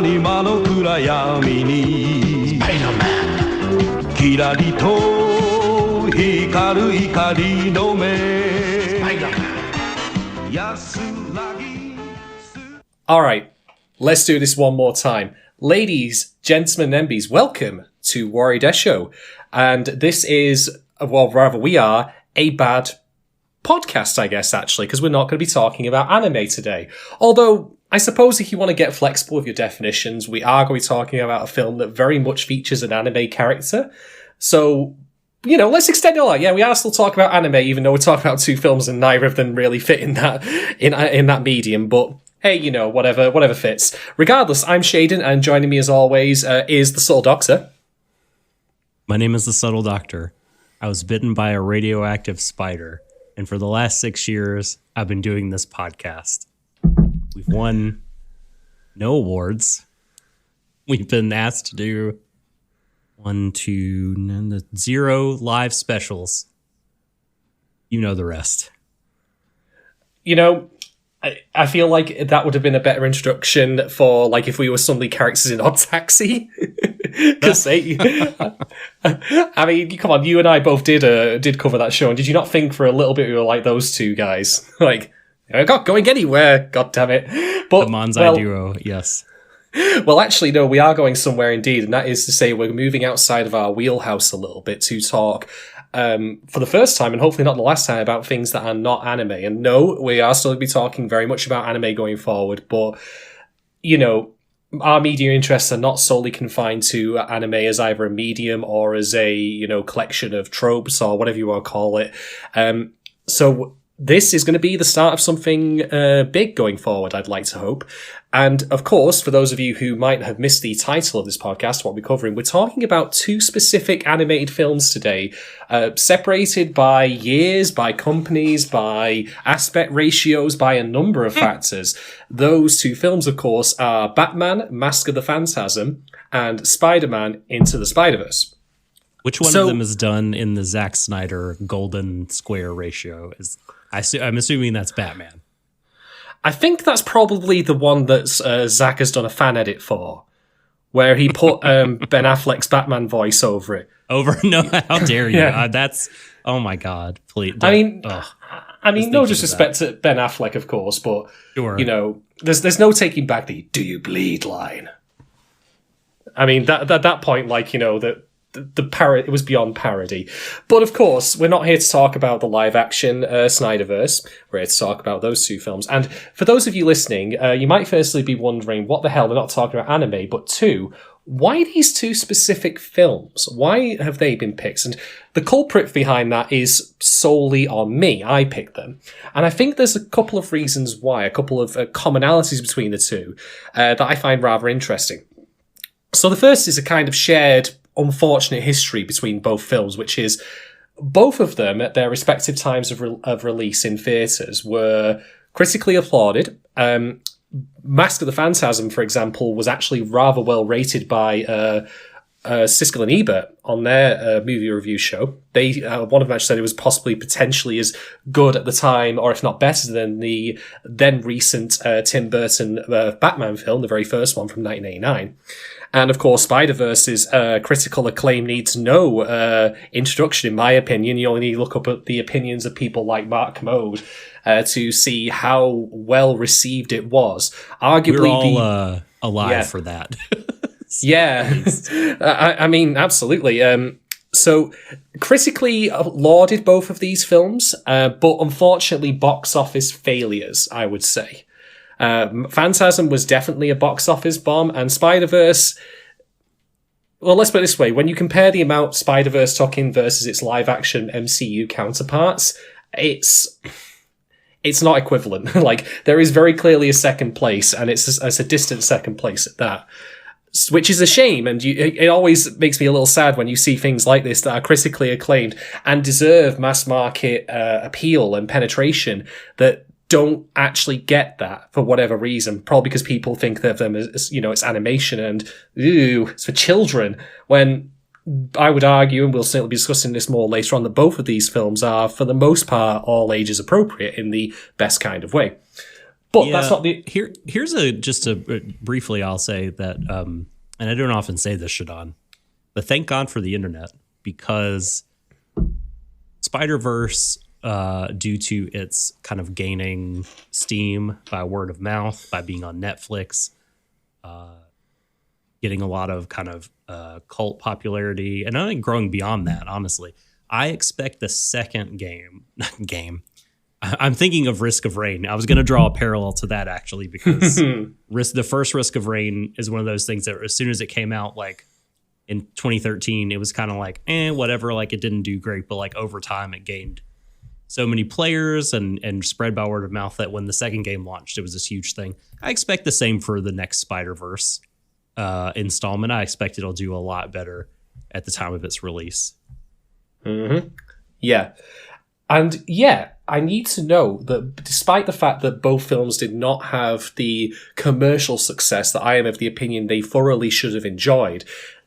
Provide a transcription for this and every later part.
谷間の暗闇にキラリと光る光の目安らぎ Alright, let's do this one more time. Ladies, gentlemen, and MBs, welcome to Warui Deshou. And this is, well, rather we are, a bad podcast, I guess, actually, because we're not going to be talking about anime today. Although, I suppose if you want to get flexible with your definitions, we are going to be talking about a film that very much features an anime character. So, you know, let's extend it all out. Yeah, we are still talking about anime, even though we're talking about two films and neither of them really fit in that medium. But hey, you know, whatever fits. Regardless, I'm Shadon, and joining me as always is the Subtle Doctor. My name is the Subtle Doctor. I was bitten by a radioactive spider, and for the last 6 years, I've been doing this podcast. We've won no awards. We've been asked to do 0 live specials. You know the rest. You know, I feel like that would have been a better introduction for, like, if we were suddenly characters in Odd Taxi. Because I mean, come on, you and I both did cover that show, and did you not think for a little bit we were like those two guys? Like, I'm not going anywhere, god damn it. But, the Manzai duo, yes. Well, actually, no, we are going somewhere indeed, and that is to say we're moving outside of our wheelhouse a little bit to talk for the first time, and hopefully not the last time, about things that are not anime. And no, we are still going to be talking very much about anime going forward, but, you know, our media interests are not solely confined to anime as either a medium or as a, you know, collection of tropes or whatever you want to call it. So this is going to be the start of something big going forward, I'd like to hope. And, of course, for those of you who might have missed the title of this podcast, what we're covering, we're talking about two specific animated films today, separated by years, by companies, by aspect ratios, by a number of factors. Those two films, of course, are Batman, Mask of the Phantasm, and Spider-Man Into the Spiderverse. Which one of them is done in the Zack Snyder golden square ratio? I'm assuming that's Batman. I think that's probably the one that Zack has done a fan edit for, where he put Ben Affleck's Batman voice over it. No, how dare you? Yeah. That's, oh my god, please. I mean, no disrespect to Ben Affleck, of course, but sure. You know, there's no taking back the "Do you bleed" line. I mean, that point, like, you know, that. It was beyond parody. But of course, we're not here to talk about the live action Spiderverse. We're here to talk about those two films. And for those of you listening, you might firstly be wondering, what the hell, they're not talking about anime, but two, why these two specific films? Why have they been picked? And the culprit behind that is solely on me. I picked them. And I think there's a couple of reasons why, a couple of commonalities between the two that I find rather interesting. So the first is a kind of shared unfortunate history between both films, which is both of them at their respective times of release in theatres were critically applauded. Mask of the Phantasm, for example, was actually rather well rated by Siskel and Ebert on their movie review show. They one of them actually said it was potentially as good at the time, or if not better than the then recent Tim Burton Batman film, the very first one from 1989. And of course, Spider-Verse's critical acclaim needs no introduction, in my opinion. You only need to look up at the opinions of people like Mark Commode to see how well received it was. Arguably, we're all alive for that. Yeah, I mean, absolutely. So, critically lauded both of these films, but unfortunately, box office failures, I would say. Phantasm was definitely a box office bomb, and Spider-Verse, well, let's put it this way, when you compare the amount Spider-Verse took in versus its live-action MCU counterparts, it's not equivalent. Like, there is very clearly a second place, and it's a distant second place at that, which is a shame, and it always makes me a little sad when you see things like this that are critically acclaimed and deserve mass-market appeal and penetration that don't actually get that for whatever reason, probably because people think of them as, you know, it's animation and, ooh, it's for children, when I would argue, and we'll certainly be discussing this more later on, that both of these films are, for the most part, all ages appropriate in the best kind of way. But that's not the... Here's briefly, I'll say that, and I don't often say this, Shadon, but thank God for the internet, because Spiderverse, due to its kind of gaining steam by word of mouth, by being on Netflix, getting a lot of kind of cult popularity, and I think growing beyond that, honestly, I expect the second game. I'm thinking of Risk of Rain. I was going to draw a parallel to that, actually, because the first Risk of Rain is one of those things that as soon as it came out, like in 2013, it was kind of like, whatever, like it didn't do great, but like over time it gained so many players and spread by word of mouth that when the second game launched, it was this huge thing. I expect the same for the next Spider-Verse installment. I expect it'll do a lot better at the time of its release. Mm-hmm. Yeah. And yeah, I need to know that despite the fact that both films did not have the commercial success that I am of the opinion they thoroughly should have enjoyed,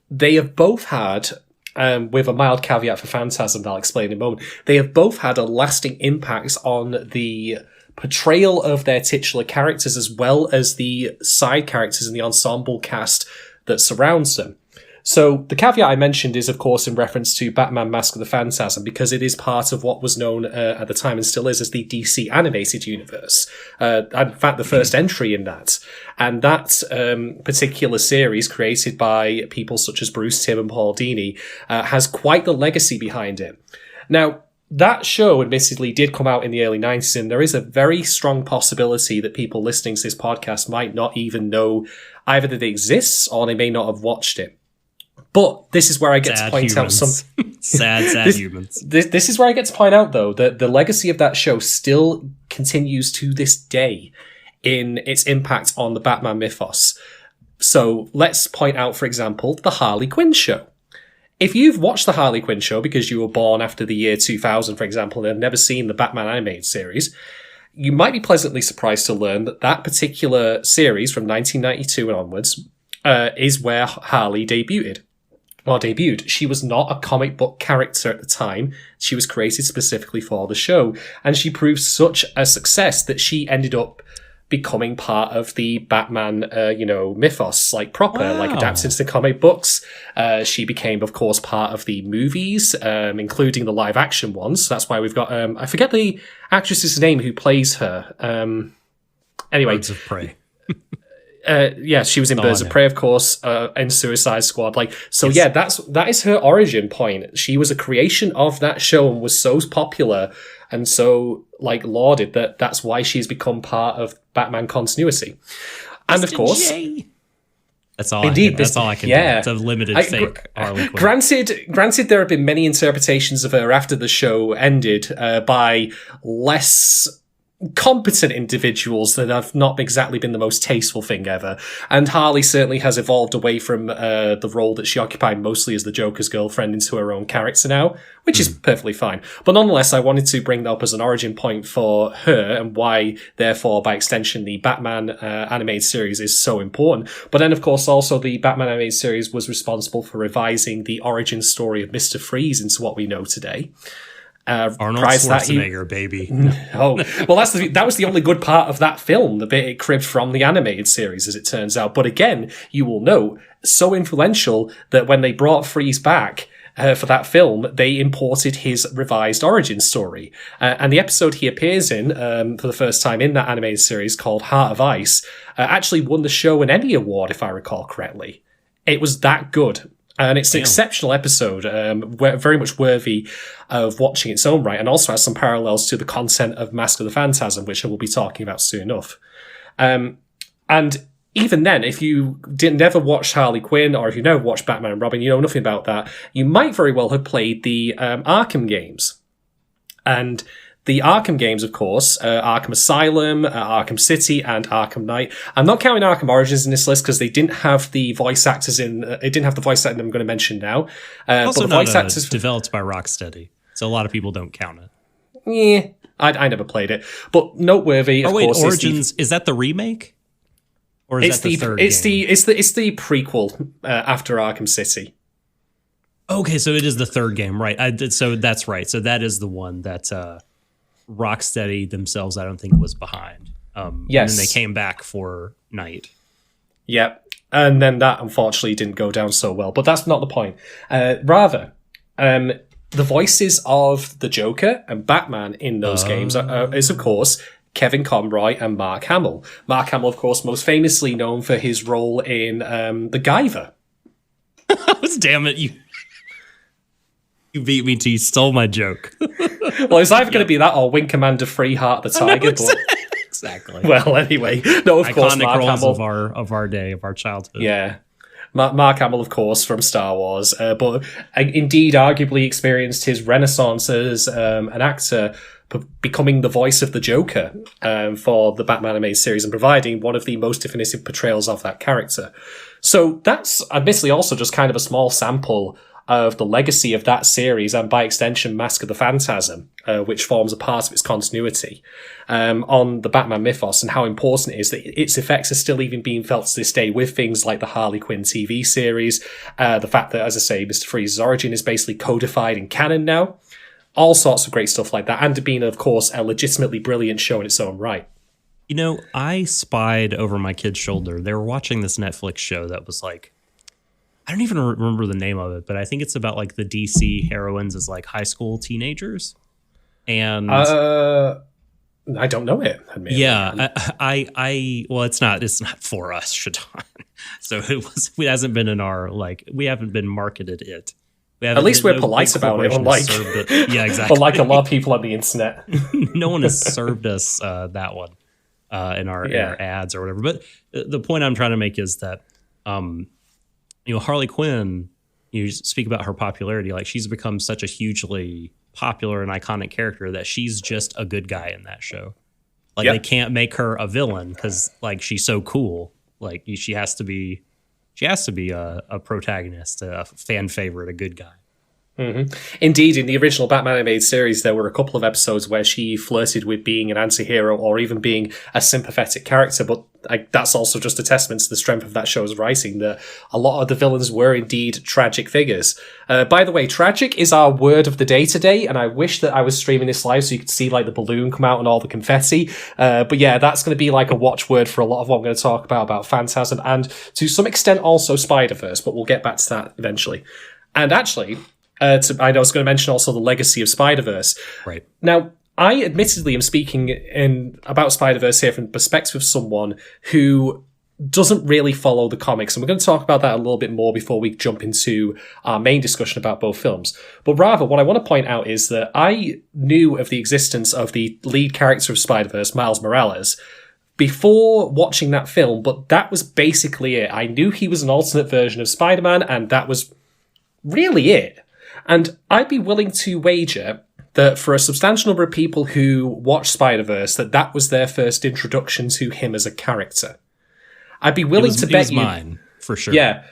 they have both had, with a mild caveat for Phantasm that I'll explain in a moment, they have both had a lasting impact on the portrayal of their titular characters as well as the side characters in the ensemble cast that surrounds them. So the caveat I mentioned is, of course, in reference to Batman Mask of the Phantasm, because it is part of what was known at the time and still is as the DC animated universe. In fact, the first entry in that. And that particular series, created by people such as Bruce Timm and Paul Dini, has quite the legacy behind it. Now, that show, admittedly, did come out in the early 90s, and there is a very strong possibility that people listening to this podcast might not even know either that it exists or they may not have watched it. But this is where I get to point out some... sad humans. This is where I get to point out, though, that the legacy of that show still continues to this day in its impact on the Batman mythos. So let's point out, for example, the Harley Quinn show. If you've watched the Harley Quinn show because you were born after the year 2000, for example, and have never seen the Batman animated series, you might be pleasantly surprised to learn that that particular series from 1992 and onwards is where Harley debuted. She was not a comic book character at the time. She was created specifically for the show, and she proved such a success that she ended up becoming part of the Batman, mythos, like proper, like adapted into the comic books. She became, of course, part of the movies, including the live action ones. So that's why we've got, I forget the actress's name who plays her. Anyway. Birds of Prey. She was in Birds of Prey, of course, and Suicide Squad. That is her origin point. She was a creation of that show and was so popular and so lauded that that's why she's become part of Batman continuity. And of course, that's all. That's all I can do. It's a limited fake Harley Quinn. Granted, there have been many interpretations of her after the show ended by less competent individuals that have not exactly been the most tasteful thing ever. And Harley certainly has evolved away from the role that she occupied mostly as the Joker's girlfriend into her own character now, which is perfectly fine. But nonetheless, I wanted to bring that up as an origin point for her and why, therefore, by extension, the Batman animated series is so important. But then, of course, also the Batman animated series was responsible for revising the origin story of Mr. Freeze into what we know today. Arnold Schwarzenegger, baby. Oh, well, that was the only good part of that film, the bit it cribbed from the animated series, as it turns out. But again, you will note, so influential that when they brought Freeze back for that film, they imported his revised origin story. And the episode he appears in for the first time in that animated series, called Heart of Ice, actually won the show an Emmy Award, if I recall correctly. It was that good. And it's an exceptional episode, very much worthy of watching its own right, and also has some parallels to the content of Mask of the Phantasm, which I will be talking about soon enough. And even then, if you never watched Harley Quinn, or if you never watched Batman and Robin, you know nothing about that, you might very well have played the Arkham games. And the Arkham games, of course, Arkham Asylum, Arkham City, and Arkham Knight. I'm not counting Arkham Origins in this list because they didn't have the voice actors in. It didn't have the voice actor I'm going to mention now. Also, but the voice actors developed by Rocksteady, so a lot of people don't count it. Yeah, I never played it, but noteworthy. Of course, Origins is that the remake, or is that the third game? It's the prequel after Arkham City. Okay, so it is the third game, right? So that's right. So that is the one that Rocksteady themselves, I don't think, was behind. Yes. And then they came back for Night. Yep. And then that, unfortunately, didn't go down so well. But that's not the point. Rather, the voices of the Joker and Batman in those games is, of course, Kevin Conroy and Mark Hamill. Mark Hamill, of course, most famously known for his role in The Guyver. Damn it, you beat me to you stole my joke. Well, it's either going to be that or Wing Commander Freeheart the Tiger. But exactly. Well, anyway, no, of course, iconic Mark roles Hamill of our day, of our childhood. Yeah. Mark Hamill, of course, from Star Wars, but indeed arguably experienced his renaissance as an actor, becoming the voice of the Joker for the Batman animated series and providing one of the most definitive portrayals of that character. So that's admittedly also just kind of a small sample of the legacy of that series and by extension Mask of the Phantasm, which forms a part of its continuity on the Batman mythos and how important it is that its effects are still even being felt to this day with things like the Harley Quinn TV series, the fact that, as I say, Mr. Freeze's origin is basically codified in canon now, all sorts of great stuff like that, and being, of course, a legitimately brilliant show in its own right. You know, I spied over my kid's shoulder. They were watching this Netflix show that was like, I don't even remember the name of it, but I think it's about like the DC heroines as like high school teenagers. And I don't know it. Yeah, I well, it's not for us, Shadon. So it hasn't been in our we haven't been marketed it. At least we're polite about it, unlike yeah, exactly. Unlike a lot of people on the internet. No one has served us that one in our ads or whatever. But the point I'm trying to make is that Harley Quinn, you speak about her popularity, like she's become such a hugely popular and iconic character that she's just a good guy in that show. Like they can't make her a villain because like she's so cool. Like she has to be a protagonist, a fan favorite, a good guy. Mm-hmm. Indeed, in the original Batman animated series, there were a couple of episodes where she flirted with being an anti-hero or even being a sympathetic character, but that's also just a testament to the strength of that show's writing, that a lot of the villains were indeed tragic figures. By the way, tragic is our word of the day today, and I wish that I was streaming this live so you could see like the balloon come out and all the confetti. But yeah, that's going to be like a watchword for a lot of what I'm going to talk about Phantasm, and to some extent also Spiderverse, but we'll get back to that eventually. And actually, I was going to mention also the legacy of Spiderverse. Right. Now, I admittedly am speaking about Spiderverse here from the perspective of someone who doesn't really follow the comics, and we're going to talk about that a little bit more before we jump into our main discussion about both films. But rather, what I want to point out is that I knew of the existence of the lead character of Spiderverse, Miles Morales, before watching that film, but that was basically it. I knew he was an alternate version of Spider-Man, and that was really it. And I'd be willing to wager that for a substantial number of people who watch Spider-Verse, that was their first introduction to him as a character. I'd be willing to bet it was mine, for sure. Yeah.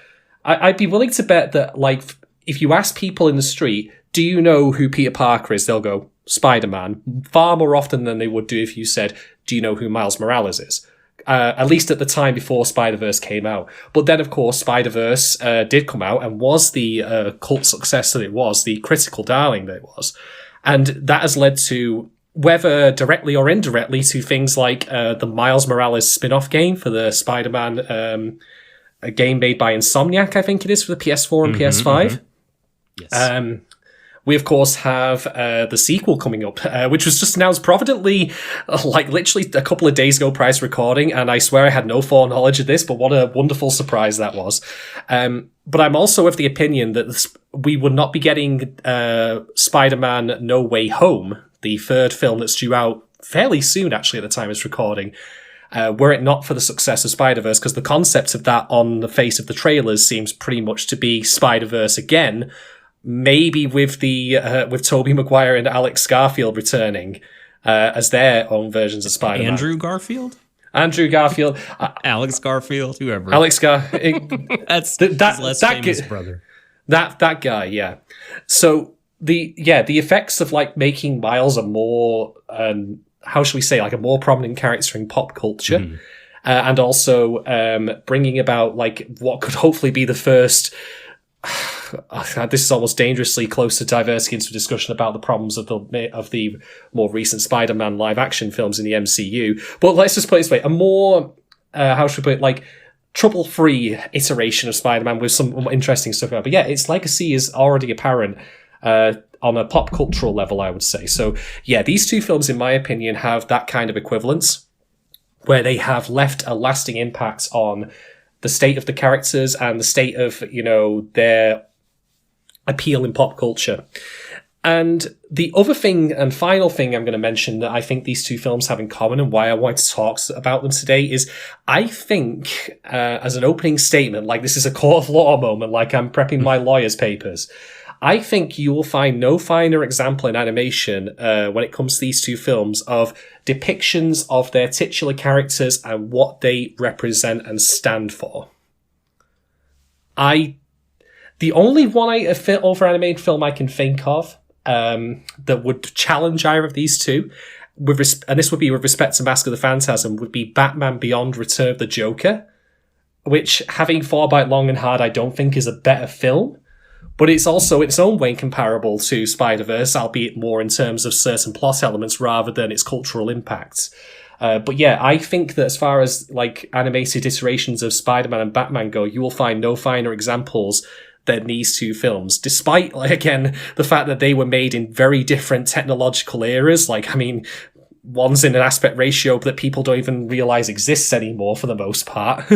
I'd be willing to bet that, like, if you ask people in the street, do you know who Peter Parker is? They'll go, Spider-Man, far more often than they would do if you said, do you know who Miles Morales is? At least at the time before Spider-Verse came out. But then, of course, Spider-Verse did come out and was the cult success that it was, the critical darling that it was. And that has led to, whether directly or indirectly, to things like the Miles Morales spin-off game for the Spider-Man, a game made by Insomniac, I think it is, for the PS4 and PS5. Yes. We, of course, have the sequel coming up, which was just announced providently, literally a couple of days ago prior to recording, and I swear I had no foreknowledge of this, but what a wonderful surprise that was. But I'm also of the opinion that we would not be getting Spider-Man No Way Home, the third film that's due out fairly soon, actually, at the time it's recording, were it not for the success of Spider-Verse, because the concept of that on the face of the trailers seems pretty much to be Spider-Verse again, maybe with with Tobey Maguire and Alex Garfield returning as their own versions of Spider-Man. Andrew Garfield, Alex Garfield, whoever. That's that less famous brother. That guy, yeah. So the effects of like making Miles a more how shall we say, like a more prominent character in pop culture, and also bringing about like what could hopefully be the first. this is almost dangerously close to diverting into a discussion about the problems of the more recent Spider-Man live-action films in the MCU. But let's just put it this way: a more how should we put it, like, trouble-free iteration of Spider-Man with some interesting stuff about it. But yeah, its legacy is already apparent on a pop cultural level, I would say. So yeah, these two films, in my opinion, have that kind of equivalence, where they have left a lasting impact on the state of the characters and the state of, their appeal in pop culture. And the other thing and final thing I'm going to mention that I think these two films have in common, and why I want to talk about them today, is I think, as an opening statement, like this is a court of law moment, like I'm prepping my lawyer's papers, I think you will find no finer example in animation when it comes to these two films of depictions of their titular characters and what they represent and stand for. The only one over animated film I can think of that would challenge either of these two, and this would be with respect to Mask of the Phantasm, would be Batman Beyond: Return of the Joker, which, having thought about it long and hard, I don't think is a better film. But it's also its own way comparable to Spider-Verse, albeit more in terms of certain plot elements rather than its cultural impacts. But yeah, I think that as far as like animated iterations of Spider-Man and Batman go, you will find no finer examples than these two films, despite, like, again, the fact that they were made in very different technological eras. Like, I mean, one's in an aspect ratio that people don't even realize exists anymore for the most part.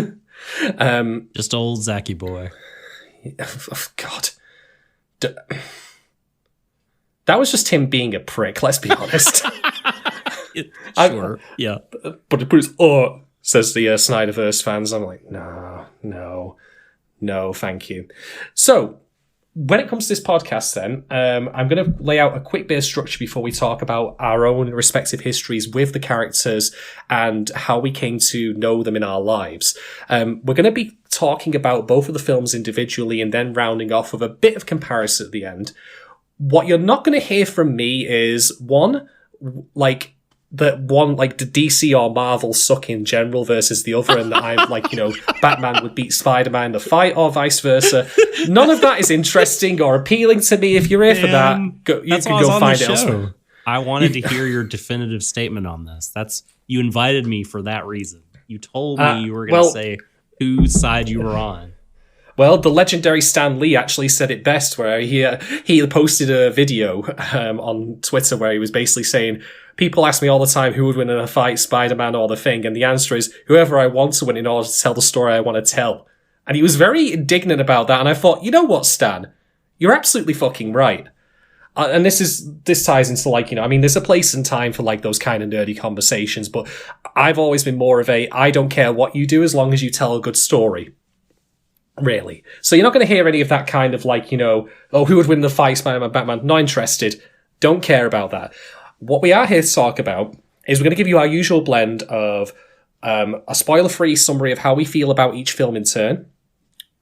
Just old Zacky boy. Oh, God. That was just him being a prick, let's be honest. Sure, yeah. But it proves, says the Snyderverse fans. I'm like, no, thank you. So, when it comes to this podcast then, I'm going to lay out a quick bit of structure before we talk about our own respective histories with the characters and how we came to know them in our lives. We're going to be talking about both of the films individually and then rounding off with a bit of comparison at the end. What you're not going to hear from me is the DC or Marvel suck in general versus the other, and that I'm like, Batman would beat Spider-Man in the fight or vice versa. None of that is interesting or appealing to me. If you're here for that, you can go find it elsewhere. I wanted to hear your definitive statement on this. You invited me for that reason. You told me you were going to say whose side you were on. Well, the legendary Stan Lee actually said it best, where he posted a video on Twitter where he was basically saying, people ask me all the time who would win in a fight, Spider-Man or The Thing, and the answer is whoever I want to win in order to tell the story I want to tell. And he was very indignant about that, and I thought, you know what, Stan? You're absolutely fucking right. And this ties into, there's a place and time for like those kind of nerdy conversations, but I've always been more of I don't care what you do as long as you tell a good story. Really. So you're not going to hear any of that kind of who would win the fight, Spider-Man, Batman? Not interested. Don't care about that. What we are here to talk about is we're going to give you our usual blend of a spoiler-free summary of how we feel about each film in turn,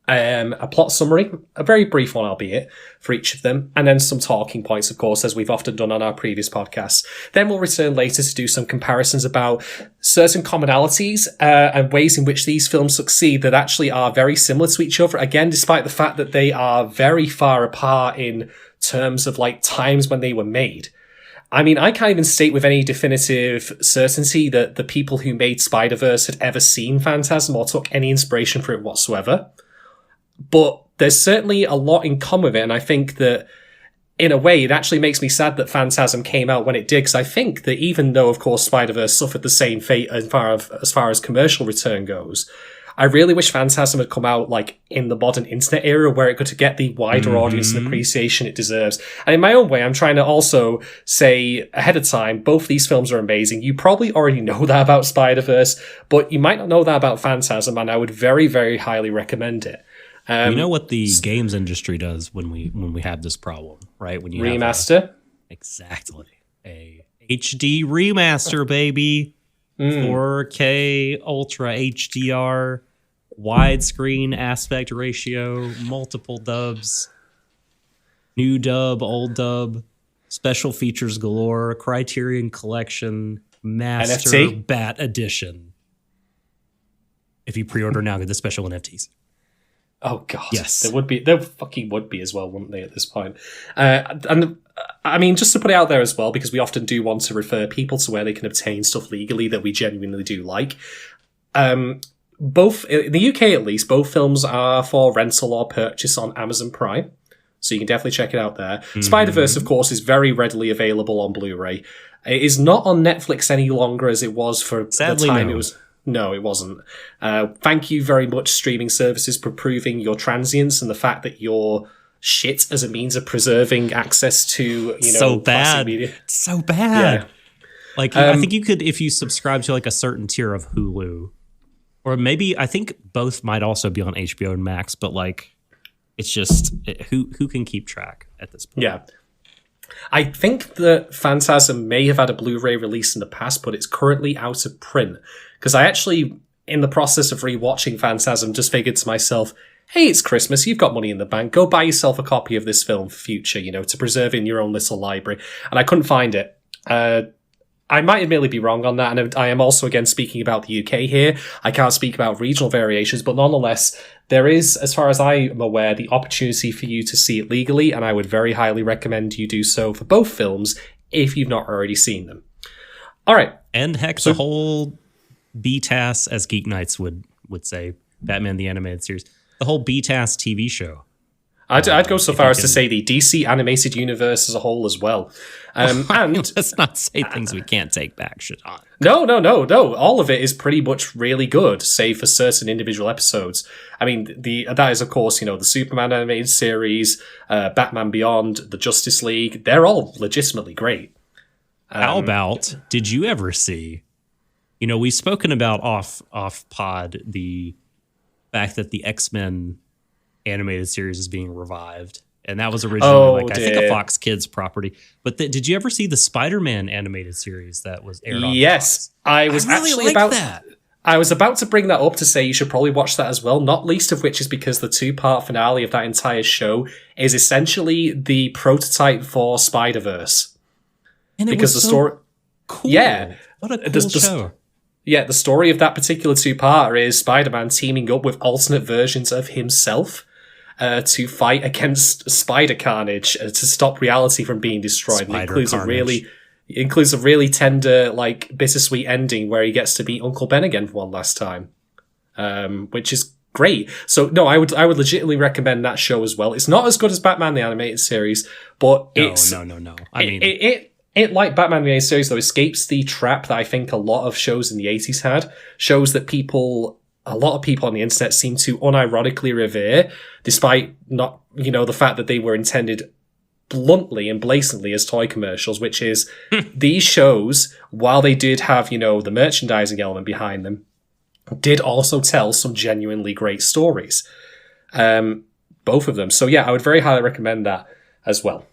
a plot summary, a very brief one albeit, for each of them, and then some talking points, of course, as we've often done on our previous podcasts. Then we'll return later to do some comparisons about certain commonalities and ways in which these films succeed that actually are very similar to each other, again, despite the fact that they are very far apart in terms of times when they were made. I mean, I can't even state with any definitive certainty that the people who made Spider-Verse had ever seen Phantasm or took any inspiration for it whatsoever. But there's certainly a lot in common with it, and I think that, in a way, it actually makes me sad that Phantasm came out when it did, because I think that even though, of course, Spider-Verse suffered the same fate as far as commercial return goes, I really wish Phantasm had come out in the modern internet era where it could get the wider audience and appreciation it deserves. And in my own way, I'm trying to also say ahead of time, both these films are amazing. You probably already know that about Spider-Verse, but you might not know that about Phantasm, and I would very, very highly recommend it. You know what the games industry does when we have this problem, right? When you remaster? Exactly. A HD remaster, baby. 4K, Ultra HDR, widescreen aspect ratio, multiple dubs, new dub, old dub, special features galore, Criterion Collection, Master NFT? Bat Edition. If you pre-order now, get the special NFTs. Oh God, Yes. there fucking would be as well, wouldn't they? At this point, and I mean, just to put it out there as well, because we often do want to refer people to where they can obtain stuff legally that we genuinely do like. Both in the UK, at least, both films are for rental or purchase on Amazon Prime, so you can definitely check it out there. Mm-hmm. Spiderverse, of course, is very readily available on Blu-ray. It is not on Netflix any longer as it was for Sadly, the time no. it was. No, it wasn't. Thank you very much, streaming services, for proving your transience and the fact that you're shit as a means of preserving access to, classic media. So bad. Yeah. Like, I think you could, if you subscribe to like a certain tier of Hulu, or maybe I think both might also be on HBO and Max, but like, it's just who can keep track at this point? Yeah. I think that Phantasm may have had a Blu-ray release in the past, but it's currently out of print. Because I actually, in the process of rewatching Phantasm, just figured to myself, hey, it's Christmas, you've got money in the bank, go buy yourself a copy of this film for future, to preserve in your own little library. And I couldn't find it. I might admittedly be wrong on that, and I am also, again, speaking about the UK here. I can't speak about regional variations, but nonetheless, there is, as far as I am aware, the opportunity for you to see it legally, and I would very highly recommend you do so for both films if you've not already seen them. All right. And heck, the whole BTAS, as Geek Nights would say, Batman the Animated Series, the whole BTAS TV show. I'd go so far as to say the DC animated universe as a whole as well. And let's not say things we can't take back, Shadon. No. All of it is pretty much really good, save for certain individual episodes. I mean, that is, of course, the Superman animated series, Batman Beyond, the Justice League. They're all legitimately great. How about, did you ever see, we've spoken about off pod, the fact that the X-Men animated series is being revived, and that was originally I think a Fox Kids property. But did you ever see the Spider-Man animated series that was aired on Yes, Fox? I was actually about that. I was about to bring that up to say you should probably watch that as well, not least of which is because the 2-part finale of that entire show is essentially the prototype for Spiderverse. And it because was the story cool. Yeah. What a cool show. Yeah, the story of that particular 2-part is Spider-Man teaming up with alternate versions of himself to fight against Spider Carnage to stop reality from being destroyed. And it includes a really tender, bittersweet ending where he gets to meet Uncle Ben again for one last time, which is great. So no, I would legitimately recommend that show as well. It's not as good as Batman the Animated Series, but it's no. I mean, it like Batman the Animated Series though escapes the trap that I think a lot of shows in the 80s had. Shows that a lot of people on the internet seem to unironically revere, despite not, the fact that they were intended bluntly and blatantly as toy commercials, which is these shows, while they did have, the merchandising element behind them, did also tell some genuinely great stories. Both of them. So yeah, I would very highly recommend that as well.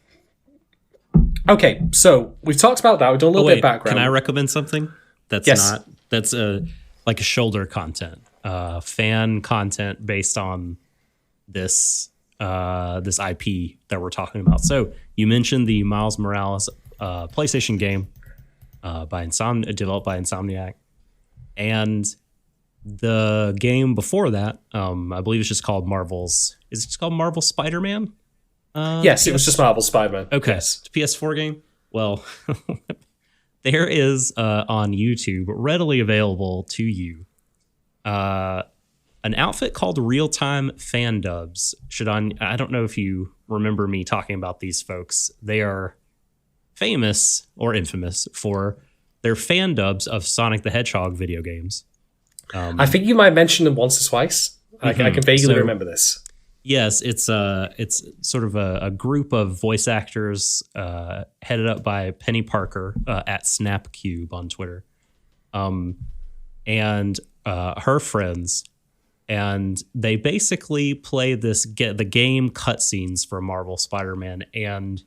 Okay, so we've talked about that. We've done a little bit of background. Can I recommend something? That's like a shoulder content. Fan content based on this IP that we're talking about. So you mentioned the Miles Morales PlayStation game developed by Insomniac, and the game before that, I believe it's just called Marvel's. Is it just called Marvel Spider-Man? Yes, it was just Marvel Spider-Man. Okay, yes. It's a PS4 game. Well, there is on YouTube, readily available to you, an outfit called Real Time Fan Dubs. Shadon, I don't know if you remember me talking about these folks. They are famous or infamous for their fan dubs of Sonic the Hedgehog video games. I think you might mention them once or twice. I can vaguely remember this. Yes, it's sort of a group of voice actors headed up by Penny Parker at SnapCube on Twitter, and her friends, and they basically play the game cutscenes for Marvel Spider-Man, and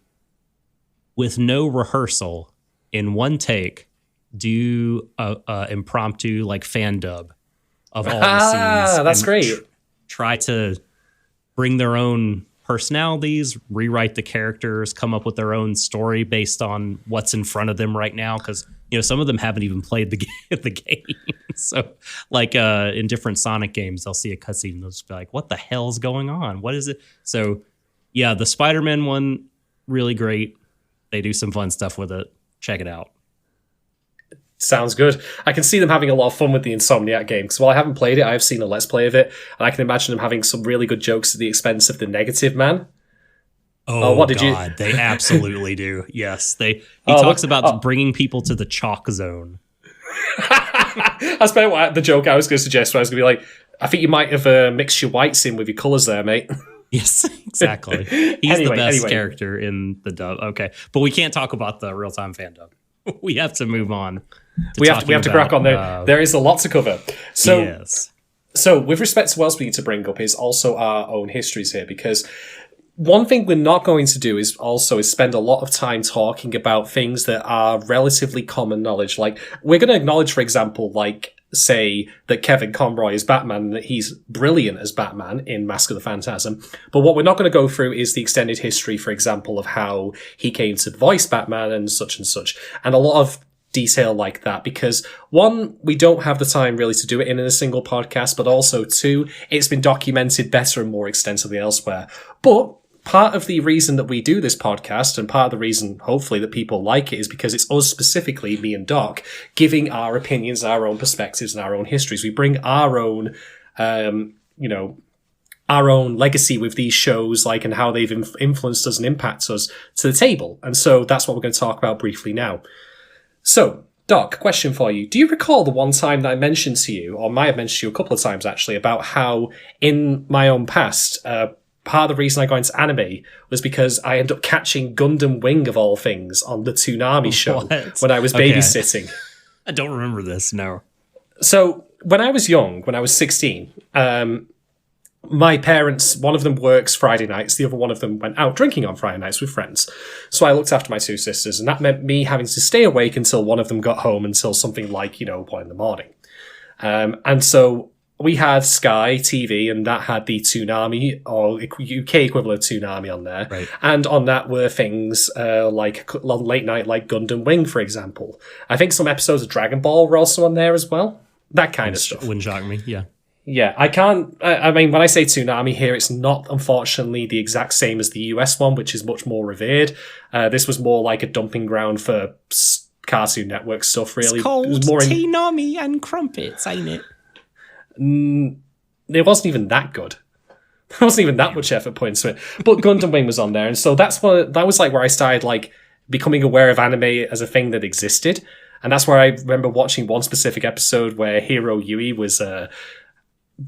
with no rehearsal, in one take, do a impromptu fan dub of all the scenes. That's great. Try to bring their own personalities, rewrite the characters, come up with their own story based on what's in front of them right now. Because some of them haven't even played the game. So, like in different Sonic games, they'll see a cutscene and they'll just be like, "What the hell's going on? What is it?" So, yeah, the Spider-Man one, really great. They do some fun stuff with it. Check it out. Sounds good. I can see them having a lot of fun with the Insomniac game, because while I haven't played it, I've seen a Let's Play of it, and I can imagine them having some really good jokes at the expense of the Negative Man. Oh, what did God, they absolutely do. Yes, he talks about bringing people to the chalk zone. That's about the joke I was going to suggest, where I was going to be like, I think you might have mixed your whites in with your colours there, mate. Yes, exactly. He's the best character in the dub. Okay, but we can't talk about the real-time fandom. We have to move on. We have to crack on there. There is a lot to cover. So, yes. So with respect to what else we need to bring up is also our own histories here, because one thing we're not going to do is spend a lot of time talking about things that are relatively common knowledge. Like, we're going to acknowledge, for example, like, say that Kevin Conroy is Batman and that he's brilliant as Batman in Mask of the Phantasm. But what we're not going to go through is the extended history, for example, of how he came to voice Batman and such, and a lot of detail like that, because one, we don't have the time really to do it in a single podcast, but also two, it's been documented better and more extensively elsewhere. But part of the reason that we do this podcast, and part of the reason, hopefully, that people like it, is because it's us specifically, me and Doc, giving our opinions, our own perspectives, and our own histories. We bring our own, our own legacy with these shows, like, and how they've influenced us and impacted us to the table. And so that's what we're going to talk about briefly now. So, Doc, question for you. Do you recall the one time that I mentioned to you, or might have mentioned to you a couple of times actually, about how in my own past, part of the reason I got into anime was because I ended up catching Gundam Wing, of all things, on the Toonami show when I was babysitting. I don't remember this, no. So, when I was young, when I was 16, my parents, one of them works Friday nights, the other one of them went out drinking on Friday nights with friends. So I looked after my two sisters, and that meant me having to stay awake until one of them got home until something like, 1 a.m. And so we had Sky TV, and that had the Toonami, or UK equivalent of Toonami on there. Right. And on that were things like late night, like Gundam Wing, for example. I think some episodes of Dragon Ball were also on there as well. That kind of stuff. Wouldn't shock me, yeah. Yeah, I can't... I mean, when I say Toonami here, it's not, unfortunately, the exact same as the US one, which is much more revered. This was more like a dumping ground for Cartoon Network stuff, really. It's called Toonami and Crumpets, ain't it? It wasn't even that good. There wasn't even that much effort put into it. But Gundam Wing was on there, and so that was like where I started like becoming aware of anime as a thing that existed. And that's where I remember watching one specific episode where Hero Yui was...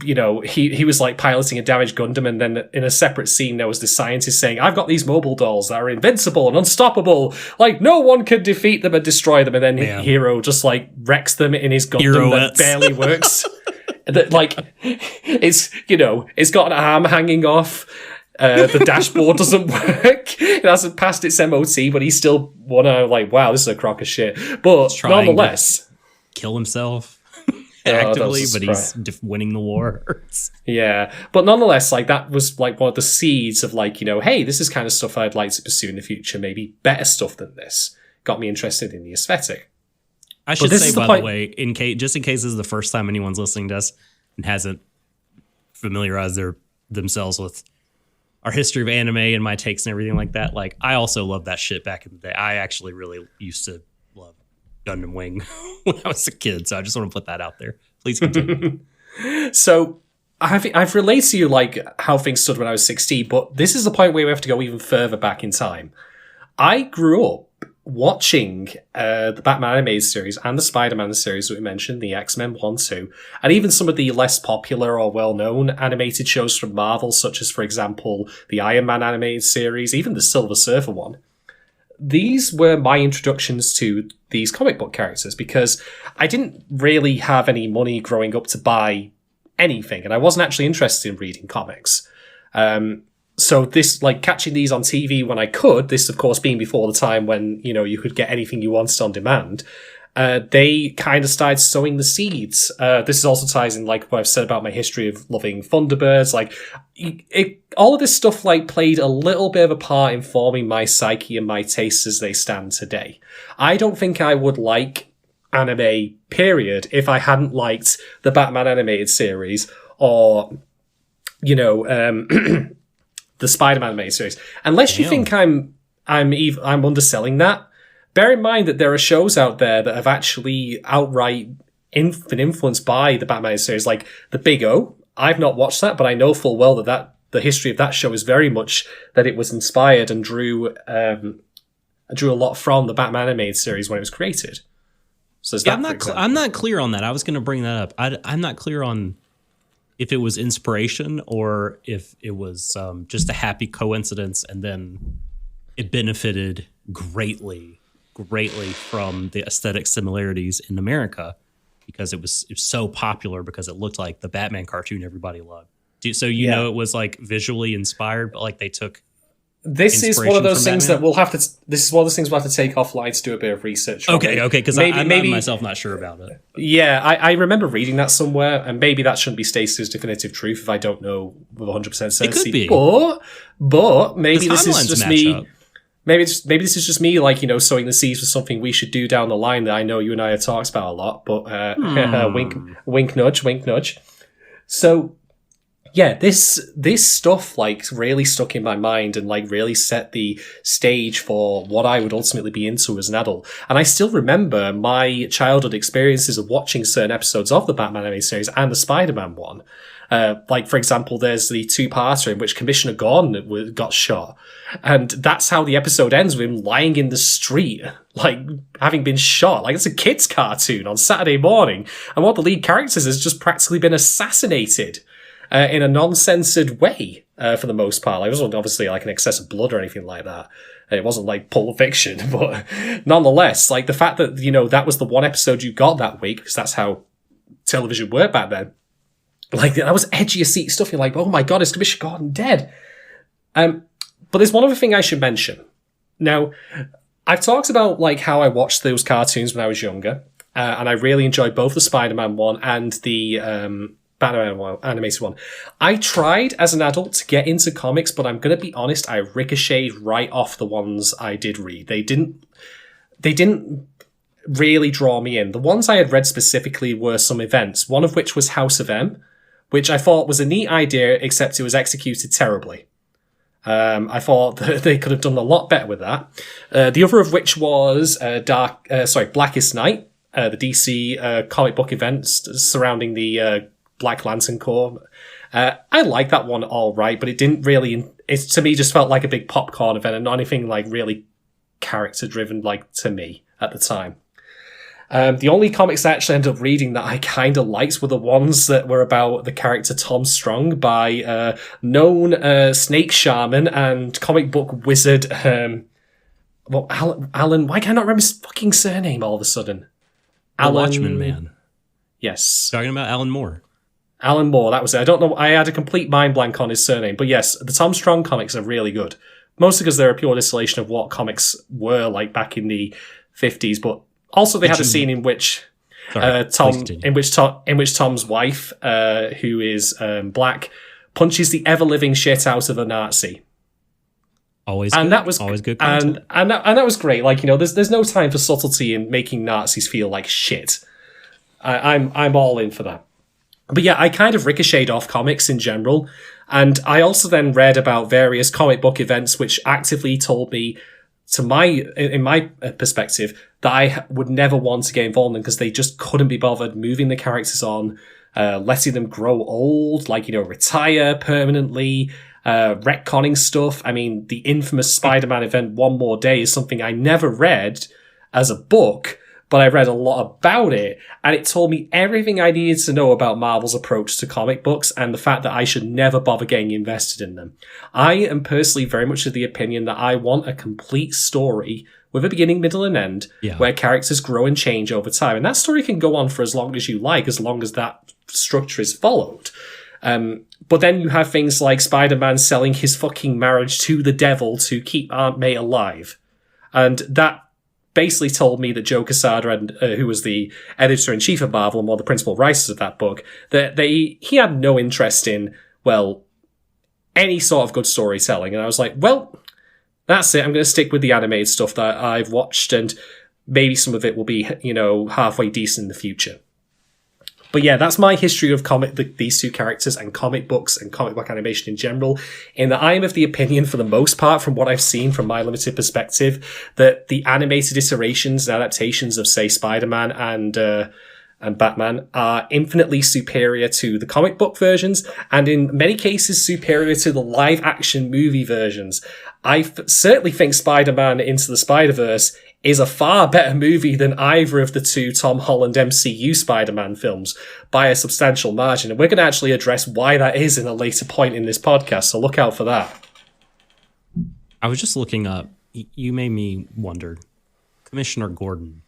he was like piloting a damaged Gundam, and then in a separate scene there was this scientist saying, I've got these mobile dolls that are invincible and unstoppable, like no one can defeat them and destroy them, and then Hero just like wrecks them in his Gundam that barely works. That like it's got an arm hanging off, the dashboard doesn't work, it hasn't passed its MOT, but he's still like, wow, this is a crock of shit. But nonetheless, kill himself actively, but he's winning the war. Yeah, but nonetheless, like that was like one of the seeds of like, hey, this is kind of stuff I'd like to pursue in the future, maybe better stuff than this. Got me interested in the aesthetic. I should say, by the way, in case this is the first time anyone's listening to us and hasn't familiarized themselves with our history of anime and my takes and everything like that, like I also loved that shit back in the day. I actually really used to love Gundam Wing when I was a kid, so I just want to put that out there. Please continue. So I've related to you like how things stood when I was 16, but this is the point where we have to go even further back in time. I grew up watching the Batman animated series and the Spider-Man series that we mentioned, the X-Men 1, 2, and even some of the less popular or well-known animated shows from Marvel, such as, for example, the Iron Man animated series, even the Silver Surfer one. These were my introductions to these comic book characters, because I didn't really have any money growing up to buy anything, and I wasn't actually interested in reading comics. So this, like, catching these on TV when I could, this, of course, being before the time when, you could get anything you wanted on demand, they kind of started sowing the seeds. This also ties in like what I've said about my history of loving Thunderbirds. Like, all of this stuff like played a little bit of a part in forming my psyche and my tastes as they stand today. I don't think I would like anime, period, if I hadn't liked the Batman animated series or, you know, the Spider-Man animated series. Unless you think I'm underselling that. Bear in mind that there are shows out there that have actually outright been influenced by the Batman series, like The Big O. I've not watched that, but I know full well that the history of that show is very much that it was inspired and drew a lot from the Batman animated series when it was created. So I'm not clear on that. I was going to bring that up. I'm not clear on if it was inspiration or if it was just a happy coincidence, and then it benefited greatly from the aesthetic similarities in America because it was so popular because it looked like the Batman cartoon everybody loved. So you know it was like visually inspired, but like they took. This is one of those things that we'll have to. This is one of those things we'll have to take offline to do a bit of research. Okay, because I'm myself not sure about it. Yeah, I remember reading that somewhere, and maybe that shouldn't be stated as definitive truth if I don't know with 100% certainty. It could be, but maybe this is just me. Up. Maybe this is just me, like, you know, sowing the seeds for something we should do down the line that I know you and I have talked about a lot. But wink, nudge. So. Yeah, this stuff like really stuck in my mind and like really set the stage for what I would ultimately be into as an adult. And I still remember my childhood experiences of watching certain episodes of the Batman animated series and the Spider-Man one. Like, for example, there's the two-parter in which Commissioner Gordon got shot. And that's how the episode ends, with him lying in the street, like, having been shot. Like, it's a kid's cartoon on Saturday morning. And one of the lead characters has just practically been assassinated. In a non-censored way, for the most part. Like, it wasn't obviously like an excess of blood or anything like that. It wasn't like Pulp Fiction, but nonetheless, like the fact that, you know, that was the one episode you got that week, because that's how television worked back then. Like, that was edgy as seat stuff. You're like, oh my god, is Commissioner Gordon dead? But there's one other thing I should mention. Now, I've talked about like how I watched those cartoons when I was younger, and I really enjoyed both the Spider-Man one and the Batman animated one. I tried as an adult to get into comics, but I'm going to be honest, I ricocheted right off the ones I did read. They didn't really draw me in. The ones I had read specifically were some events, one of which was House of M, which I thought was a neat idea, except it was executed terribly. I thought that they could have done a lot better with that. The other of which was Blackest Night, the DC comic book events surrounding the Black Lantern Corps. I like that one all right, but it didn't really. It to me just felt like a big popcorn event and not anything like really character driven, like to me at the time. The only comics I actually ended up reading that I kind of liked were the ones that were about the character Tom Strong by known snake shaman and comic book wizard. Alan. Why can I not remember his fucking surname all of a sudden? Alan Watchman Man. Yes, talking about Alan Moore. Alan Moore, that was it. I don't know. I had a complete mind blank on his surname, but yes, the Tom Strong comics are really good. Mostly because they're a pure distillation of what comics were like back in the 50s, but also they had a scene in which Tom's wife, who is black, punches the ever living shit out of a Nazi. Always good content. And that was great. Like, you know, there's no time for subtlety in making Nazis feel like shit. I'm all in for that. But yeah, I kind of ricocheted off comics in general, and I also then read about various comic book events which actively told me, in my perspective, that I would never want to get involved in because they just couldn't be bothered moving the characters on, letting them grow old, like, you know, retire permanently, retconning stuff. I mean, the infamous Spider-Man event One More Day is something I never read as a book, but I read a lot about it, and it told me everything I needed to know about Marvel's approach to comic books and the fact that I should never bother getting invested in them. I am personally very much of the opinion that I want a complete story with a beginning, middle, and end, where characters grow and change over time. And that story can go on for as long as you like, as long as that structure is followed. But then you have things like Spider-Man selling his fucking marriage to the devil to keep Aunt May alive. And that basically told me that Joe Quesada, who was the editor-in-chief of Marvel and one of the principal writers of that book, that he had no interest in, well, any sort of good storytelling. And I was like, well, that's it. I'm going to stick with the animated stuff that I've watched, and maybe some of it will be, halfway decent in the future. But yeah, that's my history of these two characters and comic books and comic book animation in general, in that I am of the opinion, for the most part, from what I've seen from my limited perspective, that the animated iterations and adaptations of, say, Spider-Man and Batman are infinitely superior to the comic book versions, and in many cases superior to the live-action movie versions. I certainly think Spider-Man Into the Spider-Verse is a far better movie than either of the two Tom Holland MCU Spider-Man films by a substantial margin. And we're going to actually address why that is in a later point in this podcast, so look out for that. I was just looking up. You made me wonder. Commissioner Gordon.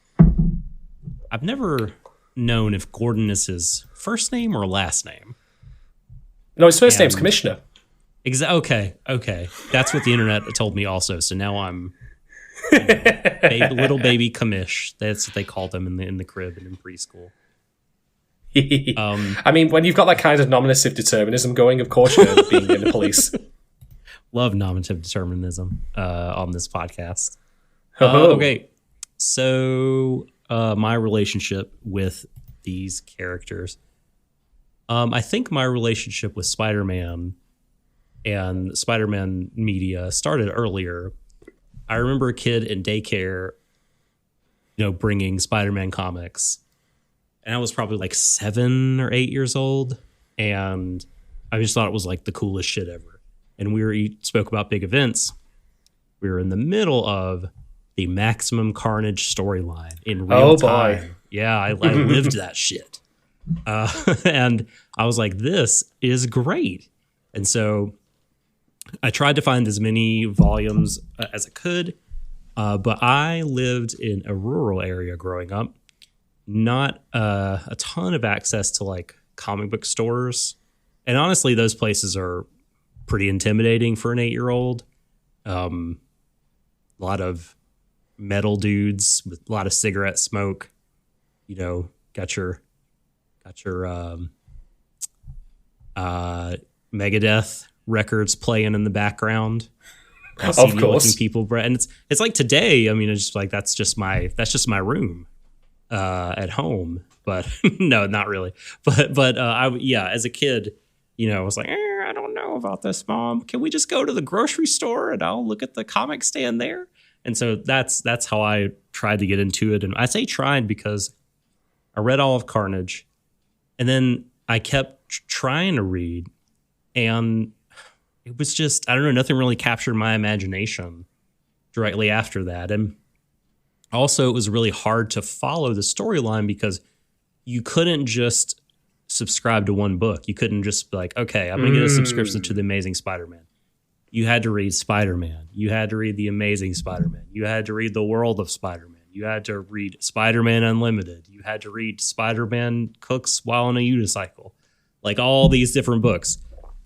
I've never known if Gordon is his first name or last name. No, his first name's Commissioner. Okay. That's what the internet told me also. So now I'm little baby Commish. That's what they called them in the crib and in preschool. I mean, when you've got that kind of nominative determinism going, of course you're being in the police. Love nominative determinism on this podcast. Okay. So my relationship with these characters. I think my relationship with Spider-Man and Spider-Man media started earlier. I remember a kid in daycare, bringing Spider-Man comics. And I was probably like 7 or 8 years old. And I just thought it was like the coolest shit ever. And we spoke about big events. We were in the middle of the Maximum Carnage storyline in real time. Boy. Yeah, I lived that shit. And I was like, this is great. And so I tried to find as many volumes as I could, but I lived in a rural area growing up. Not a ton of access to like comic book stores. And honestly, those places are pretty intimidating for an 8-year-old. A lot of metal dudes with a lot of cigarette smoke. Got your Megadeth records playing in the background. Of course, people, and it's like today. I mean, it's just like that's just my room at home. But no, not really. But as a kid, I was like, I don't know about this, Mom. Can we just go to the grocery store and I'll look at the comic stand there? And so that's how I tried to get into it. And I say tried because I read all of Carnage, and then I kept trying to read, and it was just, I don't know, nothing really captured my imagination directly after that. And also, it was really hard to follow the storyline because you couldn't just subscribe to one book. You couldn't just be like, okay, I'm going to get a subscription to The Amazing Spider-Man. You had to read Spider-Man. You had to read The Amazing Spider-Man. You had to read The World of Spider-Man. You had to read Spider-Man Unlimited. You had to read Spider-Man Cooks While on a Unicycle. Like all these different books.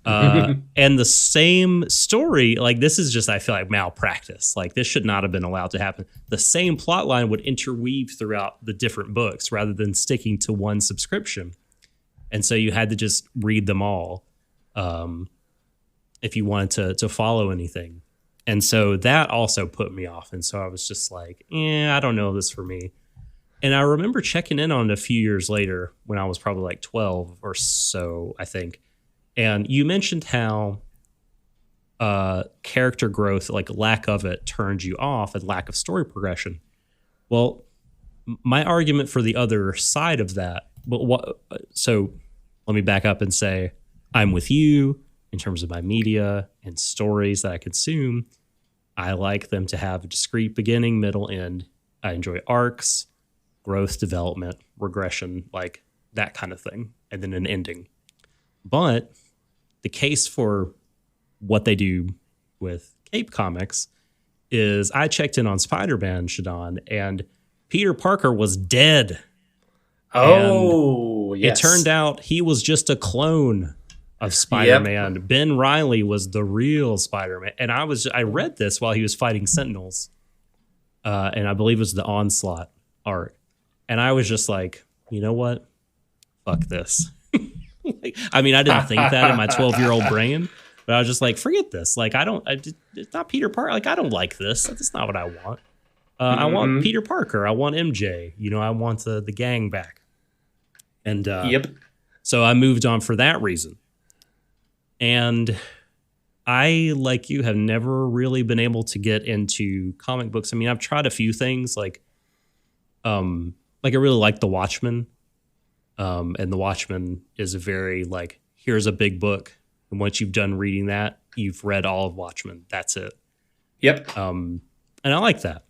And the same story, like this is just, I feel like, malpractice. Like this should not have been allowed to happen. The same plot line would interweave throughout the different books rather than sticking to one subscription. And so you had to just read them all if you wanted to follow anything. And so that also put me off. And so I was just like, I don't know if this is for me. And I remember checking in on it a few years later when I was probably like 12 or so, I think. And you mentioned how character growth, like lack of it, turned you off, and lack of story progression. Well, my argument for the other side of that, so let me back up and say I'm with you in terms of my media and stories that I consume. I like them to have a discrete beginning, middle, end. I enjoy arcs, growth, development, regression, like that kind of thing, and then an ending. But the case for what they do with Cape Comics is I checked in on Spider-Man, Shadon, and Peter Parker was dead. Oh, yes. It turned out he was just a clone of Spider-Man. Yep. Ben Reilly was the real Spider-Man. And I read this while he was fighting Sentinels. and I believe it was the Onslaught art. And I was just like, you know what? Fuck this. I mean, I didn't think that in my 12-year-old brain, but I was just like, forget this. Like, it's not Peter Parker. Like, I don't like this. That's not what I want. I want Peter Parker. I want MJ. I want the gang back. And so I moved on for that reason. And I, like you, have never really been able to get into comic books. I mean, I've tried a few things, like I really like The Watchmen. And The Watchmen is a very, like, here's a big book. And once you've done reading that, you've read all of Watchmen. That's it. Yep. And I like that.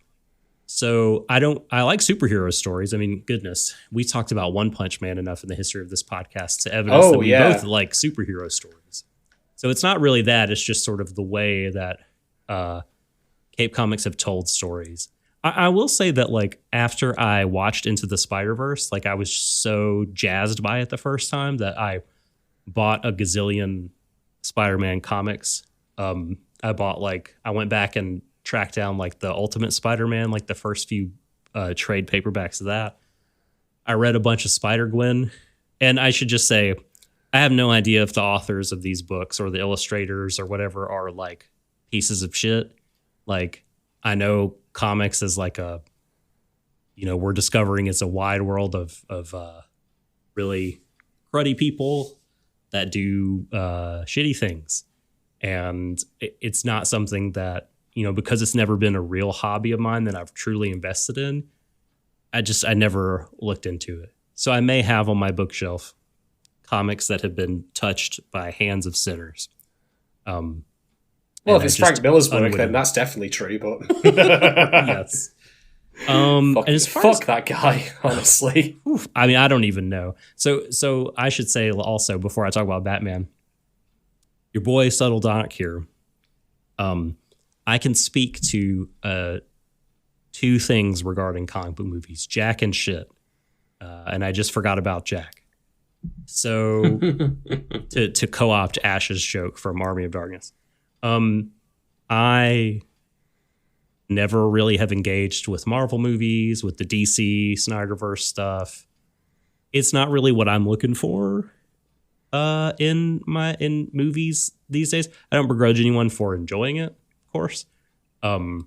So I like superhero stories. I mean, goodness, we talked about One Punch Man enough in the history of this podcast to evidence that we both like superhero stories. So it's not really that. It's just sort of the way that Cape Comics have told stories. I will say that, like, after I watched Into the Spiderverse, like, I was so jazzed by it the first time that I bought a gazillion Spider-Man comics. I went back and tracked down, like, the Ultimate Spider-Man, like the first few trade paperbacks of that. I read a bunch of Spider-Gwen, and I should just say, I have no idea if the authors of these books or the illustrators or whatever are, like, pieces of shit. Like, I know comics is like we're discovering it's a wide world of really cruddy people that do shitty things. And it's not something that, because it's never been a real hobby of mine that I've truly invested in, I never looked into it. So I may have on my bookshelf comics that have been touched by hands of sinners. Well, if it's Frank Miller's work, then that's definitely true, but... Yes. Fuck that guy, honestly. I mean, I don't even know. So I should say also, before I talk about Batman, your boy Subtle Doc here, I can speak to two things regarding comic book movies, Jack and shit. And I just forgot about Jack. So to co-opt Ash's joke from Army of Darkness. I never really have engaged with Marvel movies, with the DC Snyderverse stuff. It's not really what I'm looking for in movies these days. I don't begrudge anyone for enjoying it, of course. I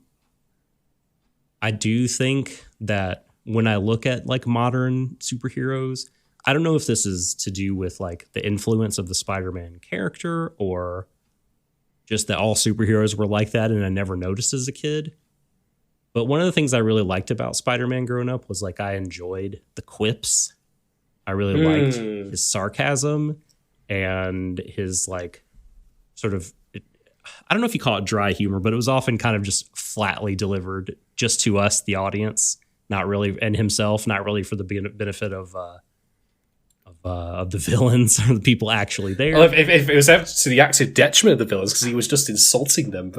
do think that when I look at, like, modern superheroes, I don't know if this is to do with, like, the influence of the Spider-Man character or just that all superheroes were like that and I never noticed as a kid. But one of the things I really liked about Spider-Man growing up was, like, I enjoyed the quips. I really liked his sarcasm and his, like, sort of, I don't know if you call it dry humor, but it was often kind of just flatly delivered just to us, the audience, not really, and himself, not really for the benefit of the villains or the people actually there. Well, if it was to the active detriment of the villains, because he was just insulting them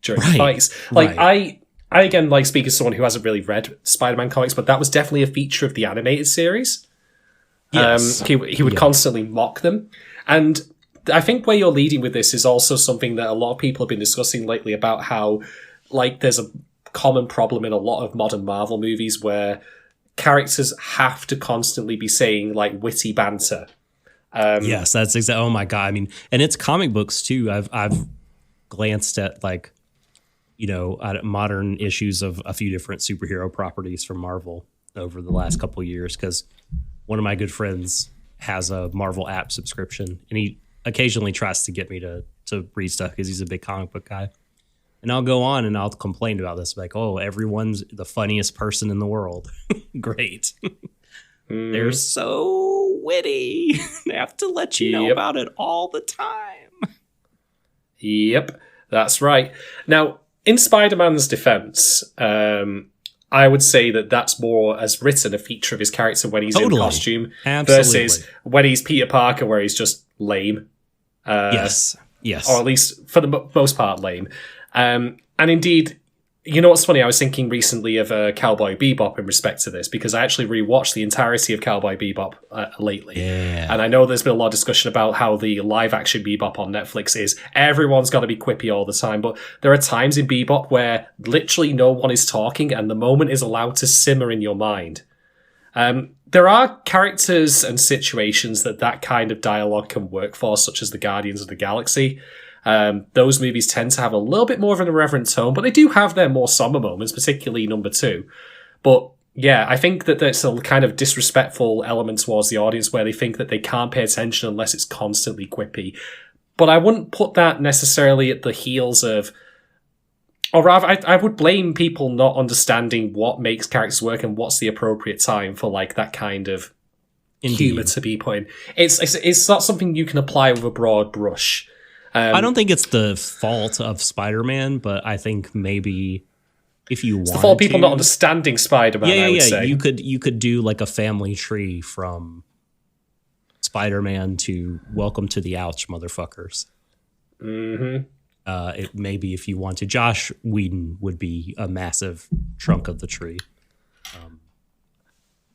during fights. Like, I again, like, speak as someone who hasn't really read Spider-Man comics, but that was definitely a feature of the animated series. Yes. He would constantly mock them. And I think where you're leading with this is also something that a lot of people have been discussing lately about how, like, there's a common problem in a lot of modern Marvel movies where characters have to constantly be saying, like, witty banter. Yes, that's exactly. Oh my god! I mean, and it's comic books too. I've glanced at, like, at modern issues of a few different superhero properties from Marvel over the last couple of years, because one of my good friends has a Marvel app subscription, and he occasionally tries to get me to read stuff because he's a big comic book guy. And I'll go on and I'll complain about this, like, oh, everyone's the funniest person in the world. Great. They're so witty. They have to let you know about it all the time. Yep, that's right. Now, in Spider-Man's defense, I would say that that's more as written a feature of his character when he's in costume versus when he's Peter Parker, where he's just lame. Yes. Or at least for the most part lame. And indeed, You know what's funny? I was thinking recently of Cowboy Bebop in respect to this, because I actually rewatched the entirety of Cowboy Bebop lately. Yeah. And I know there's been a lot of discussion about how the live-action Bebop on Netflix is everyone's got to be quippy all the time, but there are times in Bebop where literally no one is talking and the moment is allowed to simmer in your mind. There are characters and situations that kind of dialogue can work for, such as the Guardians of the Galaxy. Those movies tend to have a little bit more of an irreverent tone, but they do have their more somber moments, particularly number 2. But yeah, I think that there's a kind of disrespectful element towards the audience where they think that they can't pay attention unless it's constantly quippy. But I wouldn't put that necessarily at the heels of... Or rather, I would blame people not understanding what makes characters work and what's the appropriate time for like that kind of humour to be put in. It's not something you can apply with a broad brush. I don't think it's the fault of Spider-Man, but I think maybe if you want the fault of people not understanding Spider-Man. I would say. You could do like a family tree from Spider-Man to Welcome to the Ouch, motherfuckers. Mm-hmm. It maybe if you want to, Josh Whedon would be a massive trunk of the tree.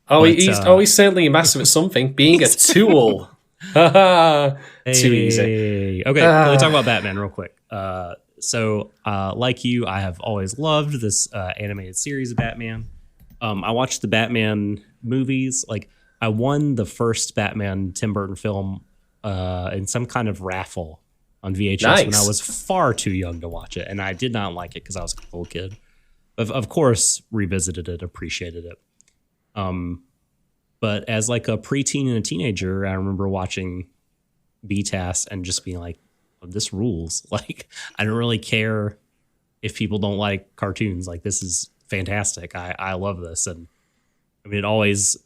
He's certainly massive at something. Being a tool. Too easy. Okay, let's talk about Batman real quick. So, like you, I have always loved this animated series of Batman. I watched the Batman movies. Like, I won the first Batman Tim Burton film in some kind of raffle on VHS when I was far too young to watch it, and I did not like it because I was a little kid. Of course, revisited it, appreciated it. But as like a preteen and a teenager, I remember watching BTAS and just being like, oh, this rules. Like, I don't really care if people don't like cartoons. Like, this is fantastic. I love this. And I mean, it always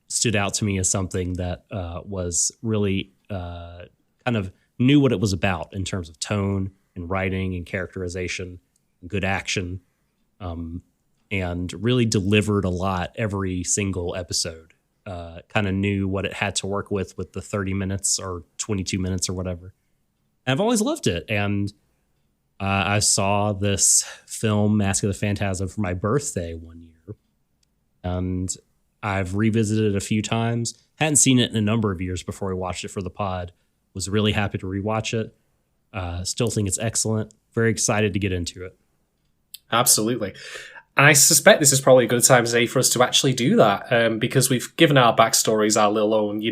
stood out to me as something that was really kind of knew what it was about in terms of tone and writing and characterization and good action, and really delivered a lot every single episode. Kind of knew what it had to work with the 30 minutes or 22 minutes or whatever. And I've always loved it. And I saw this film, Mask of the Phantasm, for my birthday one year. And I've revisited it a few times. Hadn't seen it in a number of years before we watched it for the pod. Was really happy to rewatch it. Still think it's excellent. Very excited to get into it. Absolutely. And I suspect this is probably a good time today for us to actually do that, because we've given our backstories, our little own,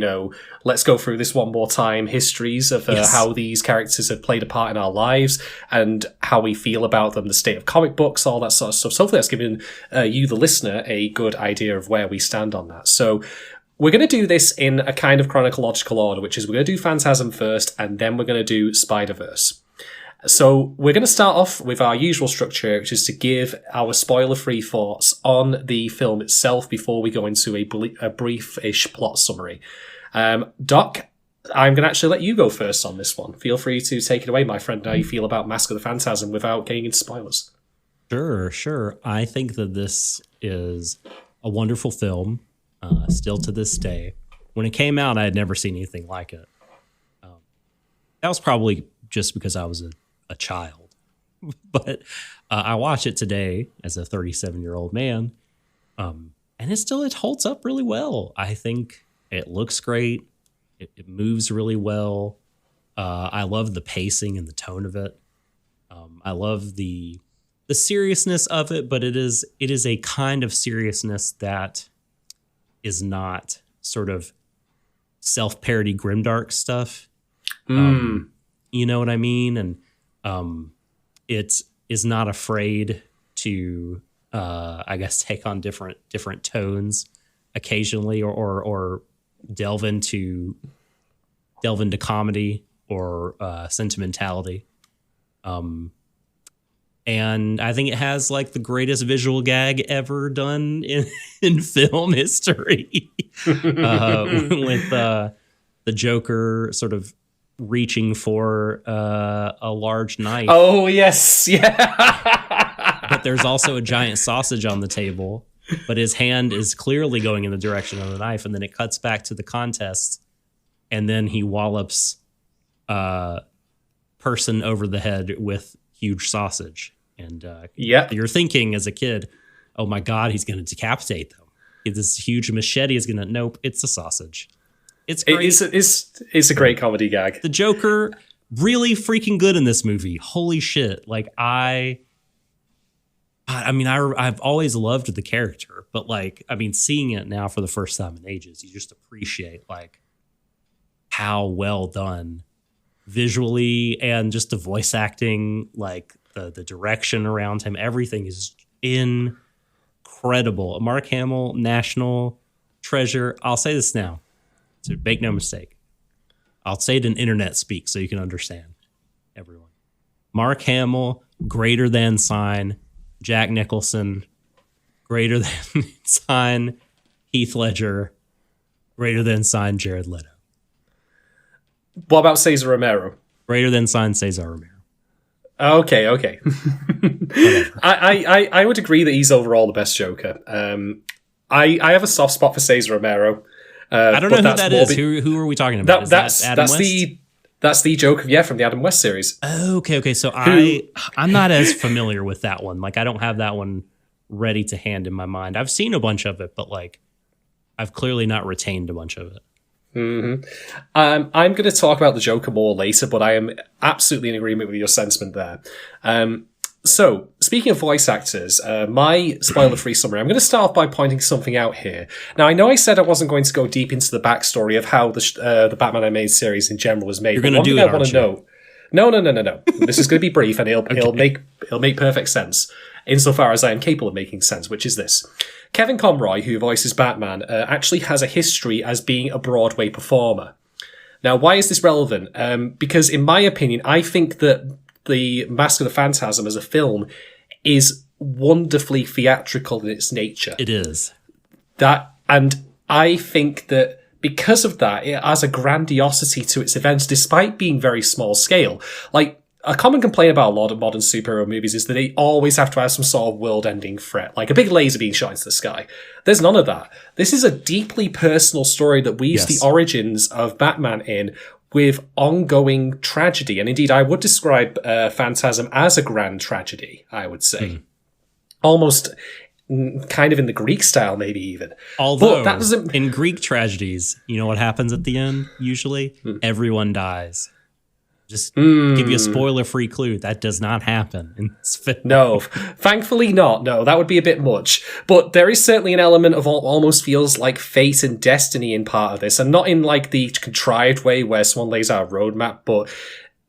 let's go through this one more time, histories of how these characters have played a part in our lives and how we feel about them, the state of comic books, all that sort of stuff. So hopefully that's given you, the listener, a good idea of where we stand on that. So we're going to do this in a kind of chronological order, which is we're going to do Phantasm first, and then we're going to do Spiderverse. So we're going to start off with our usual structure, which is to give our spoiler-free thoughts on the film itself before we go into a brief-ish plot summary. Doc, I'm going to actually let you go first on this one. Feel free to take it away, my friend, how you feel about Mask of the Phantasm without getting into spoilers. Sure. I think that this is a wonderful film, still to this day. When it came out, I had never seen anything like it. That was probably just because I was a child. But I watch it today as a 37-year-old man, and it holds up really well. I think it looks great. It moves really well. I love the pacing and the tone of it. I love the seriousness of it, but it is a kind of seriousness that is not sort of self-parody grimdark stuff. You know what I mean? And it is not afraid to, I guess, take on different tones occasionally, or delve into comedy or sentimentality. And I think it has like the greatest visual gag ever done in film history, with the Joker sort of reaching for a large knife. Oh, yes. Yeah. But there's also a giant sausage on the table, but his hand is clearly going in the direction of the knife. And then it cuts back to the contest. And then he wallops person over the head with huge sausage. And Yep. you're thinking as a kid, oh my God, he's going to decapitate them. This huge machete is going to, nope, it's a sausage. It's great. It's a great comedy gag. The Joker, really freaking good in this movie. Holy shit. Like, I've always loved the character, but like, I mean, seeing it now for the first time in ages, you just appreciate like how well done visually and just the voice acting, like the direction around him, everything is incredible. Mark Hamill, national treasure. I'll say this now, so make no mistake. I'll say it in internet speak so you can understand, everyone. Mark Hamill, greater than sign Jack Nicholson, greater than sign Heath Ledger, greater than sign Jared Leto. What about Cesar Romero? Greater than sign Cesar Romero. Okay. I would agree that he's overall the best Joker. I have a soft spot for Cesar Romero. I don't know who that is. Who are we talking about? That's Adam West? That's the Joker, from the Adam West series. Okay. So I'm not as familiar with that one. Like, I don't have that one ready to hand in my mind. I've seen a bunch of it, but like, I've clearly not retained a bunch of it. Mm-hmm. I'm going to talk about the Joker more later, but I am absolutely in agreement with your sentiment there. So, speaking of voice actors, my spoiler-free summary, I'm going to start off by pointing something out here. Now, I know I said I wasn't going to go deep into the backstory of how the Batman animated series in general was made. You're going to do it, aren't you? No. This is going to be brief, and it'll make perfect sense, insofar as I am capable of making sense, which is this. Kevin Conroy, who voices Batman, actually has a history as being a Broadway performer. Now, why is this relevant? Because in my opinion, I think that the Mask of the Phantasm as a film is wonderfully theatrical in its nature. It is. And I think that because of that, it has a grandiosity to its events, despite being very small scale. Like, a common complaint about a lot of modern superhero movies is that they always have to have some sort of world-ending threat, like a big laser being shot into the sky. There's none of that. This is a deeply personal story that weaves the origins of Batman in with ongoing tragedy. And indeed, I would describe Phantasm as a grand tragedy, I would say. Almost kind of in the Greek style, maybe even. Although, that doesn't... in Greek tragedies, you know what happens at the end, usually? Everyone dies. Just give you a spoiler-free clue. That does not happen in this film. No, thankfully not. No, that would be a bit much. But there is certainly an element of almost feels like fate and destiny in part of this. And not in like the contrived way where someone lays out a roadmap, but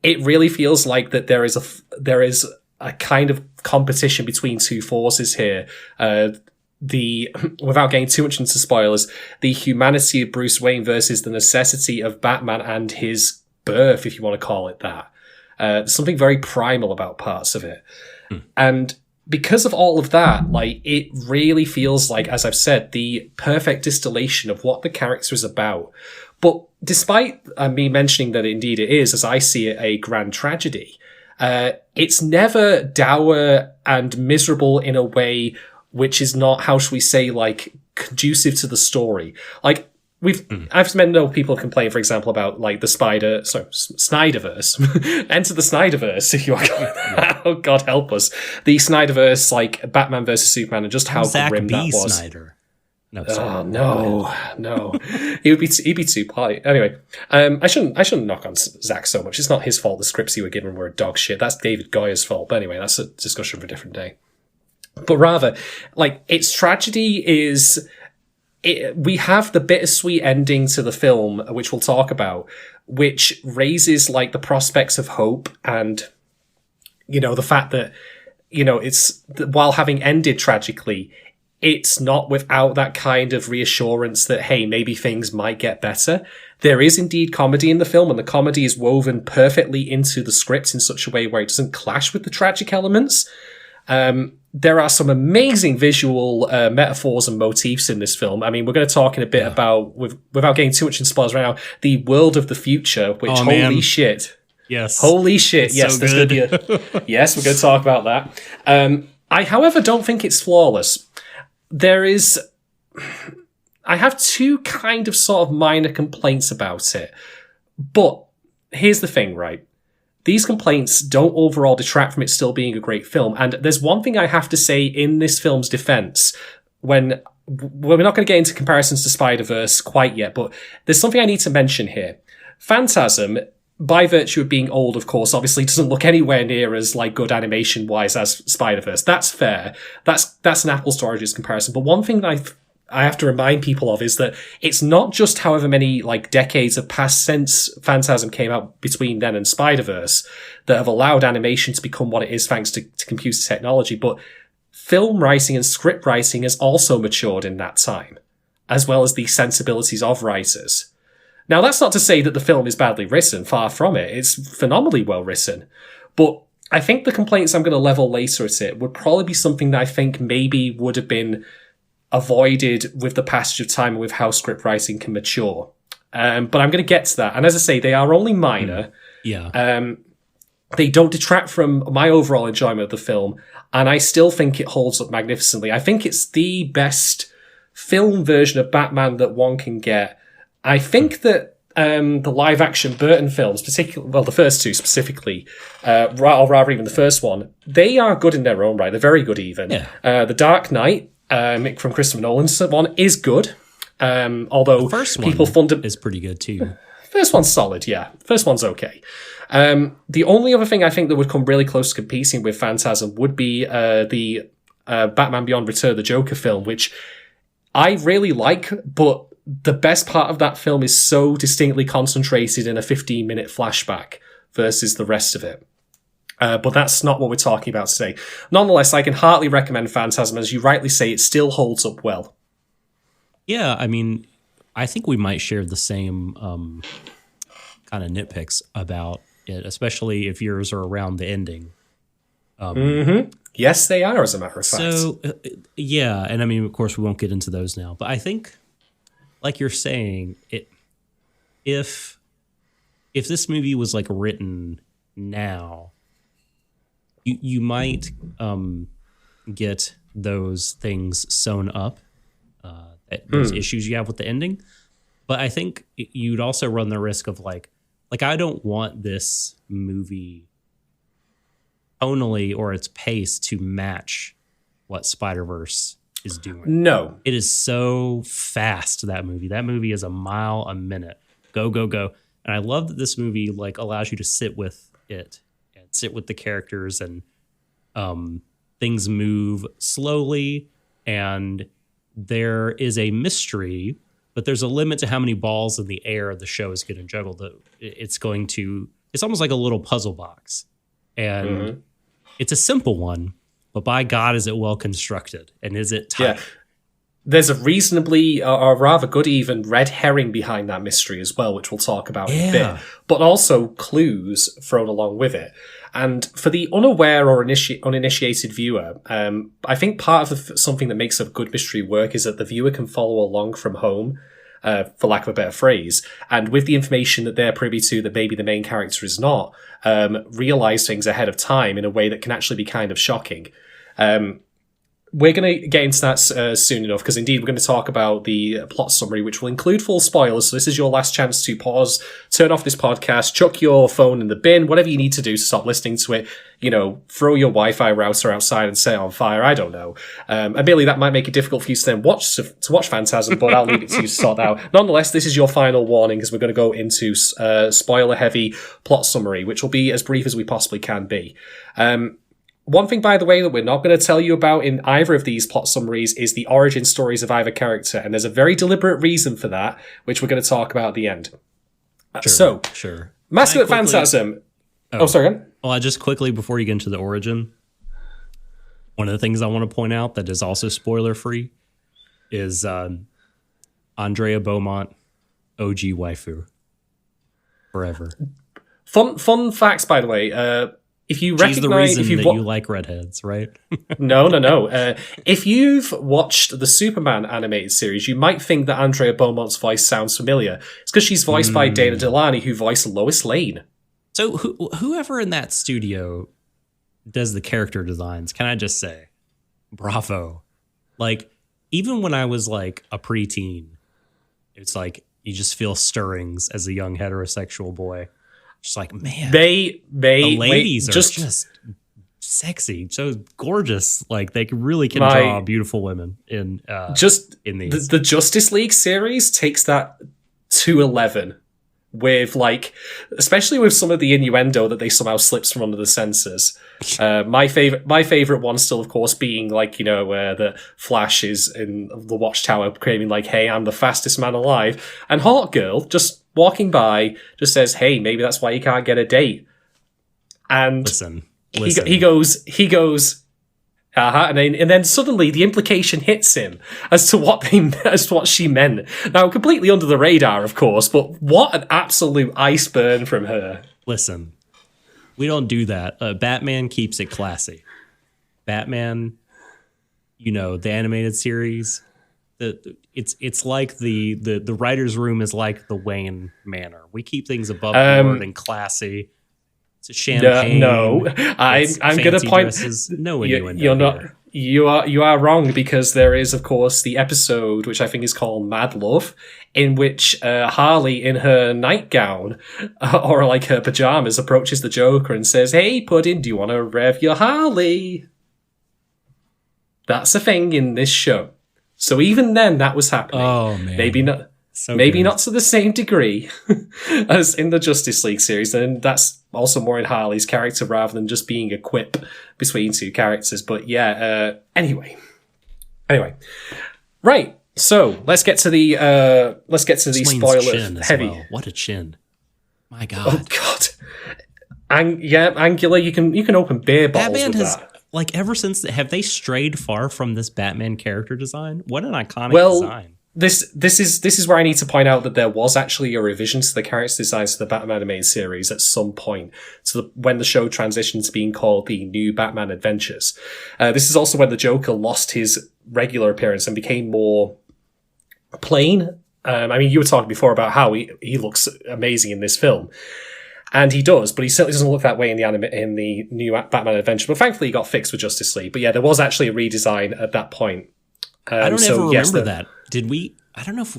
it really feels like that there is a kind of competition between two forces here. Without getting too much into spoilers, the humanity of Bruce Wayne versus the necessity of Batman and his birth, if you want to call it that. There's something very primal about parts of it. And because of all of that, like, it really feels like, as I've said, the perfect distillation of what the character is about. But despite me mentioning that indeed it is, as I see it, a grand tragedy, it's never dour and miserable in a way which is not, how shall we say, like, conducive to the story. Like, I've known people complain, for example, about like the Snyderverse. Enter the Snyderverse, if you are going that. Oh God, help us. The Snyderverse, like Batman versus Superman, and just how grim that was. Snyder. No, no. He'd be too polite. Anyway, I shouldn't knock on Zack so much. It's not his fault. The scripts he were given were dog shit. That's David Goya's fault. But anyway, that's a discussion for a different day. But rather, like, its tragedy is. We have the bittersweet ending to the film, which we'll talk about, which raises like the prospects of hope and, you know, the fact that, you know, it's while having ended tragically, it's not without that kind of reassurance that, hey, maybe things might get better. There is indeed comedy in the film, and the comedy is woven perfectly into the script in such a way where it doesn't clash with the tragic elements. There are some amazing visual metaphors and motifs in this film. I mean, we're going to talk in a bit about, without getting too much in spoilers right now, the world of the future, which, holy shit. Yes. Holy shit. It's yes, so there's going to be yes, we're going to talk about that. I, however, don't think it's flawless. I have two kind of sort of minor complaints about it. But here's the thing, right? these complaints don't overall detract from it still being a great film. And there's one thing I have to say in this film's defense, when we're not going to get into comparisons to Spider-Verse quite yet, but there's something I need to mention here. Phantasm, by virtue of being old, of course, obviously doesn't look anywhere near as like good animation-wise as Spider-Verse. That's fair. That's an apples to oranges comparison. But one thing that I have to remind people of is that it's not just however many like decades have passed since Phantasm came out between then and Spider-Verse that have allowed animation to become what it is thanks to computer technology, but film writing and script writing has also matured in that time, as well as the sensibilities of writers. Now, that's not to say that the film is badly written, far from it. It's phenomenally well written. But I think the complaints I'm going to level later at it would probably be something that I think maybe would have been avoided with the passage of time and with how script writing can mature. But I'm going to get to that. And as I say, they are only minor. Yeah. They don't detract from my overall enjoyment of the film. And I still think it holds up magnificently. I think it's the best film version of Batman that one can get. I think that the live-action Burton films, particularly, well, the first two specifically, or rather even the first one, they are good in their own right. They're very good even. Yeah. The Dark Knight from Christopher Nolan's one is good, although the first people one is pretty good too. First one's solid, yeah. First one's okay. The only other thing I think that would come really close to competing with Phantasm would be the Batman Beyond Return of the Joker film, which I really like, but the best part of that film is so distinctly concentrated in a 15-minute flashback versus the rest of it. But that's not what we're talking about today. Nonetheless, I can heartily recommend Phantasm. As you rightly say, it still holds up well. Yeah, I mean, I think we might share the same kind of nitpicks about it, especially if yours are around the ending. Yes, they are, as a matter of fact. So, yeah, and I mean, of course, we won't get into those now. But I think, like you're saying, if this movie was like written now, you might get those things sewn up, those issues you have with the ending. But I think you'd also run the risk of like I don't want this movie tonally or its pace to match what Spider-Verse is doing. No. It is so fast, that movie. That movie is a mile a minute. Go, go, go. And I love that this movie like allows you to sit with it and sit with the characters, and things move slowly, and there is a mystery, but there's a limit to how many balls in the air the show is going to juggle. It's almost like a little puzzle box. And it's a simple one, but by God, is it well constructed, and is it tight? Yeah. There's a reasonably, or rather good even, red herring behind that mystery as well, which we'll talk about in a bit, but also clues thrown along with it. And for the unaware or uninitiated viewer, I think part of something that makes a good mystery work is that the viewer can follow along from home, for lack of a better phrase, and with the information that they're privy to that maybe the main character is not, realize things ahead of time in a way that can actually be kind of shocking. We're going to get into that soon enough, because indeed we're going to talk about the plot summary, which will include full spoilers. So this is your last chance to pause, turn off this podcast, chuck your phone in the bin, whatever you need to do to stop listening to it. You know, throw your Wi-Fi router outside and set it on fire. I don't know. Admittedly, that might make it difficult for you to then watch Phantasm, but I'll leave it to you to sort out. Nonetheless, this is your final warning, because we're going to go into spoiler-heavy plot summary, which will be as brief as we possibly can be. One thing, by the way, that we're not going to tell you about in either of these plot summaries is the origin stories of either character, and there's a very deliberate reason for that, which we're going to talk about at the end. Sure. Master of Phantasm. Sorry, again. Well, I just quickly, before you get into the origin, one of the things I want to point out that is also spoiler-free is Andrea Beaumont, OG waifu. Forever. Fun facts, by the way. If you recognize, she's the reason that you like redheads, right? No. If you've watched the Superman animated series, you might think that Andrea Beaumont's voice sounds familiar. It's because she's voiced by Dana Delany, who voiced Lois Lane. So whoever in that studio does the character designs, can I just say, bravo. Like, even when I was like a preteen, it's like you just feel stirrings as a young heterosexual boy. Just like, man, the ladies are just sexy, so gorgeous. Like they really can draw beautiful women in these. The Justice League series takes that to 11 with like, especially with some of the innuendo that they somehow slips from under the censors. My favorite one still, of course, being like, where the Flash is in the Watchtower claiming like, "Hey, I'm the fastest man alive," and Hawkgirl just walking by just says, "Hey, maybe that's why you can't get a date." And listen. He goes, and then suddenly the implication hits him as to what she meant. Now, completely under the radar, of course, but what an absolute ice burn from her. Listen, we don't do that. Batman keeps it classy. Batman, the animated series, it's like the writer's room is like the Wayne Manor. We keep things above board and classy. It's a champagne. No, I'm going to point. Dresses. No innuendo. You're not. You are wrong, because there is, of course, the episode which I think is called Mad Love, in which Harley in her nightgown or like her pajamas approaches the Joker and says, "Hey, Puddin', do you want to rev your Harley?" That's a thing in this show. So even then, that was happening. Oh man, maybe not. So maybe good. Not to the same degree as in the Justice League series, and that's also more in Harley's character rather than just being a quip between two characters. But yeah, anyway, right. So let's get to the Swain's spoiler chin as heavy. well. What a chin! My God. Oh God. Angular. You can open beer bottles Batman with has that. like ever since. Have they strayed far from this Batman character design? What an iconic design. This is where I need to point out that there was actually a revision to the character designs of the Batman animated series at some point, when the show transitioned to being called the New Batman Adventures. This is also when the Joker lost his regular appearance and became more plain. You were talking before about how he looks amazing in this film. And he does, but he certainly doesn't look that way in the new Batman Adventure. But thankfully, he got fixed with Justice League. But yeah, there was actually a redesign at that point. I don't ever remember that. Did we? I don't know if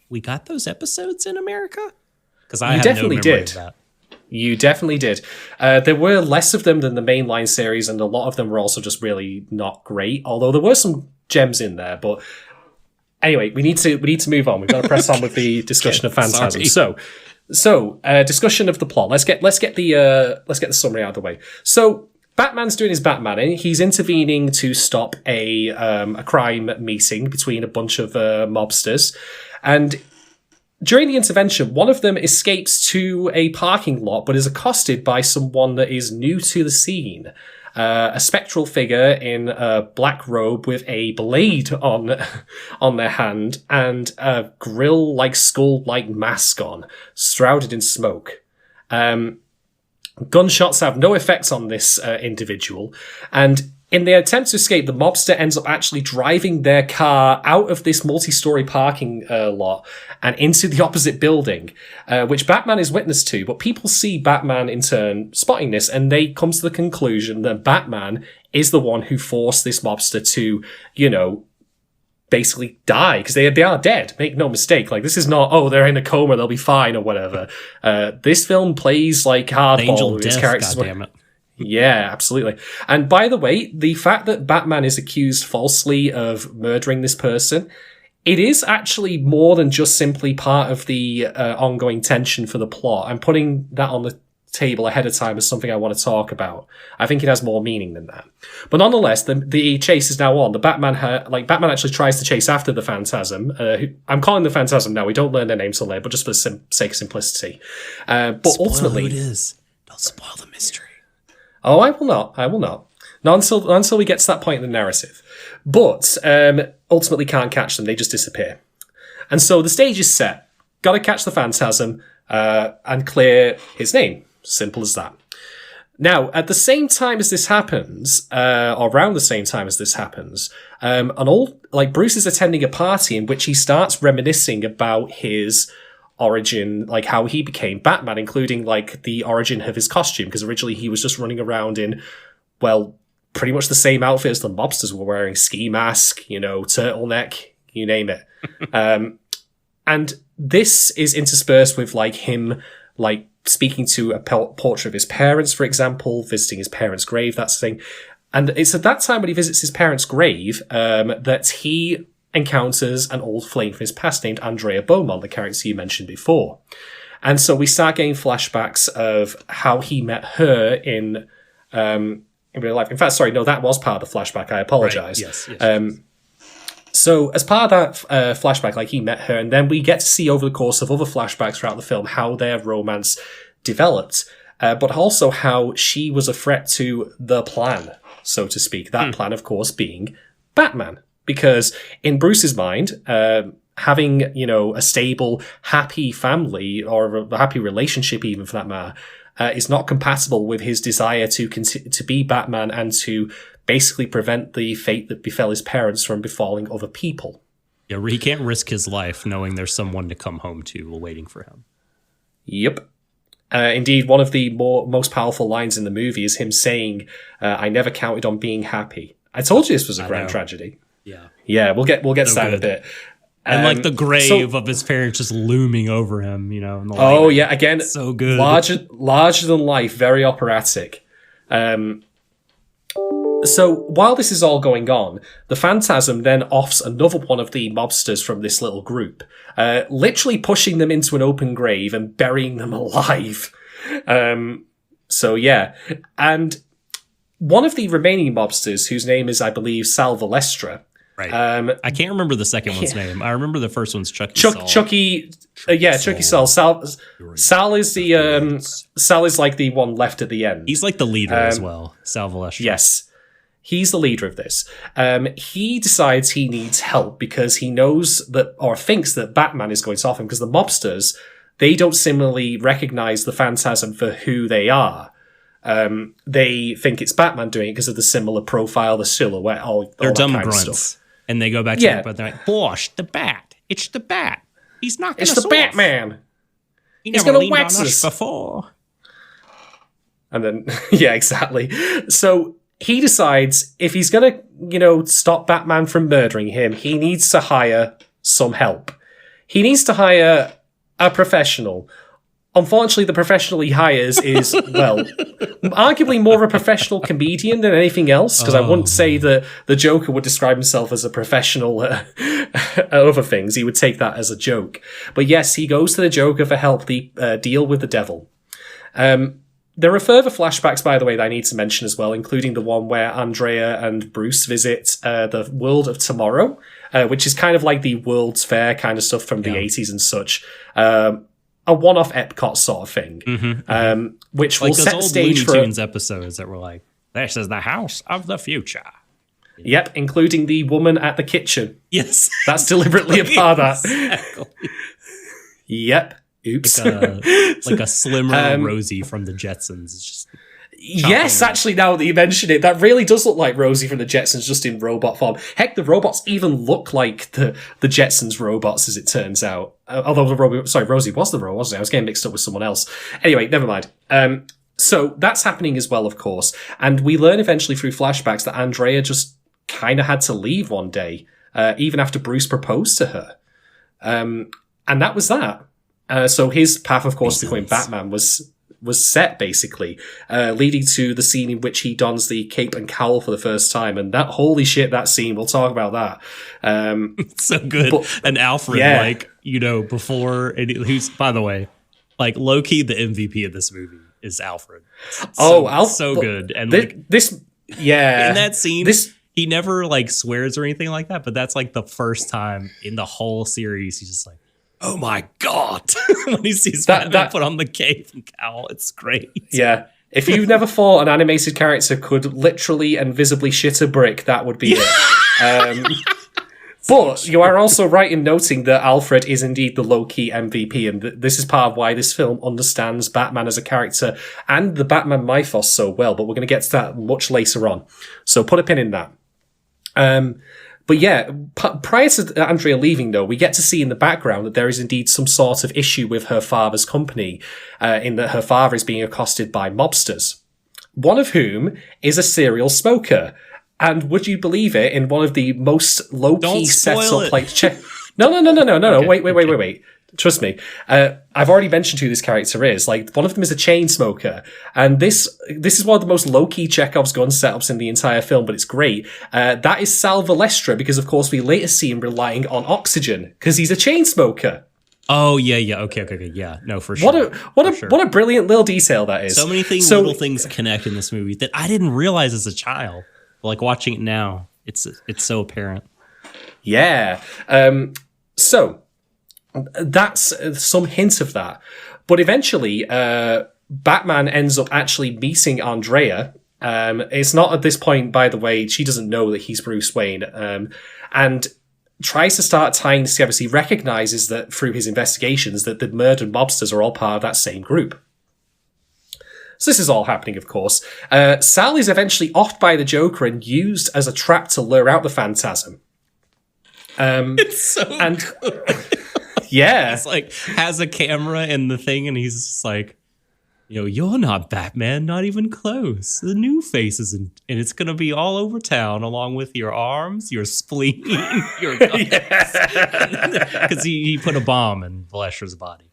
we got those episodes in America. Because I definitely did. That. You definitely did. There were less of them than the mainline series, and a lot of them were also just really not great. Although there were some gems in there. But anyway, we need to move on. We've got to press on with the discussion of Phantasm. So discussion of the plot. Let's get the summary out of the way. So Batman's doing his Batmaning. He's intervening to stop a crime meeting between a bunch of mobsters. And during the intervention, one of them escapes to a parking lot, but is accosted by someone that is new to the scene. A spectral figure in a black robe with a blade on their hand and a grill-like, skull-like mask on, shrouded in smoke. Gunshots have no effect on this individual, and in their attempt to escape, the mobster ends up actually driving their car out of this multi-story parking lot and into the opposite building, which Batman is witness to. But people see Batman in turn spotting this, and they come to the conclusion that Batman is the one who forced this mobster to, basically die, because they are dead. Make no mistake. Like, this is not, they're in a coma, they'll be fine or whatever. This film plays like hardball with its characters. Goddammit. Yeah, absolutely. And by the way, the fact that Batman is accused falsely of murdering this person, it is actually more than just simply part of the ongoing tension for the plot. I'm putting that on the table ahead of time as something I want to talk about. I think it has more meaning than that. But nonetheless, the chase is now on. The Batman actually tries to chase after the Phantasm. I'm calling the Phantasm now. We don't learn their name till later, but just for the sake of simplicity. But spoil ultimately, who it is. Don't spoil the mystery. Oh, I will not. Not until we get to that point in the narrative. But ultimately can't catch them. They just disappear. And so the stage is set. Got to catch the Phantasm and clear his name. Simple as that. Now, at the same time as this happens, or around the same time as this happens, Bruce is attending a party in which he starts reminiscing about his origin, like how he became Batman, including like the origin of his costume, because originally he was just running around in, pretty much the same outfit as the mobsters were wearing: ski mask, turtleneck, you name it. And this is interspersed with like him, like speaking to a portrait of his parents, for example, visiting his parents' grave, that's the thing. And it's at that time when he visits his parents' grave that he encounters an old flame from his past named Andrea Beaumont, the character you mentioned before. And so we start getting flashbacks of how he met her in real life. In fact, sorry, no, that was part of the flashback. I apologize. Right. Yes. So as part of that flashback, like he met her, and then we get to see over the course of other flashbacks throughout the film how their romance developed, but also how she was a threat to the plan, so to speak. That plan, of course, being Batman. Because in Bruce's mind, having, a stable, happy family, or a happy relationship even for that matter, is not compatible with his desire to be Batman and to basically prevent the fate that befell his parents from befalling other people. Yeah, he can't risk his life knowing there's someone to come home to waiting for him. Yep. Indeed, one of the most powerful lines in the movie is him saying, I never counted on being happy. I told you this was a grand tragedy. Yeah, we'll get to that in a bit. And like the grave of his parents just looming over him, in the oh yeah, again, so good, larger than life, very operatic. So while this is all going on, the Phantasm then offs another one of the mobsters from this little group, literally pushing them into an open grave and burying them alive. So yeah, and one of the remaining mobsters, whose name is, I believe, Sal Valestra. Right. I can't remember the second one's name. I remember the first one's Chucky Saul. Chucky Saul. Sal is the Sal is like the one left at the end. He's like the leader as well. Sal Valestra. Yes. He's the leader of this. He decides he needs help because he knows that, or thinks that Batman is going to off him, because the mobsters, they don't similarly recognize the Phantasm for who they are. They think it's Batman doing it because of the similar profile, the silhouette, all they're that dumb kind grunts. of stuff. And they go back to but they're like, Bosh, the Bat. It's the Bat. He's not going to It's the Batman. He's going to wax us before. And then, yeah, exactly. So he decides if he's going to, stop Batman from murdering him, he needs to hire some help. He needs to hire a professional. Unfortunately, the professional he hires is, well, arguably more of a professional comedian than anything else, because I wouldn't say that the Joker would describe himself as a professional at other things. He would take that as a joke. But yes, he goes to the Joker for help deal with the devil. There are further flashbacks, by the way, that I need to mention as well, including the one where Andrea and Bruce visit the world of tomorrow, which is kind of like the World's Fair kind of stuff from the 80s and such. A one-off Epcot sort of thing, which will set the stage for... Like those old Looney Tunes episodes that were like, this is the house of the future. Yep, including the woman at the kitchen. Yes. That's deliberately a part of that. Exactly. Yep. Oops. Like a slimmer Rosie from the Jetsons. It's just... Yes, actually, now that you mention it, that really does look like Rosie from the Jetsons, just in robot form. Heck, the robots even look like the Jetsons robots, as it turns out. Although Rosie was the robot, wasn't it? I was getting mixed up with someone else. Anyway, never mind. So that's happening as well, of course. And we learn eventually through flashbacks that Andrea just kind of had to leave one day, even after Bruce proposed to her. And that was that. So his path, of course, to becoming Batman was set, basically, leading to the scene in which he dons the cape and cowl for the first time. And that, holy shit, that scene, we'll talk about that. It's so good. And Alfred, before, who's, by the way, like, low-key the MVP of this movie is Alfred. Alfred. So good. And in that scene, he never, swears or anything like that, but that's, the first time in the whole series he's just like, oh my God. When he sees Batman put on the cape and cowl, it's great. Yeah. If you've never thought an animated character could literally and visibly shit a brick, that would be it. But you are also right in noting that Alfred is indeed the low-key MVP, and this is part of why this film understands Batman as a character and the Batman mythos so well, but we're going to get to that much later on. So put a pin in that. But yeah, prior to Andrea leaving, though, we get to see in the background that there is indeed some sort of issue with her father's company, in that her father is being accosted by mobsters, one of whom is a serial smoker. And would you believe it, in one of the most low-key setup, No, Okay. wait. Trust me. I've already mentioned who this character is. Like, one of them is a chain smoker. And this is one of the most low-key Chekhov's gun setups in the entire film, but it's great. That is Sal Valestra, because, of course, we later see him relying on oxygen, because he's a chain smoker. Oh, yeah. Okay. Yeah, no, for sure. What a brilliant little detail that is. So many little things connect in this movie that I didn't realize as a child. Like, watching it now, it's so apparent. Yeah. So that's some hint of that. But eventually, Batman ends up actually meeting Andrea. It's not at this point, by the way, she doesn't know that he's Bruce Wayne, and tries to start tying this together. So he recognizes that through his investigations that the murdered mobsters are all part of that same group. So this is all happening, of course. Sal is eventually offed by the Joker and used as a trap to lure out the Phantasm. It's so good. Yeah. He's like, has a camera in the thing, and he's just like, you're not Batman, not even close. The new face is in, and it's going to be all over town, along with your arms, your spleen, your guts. Because he put a bomb in Valestra's body.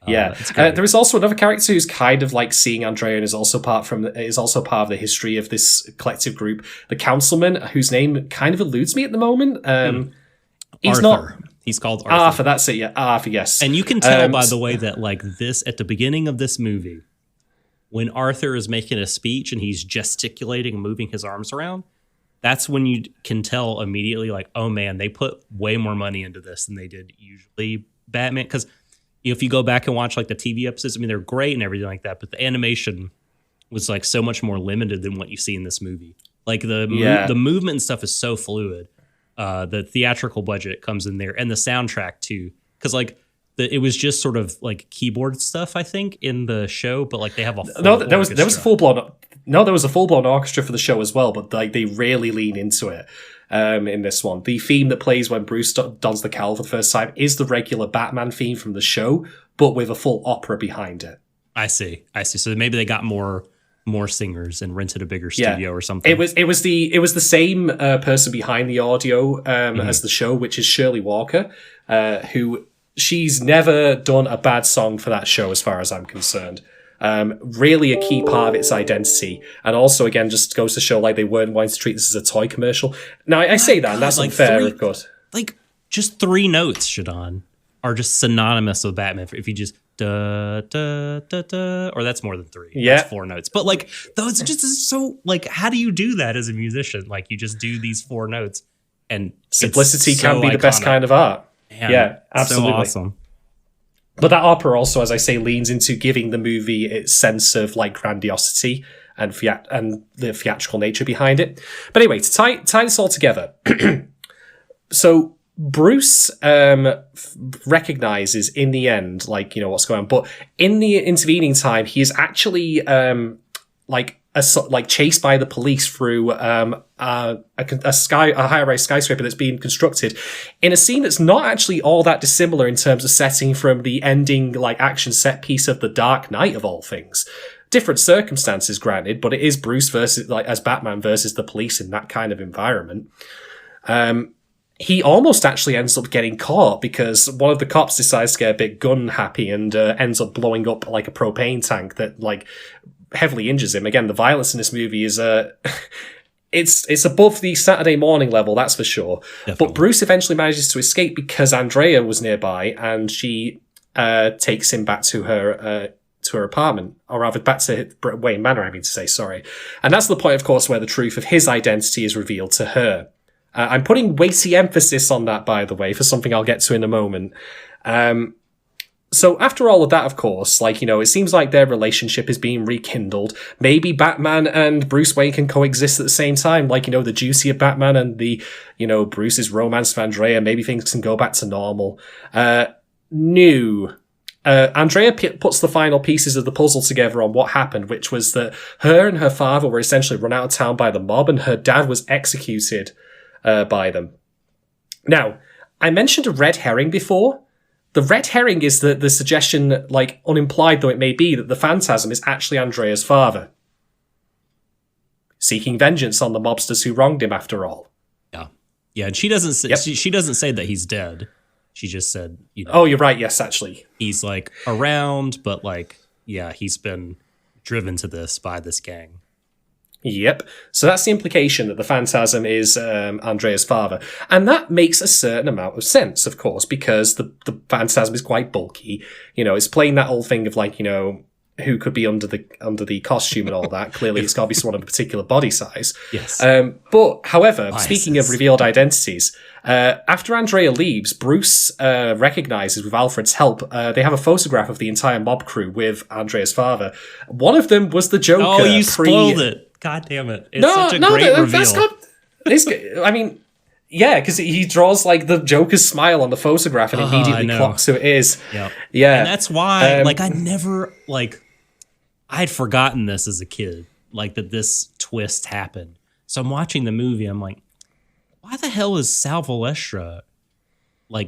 Yeah, there is also another character who's kind of like seeing Andrea and is also part of the history of this collective group. The councilman, whose name kind of eludes me at the moment. He's Arthur. He's called Arthur. Arthur, that's it, yeah. Arthur, yes. And you can tell, by the way, that like this, at the beginning of this movie, when Arthur is making a speech and he's gesticulating and moving his arms around, that's when you can tell immediately, like, oh man, they put way more money into this than they did usually Batman. Because if you go back and watch like the TV episodes, I mean, they're great and everything like that, but the animation was like so much more limited than what you see in this movie. Like the movement and stuff is so fluid. The theatrical budget comes in there, and the soundtrack too, because like it was just sort of like keyboard stuff, I think, in the show, but like they have a full there was a full blown orchestra for the show as well, but like they really lean into it in this one. The theme that plays when Bruce dons the cowl for the first time is the regular Batman theme from the show, but with a full opera behind it. I see. So maybe they got more singers and rented a bigger studio or something. It was the same person behind the audio as the show, which is Shirley Walker, who she's never done a bad song for that show as far as I'm concerned. Really a key part of its identity, and also again just goes to show like they weren't wanting to treat this as a toy commercial. Now I say that, and that's like unfair, of course. Like just 3 notes, Shadon, are just synonymous with Batman. If you just da da da da, or that's more than 3. Yeah, that's 4 notes. But like those just so like, how do you do that as a musician? Like you just do these 4 notes, and simplicity can be the best kind of art. Man, yeah, absolutely. So awesome. But that opera also, as I say, leans into giving the movie its sense of like grandiosity and the theatrical nature behind it. But anyway, to tie this all together, so Bruce recognizes in the end, like, what's going on. But in the intervening time, he is actually chased by the police through a high-rise skyscraper that's being constructed in a scene that's not actually all that dissimilar in terms of setting from the ending like action set piece of The Dark Knight of all things. Different circumstances, granted, but it is Bruce versus as Batman versus the police in that kind of environment. He almost actually ends up getting caught because one of the cops decides to get a bit gun happy and ends up blowing up like a propane tank that like heavily injures him. Again, the violence in this movie is it's above the Saturday morning level, that's for sure. Definitely. But Bruce eventually manages to escape because Andrea was nearby, and she takes him back to her apartment, or rather back to Wayne Manor, I mean to say, sorry. And that's the point, of course, where the truth of his identity is revealed to her. I'm putting weighty emphasis on that, by the way, for something I'll get to in a moment. So after all of that, of course, like, it seems like their relationship is being rekindled. Maybe Batman and Bruce Wayne can coexist at the same time. Like, the juicier Batman and the, Bruce's romance of Andrea. Maybe things can go back to normal. Andrea puts the final pieces of the puzzle together on what happened, which was that her and her father were essentially run out of town by the mob, and her dad was executed by them. Now, I mentioned a red herring before. The red herring is the suggestion, like, unimplied though it may be, that the Phantasm is actually Andrea's father, seeking vengeance on the mobsters who wronged him after all. Yeah, and she doesn't say, she doesn't say that he's dead. She just said, Oh, you're right. Yes, actually. he's like around, but like, yeah, he's been driven to this by this gang. Yep. So that's the implication that the Phantasm is Andrea's father. And that makes a certain amount of sense, of course, because the Phantasm is quite bulky. It's playing that whole thing of like, who could be under the costume and all that. Clearly, it's got to be someone of a particular body size. Yes. But, however, Biases. speaking of revealed identities, after Andrea leaves, Bruce recognizes, with Alfred's help, they have a photograph of the entire mob crew with Andrea's father. One of them was the Joker. Oh, you spoiled it. God damn it. It's such a great reveal. That's not... I mean... Yeah, because he draws like the Joker's smile on the photograph and immediately clocks who it is. Yep. Yeah. And that's why, I never, I'd forgotten this as a kid, that this twist happened. So I'm watching the movie, I'm like, why the hell is Sal Valestra,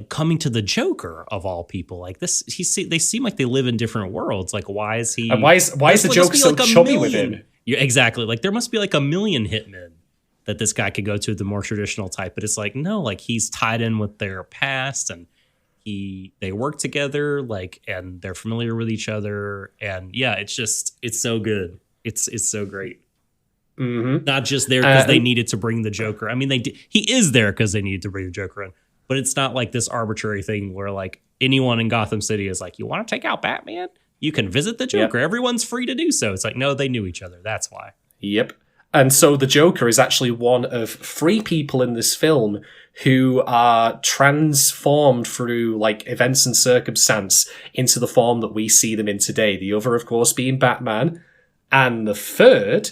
coming to the Joker of all people? They seem like they live in different worlds. Why is he... why is the Joker so chummy with him? Yeah, exactly. There must be a million hitmen that this guy could go to, the more traditional type, but it's no, he's tied in with their past, and they work together, and they're familiar with each other, and yeah, it's so good. It's so great. Mm-hmm. Not just there because they needed to bring the Joker. I mean, he is there because they needed to bring the Joker in, but it's not this arbitrary thing where anyone in Gotham City is you want to take out Batman? You can visit the Joker. Yep. Everyone's free to do so. It's no, they knew each other. That's why. Yep. And so the Joker is actually one of 3 people in this film who are transformed through events and circumstance into the form that we see them in today. The other, of course, being Batman. And the third,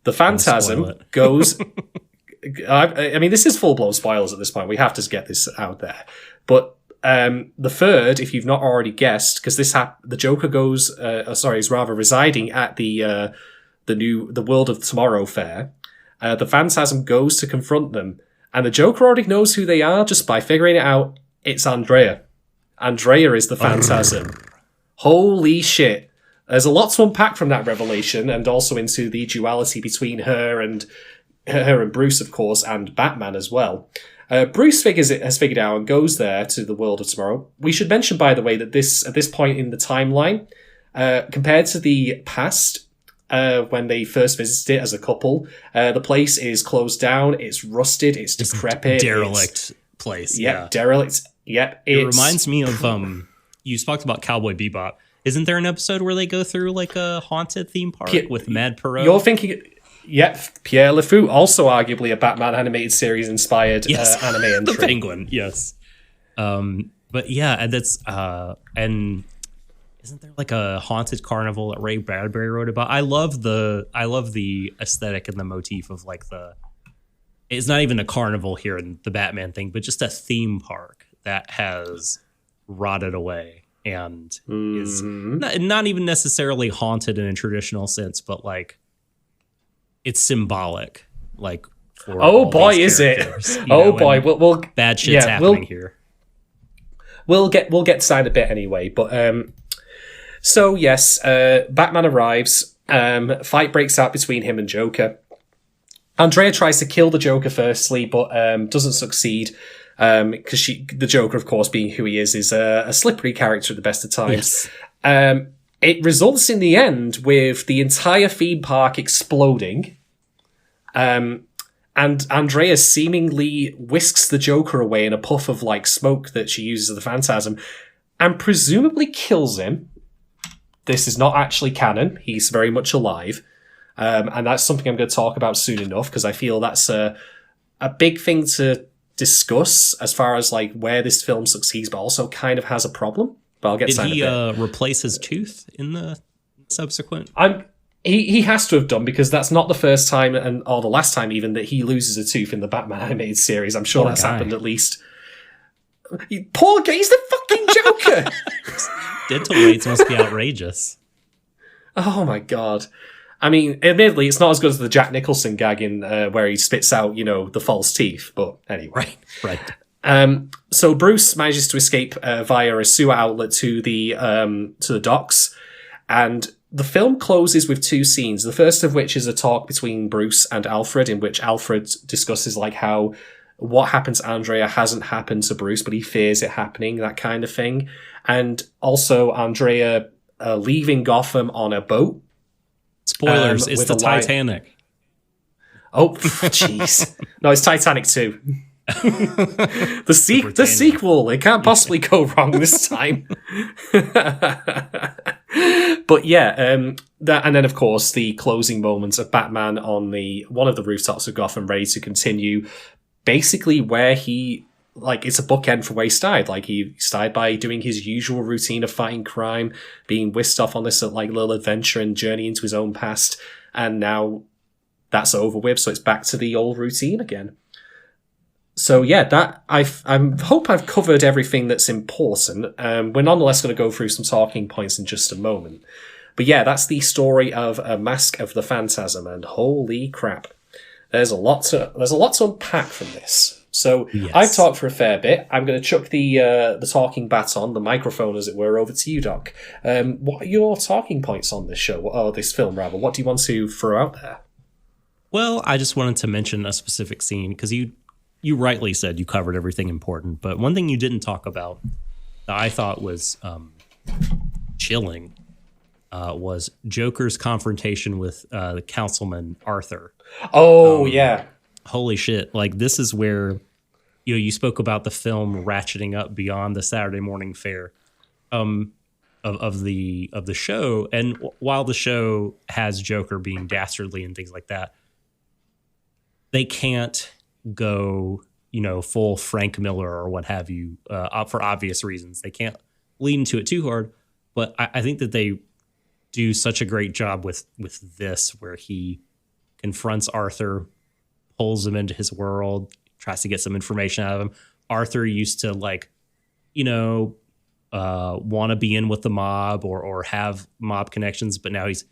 the Phantasm, goes... I mean, this is full-blown spoilers at this point. We have to get this out there. But the third, if you've not already guessed, because the Joker goes... is rather residing at the World of Tomorrow fair. The Phantasm goes to confront them, and the Joker already knows who they are just by figuring it out. It's Andrea. Andrea is the Phantasm. Holy shit. There's a lot to unpack from that revelation, and also into the duality between her and Bruce, of course, and Batman as well. Bruce has figured out and goes there to the World of Tomorrow. We should mention, by the way, that at this point in the timeline, compared to the past, when they first visited it as a couple, the place is closed down, it's rusted, it's decrepit. Derelict place. Yep, derelict. Yep. It reminds me of, you talked about Cowboy Bebop. Isn't there an episode where they go through a haunted theme park with Mad Perot? You're thinking... Yep, Pierre LeFou, also arguably a Batman animated series inspired anime entry. The Penguin, yes. But yeah, and that's and isn't there a haunted carnival that Ray Bradbury wrote about? I love the aesthetic and the motif of it's not even a carnival here in the Batman thing, but just a theme park that has rotted away and is not even necessarily haunted in a traditional sense, but it's symbolic, for oh boy, is it? Oh boy, we'll bad shit's happening here. We'll get to that in a bit anyway. But so yes, Batman arrives. Fight breaks out between him and Joker. Andrea tries to kill the Joker firstly, but doesn't succeed because the Joker, of course, being who he is a slippery character at the best of times. Yes. It results in the end with the entire theme park exploding. And Andrea seemingly whisks the Joker away in a puff of smoke that she uses as the Phantasm and presumably kills him. This is not actually canon. He's very much alive. And that's something I'm going to talk about soon enough because I feel that's a big thing to discuss as far as where this film succeeds but also kind of has a problem. But I'll get Did he replace his tooth in the subsequent? He has to have done because that's not the first time or the last time even that he loses a tooth in the Batman animated series. I'm sure that's happened at least. Poor guy, he's the fucking Joker. Dental rates must be outrageous. Oh my god. I mean, admittedly, it's not as good as the Jack Nicholson gag in where he spits out, the false teeth. But anyway, right. So Bruce manages to escape via a sewer outlet to the docks, and the film closes with 2 scenes. The first of which is a talk between Bruce and Alfred, in which Alfred discusses how what happened to Andrea hasn't happened to Bruce, but he fears it happening, that kind of thing. And also Andrea leaving Gotham on a boat. Spoilers, it's the Titanic. Oh, jeez. No, it's Titanic 2. The sequel. It can't possibly go wrong this time. But yeah, that, and then of course the closing moments of Batman on one of the rooftops of Gotham, ready to continue basically where he, like, it's a bookend for where he started. Like, he started by doing his usual routine of fighting crime, being whisked off on this like little adventure and journey into his own past, and now that's over with, so it's back to the old routine again. So yeah, that I hope I've covered everything that's important. We're nonetheless going to go through some talking points in just a moment. But yeah, that's the story of A Mask of the Phantasm, and holy crap, there's a lot to unpack from this. So yes. I've talked for a fair bit. I'm going to chuck the talking baton, the microphone as it were, over to you, Doc. What are your talking points on this show, or this film rather? What do you want to throw out there? Well, I just wanted to mention a specific scene because you rightly said you covered everything important, but one thing you didn't talk about that I thought was chilling was Joker's confrontation with the councilman Arthur. Oh, yeah. Holy shit. Like, this is where, you spoke about the film ratcheting up beyond the Saturday morning fare of the show. And while the show has Joker being dastardly and things like that, they can't go, full Frank Miller or what have you, for obvious reasons. They can't lean into it too hard. But I think that they do such a great job with this, where he confronts Arthur, pulls him into his world, tries to get some information out of him. Arthur used to want to be in with the mob or have mob connections, but now he's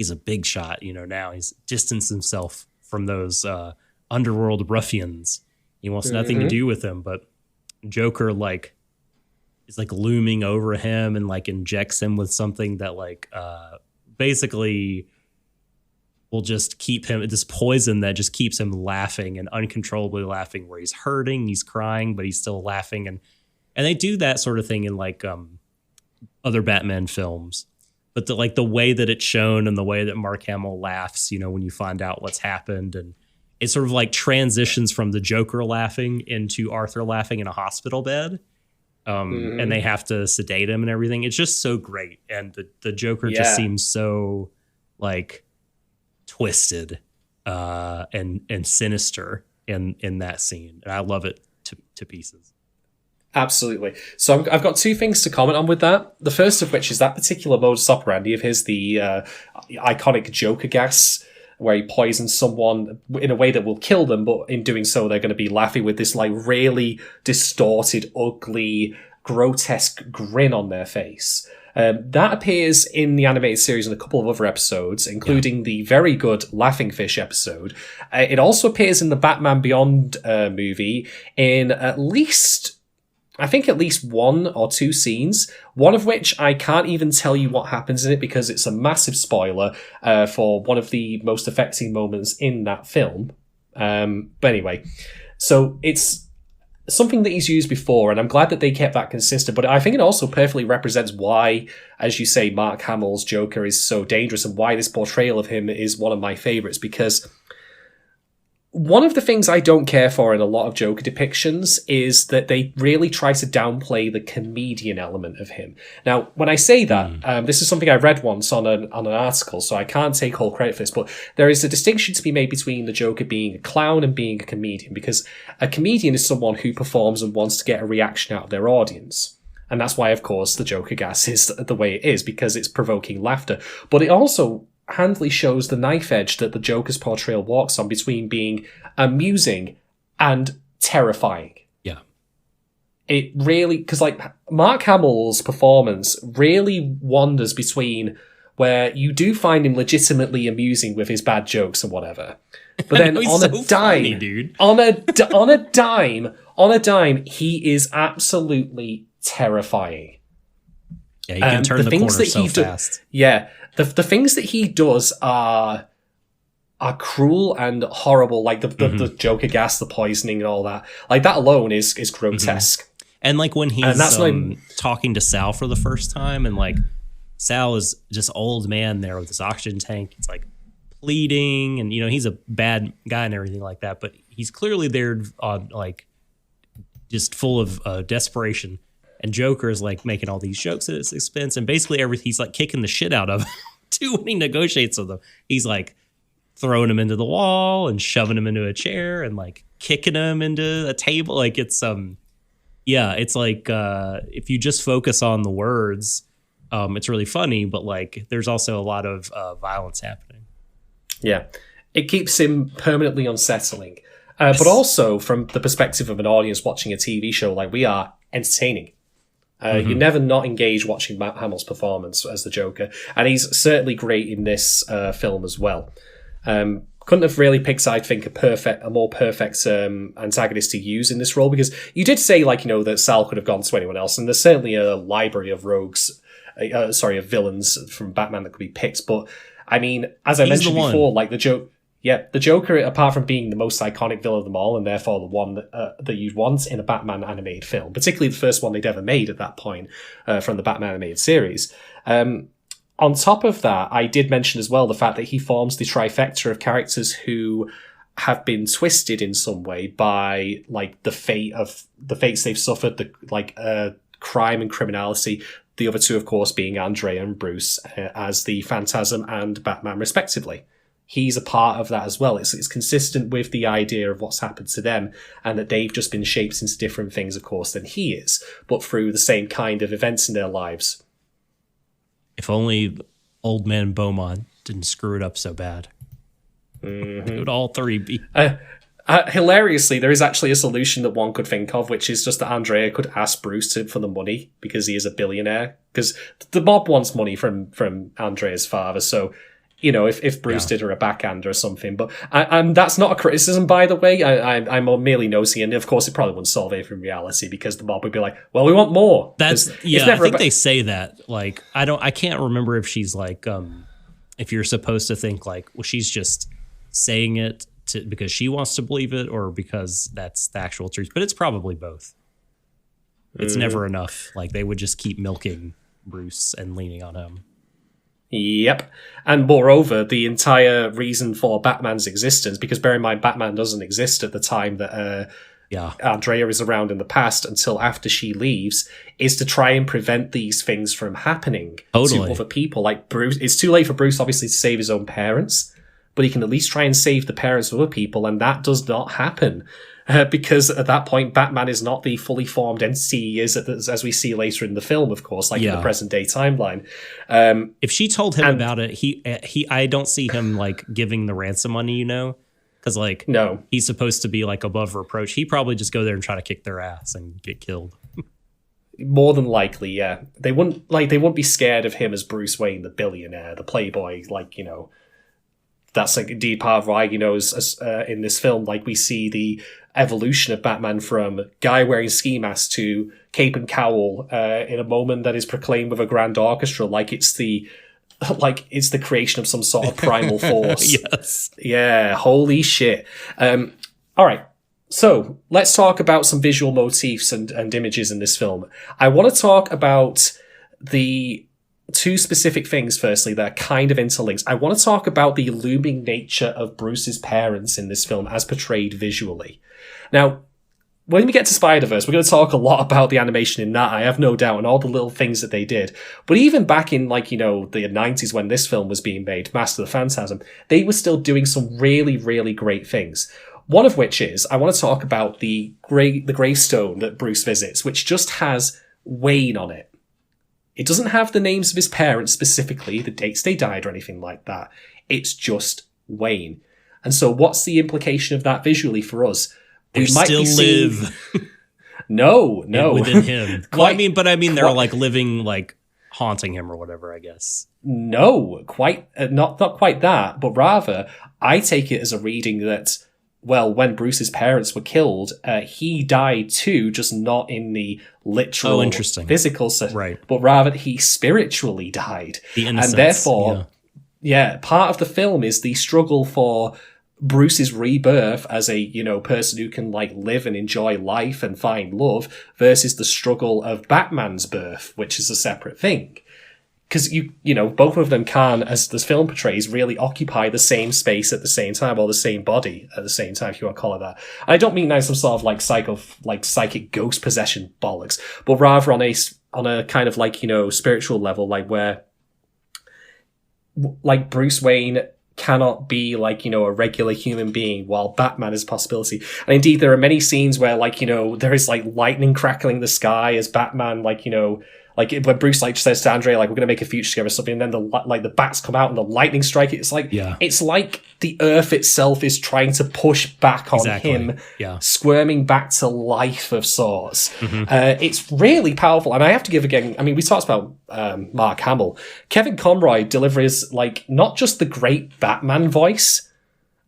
a big shot. Now he's distanced himself from those underworld ruffians. He wants nothing to do with them, but Joker is looming over him and injects him with something that basically will just keep him, this poison that just keeps him laughing and uncontrollably laughing, where he's hurting, he's crying, but he's still laughing. And they do that sort of thing in other Batman films. But the way that it's shown and the way that Mark Hamill laughs, when you find out what's happened, and it sort of transitions from the Joker laughing into Arthur laughing in a hospital bed. And they have to sedate him and everything. It's just so great. And the Joker just seems so twisted and sinister in that scene. And I love it to pieces. Absolutely. So I've got two things to comment on with that. The first of which is that particular modus operandi of his, the iconic Joker gas, where he poisons someone in a way that will kill them, but in doing so, they're going to be laughing with this really distorted, ugly, grotesque grin on their face. That appears in the animated series in a couple of other episodes, including the very good Laughing Fish episode. It also appears in the Batman Beyond movie in at least one or two scenes, one of which I can't even tell you what happens in it because it's a massive spoiler for one of the most affecting moments in that film. But anyway, so it's something that he's used before, and I'm glad that they kept that consistent, but I think it also perfectly represents why, as you say, Mark Hamill's Joker is so dangerous and why this portrayal of him is one of my favourites, because one of the things I don't care for in a lot of Joker depictions is that they really try to downplay the comedian element of him. Now, when I say that, this is something I read once on an article, so I can't take all credit for this, but there is a distinction to be made between the Joker being a clown and being a comedian, because a comedian is someone who performs and wants to get a reaction out of their audience. And that's why, of course, the Joker gas is the way it is, because it's provoking laughter. But it also handily shows the knife edge that the Joker's portrayal walks on between being amusing and terrifying. Yeah. It really, because Mark Hamill's performance really wanders between where you do find him legitimately amusing with his bad jokes and whatever, but then on a dime, funny, dude. on a dime, he is absolutely terrifying. Yeah, he can turn the corner so fast. Yeah. The things that he does are are cruel and horrible. Like the Joker gas, the poisoning, and all that. Like that alone is grotesque. And like when he's talking to Sal for the first time, and like Sal is just old man there with this oxygen tank. It's like pleading, and he's a bad guy and everything like that, but he's clearly there on like just full of desperation. And Joker is like making all these jokes at his expense, and basically he's like kicking the shit out of him too when he negotiates with them. He's like throwing him into the wall and shoving him into a chair and like kicking him into a table. Like it's it's like if you just focus on the words, it's really funny, but like there's also a lot of violence happening. Yeah, it keeps him permanently unsettling, but also from the perspective of an audience watching a TV show like we are, entertaining. You never not engage watching Matt Hamill's performance as the Joker, and he's certainly great in this film as well. Couldn't have really picked, I think, a more perfect antagonist to use in this role, because you did say that Sal could have gone to anyone else, and there's certainly a library of of villains from Batman that could be picked. But I mean, as I mentioned before, like the Joker, apart from being the most iconic villain of them all, and therefore the one that you'd want in a Batman animated film, particularly the first one they'd ever made at that point from the Batman animated series. On top of that, I did mention as well the fact that he forms the trifecta of characters who have been twisted in some way by like the fates they've suffered, crime and criminality. The other two, of course, being Andrea and Bruce as the Phantasm and Batman, respectively. He's a part of that as well. It's consistent with the idea of what's happened to them, and that they've just been shaped into different things, of course, than he is, but through the same kind of events in their lives. If only old man Beaumont didn't screw it up so bad. It would all three be... Hilariously, there is actually a solution that one could think of, which is just that Andrea could ask Bruce for the money, because he is a billionaire. Because the mob wants money from Andrea's father, so... if Bruce did her a backhand or something. But that's not a criticism, by the way. I'm merely nosy, and of course it probably wouldn't solve it in reality, because the mob would be like, well, we want more. I think they say that. Like, I can't remember if she's like, if you're supposed to think like, well, she's just saying it because she wants to believe it, or because that's the actual truth. But it's probably both. It's never enough. Like, they would just keep milking Bruce and leaning on him. Yep. And moreover, the entire reason for Batman's existence, because bear in mind, Batman doesn't exist at the time that Andrea is around in the past until after she leaves, is to try and prevent these things from happening to other people. Like Bruce, it's too late for Bruce, obviously, to save his own parents, but he can at least try and save the parents of other people, and that does not happen. Because at that point, Batman is not the fully formed entity he is, as we see later in the film, of course, in the present day timeline. If she told him about it, I don't see him like giving the ransom money, because no, he's supposed to be like above reproach. He probably just go there and try to kick their ass and get killed. More than likely, yeah. They wouldn't be scared of him as Bruce Wayne, the billionaire, the playboy, That's indeed part of why, as in this film, we see the evolution of Batman from guy wearing ski mask to cape and cowl in a moment that is proclaimed with a grand orchestra, it's the creation of some sort of primal force. Yes. Yeah, holy shit. All right. So let's talk about some visual motifs and images in this film. I want to talk about the two specific things, firstly, that are kind of interlinked. I want to talk about the looming nature of Bruce's parents in this film as portrayed visually. Now, when we get to Spiderverse, we're going to talk a lot about the animation in that, I have no doubt, and all the little things that they did. But even back in, the 90s when this film was being made, Master of the Phantasm, they were still doing some really, really great things. One of which is, I want to talk about the gravestone that Bruce visits, which just has Wayne on it. It doesn't have the names of his parents specifically, the dates they died or anything like that. It's just Wayne. And so what's the implication of that visually for us? They still live. No. Within him. I mean, they're living, haunting him or whatever, I guess. No, not quite that, but rather, I take it as a reading that, well, when Bruce's parents were killed, he died too, just not in the literal physical sense, right. But rather he spiritually died. The innocence, and therefore, part of the film is the struggle for Bruce's rebirth as a, person who can like live and enjoy life and find love versus the struggle of Batman's birth, which is a separate thing. Because both of them can, as this film portrays, really occupy the same space at the same time, or the same body at the same time, if you want to call it that. And I don't mean some sort of psychic ghost possession bollocks, but rather on a kind of spiritual level, where Bruce Wayne cannot be a regular human being, while Batman is a possibility. And indeed, there are many scenes where there is lightning crackling the sky as Batman when Bruce says to Andre, we're going to make a future together or something, and then the bats come out and the lightning strike. It's it's like the Earth itself is trying to push back on him, squirming back to life of sorts. Mm-hmm. It's really powerful, and I have to give again. I mean, we talked about Mark Hamill. Kevin Conroy delivers not just the great Batman voice,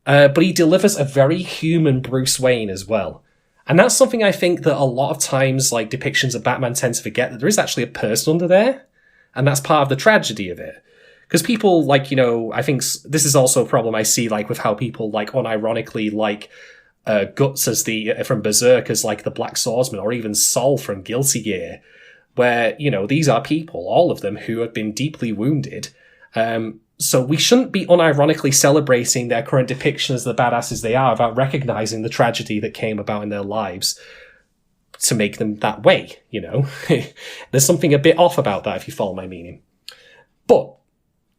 but he delivers a very human Bruce Wayne as well. And that's something I think that a lot of times, depictions of Batman tend to forget, that there is actually a person under there. And that's part of the tragedy of it. Because people, I think this is also a problem I see, with how people, unironically, Guts as from Berserk as, the Black Swordsman, or even Sol from Guilty Gear, where, these are people, all of them, who have been deeply wounded. So we shouldn't be unironically celebrating their current depiction as the badasses they are without recognizing the tragedy that came about in their lives to make them that way, There's something a bit off about that, if you follow my meaning. But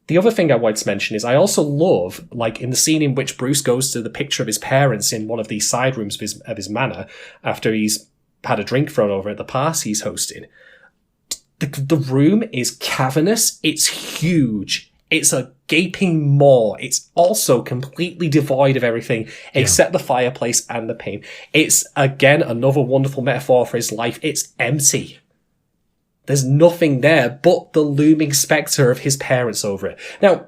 the other thing I wanted to mention is I also love, in the scene in which Bruce goes to the picture of his parents in one of these side rooms of his manor after he's had a drink thrown over at the party he's hosting. The room is cavernous. It's huge. It's a gaping maw. It's also completely devoid of everything except the fireplace and the pain. It's, again, another wonderful metaphor for his life. It's empty. There's nothing there but the looming spectre of his parents over it. Now,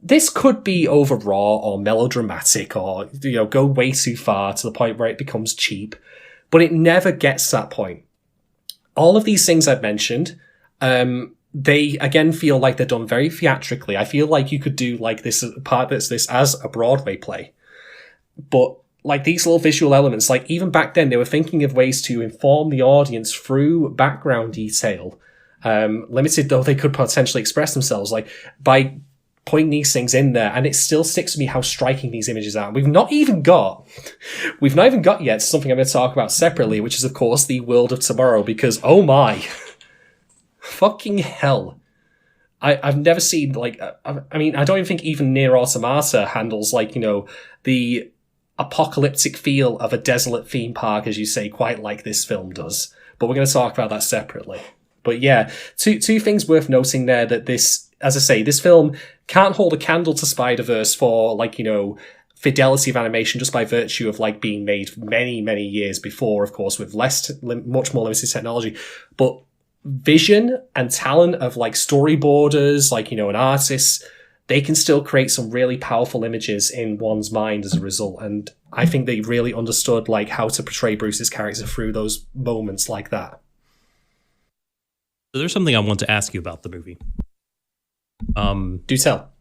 this could be over raw or melodramatic or, go way too far to the point where it becomes cheap, but it never gets to that point. All of these things I've mentioned, they, again, feel like they're done very theatrically. I feel like you could do, this part that's this as a Broadway play. But, these little visual elements, even back then, they were thinking of ways to inform the audience through background detail, limited though they could potentially express themselves, by putting these things in there. And it still sticks with me how striking these images are. We've not even got yet something I'm going to talk about separately, which is, of course, the world of tomorrow, because, oh my... fucking hell. I've never seen, I mean, I don't even think even Nier Automata handles, the apocalyptic feel of a desolate theme park, as you say, quite like this film does. But we're going to talk about that separately. But yeah, two things worth noting there, that this, as I say, this film can't hold a candle to Spider-Verse for, fidelity of animation just by virtue of, being made many, many years before, of course, with much more limited technology. But vision and talent of storyboarders, and artists, they can still create some really powerful images in one's mind as a result. And I think they really understood how to portray Bruce's character through those moments like that. So there's something I want to ask you about the movie. Do tell.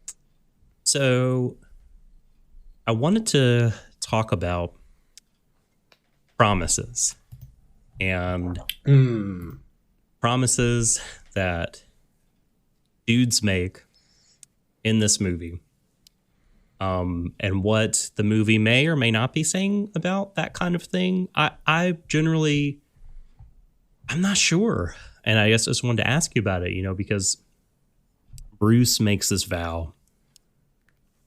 So I wanted to talk about promises and promises that dudes make in this movie, and what the movie may or may not be saying about that kind of thing. I generally, I'm not sure, and I guess I just wanted to ask you about it, because Bruce makes this vow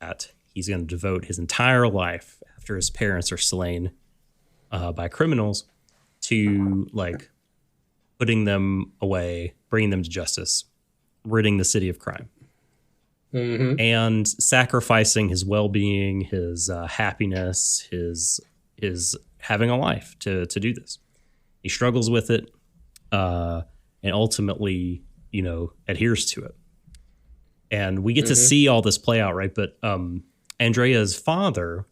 that he's going to devote his entire life after his parents are slain by criminals to putting them away, bringing them to justice, ridding the city of crime. Mm-hmm. And sacrificing his well-being, his happiness, his having a life to do this. He struggles with it, and ultimately, adheres to it. And we get to see all this play out, right? But Andrea's father,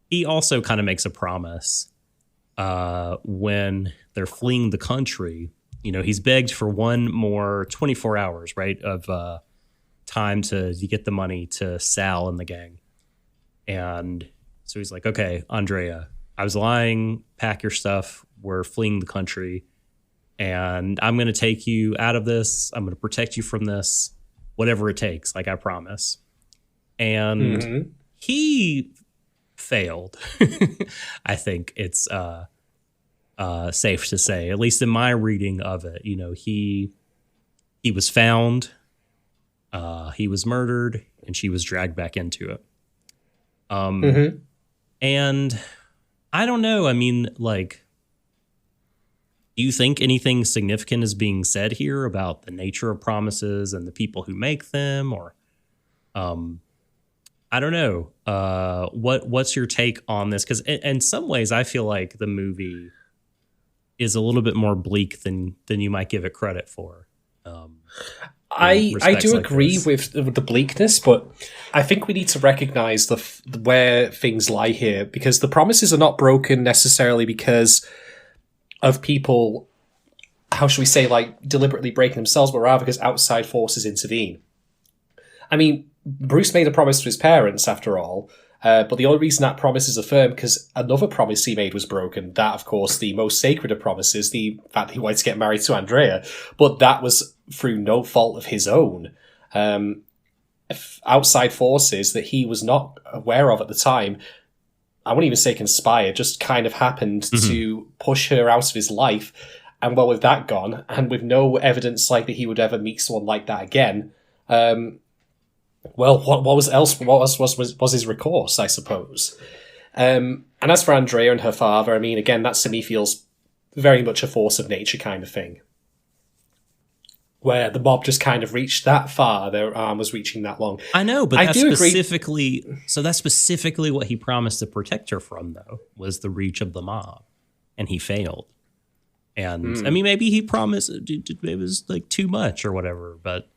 he also kind of makes a promise when they're fleeing the country. He's begged for one more 24 hours, right, of time to get the money to Sal and the gang. And so he's like, okay, Andrea, I was lying, pack your stuff. We're fleeing the country and I'm going to take you out of this. I'm going to protect you from this, whatever it takes. Like I promise. And he failed. I think it's safe to say, at least in my reading of it. You know, he was found, he was murdered, and she was dragged back into it. And I don't know. I mean, like, do you think anything significant is being said here about the nature of promises and the people who make them? Or, I don't know. What's your take on this? Because in some ways, I feel like the movie is a little bit more bleak than you might give it credit for. I do agree with the bleakness, but I think we need to recognize where things lie here, because the promises are not broken necessarily because of people, how should we say, like deliberately breaking themselves, but rather because outside forces intervene. I mean, Bruce made a promise to his parents, after all, but the only reason that promise is affirmed because another promise he made was broken. That, of course, the most sacred of promises, the fact that he wanted to get married to Andrea, but that was through no fault of his own. Outside forces that he was not aware of at the time, I wouldn't even say conspired, just kind of happened to push her out of his life. And well, with that gone, and with no evidence like that he would ever meet someone like that again, well, what was his recourse, I suppose? And as for Andrea and her father, I mean, again, that to me feels very much a force of nature kind of thing, where the mob just kind of reached that far, their arm was reaching that long. I know, but that's specifically what he promised to protect her from, though, was the reach of the mob, and he failed. And I mean, maybe he promised it was like too much or whatever, but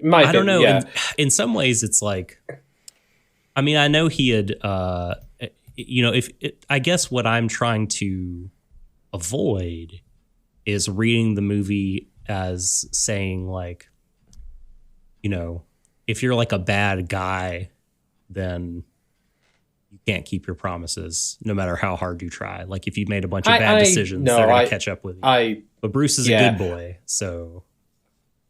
I don't know. Yeah. In some ways, it's like, I mean, I know he had, I guess what I'm trying to avoid is reading the movie as saying, like, you know, if you're like a bad guy, then you can't keep your promises no matter how hard you try. Like if you've made a bunch of bad decisions, they're going to catch up with you. But Bruce is a good boy, so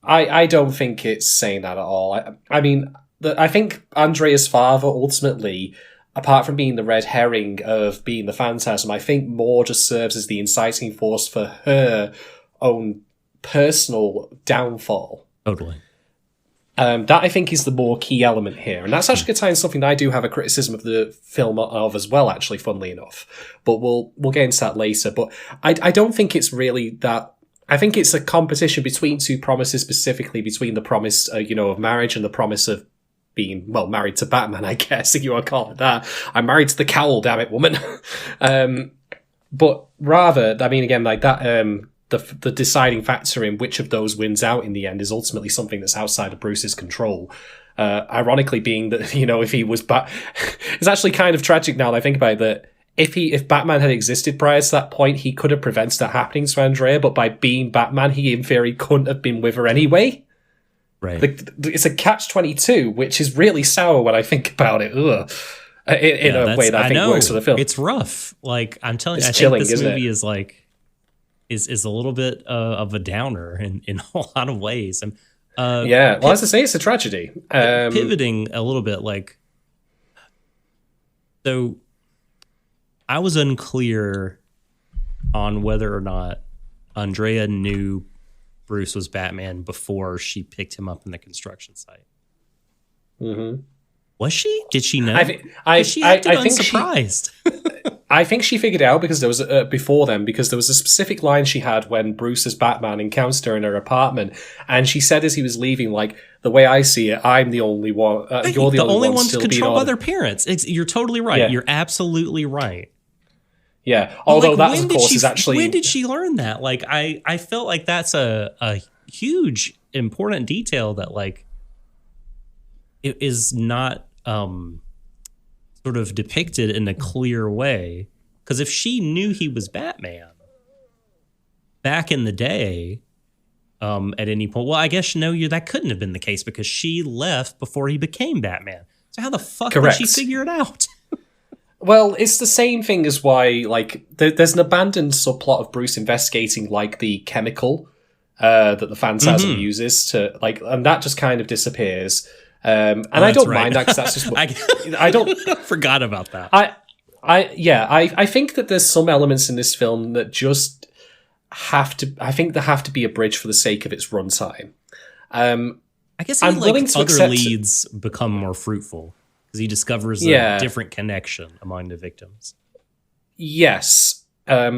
I don't think it's saying that at all. I mean, I think Andrea's father ultimately, apart from being the red herring of being the Phantasm, I think more just serves as the inciting force for her own personal downfall. Totally. That I think is the more key element here. And that's actually going to tie in something that I do have a criticism of the film of as well, actually, funnily enough. But we'll get into that later. But I don't think it's really that. I think it's a competition between two promises, specifically between the promise, of marriage and the promise of being, well, married to Batman, I guess, if you want to call it that. I'm married to the cowl, damn it, woman. But rather, I mean, again, like that, the deciding factor in which of those wins out in the end is ultimately something that's outside of Bruce's control. Ironically, being that, if he was it's actually kind of tragic now that I think about it, that if Batman had existed prior to that point, he could have prevented that happening to Andrea, but by being Batman, he in theory couldn't have been with her anyway. Right. It's a catch-22, which is really sour when I think about it. Ugh. In a way that I think works for the film. It's rough. Like, I'm telling you, I chilling, think this movie is like, is a little bit of a downer in a lot of ways. And well, as I say, it's a tragedy. Pivoting a little bit, like, so I was unclear on whether or not Andrea knew Bruce was Batman before she picked him up in the construction site. Mm-hmm. Was she? Did she know? She acted unsurprised. I think she figured it out because there was before then, because there was a specific line she had when Bruce as Batman encountered her in her apartment, and she said as he was leaving, like, the way I see it, I'm the only one. You're the only one to control other parents. You're totally right. Yeah. You're absolutely right. Yeah. Although that, of course, is actually when did she learn that? Like, I felt like that's a huge important detail that, like, it is not sort of depicted in a clear way. Because if she knew he was Batman back in the day, at any point. Well, I guess that couldn't have been the case because she left before he became Batman. So how the fuck did she figure it out? Well, it's the same thing as why, like, there's an abandoned subplot of Bruce investigating, like, the chemical that the Phantasm uses to, like, and that just kind of disappears. And I don't mind that because that's just what I don't forgot about that. I think that there's some elements in this film that just have to be a bridge for the sake of its runtime. I guess I'm willing to other leads become more fruitful because he discovers a different connection among the victims. Yes. I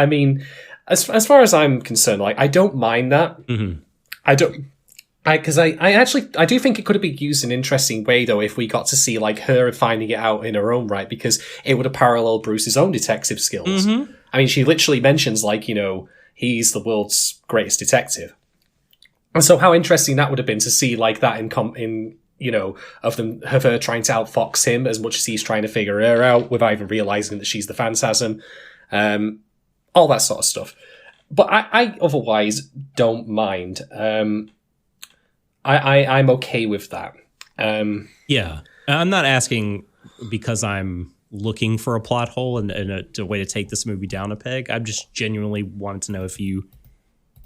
mean, as far as I'm concerned, like, I don't mind that. Mm-hmm. I do think it could have been used in an interesting way, though, if we got to see, like, her finding it out in her own right, because it would have paralleled Bruce's own detective skills. Mm-hmm. I mean, she literally mentions, like, you know, he's the world's greatest detective. And so how interesting that would have been to see, like, that in you know, of her trying to outfox him as much as he's trying to figure her out without even realizing that she's the Phantasm. All that sort of stuff. But I otherwise don't mind. I'm okay with that. Yeah. I'm not asking because I'm looking for a plot hole and a way to take this movie down a peg. I just genuinely wanted to know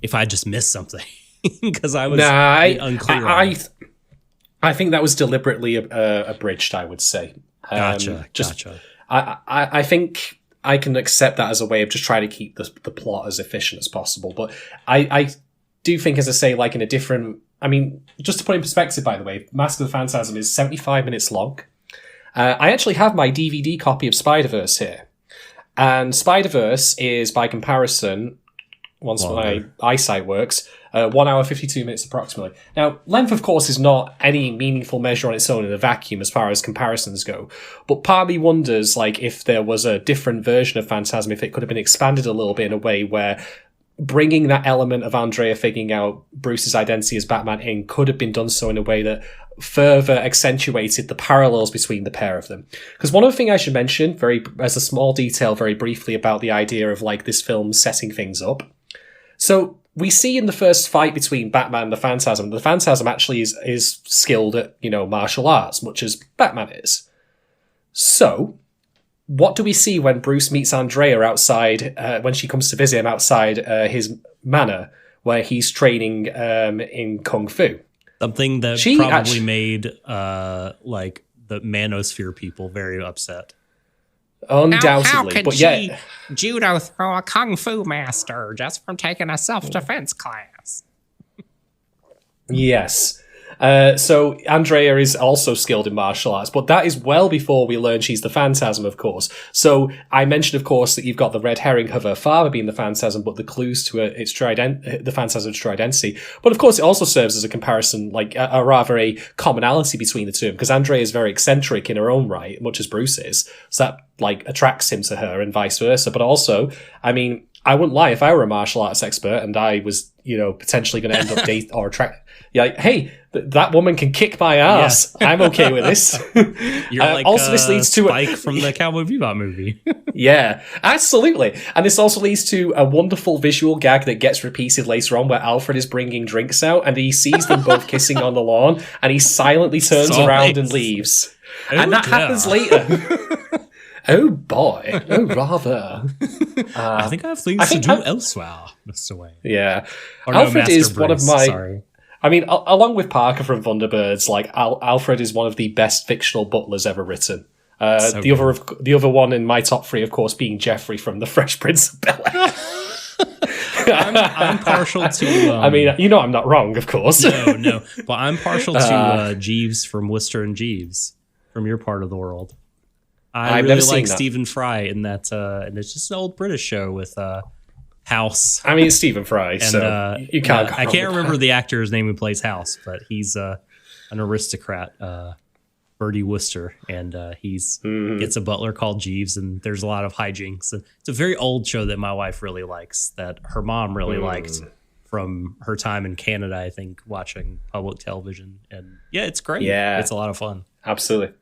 if I just missed something because I was unclear. I think that was deliberately abridged, I would say. Gotcha. I think I can accept that as a way of just trying to keep the plot as efficient as possible. But I do think, as I say, like, in a different... I mean, just to put in perspective, by the way, Mask of the Phantasm is 75 minutes long. I actually have my DVD copy of Spiderverse here. And Spiderverse is, by comparison, once my eyesight works, 1 hour, 52 minutes approximately. Now, length, of course, is not any meaningful measure on its own in a vacuum as far as comparisons go. But part of me wonders, like, if there was a different version of Phantasm, if it could have been expanded a little bit in a way where bringing that element of Andrea figuring out Bruce's identity as Batman in could have been done so in a way that further accentuated the parallels between the pair of them. Because one other thing I should mention, as a small detail, very briefly, about the idea of, like, this film setting things up. So we see in the first fight between Batman and the Phantasm actually is skilled at, you know, martial arts, much as Batman is. So what do we see when Bruce meets Andrea outside, when she comes to visit him outside his manor, where he's training in Kung Fu? Something that probably made like the Manosphere people very upset. Undoubtedly. How could judo throw a Kung Fu master just from taking a self-defense class? Yes. So Andrea is also skilled in martial arts, but that is well before we learn she's the Phantasm, of course. So I mentioned, of course, that you've got the red herring of her father being the Phantasm, but the clues to the Phantasm's true identity. But of course, it also serves as a comparison, like a commonality between the two, because Andrea is very eccentric in her own right, much as Bruce is. So that, like, attracts him to her and vice versa. But also, I mean, I wouldn't lie, if I were a martial arts expert and I was, you know, potentially going to end up date or attract, like, hey, that woman can kick my ass. Yeah. I'm okay with this. You're like also, this leads to Spike from the Cowboy Bebop movie. Yeah, absolutely. And this also leads to a wonderful visual gag that gets repeated later on, where Alfred is bringing drinks out and he sees them both kissing on the lawn, and he silently turns around and leaves. And that happens later. Oh boy. Oh, rather. I think I have things to do elsewhere, Mr. Wayne. Yeah. Alfred is one of my... Sorry. I mean, along with Parker from Thunderbirds, like, Alfred is one of the best fictional butlers ever written. The other one in my top three, of course, being Jeffrey from The Fresh Prince of Bel-Air. I'm partial to... I mean, you know I'm not wrong, of course. No. But I'm partial to Jeeves from Worcester and Jeeves from your part of the world. I've really like Stephen Fry in that, and it's just an old British show with House. I mean, it's Stephen Fry, and, so you can't. I can't remember the actor's name who plays House, but he's an aristocrat, Bertie Wooster, and he's gets a butler called Jeeves, and there's a lot of hijinks. And it's a very old show that my wife really likes, that her mom really liked from her time in Canada, I think, watching public television. And yeah, it's great. Yeah, it's a lot of fun. Absolutely.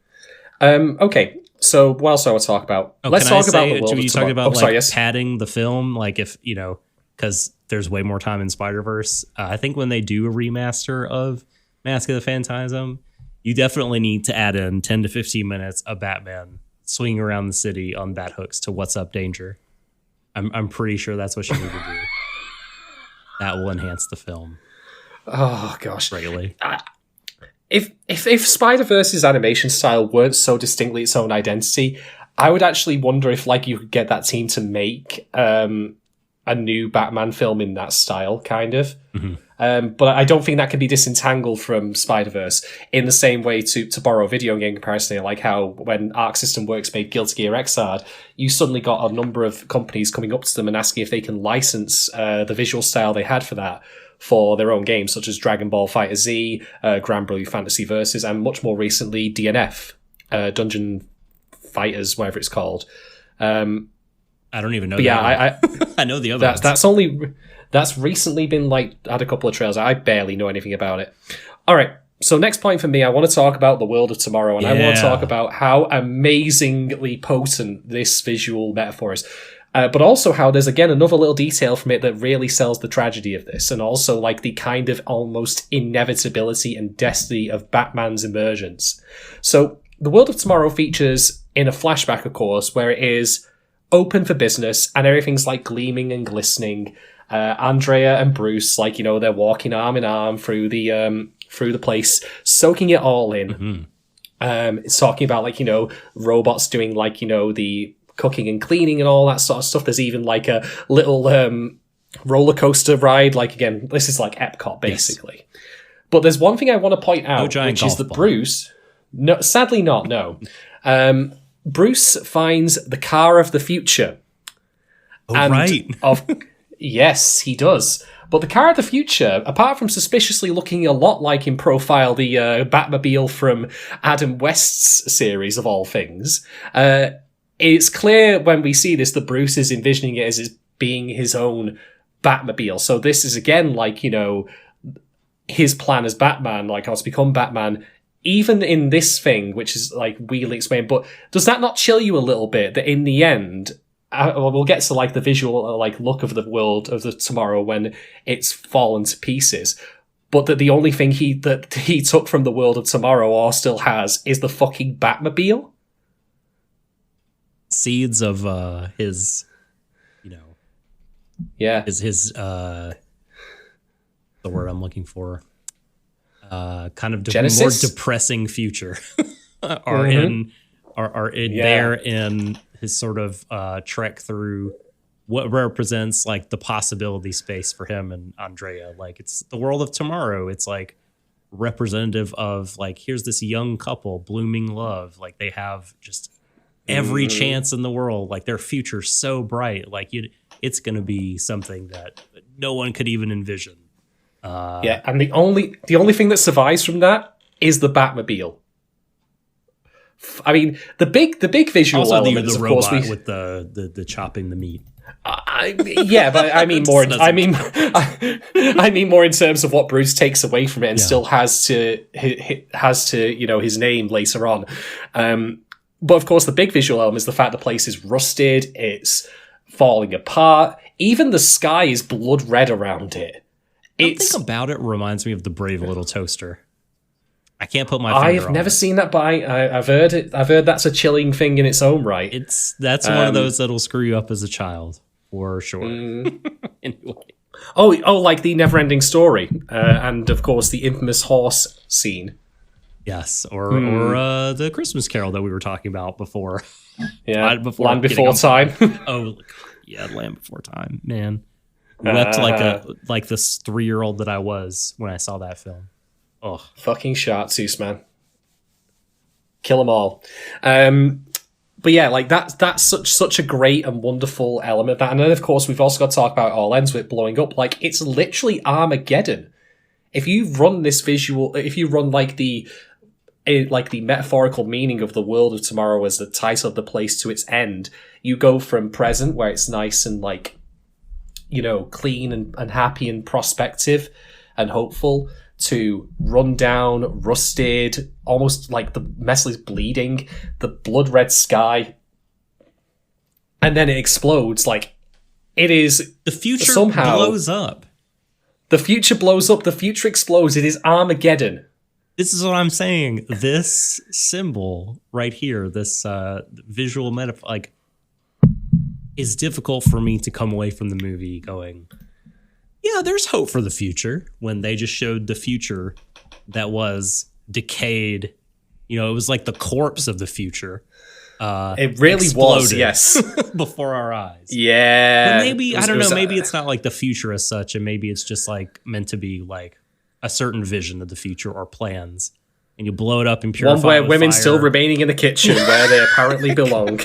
Okay. So what else do I talk about? Let's talk about the world. You talk about padding the film, like, if, you know, because there's way more time in Spiderverse. I think when they do a remaster of Mask of the Phantasm, you definitely need to add in 10 to 15 minutes of Batman swinging around the city on bat hooks to What's Up Danger. I'm pretty sure that's what you need to do. That will enhance the film. Oh gosh, greatly. If Spider-Verse's animation style weren't so distinctly its own identity, I would actually wonder if like you could get that team to make a new Batman film in that style, kind of. Mm-hmm. But I don't think that can be disentangled from Spider-Verse in the same way, to borrow a video game comparison, like how when Arc System Works made Guilty Gear Xrd, you suddenly got a number of companies coming up to them and asking if they can license the visual style they had for that for their own games, such as Dragon Ball FighterZ, Grand Blue Fantasy Versus, and much more recently DNF, Dungeon Fighters, whatever it's called. I don't even know. I know the other. That's recently been had a couple of trails. I barely know anything about it. All right. So next point for me, I want to talk about the world of tomorrow, and I want to talk about how amazingly potent this visual metaphor is. But also how there's, again, another little detail from it that really sells the tragedy of this, and also like the kind of almost inevitability and destiny of Batman's emergence. So the world of tomorrow features in a flashback, of course, where it is open for business and everything's like gleaming and glistening. Andrea and Bruce, they're walking arm in arm through the place, soaking it all in. Mm-hmm. It's talking about robots doing the cooking and cleaning and all that sort of stuff. There's even like a little roller coaster ride. Again, this is like Epcot basically. Yes. But there's one thing I want to point out, which is that Bruce, no, sadly not, no. Bruce finds the car of the future. Oh, and right. Yes, he does. But the car of the future, apart from suspiciously looking a lot like in profile the Batmobile from Adam West's series of all things, it's clear when we see this that Bruce is envisioning it as being his own Batmobile. So this is again his plan as Batman, how to become Batman. Even in this thing, which is weirdly explained, but does that not chill you a little bit that in the end, we'll get to the visual look of the world of the tomorrow when it's fallen to pieces, but that the only thing he took from the world of tomorrow or still has is the fucking Batmobile? Seeds of his, his the word I'm looking for. Kind of more depressing future are in there in his sort of trek through what represents the possibility space for him and Andrea. It's the world of tomorrow. It's representative of here's this young couple blooming love. They have just every chance in the world. Their future's so bright. It's going to be something that no one could even envision. And the only thing that survives from that is the Batmobile. I mean, the big visual also elements, the of robot course, with the chopping the meat. But I mean more. I mean more in terms of what Bruce takes away from it and still has to his name later on. But of course, the big visual element is the fact the place is rusted, it's falling apart. Even the sky is blood red around it. Something about it reminds me of the Brave Little Toaster. I can't put my finger on it. I've never seen that, but I've heard it. I've heard that's a chilling thing in its own right. That's one of those that'll screw you up as a child, for sure. Anyway. Oh, like the Neverending Story, and of course the infamous horse scene. Yes, or the Christmas Carol that we were talking about before. Yeah, Land Before Time. Oh, yeah, Land Before Time, man. Wept like this 3-year-old that I was when I saw that film. Oh, fucking Chartreuse, man! Kill them all. But yeah, that's such a great and wonderful element of that. And then of course we've also got to talk about All Ends with blowing up. It's literally Armageddon. If you run this visual, if you run the metaphorical meaning of the world of tomorrow as the title of the place to its end, you go from present where it's nice and clean and happy and prospective and hopeful, to run down, rusted, almost the metal is bleeding, the blood red sky, and then it explodes It is The future somehow blows up. The future blows up. The future explodes. It is Armageddon. This is what I'm saying. This symbol right here, this visual metaphor, like, is difficult for me to come away from the movie going, yeah, there's hope for the future, when they just showed the future that was decayed. You know, it was like the corpse of the future. It really was, yes. Before our eyes. Yeah. But maybe, I don't know, maybe it's not like the future as such, and maybe it's just like meant to be like a certain vision of the future or plans. And you blow it up and purify it one where with women fire. still remaining in the kitchen where they apparently belong.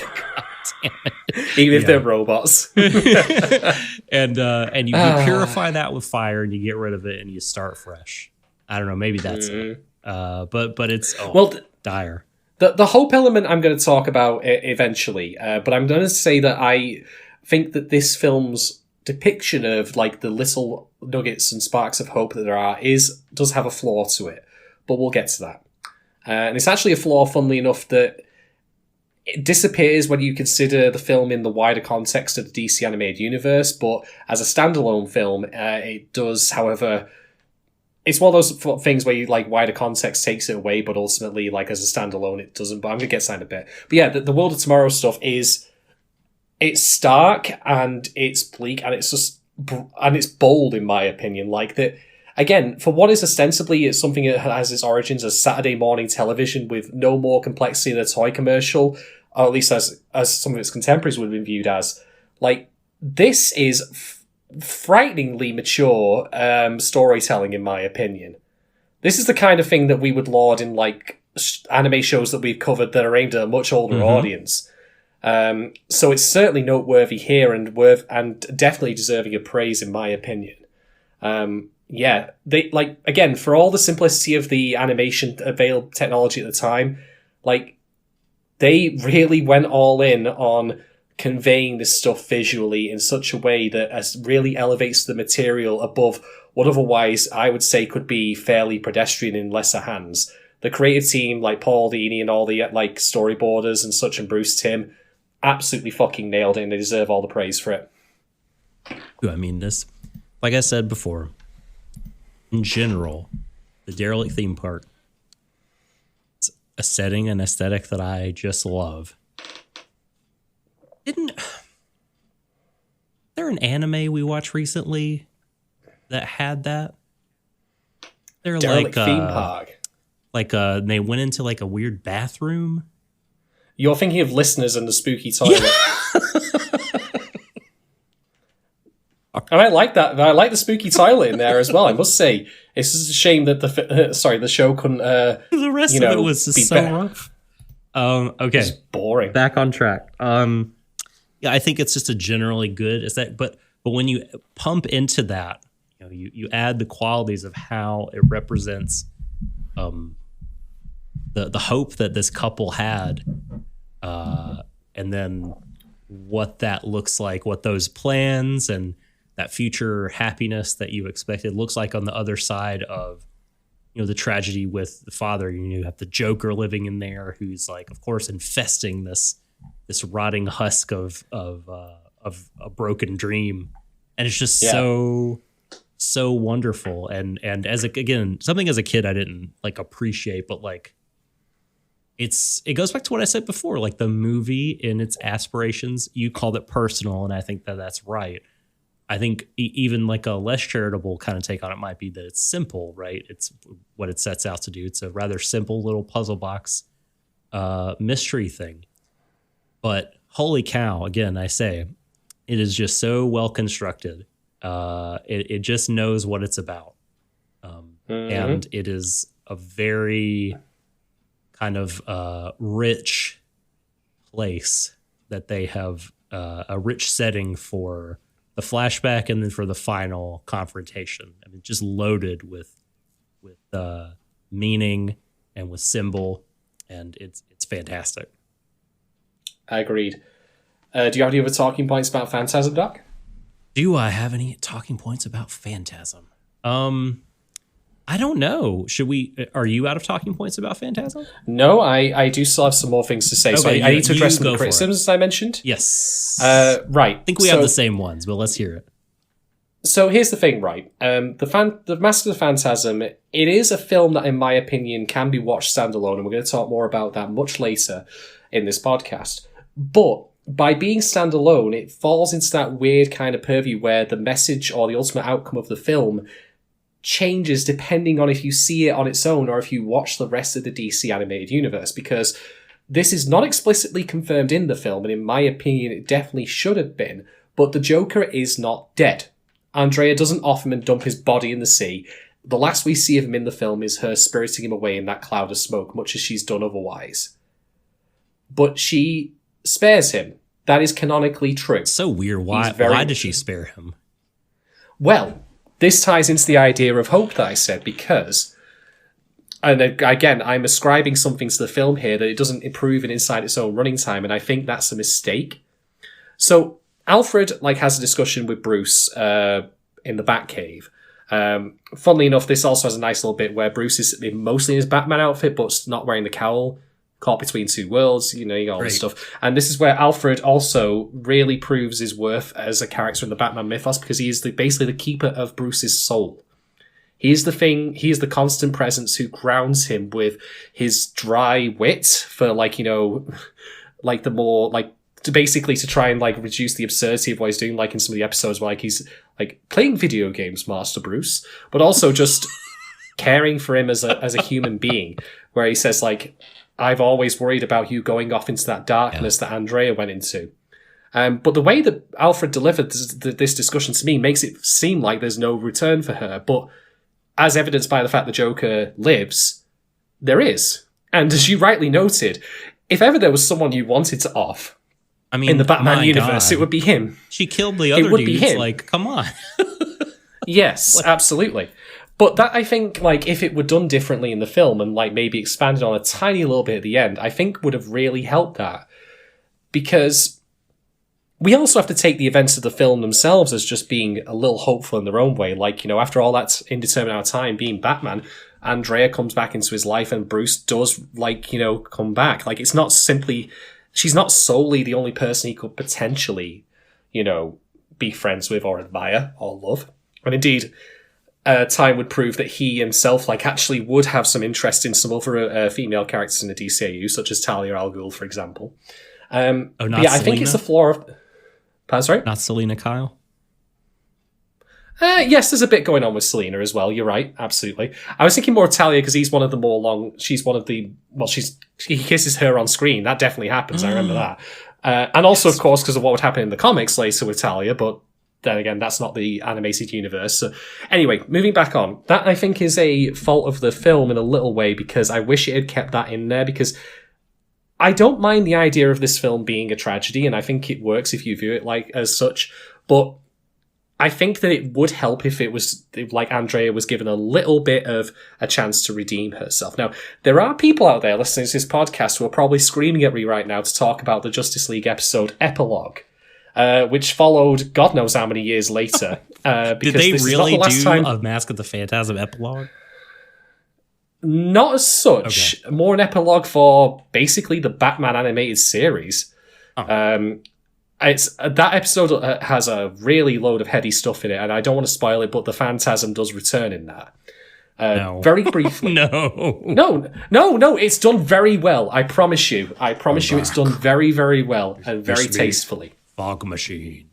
Even if they're robots. and you purify that with fire, and you get rid of it, and you start fresh. I don't know, maybe that's it. But it's dire. The hope element I'm going to talk about eventually, but I'm going to say that I think that this film's depiction of like the little nuggets and sparks of hope that there are does have a flaw to it, but we'll get to that. And it's actually a flaw, funnily enough, that it disappears when you consider the film in the wider context of the DC animated universe, but as a standalone film, it does, however... It's one of those things where you like wider context takes it away, but ultimately, like as a standalone, it doesn't. But I'm gonna get to that in a bit. But yeah, the World of Tomorrow stuff it's stark and it's bleak and it's bold in my opinion. Like that again, for what is ostensibly it's something that has its origins as Saturday morning television with no more complexity than a toy commercial, or at least as some of its contemporaries would have been viewed as. Like this is frighteningly mature storytelling, in my opinion. This is the kind of thing that we would laud in like anime shows that we've covered that are aimed at a much older audience. So it's certainly noteworthy here and definitely deserving of praise, in my opinion. They like again for all the simplicity of the animation available technology at the time, like they really went all in on conveying this stuff visually in such a way that really elevates the material above what otherwise I would say could be fairly pedestrian in lesser hands. The creative team, like Paul Dini and all the like storyboarders and such, and Bruce Timm, absolutely fucking nailed it, and they deserve all the praise for it. I mean, this, like I said before, in general, the Derelict theme park, it's a setting and aesthetic that I just love. Isn't there an anime we watched recently that had that? They're Derelict like theme park. Like they went into like a weird bathroom. You're thinking of Listeners and the Spooky Toilet. And I like that. I like the Spooky Toilet in there as well. I must say, it's just a shame that the show couldn't. The rest of it was just so rough. Okay, it's boring. Back on track. Yeah, I think it's just a generally good aesthetic, but when you pump into that, you know, you add the qualities of how it represents the hope that this couple had, and then what that looks like, what those plans and that future happiness that you expected looks like on the other side of, you know, the tragedy with the father. You have the Joker living in there, who's like, of course, infesting this rotting husk of a broken dream, and it's just so wonderful. And as something as a kid I didn't like appreciate, but like it goes back to what I said before. Like the movie in its aspirations, you called it personal, and I think that that's right. I think even like a less charitable kind of take on it might be that it's simple, right? It's what it sets out to do. It's a rather simple little puzzle box mystery thing. But holy cow, again, I say, it is just so well constructed. It just knows what it's about. And it is a very kind of rich place that they have, a rich setting for the flashback and then for the final confrontation. I mean, just loaded with meaning and with symbol, and it's fantastic. I agreed. Do you have any other talking points about Phantasm, Doc? Do I have any talking points about Phantasm? I don't know. Are you out of talking points about Phantasm? No, I do still have some more things to say. So I need to address some of the criticisms I mentioned. Yes. Right. I think we have the same ones, but let's hear it. So here's the thing, right? The Mask of the Phantasm, it is a film that, in my opinion, can be watched standalone, and we're going to talk more about that much later in this podcast. But by being standalone, it falls into that weird kind of purview where the message or the ultimate outcome of the film changes depending on if you see it on its own or if you watch the rest of the DC animated universe, because this is not explicitly confirmed in the film, and in my opinion, it definitely should have been, but the Joker is not dead. Andrea doesn't off him and dump his body in the sea. The last we see of him in the film is her spiriting him away in that cloud of smoke, much as she's done otherwise. But she spares him. That is canonically true. It's so weird. Why does she spare him? Well, this ties into the idea of hope that I said, because, and again, I'm ascribing something to the film here that it doesn't improve inside its own running time, and I think that's a mistake. So Alfred has a discussion with Bruce in the Batcave. Funnily enough, this also has a nice little bit where Bruce is mostly in his Batman outfit, but not wearing the cowl, caught between two worlds, you got all this stuff. And this is where Alfred also really proves his worth as a character in the Batman mythos, because he is basically the keeper of Bruce's soul. He is the constant presence who grounds him with his dry wit for the more to try and reduce the absurdity of what he's doing, in some of the episodes where he's playing video games, Master Bruce, but also just caring for him as a human being, where he says I've always worried about you going off into that darkness that Andrea went into. But the way that Alfred delivered this discussion to me makes it seem like there's no return for her, but as evidenced by the fact the Joker lives, there is. And as you rightly noted, if ever there was someone you wanted to off, in the Batman universe, it would be him. She killed the other dudes. Come on. Yes, absolutely. But that, I think, if it were done differently in the film and maybe expanded on a tiny little bit at the end, I think would have really helped that. Because we also have to take the events of the film themselves as just being a little hopeful in their own way. After all that indeterminate amount of time being Batman, Andrea comes back into his life and Bruce does, come back. It's not simply... She's not solely the only person he could potentially, be friends with or admire or love. And indeed, time would prove that he himself, actually would have some interest in some other female characters in the DCAU, such as Talia al Ghul, for example. I think it's the flaw of... Pardon, sorry? Not Selena Kyle? Yes, there's a bit going on with Selena as well. You're right, absolutely. I was thinking more of Talia because he's one of the more long. She's one of the. Well, he kisses her on screen. That definitely happens. I remember that. And also, of course, because of what would happen in the comics later with Talia. But then again, that's not the animated universe. So anyway, moving back on. That I think is a fault of the film in a little way, because I wish it had kept that in there, because I don't mind the idea of this film being a tragedy, and I think it works if you view it as such. But I think that it would help if Andrea was given a little bit of a chance to redeem herself. Now, there are people out there listening to this podcast who are probably screaming at me right now to talk about the Justice League episode Epilogue, which followed God knows how many years later. Did they really do a Mask of the Phantasm epilogue? Not as such. Okay. More an epilogue for basically the Batman animated series. Oh. That episode has a really load of heady stuff in it, and I don't want to spoil it, but the Phantasm does return in that. No. Very briefly. No, it's done very well. I promise you. It's done very, very well and very tastefully. Fog machine.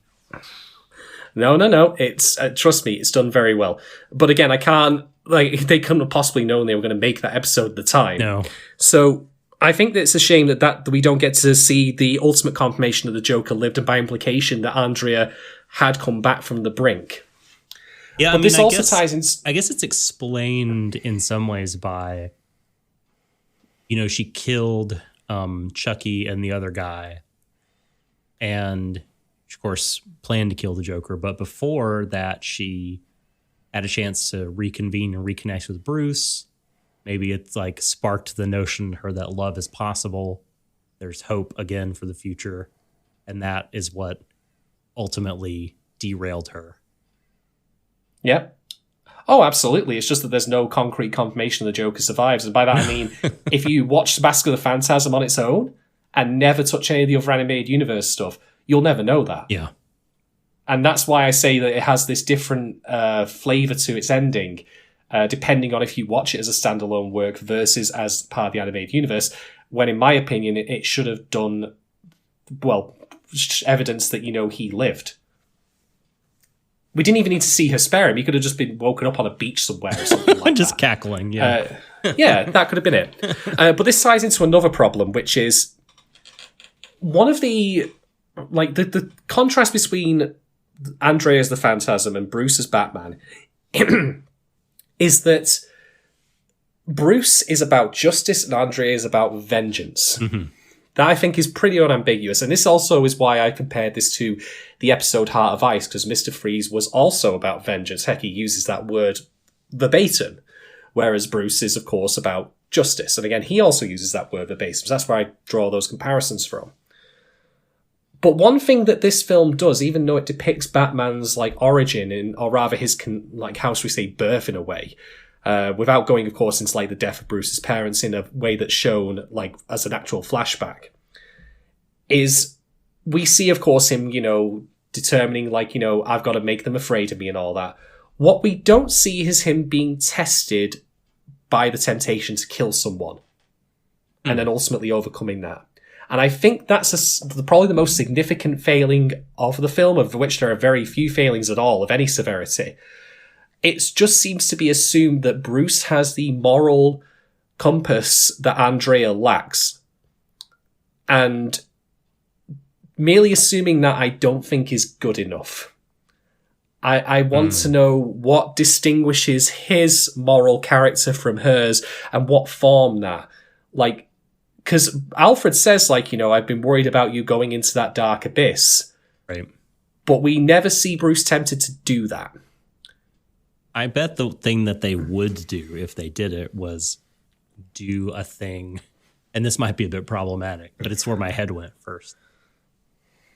No. It's trust me, it's done very well. But again, I can't. They couldn't have possibly known they were going to make that episode at the time. No. So I think that it's a shame that we don't get to see the ultimate confirmation that the Joker lived, and by implication that Andrea had come back from the brink. Yeah, but this also ties in. I guess it's explained in some ways by, she killed Chucky and the other guy, and of course planned to kill the Joker. But before that, she had a chance to reconvene and reconnect with Bruce. Maybe it's sparked the notion to her that love is possible. There's hope again for the future. And that is what ultimately derailed her. Yeah. Oh, absolutely. It's just that there's no concrete confirmation the Joker survives. And by that I mean, if you watch Mask of the Phantasm on its own and never touch any of the other animated universe stuff, you'll never know that. Yeah. And that's why I say that it has this different flavour to its ending, depending on if you watch it as a standalone work versus as part of the animated universe, when in my opinion, it should have done, well, evidence that, he lived. We didn't even need to see her spare him. He could have just been woken up on a beach somewhere or something like just that. cackling, yeah. Yeah, that could have been it. But this ties into another problem, which is one of the contrast between Andrea as the Phantasm and Bruce as Batman is that Bruce is about justice and Andrea is about vengeance. Mm-hmm. That I think is pretty unambiguous. And this also is why I compared this to the episode Heart of Ice, because Mr. Freeze was also about vengeance. Heck, he uses that word verbatim. Whereas Bruce is, of course, about justice. And again, he also uses that word verbatim. So that's where I draw those comparisons from. But one thing that this film does, even though it depicts Batman's origin, or rather his how should we say, birth in a way, without going, of course, into the death of Bruce's parents in a way that's shown as an actual flashback, is we see, of course, him, determining I've got to make them afraid of me and all that. What we don't see is him being tested by the temptation to kill someone and then ultimately overcoming that. And I think that's probably the most significant failing of the film, of which there are very few failings at all of any severity. It just seems to be assumed that Bruce has the moral compass that Andrea lacks. And merely assuming that I don't think is good enough. I want to know what distinguishes his moral character from hers and what form that. Because Alfred says, I've been worried about you going into that dark abyss. Right. But we never see Bruce tempted to do that. I bet the thing that they would do if they did it was do a thing, and this might be a bit problematic, but it's where my head went first.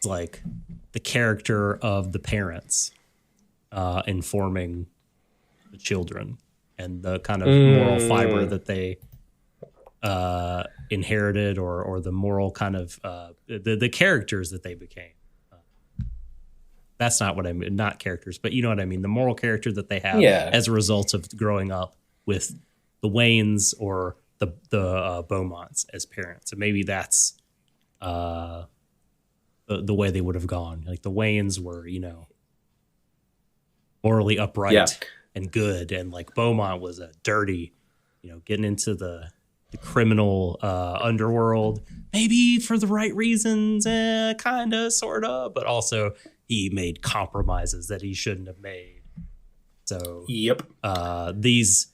It's the character of the parents informing the children and the kind of moral fiber that they inherited or the moral kind of the characters that they became. That's not what I mean, not characters, but you know what I mean. The moral character that they have as a result of growing up with the Waynes or the Beaumonts as parents. And maybe that's the way they would have gone. The Waynes were, morally upright and good. And Beaumont was a dirty, getting into the criminal underworld, maybe for the right reasons, kind of, sort of, but also he made compromises that he shouldn't have made. So these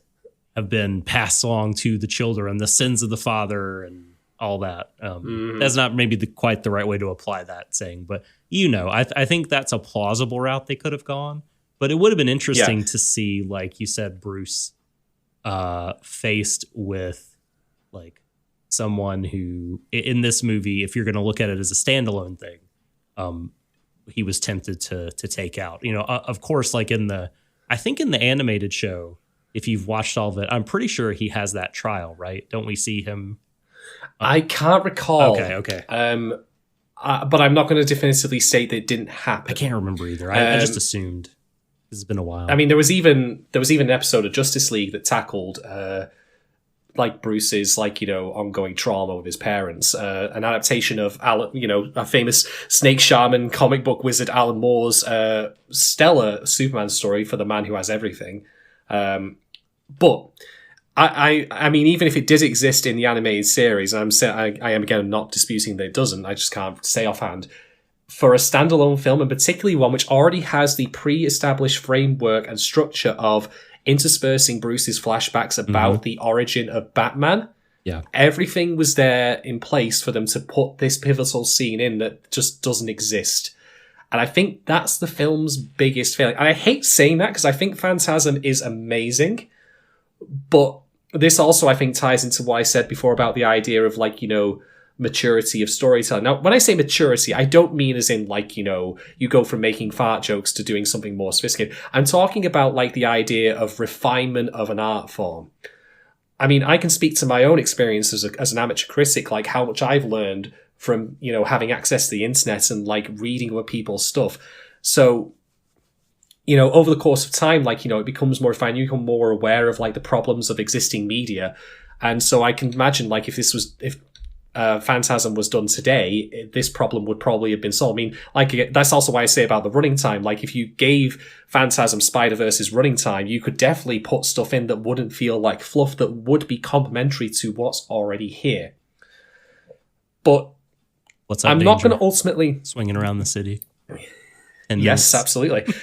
have been passed along to the children, the sins of the father and all that. That's not maybe quite the right way to apply that saying, but I think that's a plausible route they could have gone. But it would have been interesting to see, like you said, Bruce faced with someone who, in this movie, if you're going to look at it as a standalone thing, he was tempted to take out. Of course, I think in the animated show, if you've watched all of it, I'm pretty sure he has that trial, right? Don't we see him? I can't recall. Okay. But I'm not going to definitively say that it didn't happen. I can't remember either. I just assumed. It's been a while. I mean, there was even an episode of Justice League that tackled Bruce's ongoing trauma with his parents. An adaptation of a famous snake shaman comic book wizard Alan Moore's stellar Superman story for the man who has everything. But I mean, even if it did exist in the animated series, I am again not disputing that it doesn't. I just can't say offhand. For a standalone film, and particularly one which already has the pre-established framework and structure of interspersing Bruce's flashbacks about the origin of Batman, everything was there in place for them to put this pivotal scene in that just doesn't exist. And I think that's the film's biggest failing. And I hate saying that because I think Phantasm is amazing, but this also, I think, ties into what I said before about the idea of, Mr. maturity of storytelling. Now, when I say maturity, I don't mean as in like, you know, you go from making fart jokes to doing something more sophisticated. I'm talking about like the idea of refinement of an art form. I mean, I can speak to my own experience as an amateur critic, like how much I've learned from, you know, having access to the internet and like reading other people's stuff. So, you know, over the course of time, like, you know, it becomes more refined. You become more aware of like the problems of existing media. And so I can imagine like if Phantasm was done today, this problem would probably have been solved. I mean, like, that's also why I say about the running time. Like, if you gave Phantasm Spiderverse's running time, you could definitely put stuff in that wouldn't feel like fluff, that would be complementary to what's already here. But I'm not going to ultimately... Swinging around the city. Yes, absolutely.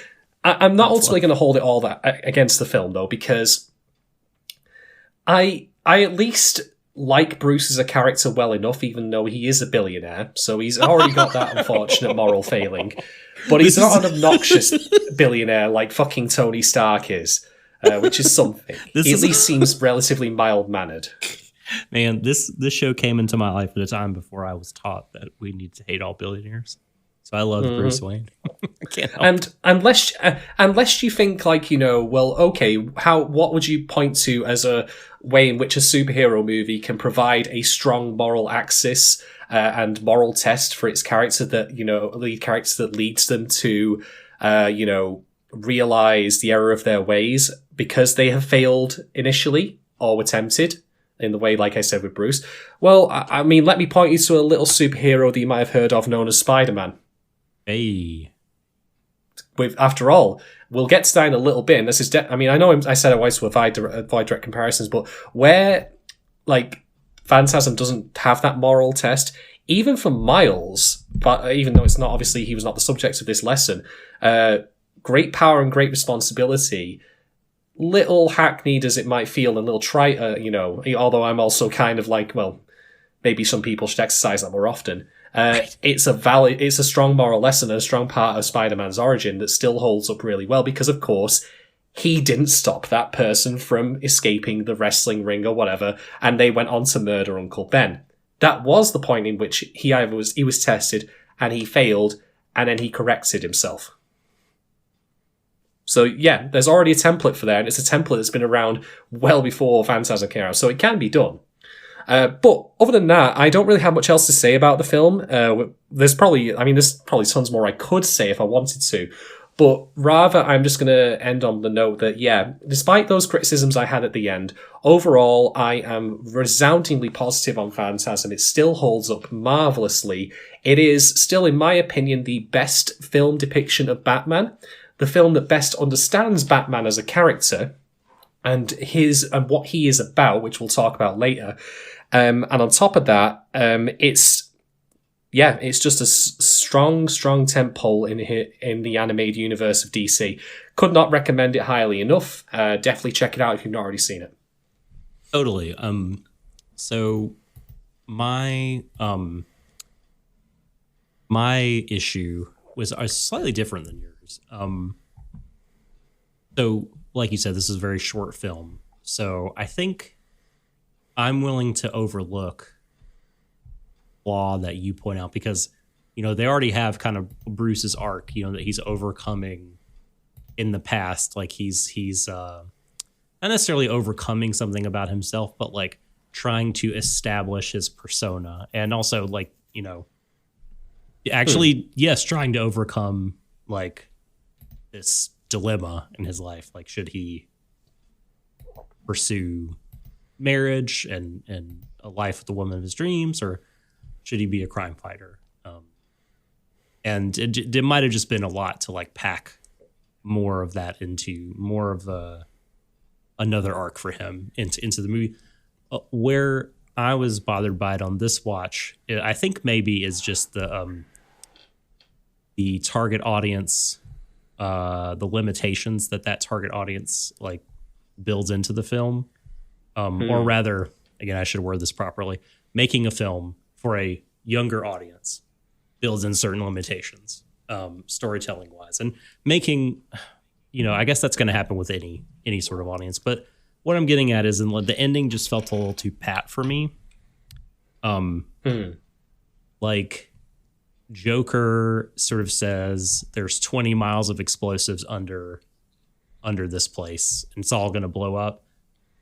I'm not ultimately going to hold it all that against the film, though, because I at least like Bruce as a character well enough, even though he is a billionaire. So he's already got that unfortunate moral failing. But he's not an obnoxious billionaire like fucking Tony Stark is, which is something. He at least seems relatively mild-mannered. Man, this show came into my life at a time before I was taught that we need to hate all billionaires. So I love Bruce Wayne. I can't help and unless you think like, you know, well, okay, what would you point to as a way in which a superhero movie can provide a strong moral axis and moral test for its character that, you know, lead characters that leads them to, you know, realize the error of their ways because they have failed initially or were tempted in the way, like I said, with Bruce. Well, I mean, let me point you to a little superhero that you might have heard of known as Spider-Man. Hey. After all, we'll get to that in a little bit. And this is, I mean, I know I said I wanted to avoid direct comparisons, but where, like, Phantasm doesn't have that moral test, even for Miles, but even though it's not, obviously, he was not the subject of this lesson, great power and great responsibility, little hackneyed as it might feel, and little trite, you know, although I'm also kind of like, well, maybe some people should exercise that more often. It's a strong moral lesson and a strong part of Spider-Man's origin that still holds up really well because, of course, he didn't stop that person from escaping the wrestling ring or whatever, and they went on to murder Uncle Ben. That was the point in which he was tested and he failed, and then he corrected himself. So yeah, there's already a template for that, and it's a template that's been around well before Phantasm came out, so it can be done. But other than that, I don't really have much else to say about the film. There's probably tons more I could say if I wanted to. But rather, I'm just going to end on the note that, yeah, despite those criticisms I had at the end, overall, I am resoundingly positive on Phantasm. It still holds up marvellously. It is still, in my opinion, the best film depiction of Batman. The film that best understands Batman as a character and what he is about, which we'll talk about later. And on top of that, it's just a strong tentpole in the animated universe of DC. Could not recommend it highly enough. Definitely check it out if you've not already seen it. Totally. So my issue was slightly different than yours. So like you said, this is a very short film. So I think I'm willing to overlook flaw that you point out because, you know, they already have kind of Bruce's arc, you know, that he's overcoming in the past. Like he's not necessarily overcoming something about himself, but like trying to establish his persona. And also like, you know, actually, yes, trying to overcome like this dilemma in his life. Like, should he pursue marriage and a life with the woman of his dreams, or should he be a crime fighter? And it might have just been a lot to like pack more of that into more of another arc for him into the movie. Where I was bothered by it on this watch, I think maybe is just the target audience, the limitations that target audience like builds into the film. Or rather, again, I should word this properly, making a film for a younger audience builds in certain limitations, storytelling wise, and making, you know, I guess that's going to happen with any sort of audience. But what I'm getting at is the ending just felt a little too pat for me. like Joker sort of says there's 20 miles of explosives under this place and it's all going to blow up.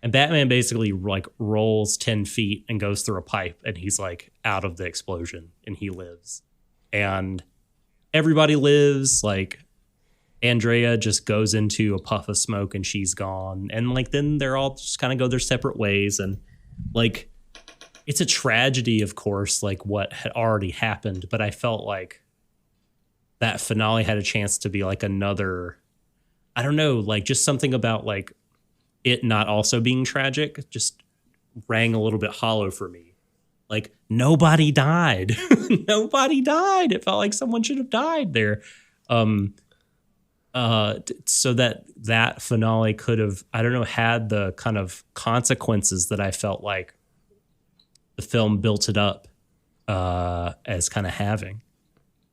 And Batman basically like rolls 10 feet and goes through a pipe and he's like out of the explosion and he lives. And everybody lives. Like Andrea just goes into a puff of smoke and she's gone. And like then they're all just kind of go their separate ways. And like it's a tragedy, of course, like what had already happened. But I felt like that finale had a chance to be like another, I don't know, like just something about like it not also being tragic just rang a little bit hollow for me. Like nobody died. Nobody died. It felt like someone should have died there. So that finale could have, I don't know, had the kind of consequences that I felt like the film built it up as kind of having.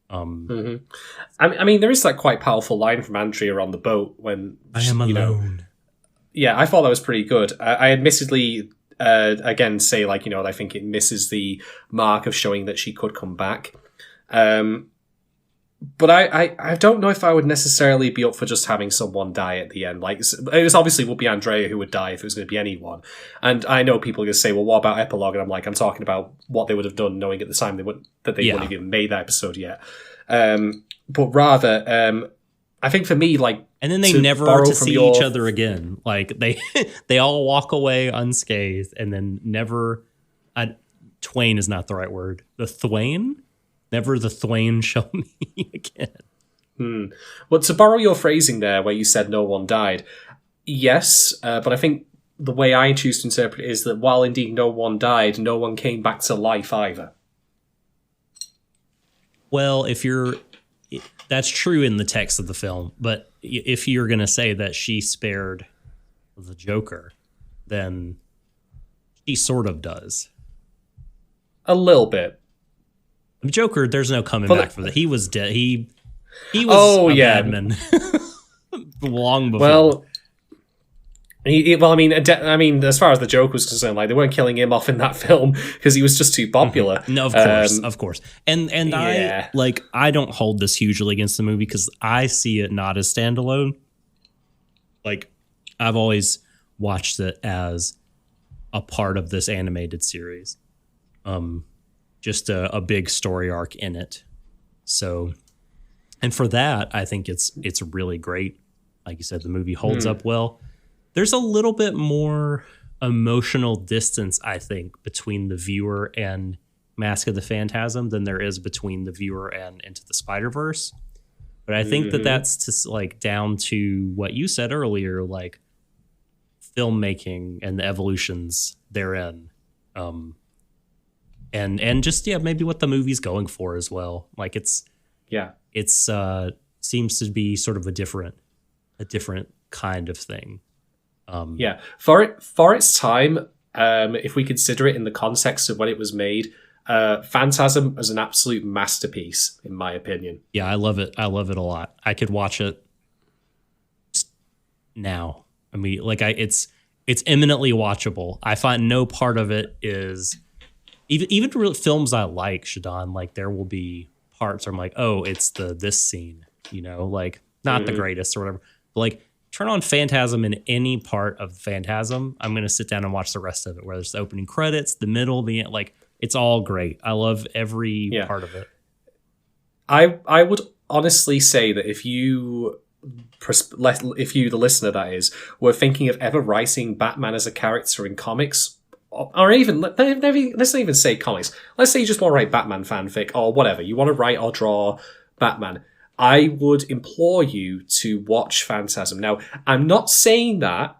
I mean, there is that quite powerful line from Andrea on the boat when I am alone. Yeah, I thought that was pretty good. I admittedly, again, say like, I think it misses the mark of showing that she could come back. But I don't know if I would necessarily be up for just having someone die at the end. Like, it was obviously would be Andrea who would die if it was going to be anyone. And I know people are going to say, well, what about epilogue? And I'm like, I'm talking about what they would have done knowing at the time that they wouldn't have even made that episode yet. But rather, I think for me, like, and then they never to see each other again. Like they all walk away unscathed, and then never. Twain is not the right word. The Thwain, never the Thwain shall meet again. Well, to borrow your phrasing there, where you said no one died, yes, but I think the way I choose to interpret it is that while indeed no one died, no one came back to life either. Well, that's true in the text of the film, but if you're going to say that she spared the Joker, then she sort of does. A little bit. The Joker, there's no coming back from that. He was dead. He was a madman long before. Well, I mean, as far as the Joker was concerned, like they weren't killing him off in that film because he was just too popular. No, of course. And yeah. I don't hold this hugely against the movie because I see it not as standalone. Like I've always watched it as a part of this animated series. Just a big story arc in it. So, and for that, I think it's really great. Like you said, the movie holds up well. There's a little bit more emotional distance, I think, between the viewer and Mask of the Phantasm than there is between the viewer and Into the Spiderverse. But I think that's just like down to what you said earlier, like filmmaking and the evolutions therein. And just, maybe what the movie's going for as well. Like it's seems to be sort of a different kind of thing. For its time, if we consider it in the context of when it was made, Phantasm is an absolute masterpiece, in my opinion. Yeah, I love it. I love it a lot. I could watch it now. I mean, like it's eminently watchable. I find no part of it is even films I like, Shadon, like there will be parts where I'm like, oh, it's this scene, like not the greatest or whatever. But like turn on Phantasm in any part of Phantasm, I'm going to sit down and watch the rest of it, whether it's the opening credits, the middle, the end, like it's all great. I love every part of it. I would honestly say that if you, the listener that is, were thinking of ever writing Batman as a character in comics, or even, let's not even say comics, let's say you just want to write Batman fanfic or whatever, you want to write or draw Batman, I would implore you to watch Phantasm. Now, I'm not saying that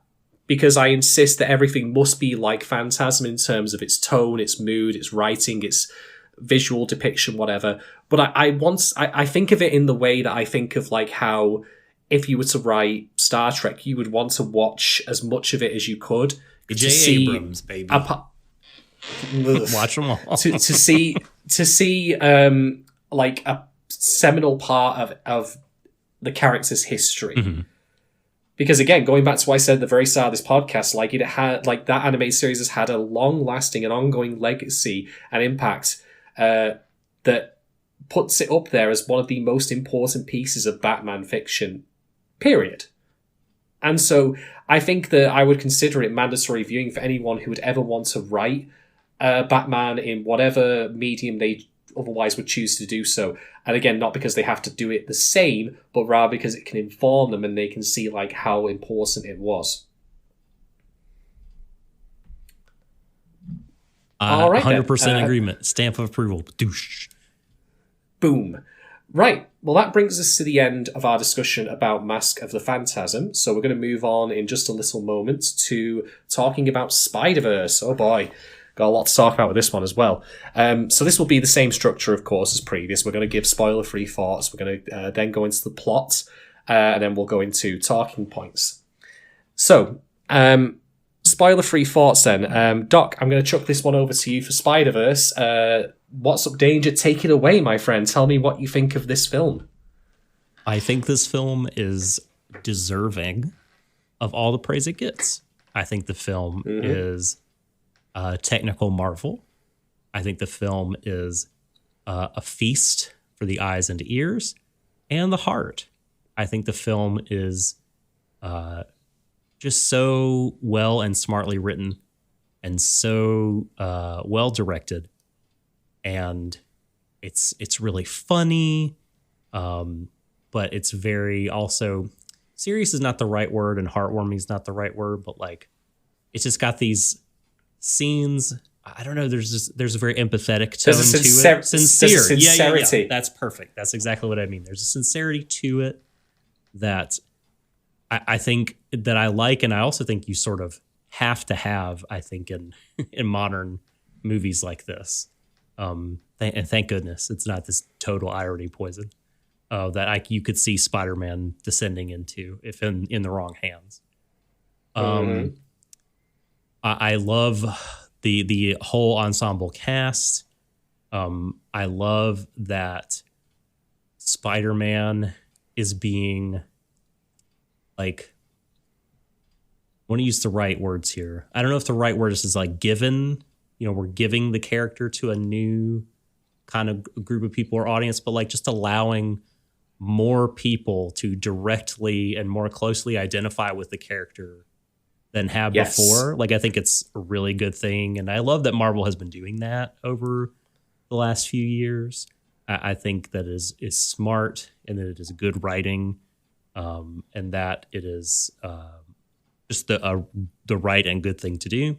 because I insist that everything must be like Phantasm in terms of its tone, its mood, its writing, its visual depiction, whatever. But I think of it in the way that I think of like how if you were to write Star Trek, you would want to watch as much of it as you could. J. Abrams, baby. Watch them all. to see like a seminal part of the character's history. Because again, going back to what I said at the very start of this podcast, like it had, like that animated series has had a long-lasting and ongoing legacy and impact. that puts it up there as one of the most important pieces of Batman fiction, period. And so I think that I would consider it mandatory viewing for anyone who would ever want to write Batman in whatever medium they otherwise would choose to do so. And again, not because they have to do it the same, but rather because it can inform them and they can see like how important it was. All right, 100% agreement. Stamp of approval. Douche. Boom. Right. Well, that brings us to the end of our discussion about Mask of the Phantasm. So we're going to move on in just a little moment to talking about Spiderverse. Oh boy. Got a lot to talk about with this one as well. So this will be the same structure, of course, as previous. We're going to give spoiler-free thoughts. We're going to then go into the plot, and then we'll go into talking points. So, spoiler-free thoughts then. Doc, I'm going to chuck this one over to you for Spider-Verse. What's up, Danger? Take it away, my friend. Tell me what you think of this film. I think this film is deserving of all the praise it gets. I think the film is a technical marvel. I think the film is a feast for the eyes and ears and the heart. I think the film is just so well and smartly written and so well directed. And it's really funny, but it's very also serious is not the right word and heartwarming is not the right word, but like it's just got these scenes. I don't know. There's a very empathetic tone to it. Sincere. Sincerity. Yeah. That's perfect. That's exactly what I mean. There's a sincerity to it that I think that I like, and I also think you sort of have to have. I think in modern movies like this. And thank goodness it's not this total irony poison that you could see Spider-Man descending into if in the wrong hands. I love the whole ensemble cast. I love that Spider-Man is being like, I want to use the right words here. I don't know if the right word is like given. We're giving the character to a new kind of group of people or audience, but like just allowing more people to directly and more closely identify with the character than have before. Like, I think it's a really good thing. And I love that Marvel has been doing that over the last few years. I think that is smart and that it is good writing, and that it is just the right and good thing to do.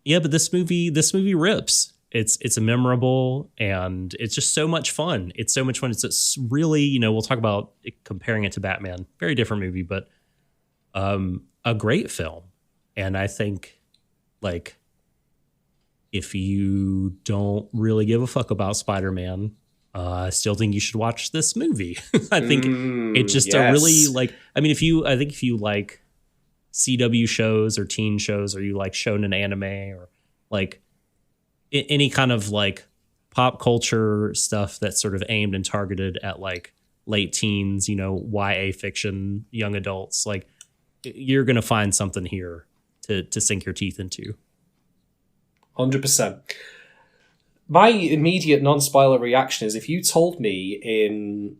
Yeah, but this movie rips. It's memorable and it's just so much fun. It's so much fun. It's really, we'll talk about comparing it to Batman. Very different movie, but a great film. And I think, like, if you don't really give a fuck about Spider-Man, I still think you should watch this movie. I think it's just a really, like, I think if you like CW shows or teen shows, or you like shonen anime, or like any kind of like pop culture stuff that's sort of aimed and targeted at like late teens, YA fiction, young adults, like you're going to find something here to sink your teeth into. 100%. My immediate non-spoiler reaction is if you told me in,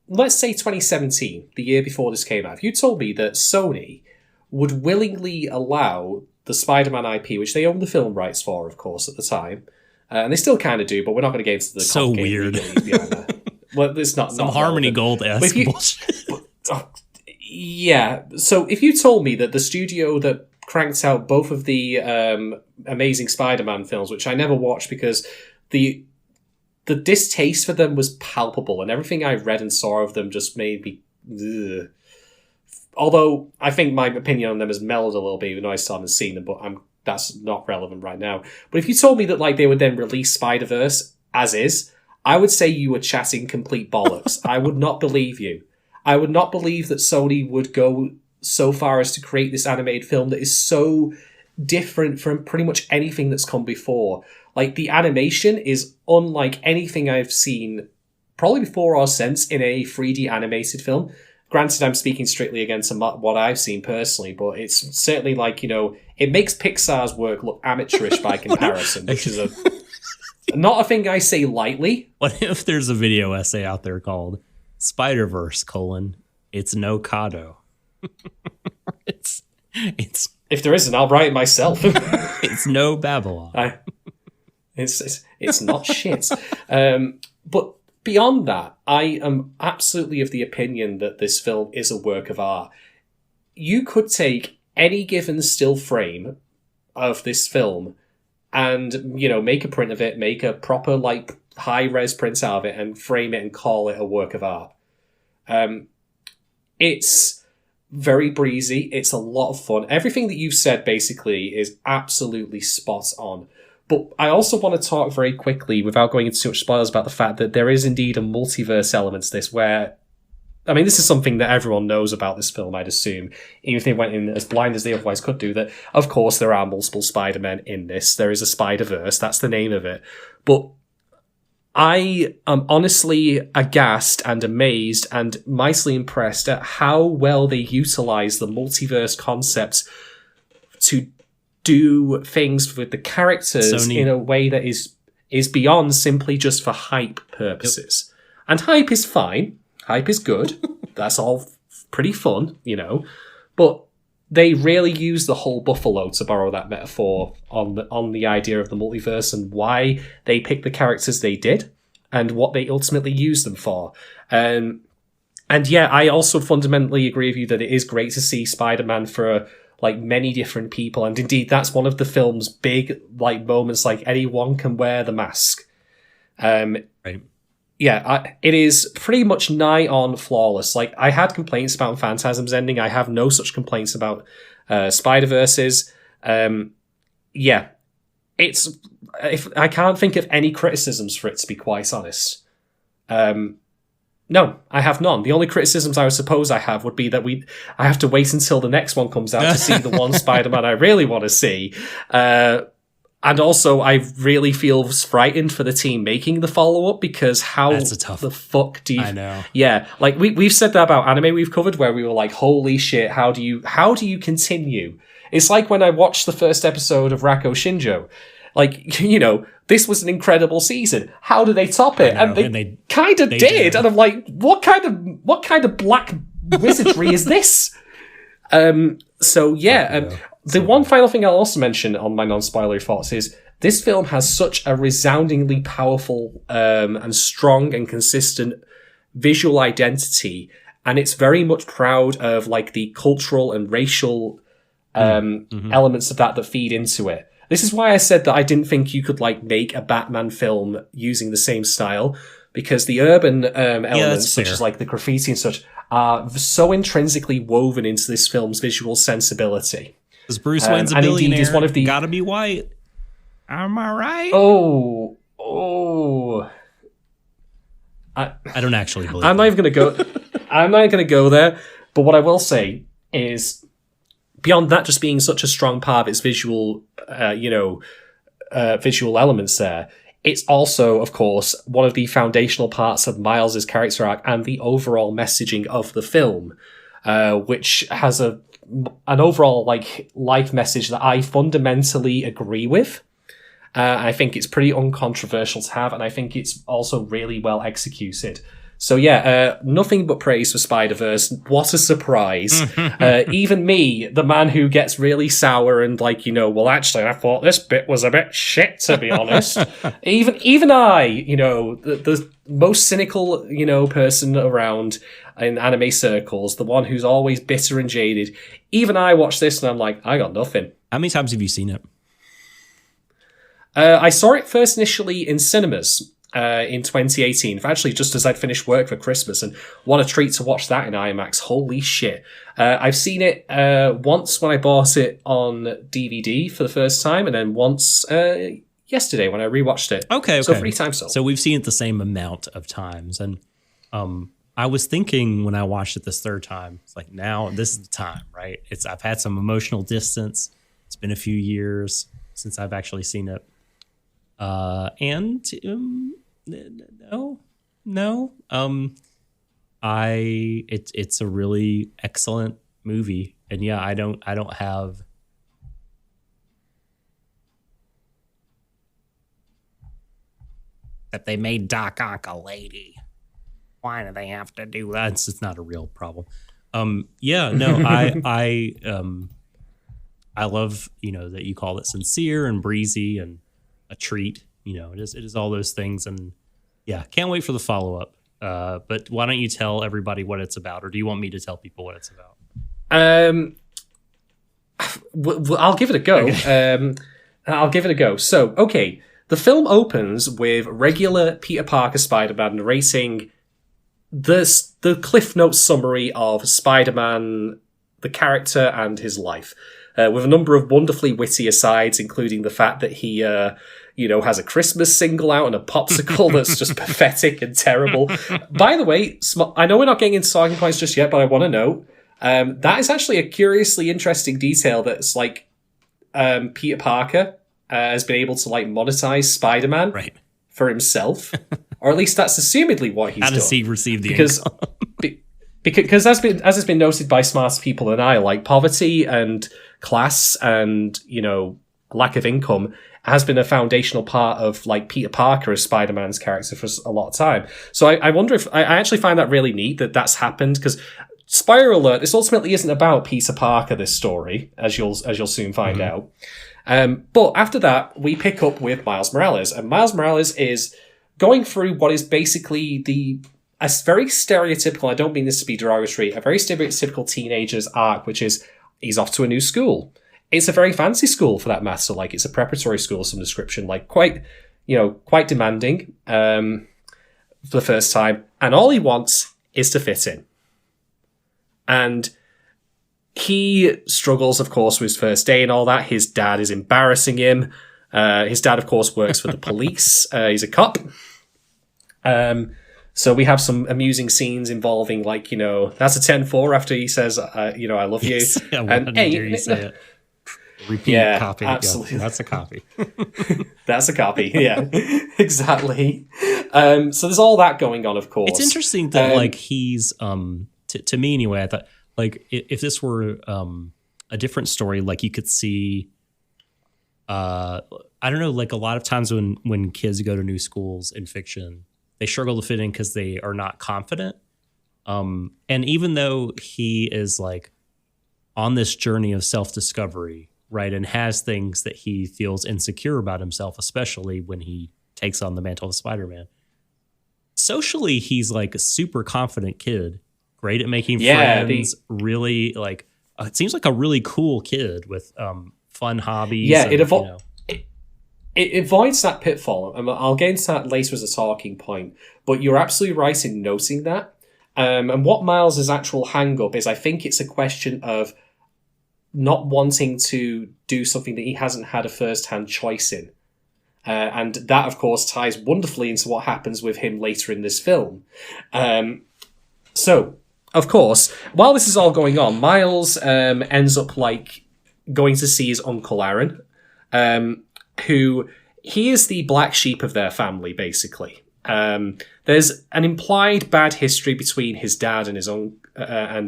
let's say 2017, the year before this came out, if you told me that Sony would willingly allow the Spider-Man IP, which they owned the film rights for, of course, at the time, and they still kind of do, but we're not going to get into the so weird. Well, it's not some Harmony Gold-esque bullshit. Yeah, so if you told me that the studio that cranked out both of the Amazing Spider-Man films, which I never watched because the distaste for them was palpable, and everything I read and saw of them just made me... Ugh. Although I think my opinion on them has mellowed a little bit, even though I still haven't seen them, but that's not relevant right now. But if you told me that like they would then release Spider-Verse as is, I would say you were chatting complete bollocks. I would not believe you. I would not believe that Sony would go so far as to create this animated film that is so different from pretty much anything that's come before. Like, the animation is unlike anything I've seen probably before or since in a 3D animated film. Granted, I'm speaking strictly against what I've seen personally, but it's certainly like, it makes Pixar's work look amateurish by comparison, which is a Not a thing I say lightly. What if there's a video essay out there called Spiderverse, it's no Cado. it's If there isn't, I'll write it myself. it's no Babylon. It's not shit. But beyond that, I am absolutely of the opinion that this film is a work of art. You could take any given still frame of this film and, make a print of it, make a proper, high-res print out of it and frame it and call it a work of art. It's very breezy. It's a lot of fun. Everything that you've said, basically, is absolutely spot on. But I also want to talk very quickly, without going into too much spoilers, about the fact that there is indeed a multiverse element to this, where, this is something that everyone knows about this film, I'd assume, even if they went in as blind as they otherwise could do, that, of course, there are multiple Spider-Men in this. There is a Spiderverse, that's the name of it. But I am honestly aghast and amazed and mightily impressed at how well they utilize the multiverse concept to do things with the characters in a way that is beyond simply just for hype purposes. Yep. And hype is fine. Hype is good. That's all pretty fun, But they really use the whole buffalo, to borrow that metaphor, on the idea of the multiverse and why they picked the characters they did and what they ultimately used them for. And yeah, I also fundamentally agree with you that it is great to see Spider-Man for many different people, and indeed that's one of the film's big moments. Anyone can wear the mask. Right. Yeah, it is pretty much nigh on flawless. I had complaints about Phantasm's ending. I have no such complaints about Spider-Verse's. Yeah, if I can't think of any criticisms for it, to be quite honest. No, I have none. The only criticisms I would suppose I have would be that I have to wait until the next one comes out to see the one Spider-Man I really want to see. And also, I really feel frightened for the team making the follow-up, because fuck do you... I know. Yeah, we've said that about anime we've covered, where we were like, holy shit, how do you continue? It's like when I watched the first episode of Rako Shinjo. This was an incredible season. How do they top it? And they kind of did. And I'm like, what kind of black wizardry is this? The one final thing I'll also mention on my non-spoilery thoughts is this film has such a resoundingly powerful and strong and consistent visual identity, and it's very much proud of the cultural and racial elements of that feed into it. This is why I said that I didn't think you could make a Batman film using the same style, because the urban elements, such as the graffiti and such, are so intrinsically woven into this film's visual sensibility. Because Bruce Wayne's a billionaire, is one of the... gotta be white. Am I right? Oh. I don't actually believe I'm not even going to go there, but what I will say is, beyond that just being such a strong part of its visual, visual elements there, it's also, of course, one of the foundational parts of Miles's character arc and the overall messaging of the film, which has an overall life message that I fundamentally agree with. I think it's pretty uncontroversial to have, and I think it's also really well executed. So yeah, nothing but praise for Spider-Verse. What a surprise. Even me, the man who gets really sour and well, actually, I thought this bit was a bit shit, to be honest. even I, the most cynical, person around in anime circles, the one who's always bitter and jaded, even I watch this and I'm like, I got nothing. How many times have you seen it? I saw it first initially in cinemas. In 2018, actually just as I'd finished work for Christmas, and what a treat to watch that in IMAX. Holy shit. I've seen it once when I bought it on DVD for the first time, and then once yesterday when I rewatched it. Okay. So 3 times so. So we've seen it the same amount of times, and I was thinking when I watched it this third time, it's now this is the time, right? I've had some emotional distance. It's been a few years since I've actually seen it. It's a really excellent movie, and yeah, I don't have. that they made Doc Ock a lady. Why do they have to do that? It's not a real problem. Yeah, no, I love, that you call it sincere and breezy and a treat. It is all those things. And yeah, can't wait for the follow-up. But why don't you tell everybody what it's about? Or do you want me to tell people what it's about? I'll give it a go. Okay. I'll give it a go. So, okay, the film opens with regular Peter Parker Spider-Man narrating the Cliff Notes summary of Spider-Man, the character, and his life, with a number of wonderfully witty asides, including the fact that he, has a Christmas single out and a popsicle that's just pathetic and terrible. By the way, I know we're not getting into talking points just yet, but I want to note, that is actually a curiously interesting detail that's like Peter Parker has been able to like monetize Spider-Man for himself, or at least that's assumedly what he's done. How does he receive the income? Because as has been noted by smarter people than I, like poverty and class and lack of income has been a foundational part of like Peter Parker as Spider-Man's character for a lot of time. So I wonder if I actually find that really neat that that's happened, because spoiler alert, this ultimately isn't about Peter Parker, this story, as you'll soon find out. But after that, we pick up with Miles Morales, and Miles Morales is going through what is basically a very stereotypical, I don't mean this to be derogatory, a very stereotypical teenager's arc, which is he's off to a new school. It's a very fancy school for that matter, like it's a preparatory school of some description, like quite demanding for the first time, and all he wants is to fit in. And he struggles, of course, with his first day and all that. His dad is embarrassing him. His dad, of course, works for the police. He's a cop. So we have some amusing scenes involving, like, that's a 10-4 after he says, I love you. I wanted to hear you say it. Repeat copy. Absolutely. Yeah, that's a copy. That's a copy, yeah. Exactly. So there's all that going on, of course. It's interesting that, he's, to me anyway, I thought, if this were a different story, you could see, I don't know, a lot of times when kids go to new schools in fiction, they struggle to fit in because they are not confident. And even though he is on this journey of self-discovery, right, and has things that he feels insecure about himself, especially when he takes on the mantle of Spider-Man, socially, he's a super confident kid, great at making friends, really it seems like a really cool kid with fun hobbies. Yeah, it avoids that pitfall. I'll get into that later as a talking point, but you're absolutely right in noting that. And what Miles' actual hang-up is, I think it's a question of not wanting to do something that he hasn't had a first-hand choice in. And that, of course, ties wonderfully into what happens with him later in this film. So, of course, while this is all going on, Miles ends up going to see his uncle Aaron, who he is the black sheep of their family, basically. There's an implied bad history between his dad and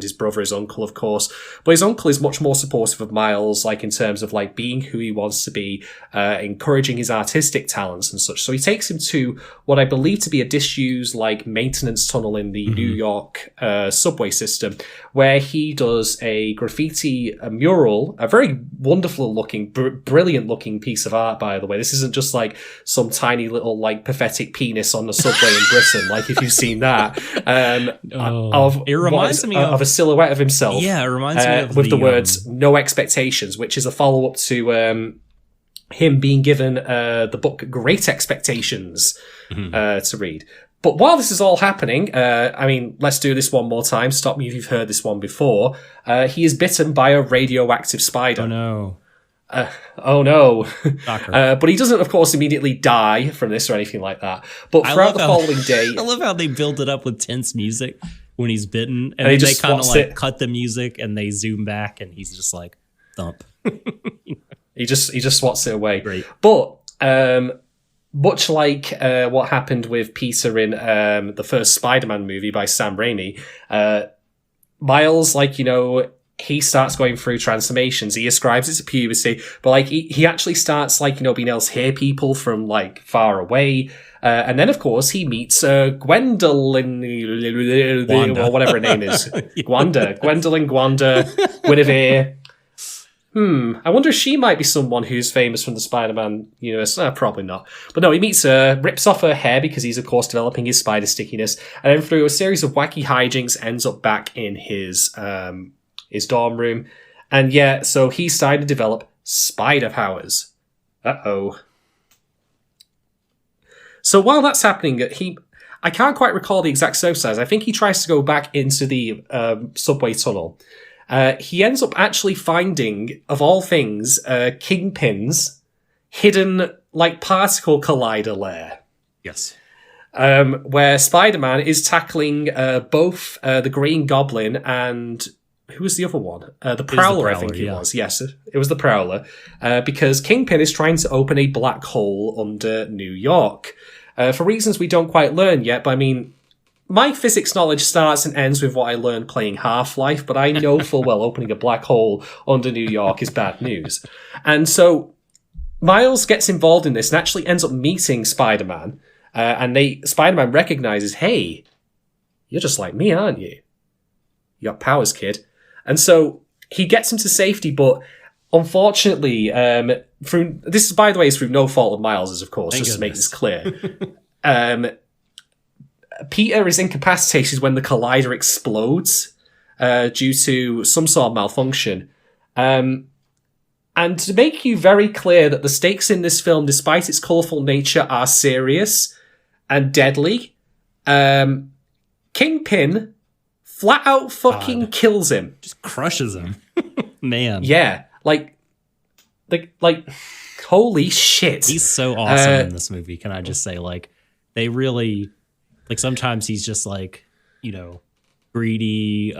his brother, his uncle, of course. But his uncle is much more supportive of Miles, in terms of being who he wants to be, encouraging his artistic talents and such. So he takes him to what I believe to be a disused maintenance tunnel in the New York subway system, where he does a mural, a very wonderful looking, brilliant looking piece of art, by the way. This isn't just some tiny little pathetic penis on the subway in Britain, if you've seen that. It reminds me of a silhouette of himself. Yeah, it reminds me of with the words "No Expectations," which is a follow-up to him being given the book Great Expectations to read. But while this is all happening, let's do this one more time. Stop me if you've heard this one before. He is bitten by a radioactive spider. Oh no. Oh no. But he doesn't, of course, immediately die from this or anything like that. But throughout the following day... I love how they build it up with tense music when he's bitten. And then they kind of cut the music and they zoom back and he's just thump. He just swats it away. Great. But much like what happened with Peter in the first Spider-Man movie by Sam Raimi, Miles, he starts going through transformations. He ascribes it to puberty, but he actually starts being able to hear people from far away. And then, of course, he meets Gwendolyn, Wanda. or whatever her name is. Gwendolyn, Guinevere. I wonder if she might be someone who's famous from the Spider-Man universe. Probably not. But no, he meets her, rips off her hair because he's, of course, developing his spider stickiness, and then through a series of wacky hijinks ends up back in his dorm room. And yeah, so he's starting to develop spider powers. Uh-oh. So while that's happening, I can't quite recall the exact circumstances. I think he tries to go back into the subway tunnel. He ends up actually finding, of all things, Kingpin's hidden, particle collider lair. Yes. Where Spider-Man is tackling both the Green Goblin and... Who was the other one? The Prowler, I think it was. Yes, it was the Prowler. Because Kingpin is trying to open a black hole under New York. For reasons we don't quite learn yet, but I mean... My physics knowledge starts and ends with what I learned playing Half-Life, but I know full well opening a black hole under New York is bad news. And so Miles gets involved in this and actually ends up meeting Spider-Man. And Spider-Man recognizes, hey, you're just like me, aren't you? You got powers, kid. And so he gets him to safety, but unfortunately, this is, by the way, is through no fault of Miles's, of course, just to make this clear. Peter is incapacitated when the collider explodes due to some sort of malfunction. And to make you very clear that the stakes in this film, despite its colourful nature, are serious and deadly, Kingpin flat out fucking kills him. Just crushes him. Man. Yeah. Like, holy shit. He's so awesome in this movie, can I just say. They really... sometimes he's just greedy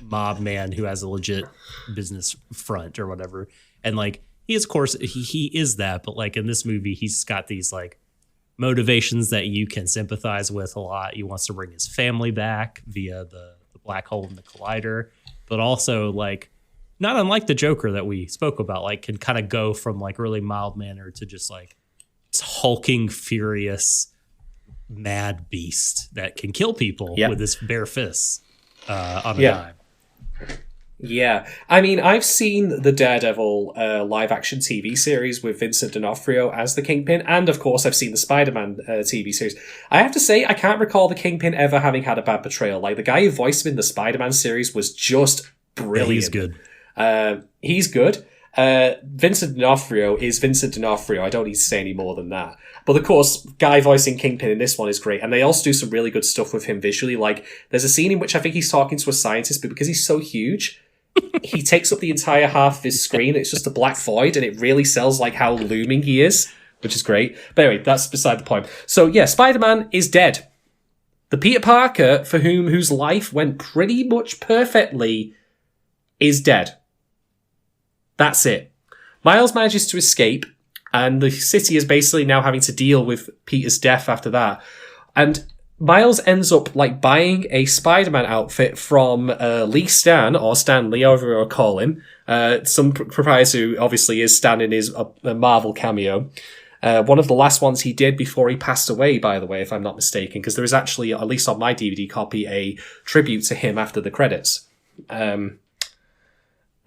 mob man who has a legit business front or whatever. And he is, of course, he is that, but in this movie, he's got these motivations that you can sympathize with a lot. He wants to bring his family back via the black hole in the collider, but also not unlike the Joker that we spoke about, can kind of go from really mild manner to just this hulking, furious, mad beast that can kill people with his bare fists on a dime. Yeah. I mean, I've seen the Daredevil live-action TV series with Vincent D'Onofrio as the Kingpin, and of course I've seen the Spider-Man TV series. I have to say, I can't recall the Kingpin ever having had a bad portrayal. The guy who voiced him in the Spider-Man series was just brilliant. Yeah, he's good. Vincent D'Onofrio is Vincent D'Onofrio. I don't need to say any more than that. But of course, guy voicing Kingpin in this one is great. And they also do some really good stuff with him visually. There's a scene in which I think he's talking to a scientist, but because he's so huge, he takes up the entire half of his screen. It's just a black void, and it really sells how looming he is, which is great. But anyway, that's beside the point. So yeah, Spider-Man is dead. The Peter Parker, whose life went pretty much perfectly, is dead. That's it. Miles manages to escape, and the city is basically now having to deal with Peter's death after that. And Miles ends up buying a Spider-Man outfit from Lee Stan, or Stan Lee, however you want to call him. Some proprietor who obviously is Stan in his a Marvel cameo. One of the last ones he did before he passed away, by the way, if I'm not mistaken, because there is actually, at least on my DVD copy, a tribute to him after the credits.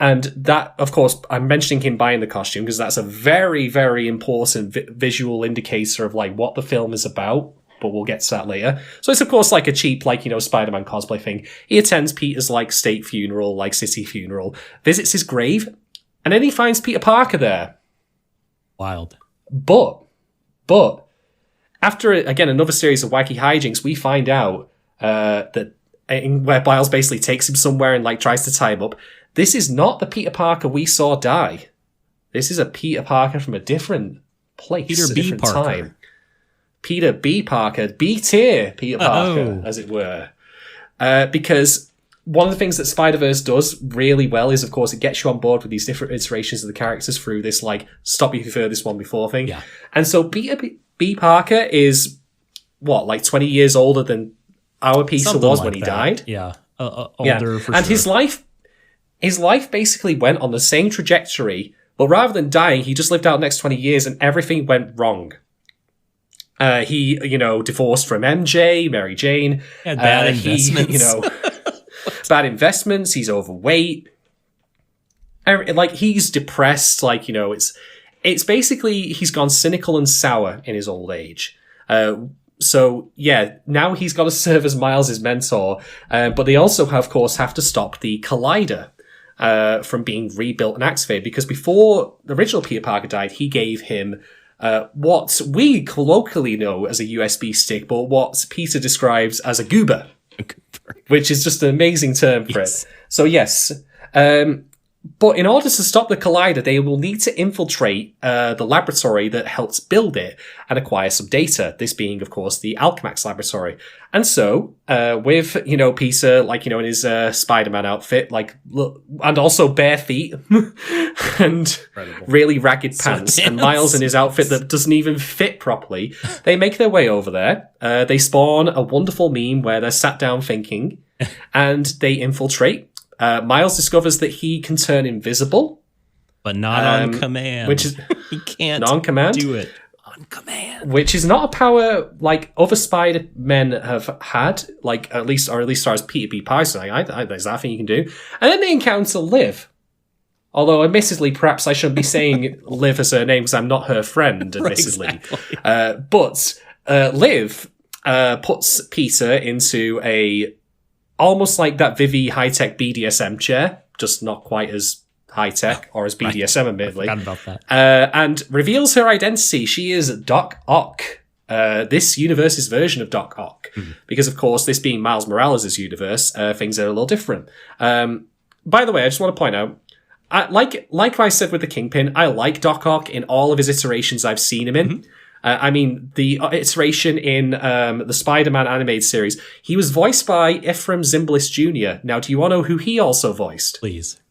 And that, of course, I'm mentioning him buying the costume because that's a very, very important visual indicator of what the film is about, but we'll get to that later. So it's, of course, a cheap, Spider-Man cosplay thing. He attends Peter's, state funeral, city funeral, visits his grave, and then he finds Peter Parker there. Wild. But, after, again, another series of wacky hijinks, we find out that where Miles basically takes him somewhere and tries to tie him up. This is not the Peter Parker we saw die. This is a Peter Parker from a different place, Peter a B. different Parker. time. Peter B. Parker, B-tier Peter Parker, as it were. Because one of the things that Spiderverse does really well is, of course, it gets you on board with these different iterations of the characters through this, stop you if you've heard this one before thing. Yeah. And so Peter B. Parker is, 20 years older than our Peter Something was like when he that. died. Yeah. Older for and sure. his life basically went on the same trajectory, but rather than dying, he just lived out the next 20 years and everything went wrong. He, divorced from MJ, Mary Jane. Had bad investments. Bad investments. He's overweight. He's depressed. It's basically he's gone cynical and sour in his old age. So yeah, now he's got to serve as Miles' mentor. But they also, of course, have to stop the Collider from being rebuilt and activated, because before the original Peter Parker died, he gave him what we colloquially know as a USB stick, but what Peter describes as a goober, which is just an amazing term for it. So yes, but in order to stop the Collider, they will need to infiltrate the laboratory that helped build it and acquire some data, this being, of course, the Alchemax laboratory. And so, with, Peter, in his Spider-Man outfit, and also bare feet, and really ragged pants, and Miles in his outfit that doesn't even fit properly, they make their way over there. They spawn a wonderful meme where they're sat down thinking, and they infiltrate. Miles discovers that he can turn invisible. But not on command. Which is he can't on command. Do it on command. Which is not a power like other Spider-Men have had, at least as far as Peter B. Parker. There's that thing you can do. And then they encounter Liv. Although, admittedly, perhaps I shouldn't be saying Liv as her name because I'm not her friend, admittedly. Exactly. But Liv puts Peter into a almost like that Vivi high-tech BDSM chair, just not quite as high-tech or as BDSM, admittedly. I forgot about that. And reveals her identity. She is Doc Ock, this universe's version of Doc Ock. Mm-hmm. Because, of course, this being Miles Morales' universe, things are a little different. By the way, I just want to point out, like I said with the Kingpin, I like Doc Ock in all of his iterations I've seen him in. Mm-hmm. The iteration in the Spider-Man animated series, he was voiced by Ephraim Zimbalist Jr. Now, do you want to know who he also voiced? Please.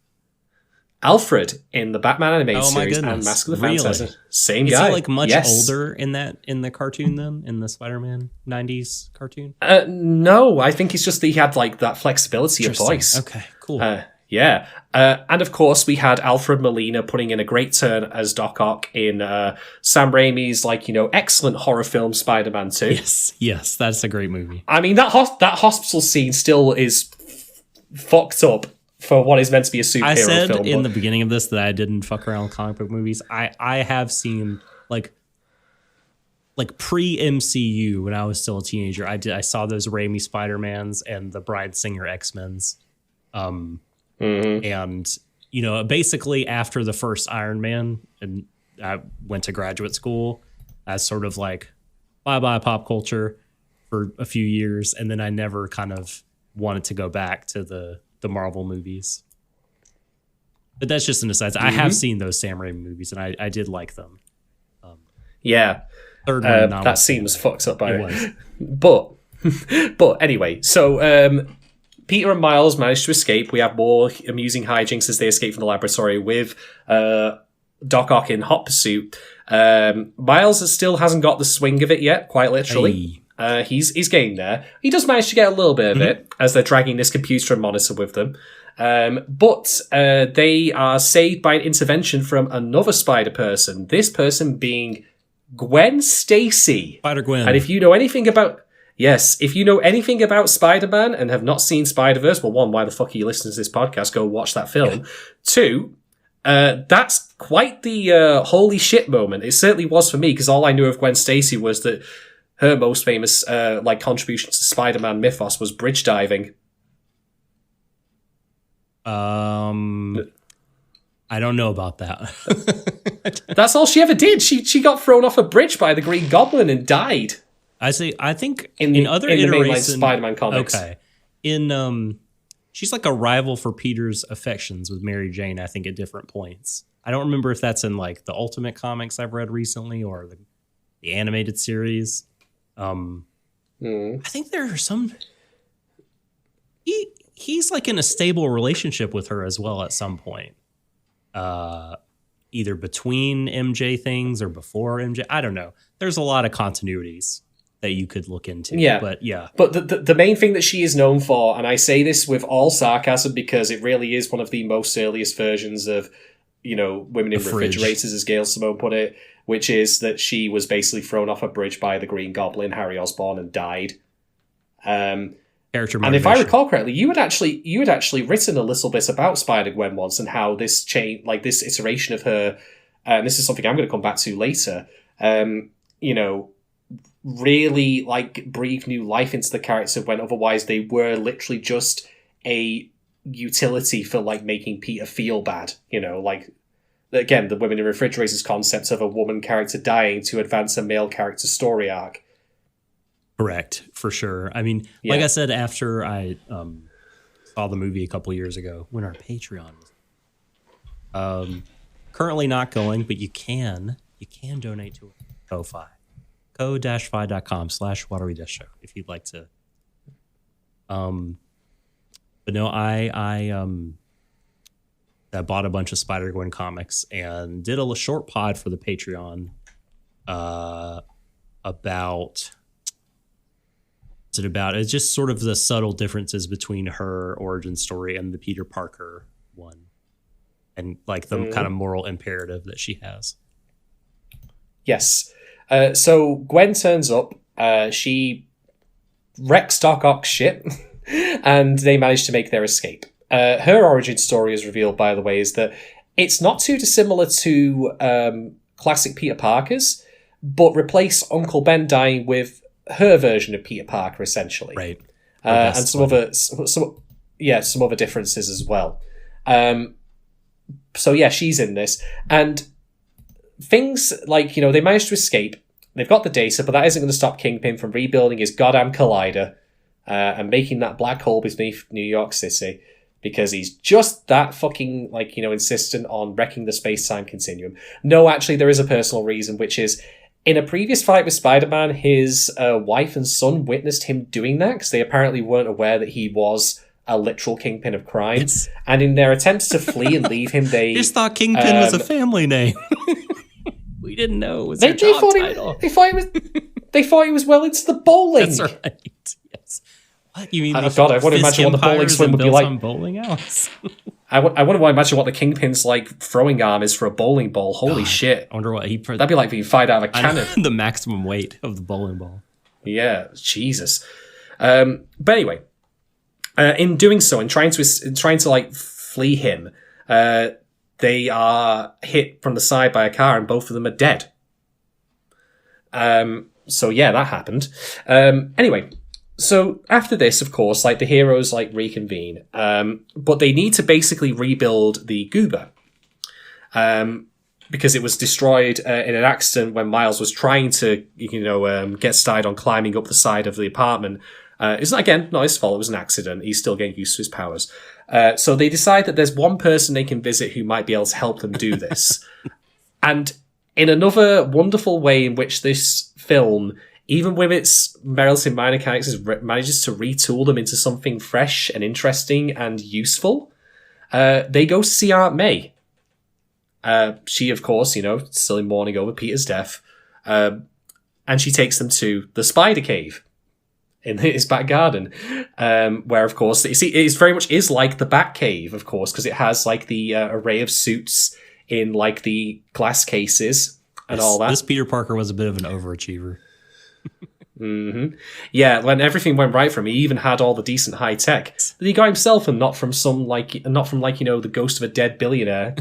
Alfred in the Batman animated series goodness. and Mask of the Really? Phantasm. Same guy. Is he much older in the cartoon than in the Spider-Man 90s cartoon? No, I think it's just that he had that flexibility of voice. Okay, cool. Yeah. And of course, we had Alfred Molina putting in a great turn as Doc Ock in Sam Raimi's, excellent horror film Spider-Man 2. Yes, that's a great movie. I mean, that hospital scene still is fucked up for what is meant to be a superhero film. I said in the beginning of this that I didn't fuck around with comic book movies. I have seen, pre-MCU, when I was still a teenager, I saw those Raimi Spider-Mans and the Bride Singer X-Men's. And, basically after the first Iron Man, and I went to graduate school as sort of bye-bye pop culture for a few years. And then I never kind of wanted to go back to the Marvel movies. But that's just an aside. I have seen those Sam Raimi movies, and I did like them. Yeah. Third one, that scene was fucked up by it. But anyway, so... Peter and Miles manage to escape. We have more amusing hijinks as they escape from the laboratory with Doc Ock in hot pursuit. Miles still hasn't got the swing of it yet, quite literally. Hey. He's getting there. He does manage to get a little bit of it as they're dragging this computer and monitor with them. But they are saved by an intervention from another spider person. This person being Gwen Stacy. Spider-Gwen. And if you know anything about... Yes, if you know anything about Spider-Man and have not seen Spider-Verse, well, one, why the fuck are you listening to this podcast? Go watch that film. Yeah. Two, that's quite the holy shit moment. It certainly was for me, because all I knew of Gwen Stacy was that her most famous contribution to Spider-Man mythos was bridge diving. I don't know about that. That's all she ever did. She got thrown off a bridge by the Green Goblin and died. I think in other iterations, the Spider-Man comics. Okay, she's like a rival for Peter's affections with Mary Jane. I think at different points. I don't remember if that's in the Ultimate comics I've read recently or the animated series. I think there are some. He's in a stable relationship with her as well at some point. Either between MJ things or before MJ. I don't know. There's a lot of continuities that you could look into. Yeah. But yeah. But the main thing that she is known for, and I say this with all sarcasm because it really is one of the most earliest versions of women in fridge. refrigerators, as Gail Simone put it, which is that she was basically thrown off a bridge by the Green Goblin, Harry Osborn, and died. Character motivation. And if I recall correctly, you had actually written a little bit about Spider-Gwen once and how this this iteration of her, and this is something I'm going to come back to later, really breathe new life into the character when otherwise they were literally just a utility for making Peter feel bad. Again, the women in refrigerators concept of a woman character dying to advance a male character story arc. Correct, for sure. I mean, like I said, after I saw the movie a couple years ago, when our Patreon was currently not going, but you can donate to Ko-Fi. ko-fi.com/Warui if you'd like to. But no, I bought a bunch of Spider-Gwen comics and did a short pod for the Patreon about. It's just sort of the subtle differences between her origin story and the Peter Parker one, and the kind of moral imperative that she has. Yes. So Gwen turns up. She wrecks Doc Ock's ship, and they manage to make their escape. Her origin story, is revealed, by the way, is that it's not too dissimilar to classic Peter Parker's, but replace Uncle Ben dying with her version of Peter Parker, essentially. Right. And some other differences as well. So yeah, she's in this. And things they managed to escape. They've got the data, but that isn't going to stop Kingpin from rebuilding his goddamn collider and making that black hole beneath New York City, because he's just that fucking insistent on wrecking the space-time continuum. No, actually, there is a personal reason, which is in a previous fight with Spider-Man, his wife and son witnessed him doing that because they apparently weren't aware that he was a literal kingpin of crime. And in their attempts to flee and leave him, they just thought Kingpin was a family name. We didn't know it was a job title. They thought he was well into the bowling. That's right. Yes. What you mean? Oh God, I want to imagine what the bowling swing would be like. Bowling outs. I want to imagine what the Kingpin's throwing arm is for a bowling ball. Holy shit! I wonder what that'd be like being fired out of a cannon. The maximum weight of the bowling ball. Yeah, Jesus. But anyway, in doing so, and trying to flee him, they are hit from the side by a car, and both of them are dead. So yeah, that happened. Anyway. So after this, of course, the heroes reconvene, but they need to basically rebuild the Goober, because it was destroyed in an accident when Miles was trying to, get started on climbing up the side of the apartment. It's not his fault. It was an accident. He's still getting used to his powers. So they decide that there's one person they can visit who might be able to help them do this. And in another wonderful way in which this film, even with its relatively minor characters, manages to retool them into something fresh and interesting and useful. They go see Aunt May. She, of course, still in mourning over Peter's death. And she takes them to the Spider Cave in his back garden, where, of course, you see, it very much is like the Bat Cave, of course, because it has the array of suits in the glass cases and all that. This Peter Parker was a bit of an overachiever. Mm-hmm. Yeah, when everything went right for him, he even had all the decent high tech that he got himself, and not from the ghost of a dead billionaire.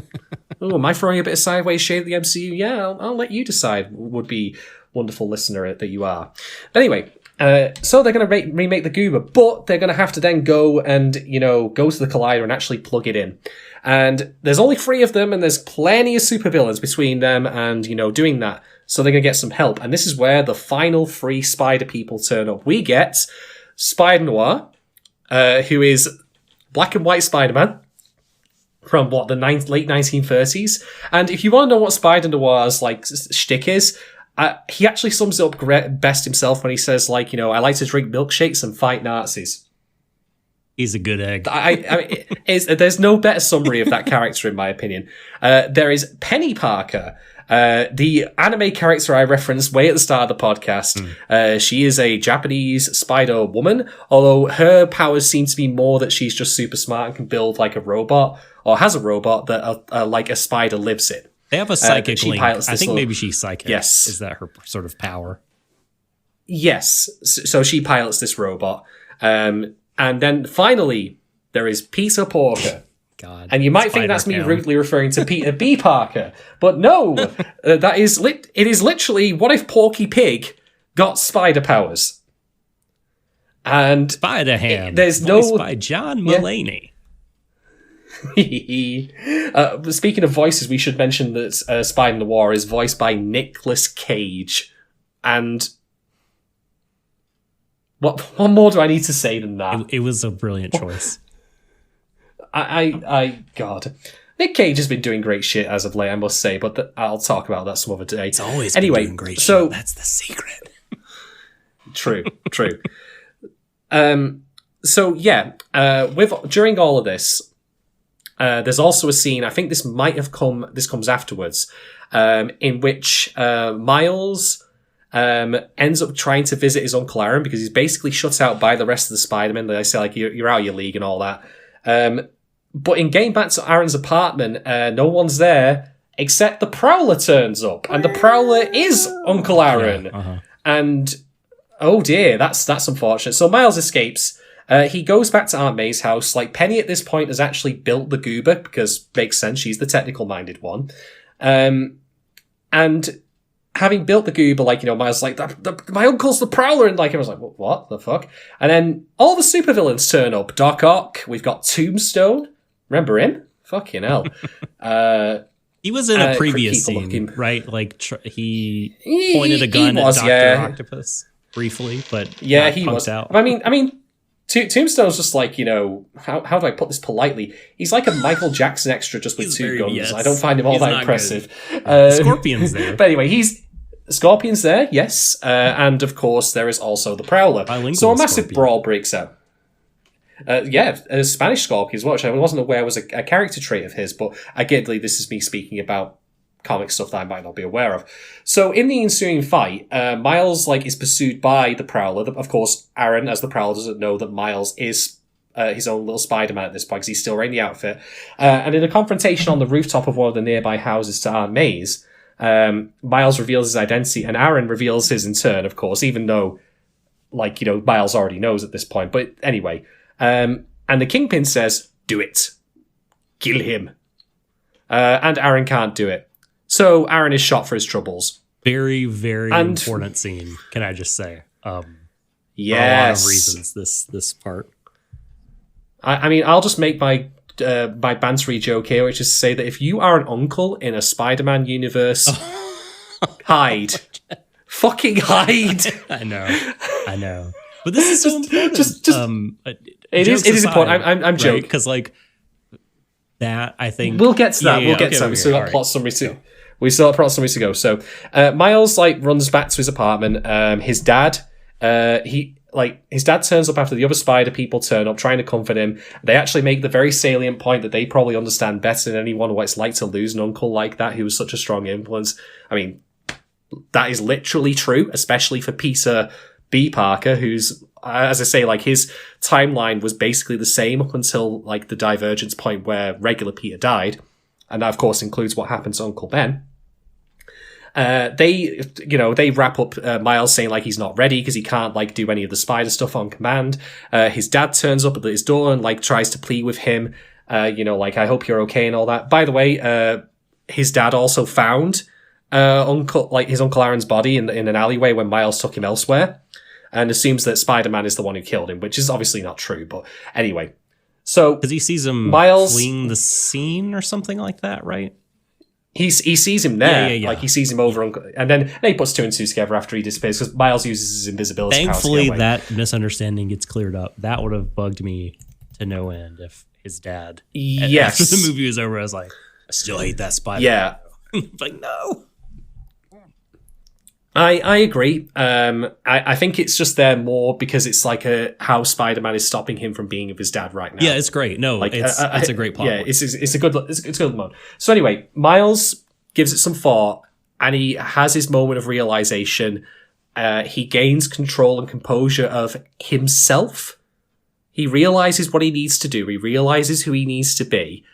Oh, am I throwing a bit of sideways shade at the MCU? Yeah, I'll let you decide. Would be wonderful listener that you are. But anyway, so they're going to remake the Goober, but they're going to have to then go and go to the Collider and actually plug it in. And there's only 3 of them, and there's plenty of supervillains between them and doing that. So they're going to get some help. And this is where the final 3 Spider people turn up. We get Spider-Noir, who is black and white Spider-Man from, the late 1930s. And if you want to know what Spider-Noir's, shtick is, he actually sums it up best himself when he says, I like to drink milkshakes and fight Nazis. He's a good egg. There's no better summary of that character, in my opinion. There is Penny Parker, the anime character I referenced way at the start of the podcast. She is a Japanese spider woman, although her powers seem to be more that she's just super smart and can build like a robot, or has a robot that like a spider lives in. They have a psychic link. I think maybe she's psychic. Yes. Is that her sort of power? Yes. So she pilots this robot. And then finally, there is Peter Porker. God. And you might think that's me rudely referring to Peter B. Parker. But no, it is literally, what if Porky Pig got spider powers? And Spider Ham. There's voiced by John Mulaney. Speaking of voices, we should mention that Spider-Noir is voiced by Nicolas Cage. And what more do I need to say than that? It was a brilliant choice. God. Nick Cage has been doing great shit as of late, I must say, but I'll talk about that some other day. It's always been doing great shit. That's the secret. True. During all of this, there's also a scene, I think this comes afterwards, in which Miles ends up trying to visit his Uncle Aaron because he's basically shut out by the rest of the Spider-Men. They say, like, you're out of your league and all that. But in getting back to Aaron's apartment, no one's there except the Prowler turns up, and the Prowler is Uncle Aaron. Yeah, and oh dear, that's unfortunate. So Miles escapes. He goes back to Aunt May's house. Like, Penny at this point has actually built the goober because makes sense. She's the technical-minded one. And having built the goober, like, Miles is like, my uncle's the Prowler, and like, I was like, what the fuck? And then all the supervillains turn up. Doc Ock, we've got Tombstone. Remember him? Fucking hell. He was in a previous scene, right? Like, he pointed a gun at Dr. Octopus briefly, but yeah, he was out. I mean, Tombstone's just like, how do I put this politely? He's like a Michael Jackson extra just with two guns. Yes. I don't find him all that impressive. Scorpion's there. But anyway, Scorpion's there, yes. And of course, there is also the Prowler. So a massive brawl breaks out. A Spanish Scorpion as well, which I wasn't aware was a character trait of his, but admittedly, this is me speaking about comic stuff that I might not be aware of. So in the ensuing fight, Miles is pursued by the Prowler. Of course, Aaron, as the Prowler, doesn't know that Miles is his own little Spider-Man at this point because he's still wearing the outfit. And in a confrontation on the rooftop of one of the nearby houses to Aunt May's, Miles reveals his identity, and Aaron reveals his in turn, of course, even though, Miles already knows at this point. But anyway, and the Kingpin says, "Do it. Kill him." And Aaron can't do it. So Aaron is shot for his troubles. Very, very important scene, can I just say. Yes. For a lot of reasons, this part. I mean, I'll just make my bantery joke here, which is to say that if you are an uncle in a Spider-Man universe, hide. Fucking hide. I know. But this is so important. It is important. I'm joking. Because, that, I think... We'll get to that. We'll get to that. We still got plot summaries to... We still have plot summaries to go. So, Miles runs back to his apartment. His dad, his dad turns up after the other spider people turn up, trying to comfort him. They actually make the very salient point that they probably understand better than anyone what it's like to lose an uncle like that, who was such a strong influence. I mean, that is literally true, especially for Peter B. Parker, who's, as I say, his timeline was basically the same up until the divergence point where regular Peter died, and that of course includes what happened to Uncle Ben. They wrap up Miles saying he's not ready because he can't do any of the spider stuff on command. His dad turns up at his door and tries to plead with him. I hope you're okay and all that. By the way, his dad also found his Uncle Aaron's body in an alleyway when Miles took him elsewhere, and assumes that Spider-Man is the one who killed him, which is obviously not true. But anyway, so because he sees him fleeing the scene or something like that, right? He sees him there, yeah. he sees him over, and then he puts two and two together after he disappears because Miles uses his invisibility. Thankfully, that misunderstanding gets cleared up. That would have bugged me to no end if his dad. Yes. After the movie was over, I was like, I still hate that Spider. Yeah. No. I agree. I think it's just there more because it's like how Spider-Man is stopping him from being with his dad right now. Yeah, it's great. No, like, it's a great plot. Yeah, it's a good moment. So anyway, Miles gives it some thought, and he has his moment of realization. He gains control and composure of himself. He realizes what he needs to do. He realizes who he needs to be.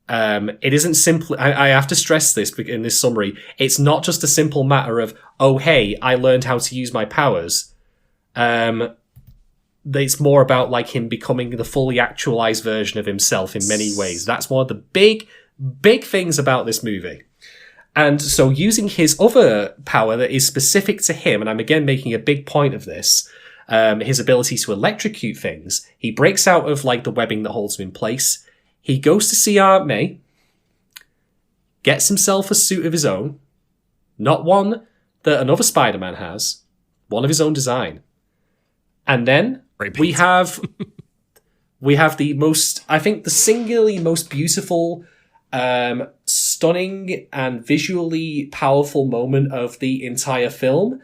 It isn't simply, I have to stress this in this summary, it's not just a simple matter of, oh, hey, I learned how to use my powers. It's more about like him becoming the fully actualized version of himself in many ways. That's one of the big things about this movie. And so using his other power that is specific to him, and I'm again making a big point of this, his ability to electrocute things, he breaks out of like the webbing that holds him in place. He goes to see Aunt May, gets himself a suit of his own, not one that another Spider-Man has, one of his own design. And then we have the most, I think the singularly most beautiful, stunning and visually powerful moment of the entire film.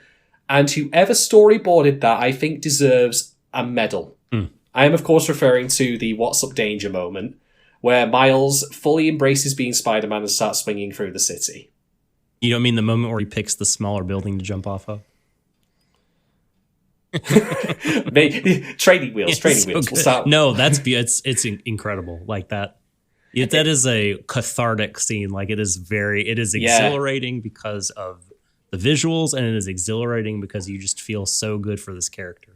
And whoever storyboarded that, I think deserves a medal. I am, of course, referring to the What's Up Danger moment, where Miles fully embraces being Spider-Man and starts swinging through the city. You don't mean the moment where he picks the smaller building to jump off of? Training wheels. We'll start. No, it's incredible. Like that. That is a cathartic scene. Like it is exhilarating because of the visuals, and it is exhilarating because you just feel so good for this character.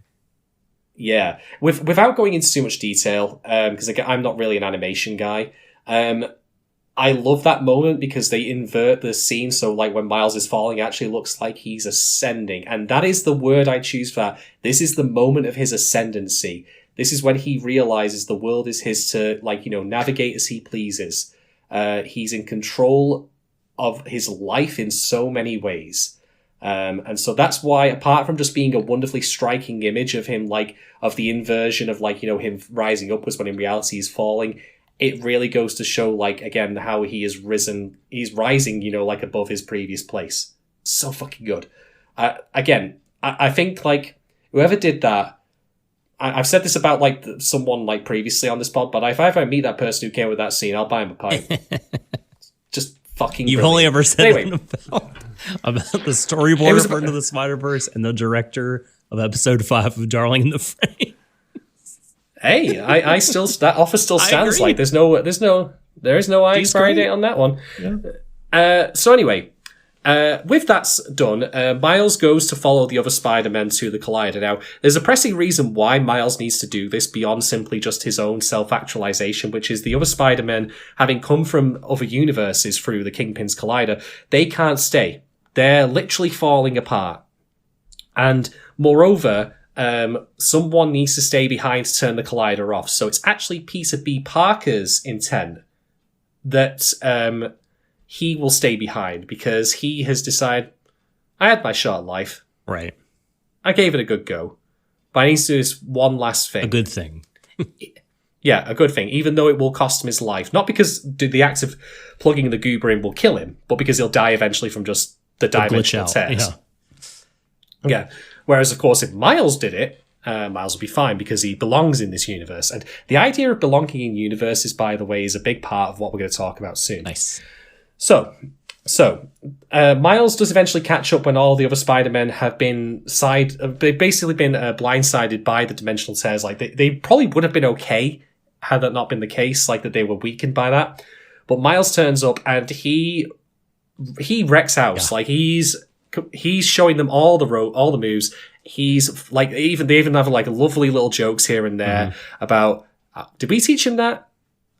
Yeah, without going into too much detail, because I'm not really an animation guy. I love that moment because they invert the scene, so like when Miles is falling, it actually looks like he's ascending, and that is the word I choose for that. This is the moment of his ascendancy. This is when he realizes the world is his to navigate as he pleases. He's in control of his life in so many ways. And so that's why, apart from just being a wonderfully striking image of him, of the inversion of him rising upwards when in reality he's falling, it really goes to show again how he has risen. He's rising, above his previous place. So fucking good. I think whoever did that, I've said this about someone previously on this pod, but if I ever meet that person who came with that scene, I'll buy him a pipe. Just fucking You've brilliant. only ever said about the storyboard for Into the Spider-Verse and the director of episode 5 of Darling in the Franxx. Hey, I still, that offer still stands. There is no expiry date on that one. Yeah. So anyway, with that done, Miles goes to follow the other Spider-Men to the Collider. Now, there's a pressing reason why Miles needs to do this beyond simply just his own self-actualization, which is the other Spider-Men, having come from other universes through the Kingpin's Collider, they can't stay. They're literally falling apart. And moreover, someone needs to stay behind to turn the Collider off. So it's actually Peter B. Parker's intent that he will stay behind because he has decided, I had my shot at life. Right. I gave it a good go. But I need to do this one last thing. A good thing. Yeah, a good thing, even though it will cost him his life. Not because the act of plugging the goober in will kill him, but because he'll die eventually from just the dimensional tears. Yeah. Whereas, of course, if Miles did it, Miles would be fine because he belongs in this universe. And the idea of belonging in universes, by the way, is a big part of what we're going to talk about soon. Nice. So Miles does eventually catch up when all the other Spider-Men have been blindsided by the dimensional tears. They probably would have been okay had that not been the case, that they were weakened by that. But Miles turns up and he wrecks house. Yeah. He's showing them all the moves. He's they even have lovely little jokes here and there about, did we teach him that?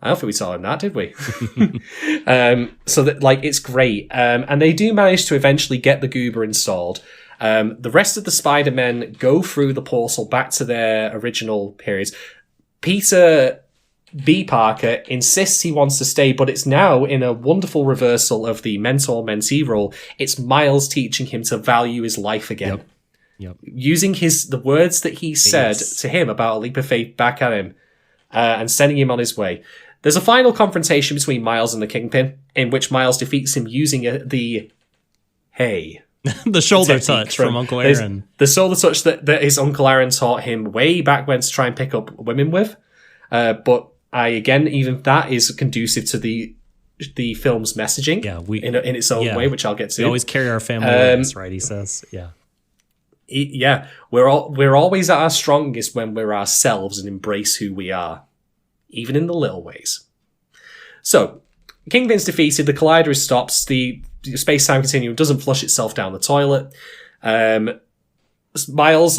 I don't think we taught him that, did we? So that it's great. And they do manage to eventually get the goober installed. The rest of the Spider-Men go through the portal back to their original periods. Peter B. Parker insists he wants to stay, but it's now in a wonderful reversal of the mentor-mentee role. It's Miles teaching him to value his life again. Yep. Using the words that he said to him about a leap of faith back at him, and sending him on his way. There's a final confrontation between Miles and the Kingpin, in which Miles defeats him using the hey The shoulder technique touch from Uncle there's Aaron. The shoulder touch that his Uncle Aaron taught him way back when to try and pick up women with. But even that is conducive to the film's messaging in its own way, which I'll get to. We always carry our family with us, right? He says, we're always at our strongest when we're ourselves and embrace who we are, even in the little ways. So, Kingpin's defeated, the collider stops, the space-time continuum doesn't flush itself down the toilet. Miles,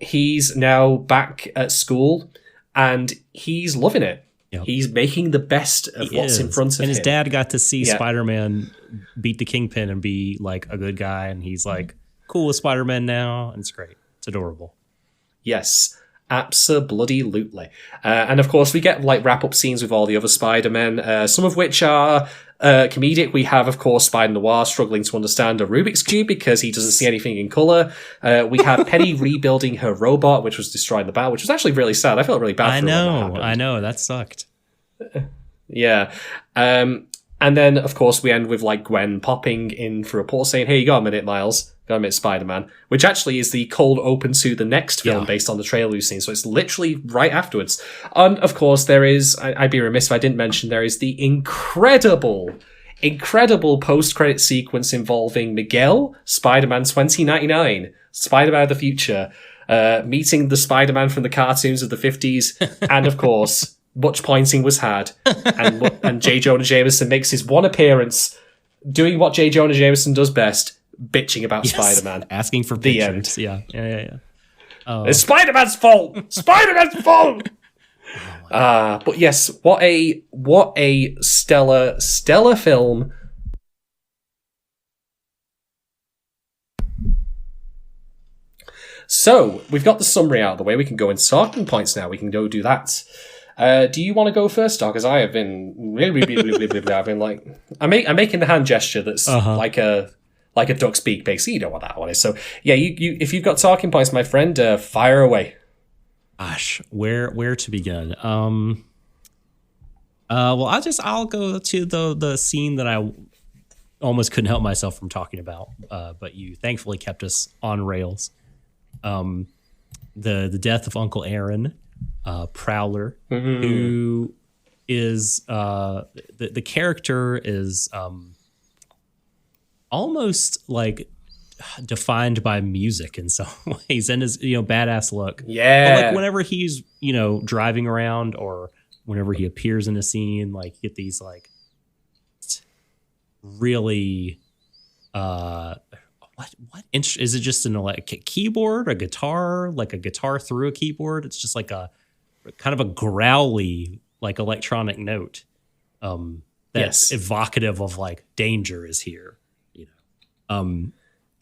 he's now back at school, and he's loving it. Yep. He's making the best of what's in front of him. And his dad got to see Spider-Man beat the Kingpin and be like a good guy, and he's like cool with Spider-Man now, and it's great. It's adorable. Yes, absolutely. And of course, we get wrap-up scenes with all the other Spider-Men, some of which are comedic. We have, of course, Spider-Noir struggling to understand a Rubik's Cube because he doesn't see anything in colour. We have Penny rebuilding her robot, which was destroying the battle, which was actually really sad. I felt really bad for her. I know. That sucked. Yeah. And then, of course, we end with Gwen popping in for a report saying, hey, you got a minute, Miles. Got a minute, Spider-Man. Which actually is the cold open to the next film based on the trailer we've seen. So it's literally right afterwards. And, of course, there is, I'd be remiss if I didn't mention, there is the incredible post-credit sequence involving Miguel, Spider-Man 2099, Spider-Man of the future, meeting the Spider-Man from the cartoons of the 50s, and, of course, much pointing was had, and J. Jonah Jameson makes his one appearance doing what J. Jonah Jameson does best, bitching about Spider-Man. Asking for the pictures. End. Yeah. It's Spider-Man's fault! Spider-Man's fault! But yes, what a stellar film. So, we've got the summary out of the way. We can go into talking points now. We can go do that. Do you want to go first, Doc? Because I have been I've been I'm making the hand gesture that's like a duck's beak, basically. You know what that one is. So yeah, you if you've got talking points, my friend, fire away. Gosh, where to begin? Well, I'll go to the scene that I almost couldn't help myself from talking about, but you thankfully kept us on rails. The death of Uncle Aaron. Prowler, who is the character is almost defined by music in some ways, and his badass look. Yeah, but whenever he's driving around or whenever he appears in a scene, you get these really what is it? Just an keyboard, a guitar, a guitar through a keyboard? It's just a kind of a growly electronic note that's evocative of danger is here.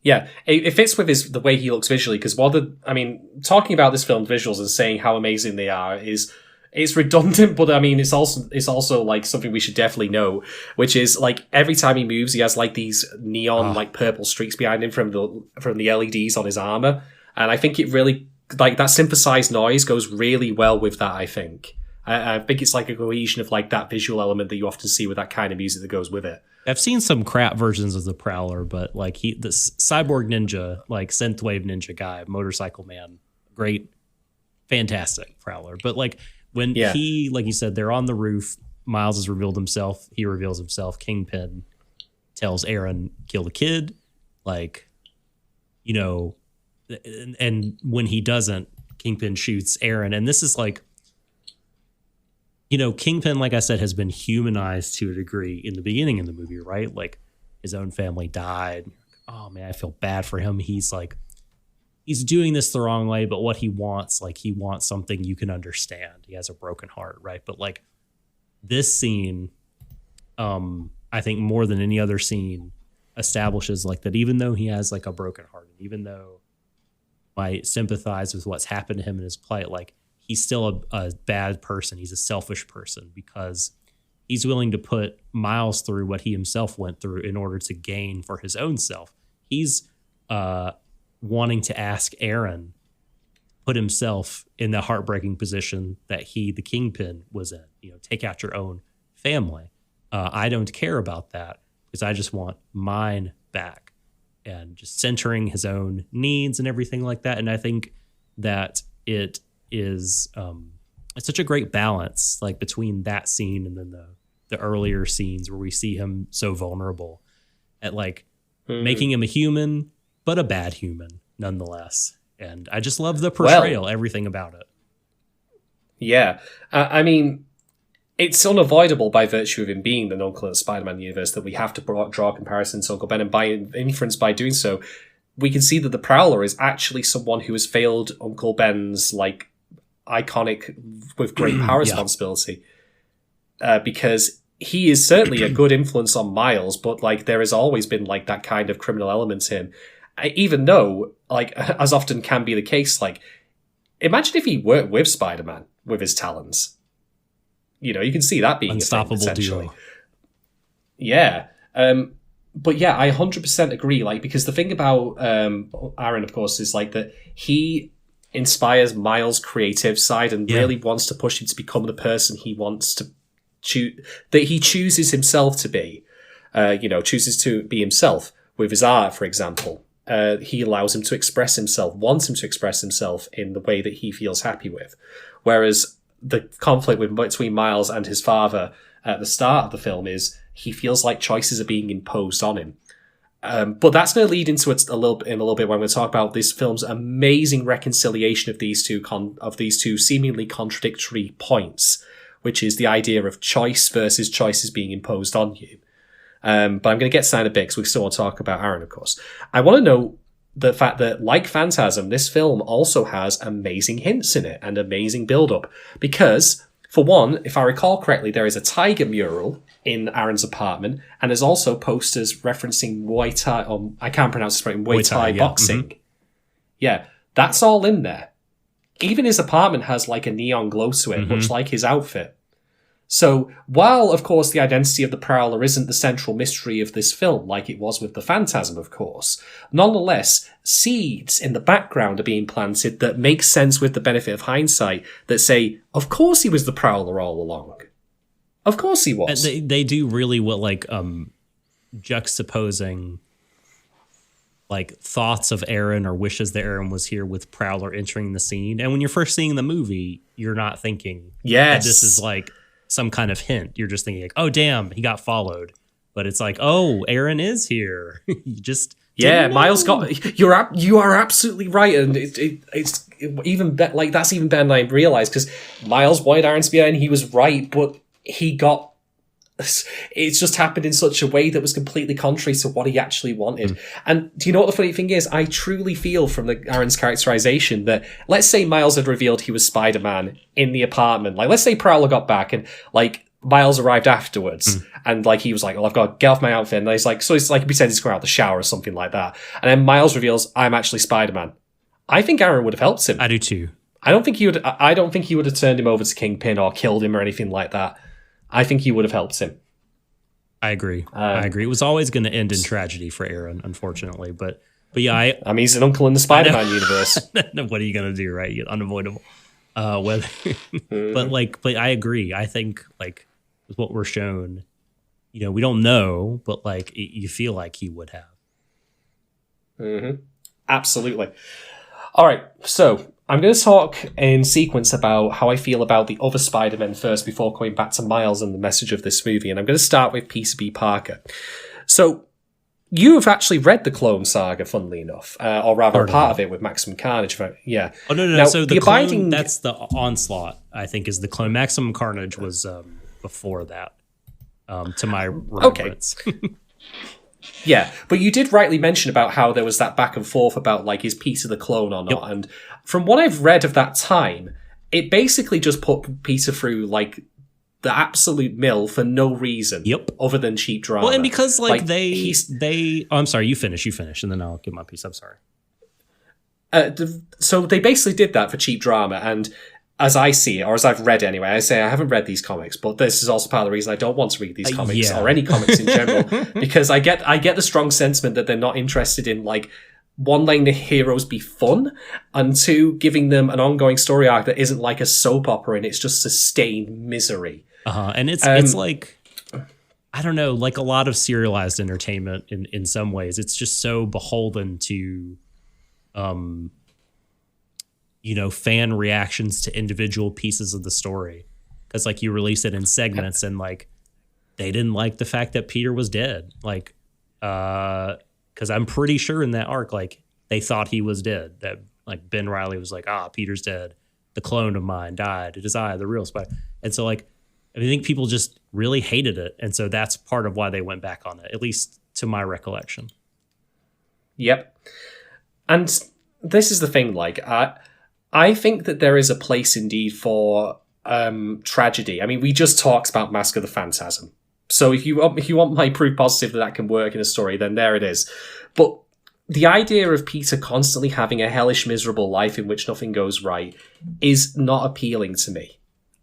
Yeah, it fits with the way he looks visually, because talking about this film's visuals and saying how amazing they are it's redundant, but it's also something we should definitely know, which is every time he moves, he has these neon purple streaks behind him from the LEDs on his armor, and I think it really that synthesized noise goes really well with that. I think it's a cohesion of that visual element that you often see with that kind of music that goes with it. I've seen some crap versions of the Prowler, but the cyborg ninja, synthwave ninja guy, motorcycle man, great, fantastic Prowler, but when he, like you said, they're on the roof, Miles has revealed himself. He reveals himself. Kingpin tells Aaron, kill the kid. And when he doesn't, Kingpin shoots Aaron. And this is Kingpin, like I said, has been humanized to a degree in the beginning of the movie, right? His own family died. Oh, man, I feel bad for him. He's doing this the wrong way, but what he wants, he wants something you can understand. He has a broken heart, right? But this scene, I think more than any other scene, establishes that even though he has a broken heart, and even though I sympathize with what's happened to him in his plight, he's still a bad person. He's a selfish person because he's willing to put Miles through what he himself went through in order to gain for his own self. He's wanting to ask Aaron, put himself in the heartbreaking position that the Kingpin was in. Take out your own family. I don't care about that because I just want mine back. and just centering his own needs and everything like that. And I think that it is it's such a great balance, like between that scene and then the earlier scenes where we see him so vulnerable at like making him a human, but a bad human nonetheless. And I just love the portrayal, everything about it. Yeah. I mean, it's unavoidable by virtue of him being the Uncle in the Spider-Man universe that we have to draw a comparison to Uncle Ben, and by inference, by doing so, we can see that the Prowler is actually someone who has failed Uncle Ben's, like, iconic with great power responsibility. Because he is certainly a good influence on Miles, but, like, there has always been, like, that kind of criminal element to him. Even though, like, as often can be the case, like, imagine if he worked with Spider-Man with his talons. You know, you can see that being unstoppable duo. Yeah. But yeah, I 100% agree. Like, because the thing about Aaron, of course, is like that he inspires Miles' creative side and really wants to push him to become the person he wants to that he chooses himself to be. Chooses to be himself with his art, for example. He allows him to express himself, wants him to express himself in the way that he feels happy with. Whereas the conflict between Miles and his father at the start of the film is he feels like choices are being imposed on him. But that's going to lead into it a little bit when we're going to talk about this film's amazing reconciliation of these two seemingly contradictory points, which is the idea of choice versus choices being imposed on you. But I'm going to get signed a bit because we still want to talk about Aaron, of course. I want to know the fact that, like Phantasm, this film also has amazing hints in it and amazing build-up. Because, for one, if I recall correctly, there is a tiger mural in Aaron's apartment, and there's also posters referencing Muay Thai, I can't pronounce this right, Muay Thai boxing. Mm-hmm. Yeah, that's all in there. Even his apartment has like a neon glow to it, much like his outfit. So, while, of course, the identity of the Prowler isn't the central mystery of this film, like it was with the Phantasm, of course, nonetheless, seeds in the background are being planted that make sense with the benefit of hindsight, that say, of course he was the Prowler all along. Of course he was. They do really what, like, juxtaposing, like, thoughts of Aaron or wishes that Aaron was here with Prowler entering the scene. And when you're first seeing the movie, you're not thinking that this is, like, some kind of hint. You're just thinking like, oh damn, he got followed. But it's like, oh, Aaron is here. You just Miles got. You are absolutely right, and it's even like that's even better than I realized, because Miles wanted Aaron to be there, and he was right, but he got. It's just happened in such a way that was completely contrary to what he actually wanted. And do you know what the funny thing is? I truly feel from Aaron's characterization that, let's say Miles had revealed he was Spider-Man in the apartment. Like, let's say Prowler got back and, like, Miles arrived afterwards. And, like, he was like, well, I've got to get off my outfit. And he's like, so it's like he pretends he's going out the shower or something like that. And then Miles reveals, I'm actually Spider-Man. I think Aaron would have helped him. I do too. I don't think he would have turned him over to Kingpin or killed him or anything like that. I think he would have helped him. I agree. It was always going to end in tragedy for Aaron, unfortunately. But yeah, I mean, he's an uncle in the Spider-Man universe. What are you going to do, right? Unavoidable. But I agree. I think, like, with what we're shown, we don't know, but like you feel like he would have. Absolutely. All right, so I'm going to talk in sequence about how I feel about the other Spider-Men first before going back to Miles and the message of this movie. And I'm going to start with Peter B. Parker. So you have actually read the Clone Saga, funnily enough, or rather a part of it with Maximum Carnage. Yeah. Oh, no. Now, so the Clone, that's the Onslaught, I think, is the Clone. Maximum Carnage was before that, to my remembrance. Okay. Yeah, but you did rightly mention about how there was that back and forth about, like, is Peter the clone or not? Yep. And from what I've read of that time, it basically just put Peter through, like, the absolute mill for no reason. Yep. Other than cheap drama. Well, and because, like they... Oh, I'm sorry, you finish, and then I'll give my piece. I'm sorry. So they basically did that for cheap drama, and as I see it, or as I've read anyway, I say I haven't read these comics, but this is also part of the reason I don't want to read these comics or any comics in general, because I get the strong sentiment that they're not interested in, like, one, letting the heroes be fun, and two, giving them an ongoing story arc that isn't like a soap opera and it's just sustained misery. And it's like, I don't know, like a lot of serialized entertainment in some ways, it's just so beholden to, fan reactions to individual pieces of the story. Because like you release it in segments and like they didn't like the fact that Peter was dead. Like, because I'm pretty sure in that arc, like they thought he was dead. That like Ben Reilly was like, Peter's dead. The clone of mine died. It is I, the real Spider. And so like, I think people just really hated it. And so that's part of why they went back on it, at least to my recollection. Yep. And this is the thing, like, I think that there is a place indeed for tragedy. I mean, we just talked about Mask of the Phantasm. So if you want my proof positive that can work in a story, then there it is. But the idea of Peter constantly having a hellish, miserable life in which nothing goes right is not appealing to me.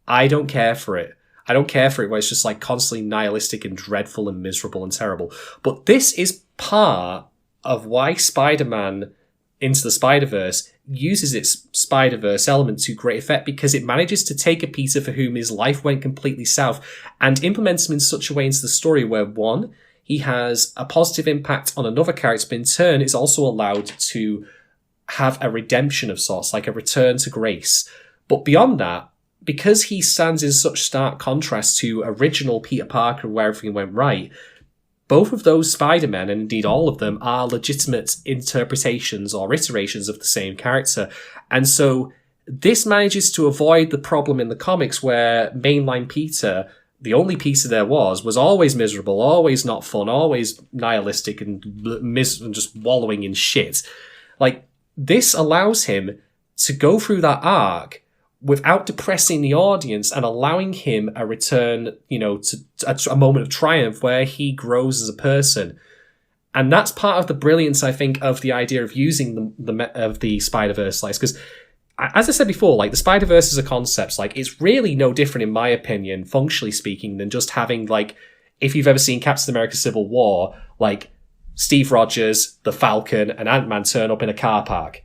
I don't care for it. I don't care for it where it's just like constantly nihilistic and dreadful and miserable and terrible. But this is part of why Spider-Man Into the Spider-Verse uses its Spider-Verse element to great effect, because it manages to take a Peter for whom his life went completely south and implements him in such a way into the story where, one, he has a positive impact on another character, but in turn is also allowed to have a redemption of sorts, like a return to grace. But beyond that, because he stands in such stark contrast to original Peter Parker where everything went right, both of those Spider-Men, and indeed all of them, are legitimate interpretations or iterations of the same character. And so this manages to avoid the problem in the comics where mainline Peter, the only Peter there was always miserable, always not fun, always nihilistic and just wallowing in shit. Like, this allows him to go through that arc without depressing the audience and allowing him a return, to a moment of triumph where he grows as a person. And that's part of the brilliance, I think, of the idea of using the Spider-Verse slice. Because, as I said before, like, the Spider-Verse as a concept, like, it's really no different, in my opinion, functionally speaking, than just having, like, if you've ever seen Captain America Civil War, like, Steve Rogers, the Falcon, and Ant-Man turn up in a car park.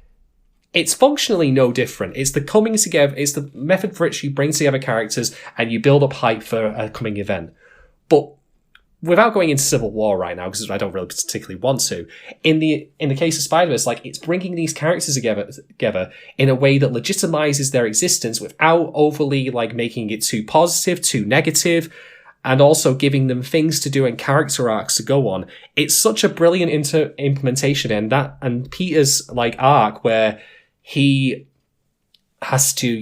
It's functionally no different. It's the coming together, it's the method for which you bring together characters and you build up hype for a coming event. But without going into Civil War right now, because I don't really particularly want to, in the case of Spider-Verse, like, it's bringing these characters together in a way that legitimizes their existence without overly, like, making it too positive, too negative, and also giving them things to do and character arcs to go on. It's such a brilliant implementation, and Peter's, like, arc where he has to,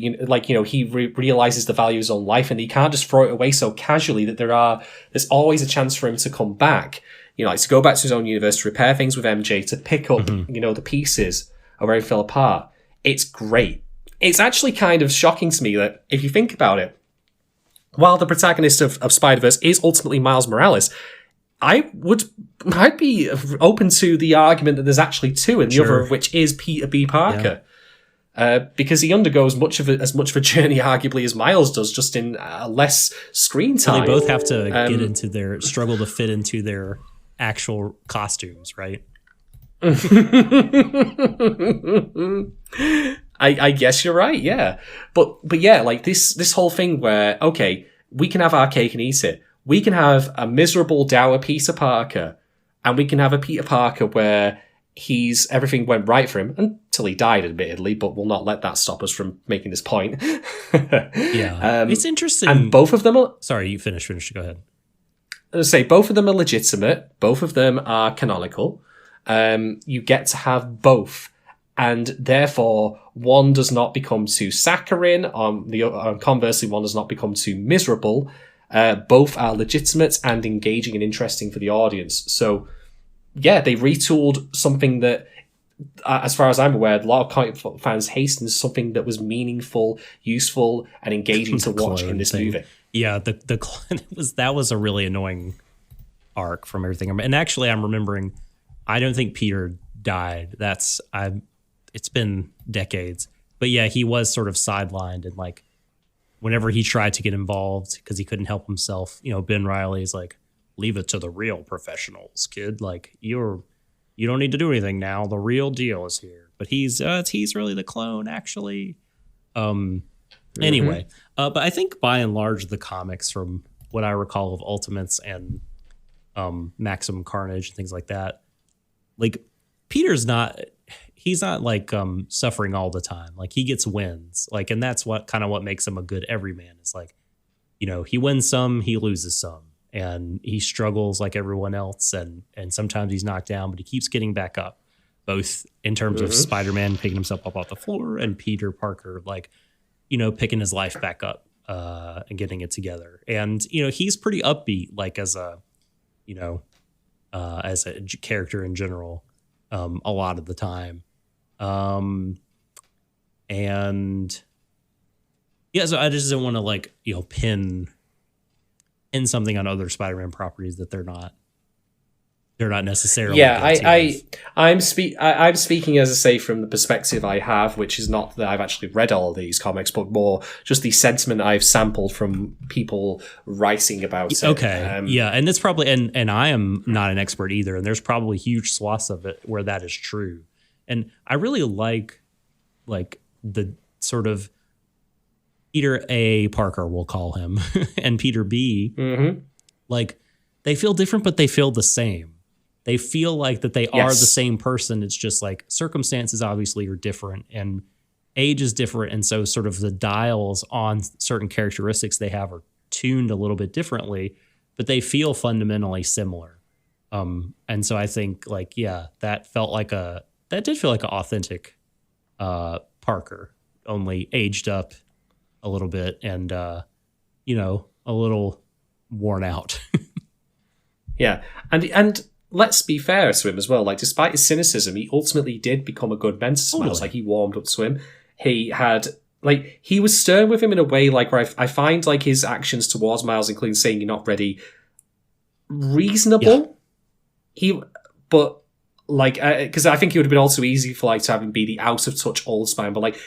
he realizes the value of his own life, and he can't just throw it away so casually that there's always a chance for him to come back, like to go back to his own universe, to repair things with MJ, to pick up, the pieces of where he fell apart. It's great. It's actually kind of shocking to me that, if you think about it, while the protagonist of Spider-Verse is ultimately Miles Morales, I'd be open to the argument that there's actually two, and the other of which is Peter B. Parker. Yeah. Because he undergoes as much of a journey, arguably, as Miles does, just in less screen time. Well, they both have to get into struggle to fit into their actual costumes, right? I guess you're right, yeah. But yeah, like this whole thing where, okay, we can have our cake and eat it. We can have a miserable, dour Peter Parker, and we can have a Peter Parker where everything went right for him until he died, admittedly, but we'll not let that stop us from making this point. Yeah. It's interesting. And both of them are... Sorry, you finish, go ahead. As I say, both of them are legitimate. Both of them are canonical. You get to have both. And therefore, one does not become too saccharine. Conversely, one does not become too miserable. Both are legitimate and engaging and interesting for the audience. So, yeah, they retooled something that, as far as I'm aware, a lot of comic fans hastened something that was meaningful, useful, and engaging to watch in this movie. Yeah, that was a really annoying arc from everything. And actually, I'm remembering, I don't think Peter died. It's been decades. But yeah, he was sort of sidelined, and like whenever he tried to get involved because he couldn't help himself, Ben Reilly's like, leave it to the real professionals, kid. Like you don't need to do anything now. The real deal is here. But he's really the clone, actually. Anyway, but I think by and large the comics, from what I recall of Ultimates and Maximum Carnage and things like that. Like Peter's not, he's not like suffering all the time. Like he gets wins. Like, and that's what makes him a good everyman. It's like, you know, he wins some, he loses some, and he struggles like everyone else. And sometimes he's knocked down, but he keeps getting back up, both in terms of Spider-Man picking himself up off the floor and Peter Parker, like, you know, picking his life back up and getting it together. And, you know, he's pretty upbeat, like as a character in general, a lot of the time. And yeah, so I just don't want to like, you know, pin something on other Spider-Man properties that they're not necessarily. Yeah, I'm speaking, as I say, from the perspective I have, which is not that I've actually read all of these comics, but more just the sentiment I've sampled from people writing about it. Okay, yeah, and it's probably, and I am not an expert either, and there's probably huge swaths of it where that is true. And I really like the sort of Peter A. Parker, we'll call him, and Peter B. Like they feel different, but they feel the same. They feel like that they are the same person. It's just like circumstances obviously are different and age is different. And so sort of the dials on certain characteristics they have are tuned a little bit differently, but they feel fundamentally similar. And so I think like, yeah, that did feel like an authentic Parker, only aged up a little bit and, you know, a little worn out. Yeah. And let's be fair to him as well. Like, despite his cynicism, he ultimately did become a good mentor to Miles. Like, he warmed up to him. He had, like, he was stern with him in a way, like, where I find, like, his actions towards Miles, including saying you're not ready, reasonable. Yeah. But, like, because I think it would have been also easy for, like, to have him be the out-of-touch old Spider-Man, but, like,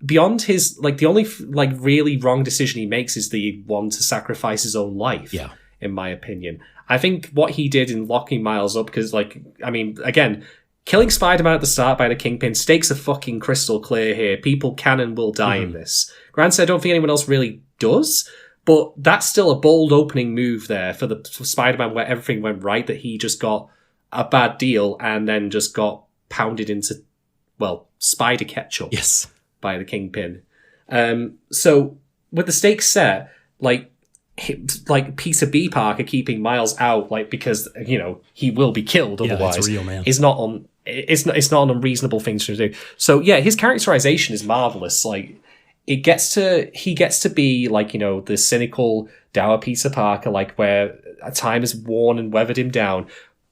beyond his, like, the only, like, really wrong decision he makes is the one to sacrifice his own life, in my opinion. I think what he did in locking Miles up, because, like, I mean, again, killing Spider-Man at the start by the Kingpin, stakes are fucking crystal clear here. People can and will die in this. Granted, I don't think anyone else really does, but that's still a bold opening move there for Spider-Man where everything went right, that he just got a bad deal and then just got pounded into, well, spider ketchup by the Kingpin. So, with the stakes set, like Peter B. Parker keeping Miles out, like, because, you know, he will be killed otherwise, it's real, man. Is not on. It's not an unreasonable thing to do. So yeah, his characterization is marvelous. Like, he gets to be like, you know, the cynical, dour Peter Parker, like where time has worn and weathered him down,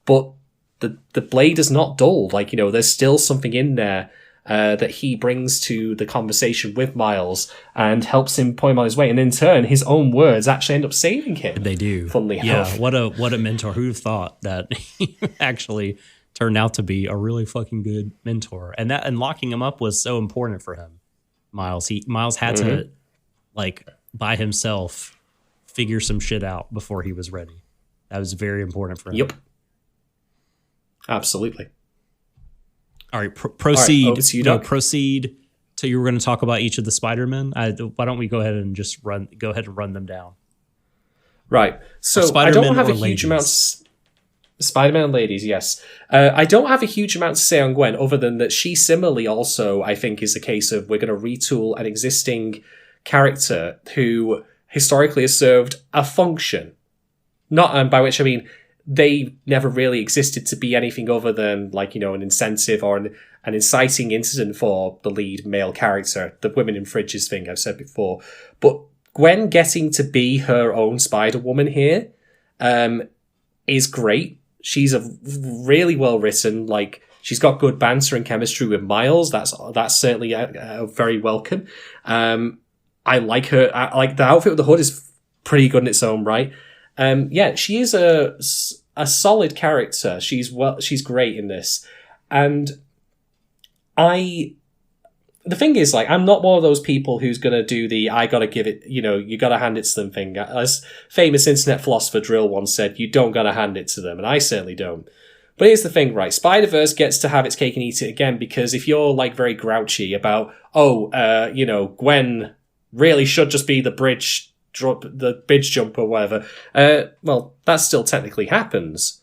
but the blade is not dull. Like, you know, there's still something in there that he brings to the conversation with Miles and helps him point him on his way. And in turn, his own words actually end up saving him. They do. Funnily enough. What a mentor. Who'd have thought that he actually turned out to be a really fucking good mentor. And locking him up was so important for him. Miles had to, like, by himself figure some shit out before he was ready. That was very important for him. Yep. Absolutely. All right, proceed. All right, over to you, Doc. Proceed. So you were going to talk about each of the Spider-Men. Why don't we go ahead and run them down? Right. So I don't have a huge amount. Spider-Man ladies, yes. I don't have a huge amount to say on Gwen, other than that she similarly also, I think, is a case of we're going to retool an existing character who historically has served a function. Not by which I mean they never really existed to be anything other than, like, you know, an incentive or an inciting incident for the lead male character, the women in fridges thing I've said before. But Gwen getting to be her own Spider-Woman here is great. She's a really well written, like, she's got good banter and chemistry with Miles. That's certainly very welcome. I like her. Like, the outfit with the hood is pretty good in its own right. Yeah, she is a solid character. She's great in this. And the thing is, like, I'm not one of those people who's going to do the I got to give it, you know, you got to hand it to them thing. As famous internet philosopher Drill once said, you don't got to hand it to them. And I certainly don't. But here's the thing, right? Spider-Verse gets to have its cake and eat it again, because if you're, like, very grouchy about, you know, Gwen really should just be the bridge the bridge jump or whatever, well, that still technically happens.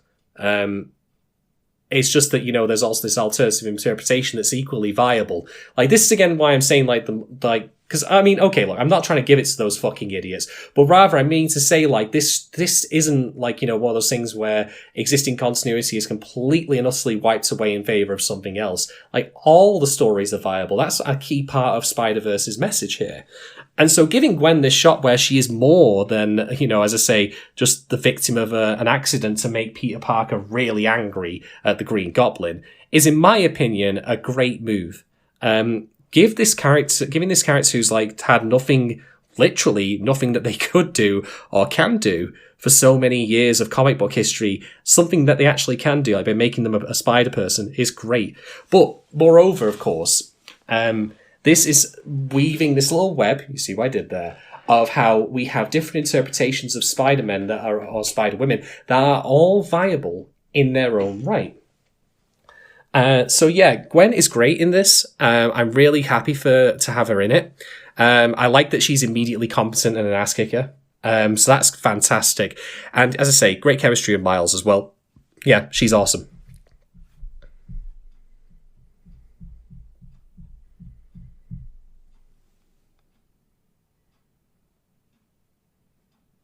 It's just that, you know, there's also this alternative interpretation that's equally viable. Like, this is again why I'm saying, like, because, I mean, okay, look, I'm not trying to give it to those fucking idiots, but rather I mean to say, like, this isn't, like, you know, one of those things where existing continuity is completely and utterly wiped away in favour of something else. Like, all the stories are viable. That's a key part of Spider-Verse's message here. And so giving Gwen this shot where she is more than, you know, as I say, just the victim of an accident to make Peter Parker really angry at the Green Goblin is, in my opinion, a great move. Giving this character who's, like, had literally nothing that they could do or can do for so many years of comic book history, something that they actually can do, like by making them a spider person, is great. But moreover, of course, this is weaving this little web, you see what I did there, of how we have different interpretations of Spider-Men or Spider-Women that are all viable in their own right. So yeah, Gwen is great in this. I'm really happy to have her in it. I like that she's immediately competent and an ass kicker. So that's fantastic. And as I say, great chemistry with Miles as well. Yeah, she's awesome.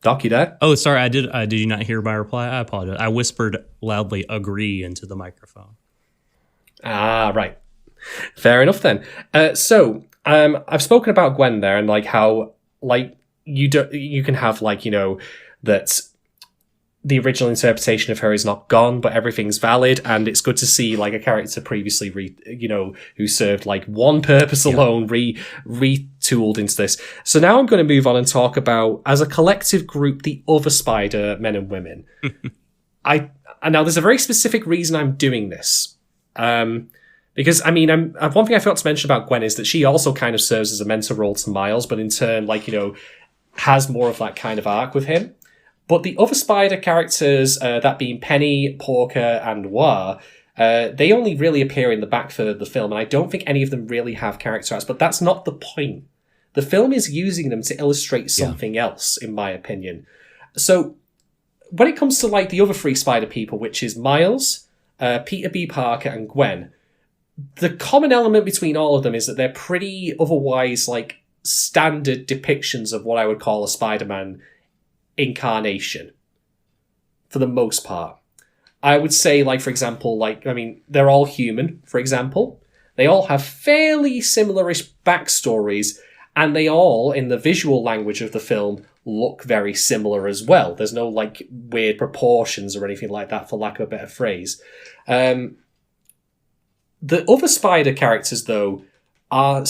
Doc, you there? Oh, sorry. Did you not hear my reply? I apologize. I whispered loudly "agree" into the microphone. Ah, right. Fair enough then. So I've spoken about Gwen there and like how like you can have like, you know, that the original interpretation of her is not gone, but everything's valid, and it's good to see like a character previously who served like one purpose alone retooled into this. So now I'm going to move on and talk about, as a collective group, the other Spider men and women. Now there's a very specific reason I'm doing this. Because I mean, one thing I forgot to mention about Gwen is that she also kind of serves as a mentor role to Miles, but in turn, like, you know, has more of that kind of arc with him. But the other Spider characters, that being Penny, Porker, and Noir, they only really appear in the back third of the film, and I don't think any of them really have character arcs, but that's not the point. The film is using them to illustrate something else, in my opinion. So, when it comes to, like, the other three Spider people, which is Miles, Peter B. Parker, and Gwen, the common element between all of them is that they're pretty otherwise, like, standard depictions of what I would call a Spider-Man incarnation, for the most part. I would say, like, for example, like, I mean, they're all human, for example. They all have fairly similar-ish backstories, and they all, in the visual language of the film, look very similar as well. There's no, like, weird proportions or anything like that, for lack of a better phrase. The other Spider characters, though, are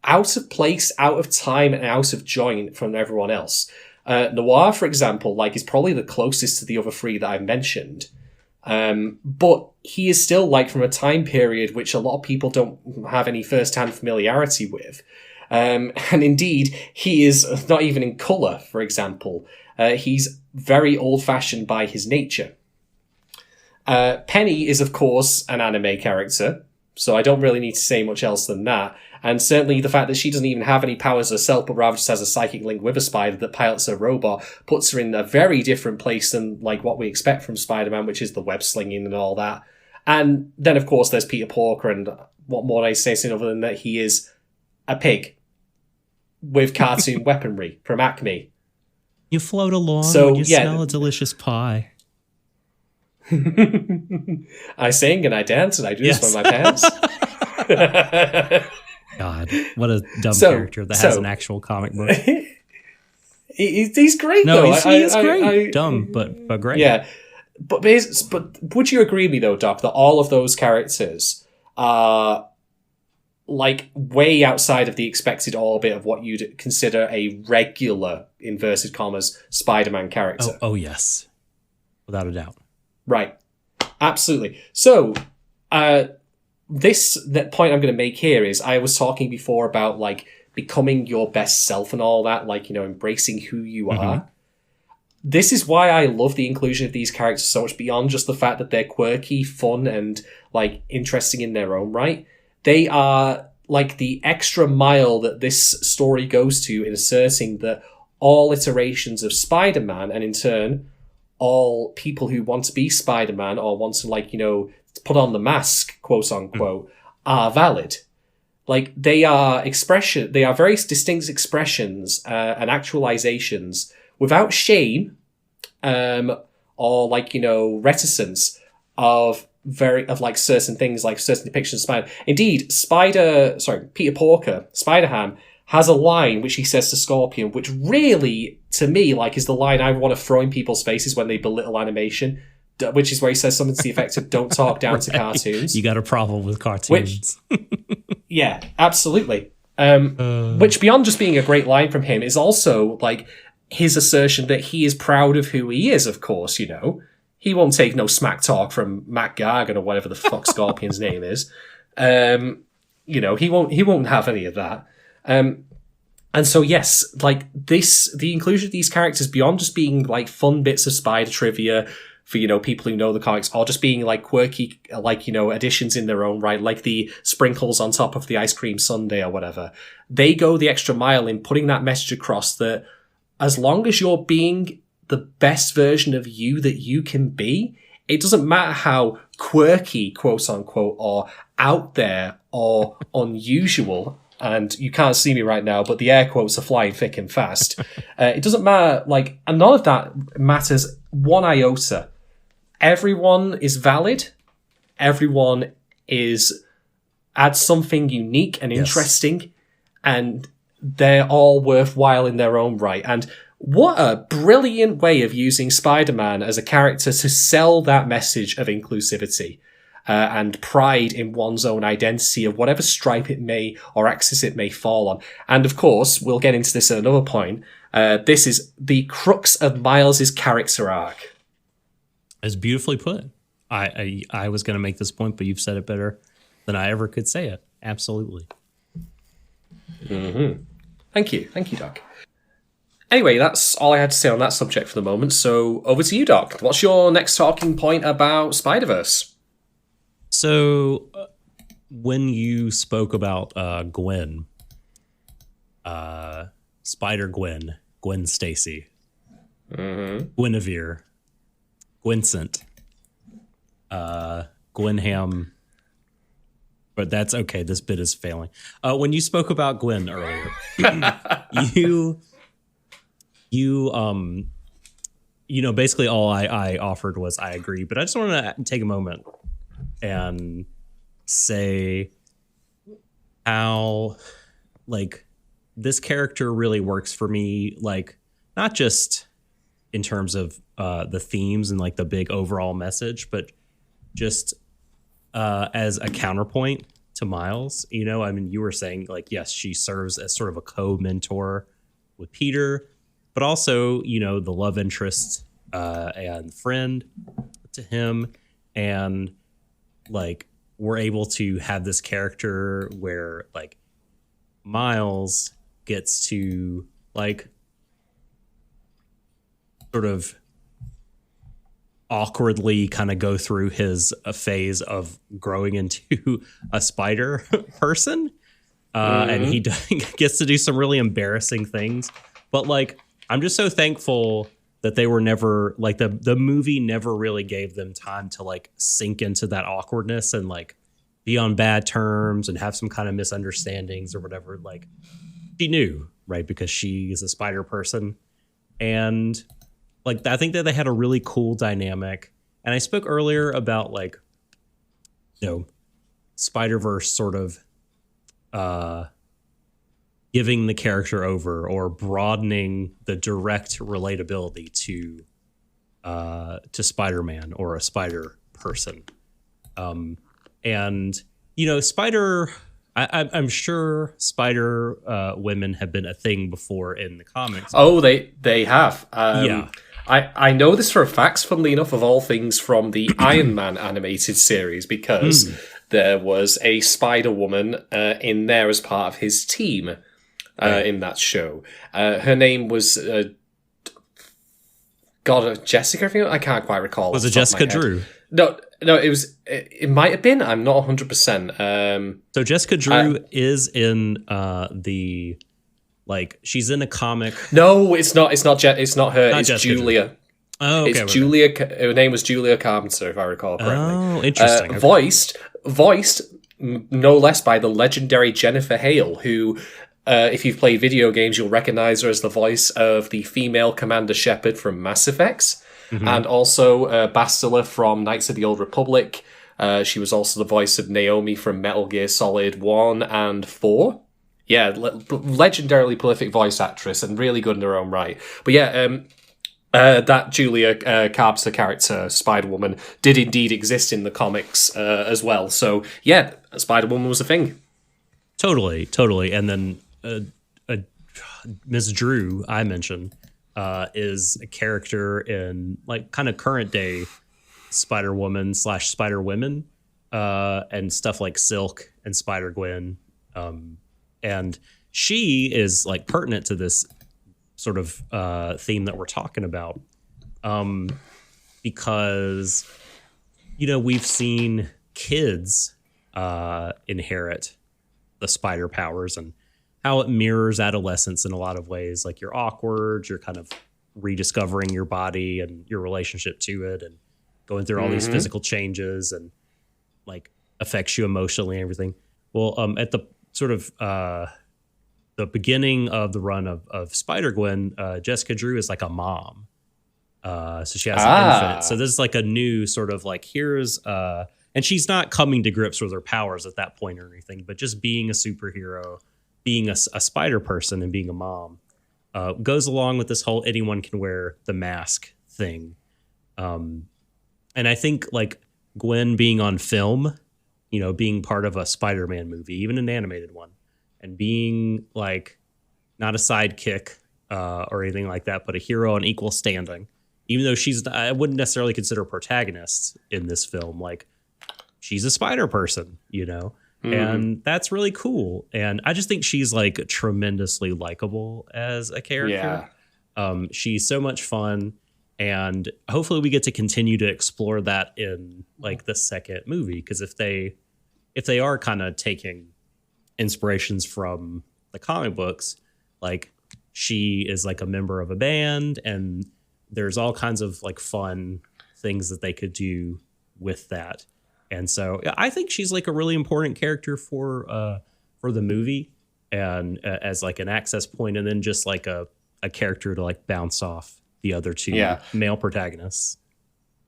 out of place, out of time, and out of joint from everyone else. Noir, for example, like, is probably the closest to the other three that I've mentioned. But he is still, like, from a time period which a lot of people don't have any first-hand familiarity with. And indeed, he is not even in colour, for example. He's very old-fashioned by his nature. Penny is, of course, an anime character, so I don't really need to say much else than that. And certainly the fact that she doesn't even have any powers herself, but rather just has a psychic link with a spider that pilots her robot, puts her in a very different place than, like, what we expect from Spider-Man, which is the web slinging and all that. And then, of course, there's Peter Porker, and what more I say other than that he is a pig with cartoon weaponry from ICYMI. You float along when you smell a delicious pie. I sing and I dance and I do this with my pants. God, what a dumb character that has an actual comic book. He's great, no, though. He's great. Dumb, but great. Yeah. But would you agree with me, though, Doc, that all of those characters are, like, way outside of the expected orbit of what you'd consider a regular, inverted commas, Spider-Man character? Oh yes. Without a doubt. Right. Absolutely. So, the point I'm going to make here is, I was talking before about, like, becoming your best self and all that, like, you know, embracing who you are. This is why I love the inclusion of these characters so much, beyond just the fact that they're quirky, fun, and, like, interesting in their own right. They are, like, the extra mile that this story goes to in asserting that all iterations of Spider-Man, and in turn, all people who want to be Spider-Man or want to, like, you know, put on the mask, quote unquote, are valid. Like, they are very distinct expressions and actualizations without shame or, like, you know, reticence of certain things, like certain depictions of Spider. Indeed, Peter Porker, Spider-Ham, has a line which he says to Scorpion, which really, to me, like, is the line I want to throw in people's faces when they belittle animation, which is where he says something to the effect of, don't talk down to cartoons. You got a problem with cartoons. Yeah, absolutely. Which, beyond just being a great line from him, is also, like, his assertion that he is proud of who he is, of course, you know. He won't take no smack talk from Matt Gargan or whatever the fuck Scorpion's name is. You know, he won't have any of that. And so, yes, like, the inclusion of these characters, beyond just being, like, fun bits of Spider trivia for, you know, people who know the comics, or just being, like, quirky, like, you know, additions in their own right, like the sprinkles on top of the ice cream sundae or whatever, they go the extra mile in putting that message across that as long as you're being the best version of you that you can be, it doesn't matter how quirky, quote unquote, or out there or unusual, and you can't see me right now, but the air quotes are flying thick and fast. It doesn't matter, like, and none of that matters one iota. Everyone is valid. Everyone adds something unique and interesting, and they're all worthwhile in their own right. And what a brilliant way of using Spider-Man as a character to sell that message of inclusivity. And pride in one's own identity of whatever stripe it may or axis it may fall on. And of course, we'll get into this at another point. This is the crux of Miles's character arc. It's beautifully put. I was going to make this point, but you've said it better than I ever could say it. Absolutely. Mm-hmm. Thank you, Doc. Anyway, that's all I had to say on that subject for the moment. So over to you, Doc. What's your next talking point about Spider-Verse? So, when you spoke about Gwen, Spider-Gwen, Gwen Stacy, Guinevere, Gwincent, Gwenham, but that's okay. This bit is failing. When you spoke about Gwen earlier, you know, basically all I offered was I agree, but I just want to take a moment and say how, like, this character really works for me, like, not just in terms of the themes and, like, the big overall message, but just as a counterpoint to Miles. You know, I mean, you were saying, like, yes, she serves as sort of a co-mentor with Peter, but also, you know, the love interest and friend to him. And, like, we're able to have this character where, like, Miles gets to, like, sort of awkwardly kind of go through his phase of growing into a spider person. And he gets to do some really embarrassing things. But, like, I'm just so thankful that they were never, like, the movie never really gave them time to, like, sink into that awkwardness and, like, be on bad terms and have some kind of misunderstandings or whatever. Like, she knew, right? Because she is a spider person. And, like, I think that they had a really cool dynamic. And I spoke earlier about, like, you know, Spider-Verse sort of giving the character over or broadening the direct relatability to Spider-Man or a spider person. And, you know, I'm sure spider women have been a thing before in the comics. Oh, they have. Yeah. I know this for a fact, funnily enough, of all things, from the Iron Man animated series, because there was a Spider Woman in there as part of his team in that show. Her name was Jessica. I can't quite recall. Was it Jessica Drew? No, it might have been. I'm not 100%. So Jessica Drew is in the Like, she's in a comic. No, it's not. It's not her. It's Jessica Julia. Oh, okay. It's Julia. Her name was Julia Carpenter, if I recall correctly. Oh, interesting. Voiced no less by the legendary Jennifer Hale, who, if you've played video games, you'll recognize her as the voice of the female Commander Shepard from Mass Effect, and also Bastila from Knights of the Old Republic. She was also the voice of Naomi from Metal Gear Solid 1 and 4. Yeah, legendarily prolific voice actress and really good in her own right. But yeah, that Julia Carpenter character, Spider-Woman, did indeed exist in the comics as well. So yeah, Spider-Woman was a thing. Totally. And then Ms. Drew, I mentioned, is a character in like kind of current day Spider-Woman / Spider-Women and stuff like Silk and Spider-Gwen. And she is like pertinent to this sort of theme that we're talking about, because we've seen kids inherit the spider powers and how it mirrors adolescence in a lot of ways. Like, you're awkward, you're kind of rediscovering your body and your relationship to it, and going through all these physical changes, and like affects you emotionally and everything. Well, at the sort of the beginning of the run of Spider-Gwen, Jessica Drew is like a mom. So she has an infant. So this is like a new sort of like, here's and she's not coming to grips with her powers at that point or anything, but just being a superhero, being a spider person, and being a mom goes along with this whole anyone can wear the mask thing. And I think like Gwen being on film, being part of a Spider-Man movie, even an animated one, and being like not a sidekick or anything like that, but a hero on equal standing, even though I wouldn't necessarily consider protagonist in this film. Like, she's a spider person, and that's really cool. And I just think she's like tremendously likable as a character. Yeah. She's so much fun. And hopefully we get to continue to explore that in like the second movie. Because if they are kind of taking inspirations from the comic books, like, she is like a member of a band, and there's all kinds of like fun things that they could do with that. And so I think she's like a really important character for the movie, and as like an access point, and then just like a character to like bounce off the other two male protagonists.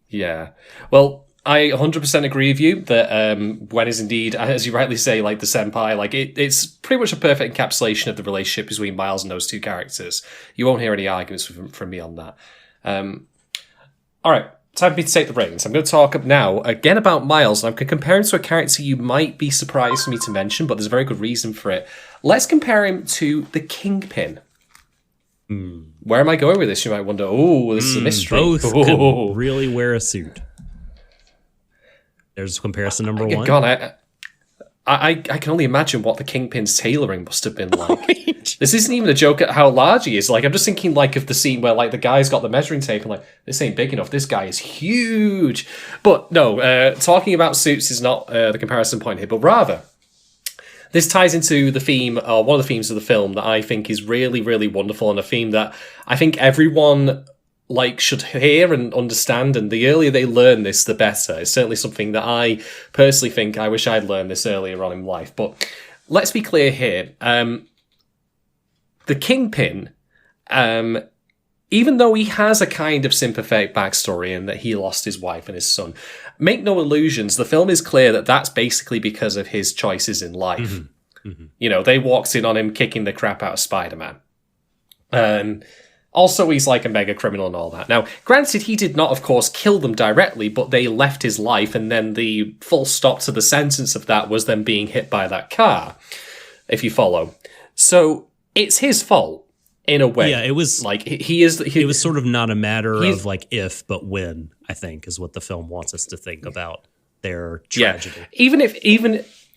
Yeah. Well, I 100% agree with you that Gwen is indeed, as you rightly say, like the senpai. Like, it's pretty much a perfect encapsulation of the relationship between Miles and those two characters. You won't hear any arguments from me on that. All right, time for me to take the reins. I'm going to talk up now again about Miles, and I'm going to compare him to a character you might be surprised for me to mention, but there's a very good reason for it. Let's compare him to the Kingpin. Where am I going with this? You might wonder. Oh, this is a mystery. Both could really wear a suit. There's comparison number one. God, I can only imagine what the Kingpin's tailoring must have been like. This isn't even a joke at how large he is. Like, I'm just thinking like of the scene where like the guy's got the measuring tape and like, this ain't big enough. This guy is huge. But no, talking about suits is not the comparison point here, but rather, this ties into the theme, or one of the themes of the film that I think is really, really wonderful, and a theme that I think everyone like should hear and understand, and the earlier they learn this, the better. It's certainly something that I personally think I wish I'd learned this earlier on in life. But let's be clear here. The Kingpin, even though he has a kind of sympathetic backstory in that he lost his wife and his son, make no illusions, the film is clear that that's basically because of his choices in life. They walked in on him kicking the crap out of Spider-Man. Also, he's like a mega criminal and all that. Now, granted, he did not, of course, kill them directly, but they left his life, and then the full stop to the sentence of that was them being hit by that car, if you follow. So, it's his fault, in a way. Yeah, it was like it was sort of not a matter of like if, but when, I think, is what the film wants us to think about their tragedy. Yeah.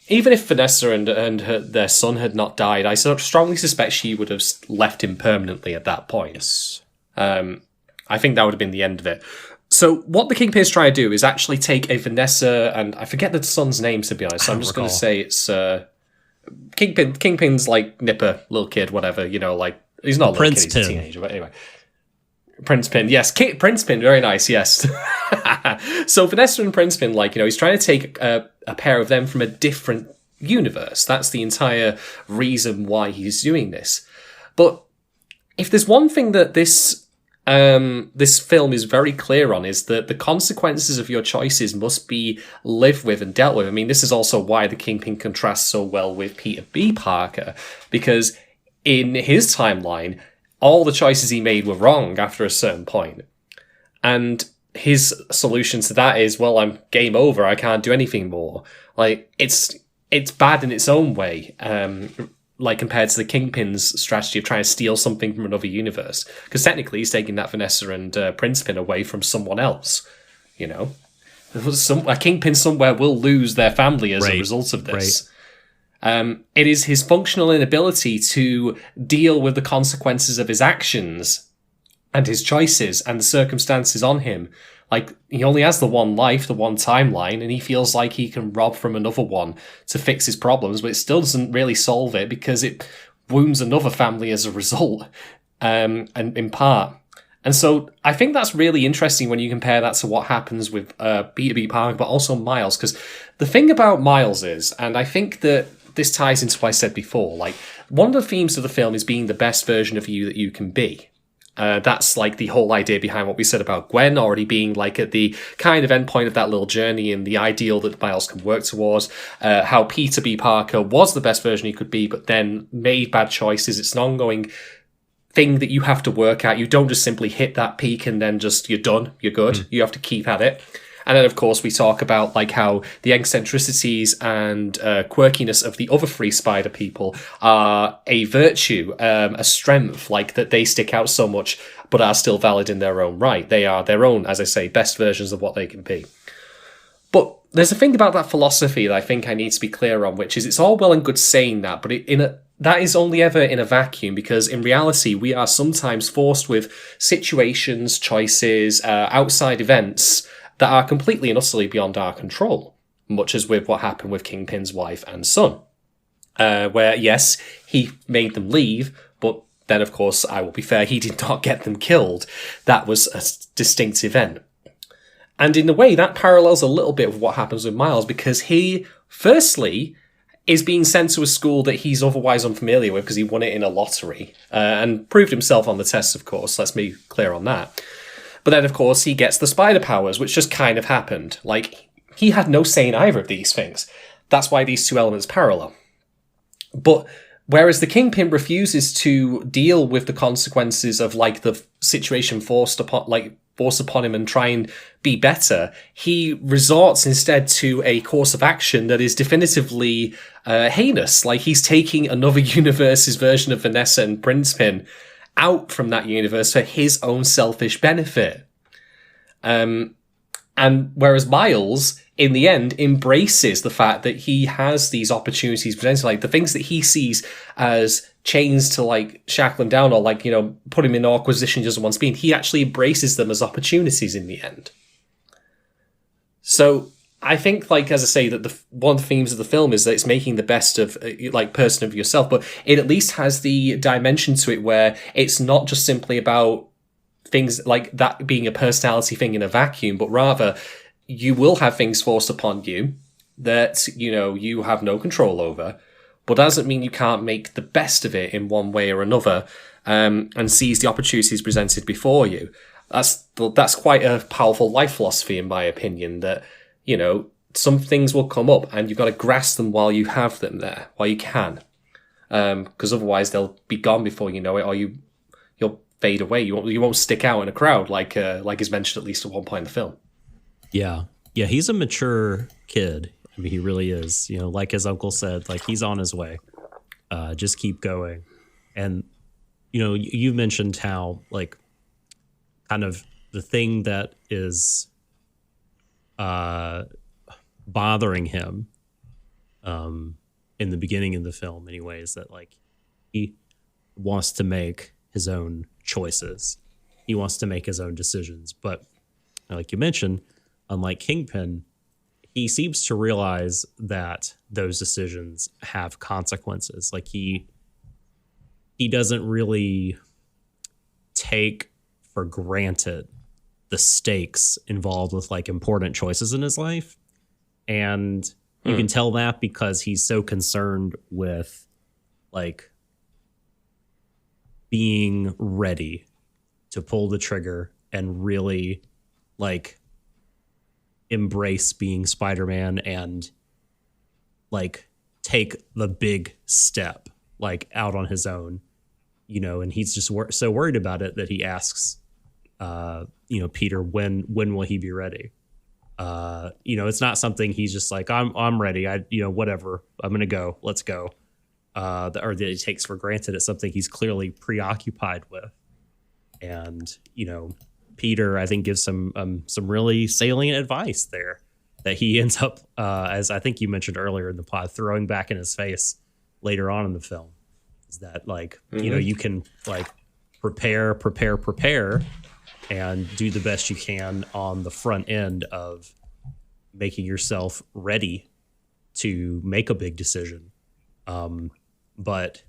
Even if Vanessa and their son had not died, I strongly suspect she would have left him permanently at that point. Yes. I think that would have been the end of it. So what the Kingpin is trying to do is actually take a Vanessa, and I forget the son's name, to be honest, so I'm just going to say it's Kingpin's like nipper, little kid, whatever, like he's not a little kid, he's a teenager, but anyway. Princepin, yes. Princepin, very nice, yes. So Vanessa and Princepin, he's trying to take a pair of them from a different universe. That's the entire reason why he's doing this. But if there's one thing that this film is very clear on, is that the consequences of your choices must be lived with and dealt with. I mean, this is also why the Kingpin contrasts so well with Peter B. Parker, because in his timeline, all the choices he made were wrong after a certain point. And his solution to that is, well, I'm game over, I can't do anything more. It's bad in its own way, compared to the Kingpin's strategy of trying to steal something from another universe. Because technically he's taking that Vanessa and Princepin away from someone else, A Kingpin somewhere will lose their family as a result of this. Right. It is his functional inability to deal with the consequences of his actions and his choices and the circumstances on him. He only has the one life, the one timeline, and he feels like he can rob from another one to fix his problems, but it still doesn't really solve it because it wounds another family as a result, and in part. And so I think that's really interesting when you compare that to what happens with Peter B. Parker, but also Miles, because the thing about Miles is, and I think that this ties into what I said before, one of the themes of the film is being the best version of you that you can be. That's the whole idea behind what we said about Gwen already being at the kind of endpoint of that little journey and the ideal that Miles can work towards. How Peter B. Parker was the best version he could be, but then made bad choices. It's an ongoing thing that you have to work at. You don't just simply hit that peak and then you're done, you're good. You have to keep at it. And then, of course, we talk about how the eccentricities and quirkiness of the other three Spider people are a virtue, a strength, that they stick out so much, but are still valid in their own right. They are their own, as I say, best versions of what they can be. But there's a thing about that philosophy that I think I need to be clear on, which is it's all well and good saying that, but that is only ever in a vacuum, because in reality, we are sometimes forced with situations, choices, outside events that are completely and utterly beyond our control, much as with what happened with Kingpin's wife and son, where, yes, he made them leave, but then, of course, I will be fair, he did not get them killed. That was a distinct event. And in a way, that parallels a little bit with what happens with Miles, because he, firstly, is being sent to a school that he's otherwise unfamiliar with because he won it in a lottery, and proved himself on the tests, of course, let's be clear on that. But then, of course, he gets the spider powers, which just kind of happened. He had no say in either of these things. That's why these two elements parallel. But whereas the Kingpin refuses to deal with the consequences of, the situation forced upon him and try and be better, he resorts instead to a course of action that is definitively heinous. He's taking another universe's version of Vanessa and Princepin out from that universe for his own selfish benefit. And whereas Miles, in the end, embraces the fact that he has these opportunities presented, the things that he sees as chains to shackle him down or put him in an awkward position he doesn't want to be in, he actually embraces them as opportunities in the end. So I think, as I say, that one of the themes of the film is that it's making the best of, person of yourself, but it at least has the dimension to it where it's not just simply about things like that being a personality thing in a vacuum, but rather you will have things forced upon you that, you have no control over, but doesn't mean you can't make the best of it in one way or another, and seize the opportunities presented before you. That's quite a powerful life philosophy, in my opinion, that, some things will come up and you've got to grasp them while you have them there, while you can. Because otherwise they'll be gone before you know it, or you'll fade away. You won't stick out in a crowd like is mentioned at least at one point in the film. Yeah. Yeah, he's a mature kid. I mean, he really is. Like his uncle said, he's on his way. Just keep going. And, you mentioned how, kind of the thing that is bothering him in the beginning of the film anyway is that he wants to make his own choices. He wants to make his own decisions. But like you mentioned, unlike Kingpin, he seems to realize that those decisions have consequences. Like he doesn't really take for granted the stakes involved with like important choices in his life. And you can tell that because he's so concerned with like being ready to pull the trigger and really like embrace being Spider-Man and like take the big step like out on his own, you know, and he's just so worried about it that he asks you know, Peter, when will he be ready? You know, it's not something he's just like, I'm ready. You know, whatever, I'm going to go, let's go. Or that he takes for granted. It's something he's clearly preoccupied with. And, you know, Peter, I think, gives some really salient advice there that he ends up, as I think you mentioned earlier in the pod, throwing back in his face later on in the film. Is that like, you know, you can like prepare, and do the best you can on the front end of making yourself ready to make a big decision. But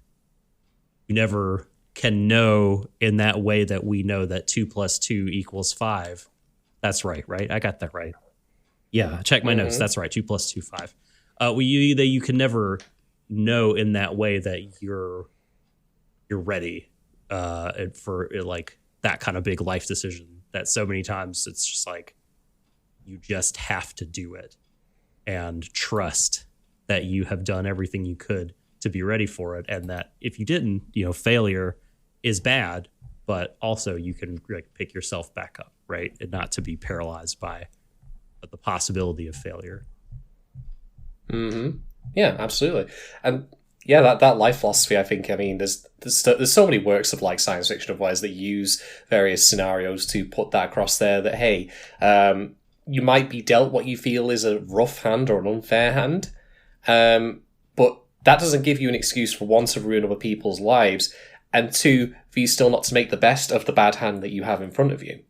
you never can know in that way that we know that 2 + 2 = 5. That's right? I got that right. Yeah, check my notes. That's right. 2 + 2 = 5. You can never know in that way that you're ready for like that kind of big life decision. That so many times it's just like you just have to do it and trust that you have done everything you could to be ready for it, and that if you didn't, you know, failure is bad, but also you can like pick yourself back up, right, and not to be paralyzed by the possibility of failure. Yeah, absolutely. And yeah, that life philosophy, I think, I mean, there's so many works of like science fiction otherwise that use various scenarios to put that across there that, hey, you might be dealt what you feel is a rough hand or an unfair hand, but that doesn't give you an excuse for one, to ruin other people's lives, and two, for you still not to make the best of the bad hand that you have in front of you.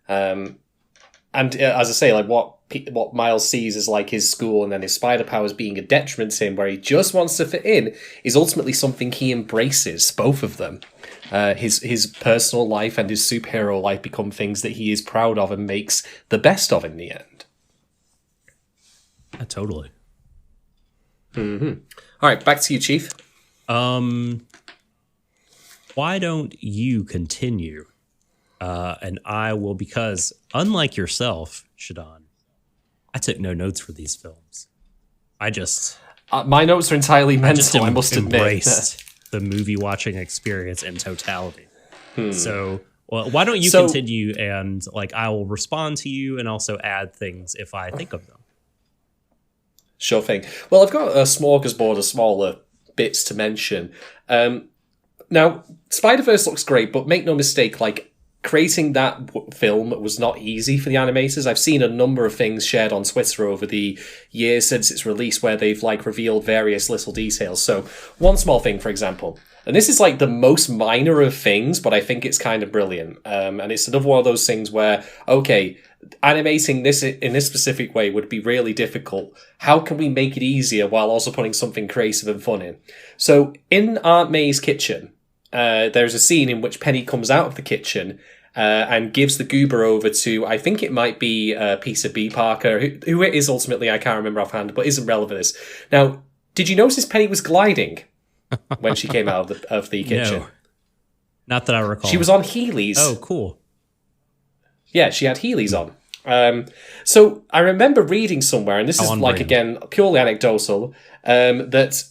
And as I say, like what Miles sees as like his school and then his spider powers being a detriment to him, where he just wants to fit in, is ultimately something he embraces. Both of them, his personal life and his superhero life, become things that he is proud of and makes the best of in the end. Totally. All right, back to you, Chief. Why don't you continue? And I will, because unlike yourself, Shadon, I took no notes for these films. I just... my notes are entirely mental, I must admit. Embraced the movie watching experience in totality. So, well, why don't you continue, and like I will respond to you and also add things if I think of them. Sure thing. Well, I've got a smorgasbord of smaller bits to mention. Now, Spider-Verse looks great, but make no mistake, like, creating that film was not easy for the animators. I've seen a number of things shared on Twitter over the years since its release where they've like revealed various little details. So one small thing, for example, and this is like the most minor of things, but I think it's kind of brilliant. And it's another one of those things where, okay, animating this in this specific way would be really difficult. How can we make it easier while also putting something creative and fun in? So in Aunt May's kitchen, there's a scene in which Penny comes out of the kitchen and gives the goober over to, I think it might be Peter B. Parker, who it is ultimately, I can't remember offhand, but isn't relevant this. Now, did you notice Penny was gliding when she came out of the kitchen? No, not that I recall. She was on Heelys. Oh, cool. Yeah, she had Heelys on. So I remember reading somewhere, and this is like, brand. Again, purely anecdotal, that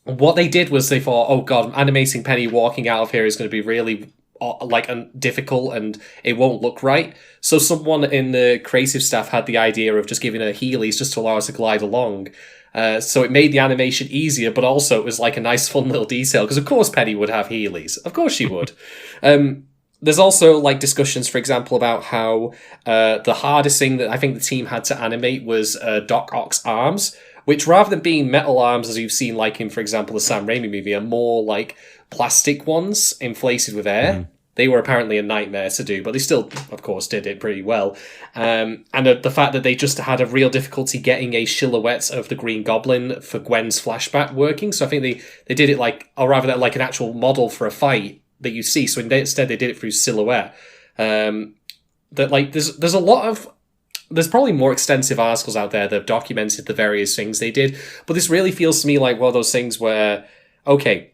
what they did was they thought, oh god, animating Penny walking out of here is going to be really difficult and it won't look right. So someone in the creative staff had the idea of just giving her Heelys just to allow her to glide along. So it made the animation easier, but also it was like a nice fun little detail, because of course Penny would have Heelys. Of course she would. There's also like discussions, for example, about how the hardest thing that I think the team had to animate was Doc Ock's arms, which rather than being metal arms, as you've seen like in, for example, the Sam Raimi movie, are more like plastic ones inflated with air. they were apparently a nightmare to do, but they still, of course, did it pretty well. And the fact that they just had a real difficulty getting a silhouette of the Green Goblin for Gwen's flashback working. So I think they did it or rather than like an actual model for a fight that you see. So instead they did it through silhouette. That like there's a lot of. There's probably more extensive articles out there that have documented the various things they did, but this really feels to me like one of those things where, okay,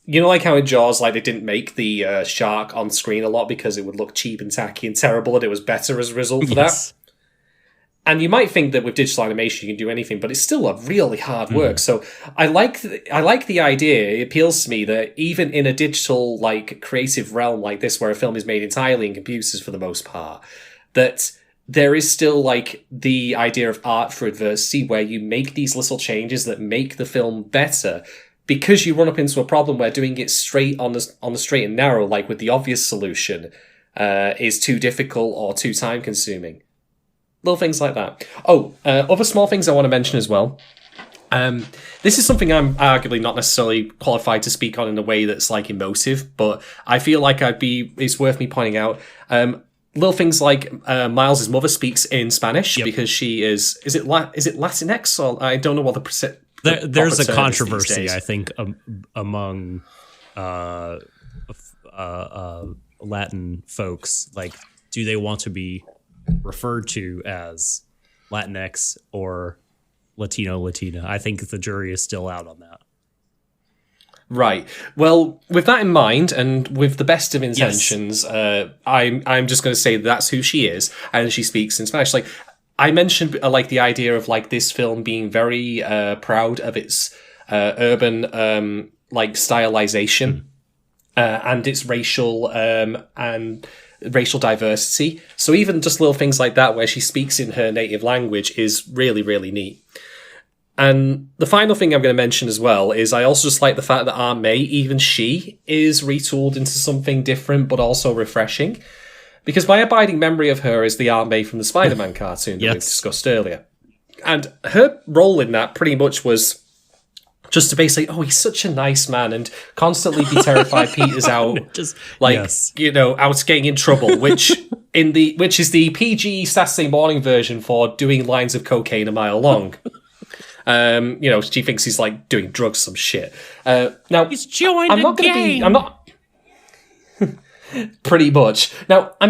you know, like how in Jaws, like they didn't make the shark on screen a lot because it would look cheap and tacky and terrible, and it was better as a result for that. And you might think that with digital animation you can do anything, but it's still a really hard work. So I like the idea. It appeals to me that even in a digital like creative realm like this, where a film is made entirely in computers for the most part, that there is still like the idea of art for adversity, where you make these little changes that make the film better, because you run up into a problem where doing it straight on the straight and narrow, like with the obvious solution, is too difficult or too time consuming. Little things like that. Other small things I want to mention as well. This is something I'm arguably not necessarily qualified to speak on in a way that's like emotive, but I feel like it's worth me pointing out. Little things like Miles' mother speaks in Spanish because she is it Latinx, or I don't know what there's a controversy, I think, among Latin folks. Like, do they want to be referred to as Latinx or Latina? I think the jury is still out on that. Right. Well, with that in mind, and with the best of intentions, I'm just going to say that's who she is, and she speaks in Spanish. Like I mentioned, like the idea of like this film being very proud of its urban like stylization and its racial and racial diversity. So even just little things like that, where she speaks in her native language, is really, really neat. And the final thing I'm going to mention as well is I also just like the fact that Aunt May, even she, is retooled into something different but also refreshing. Because my abiding memory of her is the Aunt May from the Spider-Man cartoon that we've discussed earlier. And her role in that pretty much was just to basically, he's such a nice man, and constantly be terrified Peter's out, out getting in trouble, which is the PG Saturday morning version for doing lines of cocaine a mile long. She thinks he's like doing drugs, some shit. Now he's joined the gang. I'm not pretty much. Now I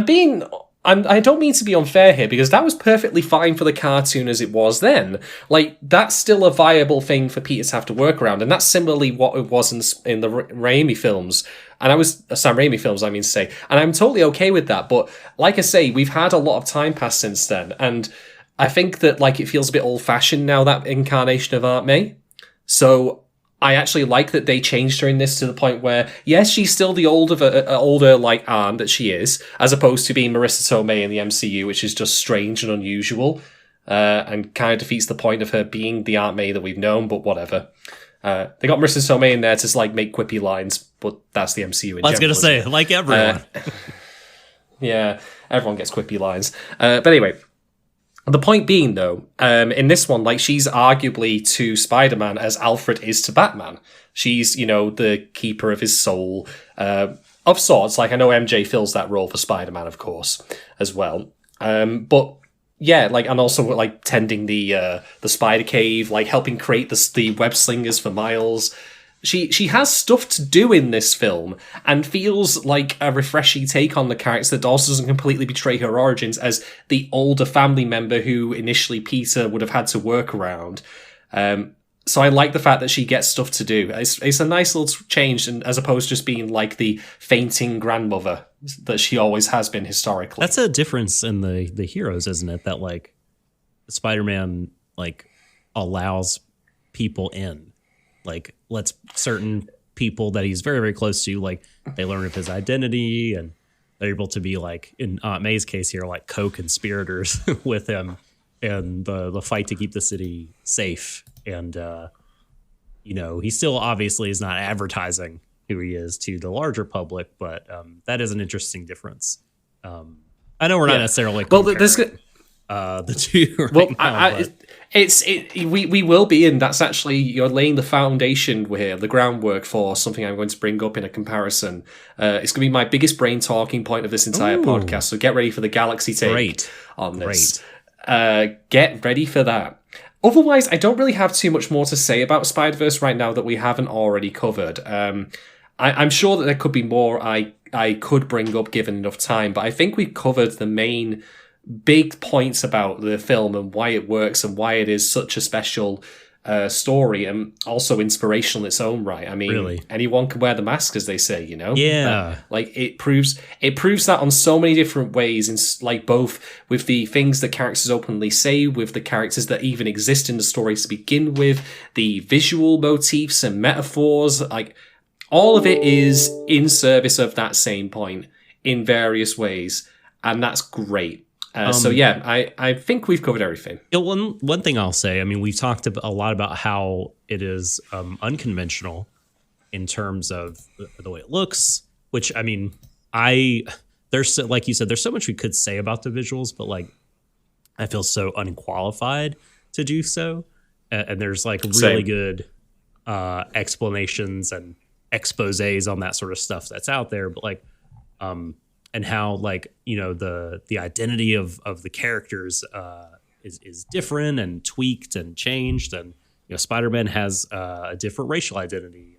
don't mean to be unfair here, because that was perfectly fine for the cartoon as it was then. Like, that's still a viable thing for Peter to have to work around, and that's similarly what it was in the Raimi films. And Sam Raimi films, I mean to say. And I'm totally okay with that, but like I say, we've had a lot of time pass since then, and I think that like it feels a bit old-fashioned now, that incarnation of Aunt May. So I actually like that they changed her in this to the point where, yes, she's still the older like aunt that she is, as opposed to being Marissa Tomei in the MCU, which is just strange and unusual, and kind of defeats the point of her being the Aunt May that we've known. But whatever. They got Marissa Tomei in there to like make quippy lines, but that's the MCU. I was gonna say, like everyone. Yeah, everyone gets quippy lines. But anyway. The point being, though, in this one, like, she's arguably to Spider-Man as Alfred is to Batman. She's, the keeper of his soul, of sorts. Like, I know MJ fills that role for Spider-Man, of course, as well. But yeah, like, and also like tending the spider cave, like helping create the web slingers for Miles. She has stuff to do in this film, and feels like a refreshing take on the character that also doesn't completely betray her origins as the older family member who initially Peter would have had to work around. So I like the fact that she gets stuff to do. It's a nice little change, and as opposed to just being like the fainting grandmother that she always has been historically. That's a difference in the heroes, isn't it? That like Spider-Man like allows people in. Like, lets certain people that he's very, very close to, like, they learn of his identity, and they're able to be, like, in Aunt May's case here, like, co-conspirators with him in the fight to keep the city safe. And, he still obviously is not advertising who he is to the larger public, but that is an interesting difference. I know we're not necessarily comparing. the two right Well, now. we will be, and that's actually, you're laying the foundation here, the groundwork for something I'm going to bring up in a comparison. It's going to be my biggest brain talking point of this entire podcast, so get ready for the galaxy take on this. Get ready for that. Otherwise, I don't really have too much more to say about Spiderverse right now that we haven't already covered. I'm sure that there could be more I could bring up given enough time, but I think we've covered the main big points about the film and why it works and why it is such a special story and also inspirational in its own right. I mean, Really? Anyone can wear the mask, as they say, you know? Yeah. Like, it proves that on so many different ways, like both with the things that characters openly say, with the characters that even exist in the stories to begin with, the visual motifs and metaphors, like, all of it is in service of that same point in various ways, and that's great. So yeah, I think we've covered everything. Yeah, one thing I'll say, I mean, we've talked a lot about how it is unconventional in terms of the way it looks, which, I mean, there's, like you said, there's so much we could say about the visuals, but like, I feel so unqualified to do so. And there's like really good explanations and exposés on that sort of stuff that's out there. But like, and how, like, you know, the identity of the characters is different and tweaked and changed, and you know, Spider-Man has a different racial identity.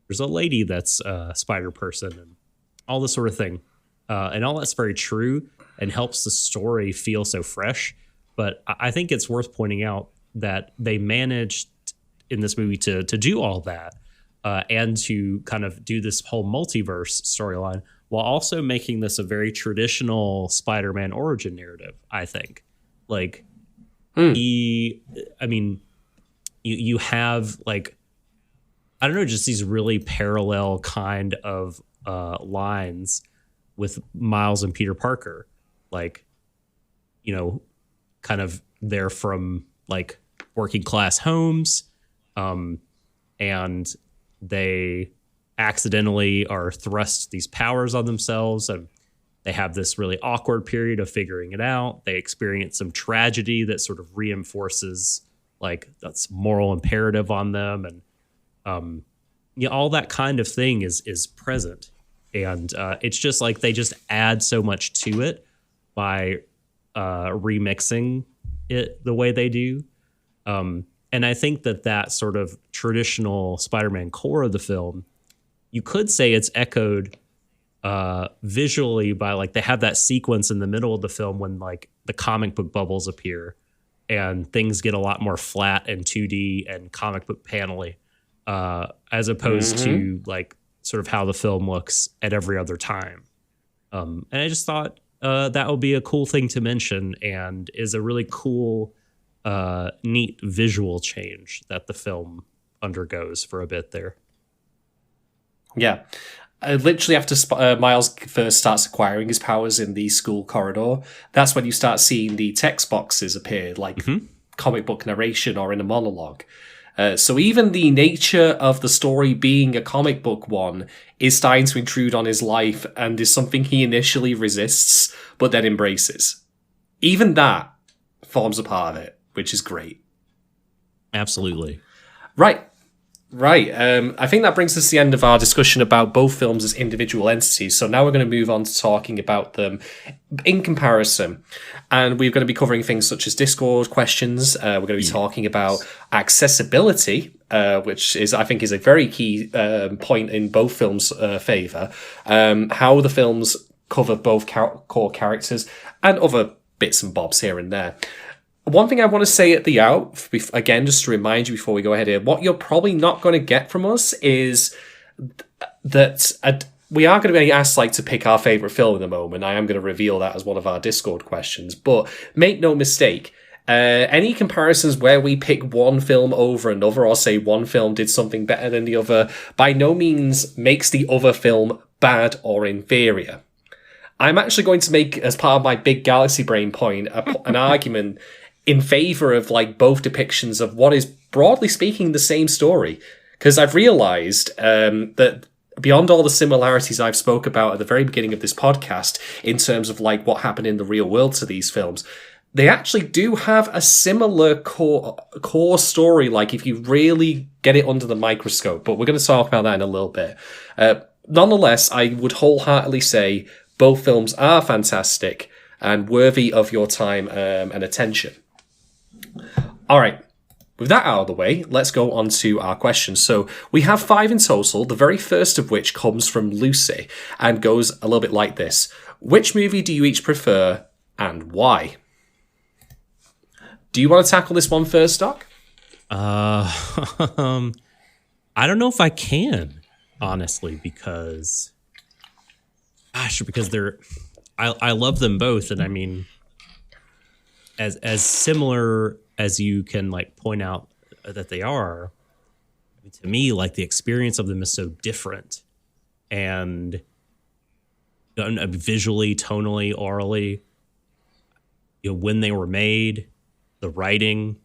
There's a lady that's a spider person, and all this sort of thing, and all that's very true and helps the story feel so fresh. But I think it's worth pointing out that they managed in this movie to do all that and to kind of do this whole multiverse storyline, while also making this a very traditional Spider-Man origin narrative, I think. Like, you have, like, I don't know, just these really parallel kind of lines with Miles and Peter Parker. Like, you know, kind of they're from, like, working class homes, and they accidentally are thrust these powers on themselves, and they have this really awkward period of figuring it out. They experience some tragedy that sort of reinforces, like, that's moral imperative on them, and you know, all that kind of thing is present, and it's just like they just add so much to it by remixing it the way they do. And I think that sort of traditional Spider-Man core of the film, you could say it's echoed visually by, like, they have that sequence in the middle of the film when, like, the comic book bubbles appear and things get a lot more flat and 2D and comic book panel-y, as opposed to, like, sort of how the film looks at every other time. And I just thought that would be a cool thing to mention, and is a really cool, neat visual change that the film undergoes for a bit there. Yeah. Literally after Miles first starts acquiring his powers in the school corridor, that's when you start seeing the text boxes appear, like comic book narration or in a monologue. So even the nature of the story being a comic book one is starting to intrude on his life, and is something he initially resists, but then embraces. Even that forms a part of it, which is great. Absolutely. Right. I think that brings us to the end of our discussion about both films as individual entities. So now we're going to move on to talking about them in comparison. And we're going to be covering things such as Discord questions. We're going to be talking about accessibility, which is, I think, is a very key point in both films' favour. How the films cover both core characters and other bits and bobs here and there. One thing I want to say at the out, again, just to remind you before we go ahead here, what you're probably not going to get from us is that we are going to be asked, like, to pick our favourite film in the moment. I am going to reveal that as one of our Discord questions, but make no mistake, any comparisons where we pick one film over another, or say one film did something better than the other, by no means makes the other film bad or inferior. I'm actually going to make, as part of my big galaxy brain point, an argument in favor of, like, both depictions of what is, broadly speaking, the same story. Because I've realized that beyond all the similarities I've spoke about at the very beginning of this podcast, in terms of, like, what happened in the real world to these films, they actually do have a similar core story, like if you really get it under the microscope, but we're going to talk about that in a little bit. Nonetheless, I would wholeheartedly say both films are fantastic and worthy of your time and attention. All right. With that out of the way, let's go on to our questions. So we have 5 in total, the very first of which comes from Lucy and goes a little bit like this. Which movie do you each prefer and why? Do you want to tackle this one first, Doc? I don't know if I can, honestly, because they're I love them both, and I mean, as similar as you can like point out that they are, to me, like the experience of them is so different, and visually, tonally, orally, when they were made, the writing,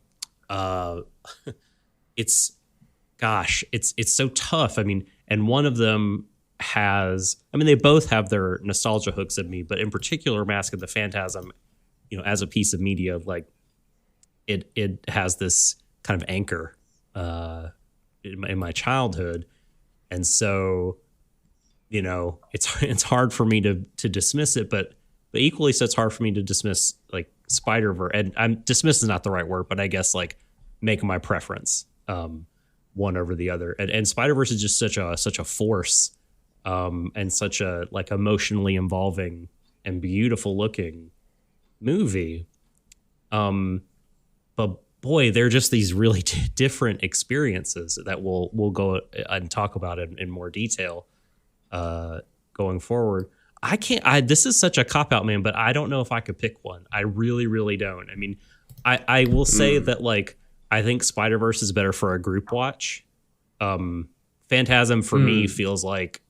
it's so tough. I mean, and one of them they both have their nostalgia hooks in me, but in particular, Mask of the Phantasm, as a piece of media, like it has this kind of anchor in my childhood, and so it's hard for me to dismiss it, but equally so it's hard for me to dismiss like Spiderverse, and dismiss is not the right word, but I guess like make my preference one over the other, and Spiderverse is just such a force, and such a like emotionally involving and beautiful looking movie. But boy, they're just these really different experiences that we'll go and talk about in more detail going forward. This is such a cop-out, man, but I don't know if I could pick one. I really, really don't. I mean, I will say that, like, I think Spider-Verse is better for a group watch. Phantasm, for me, feels like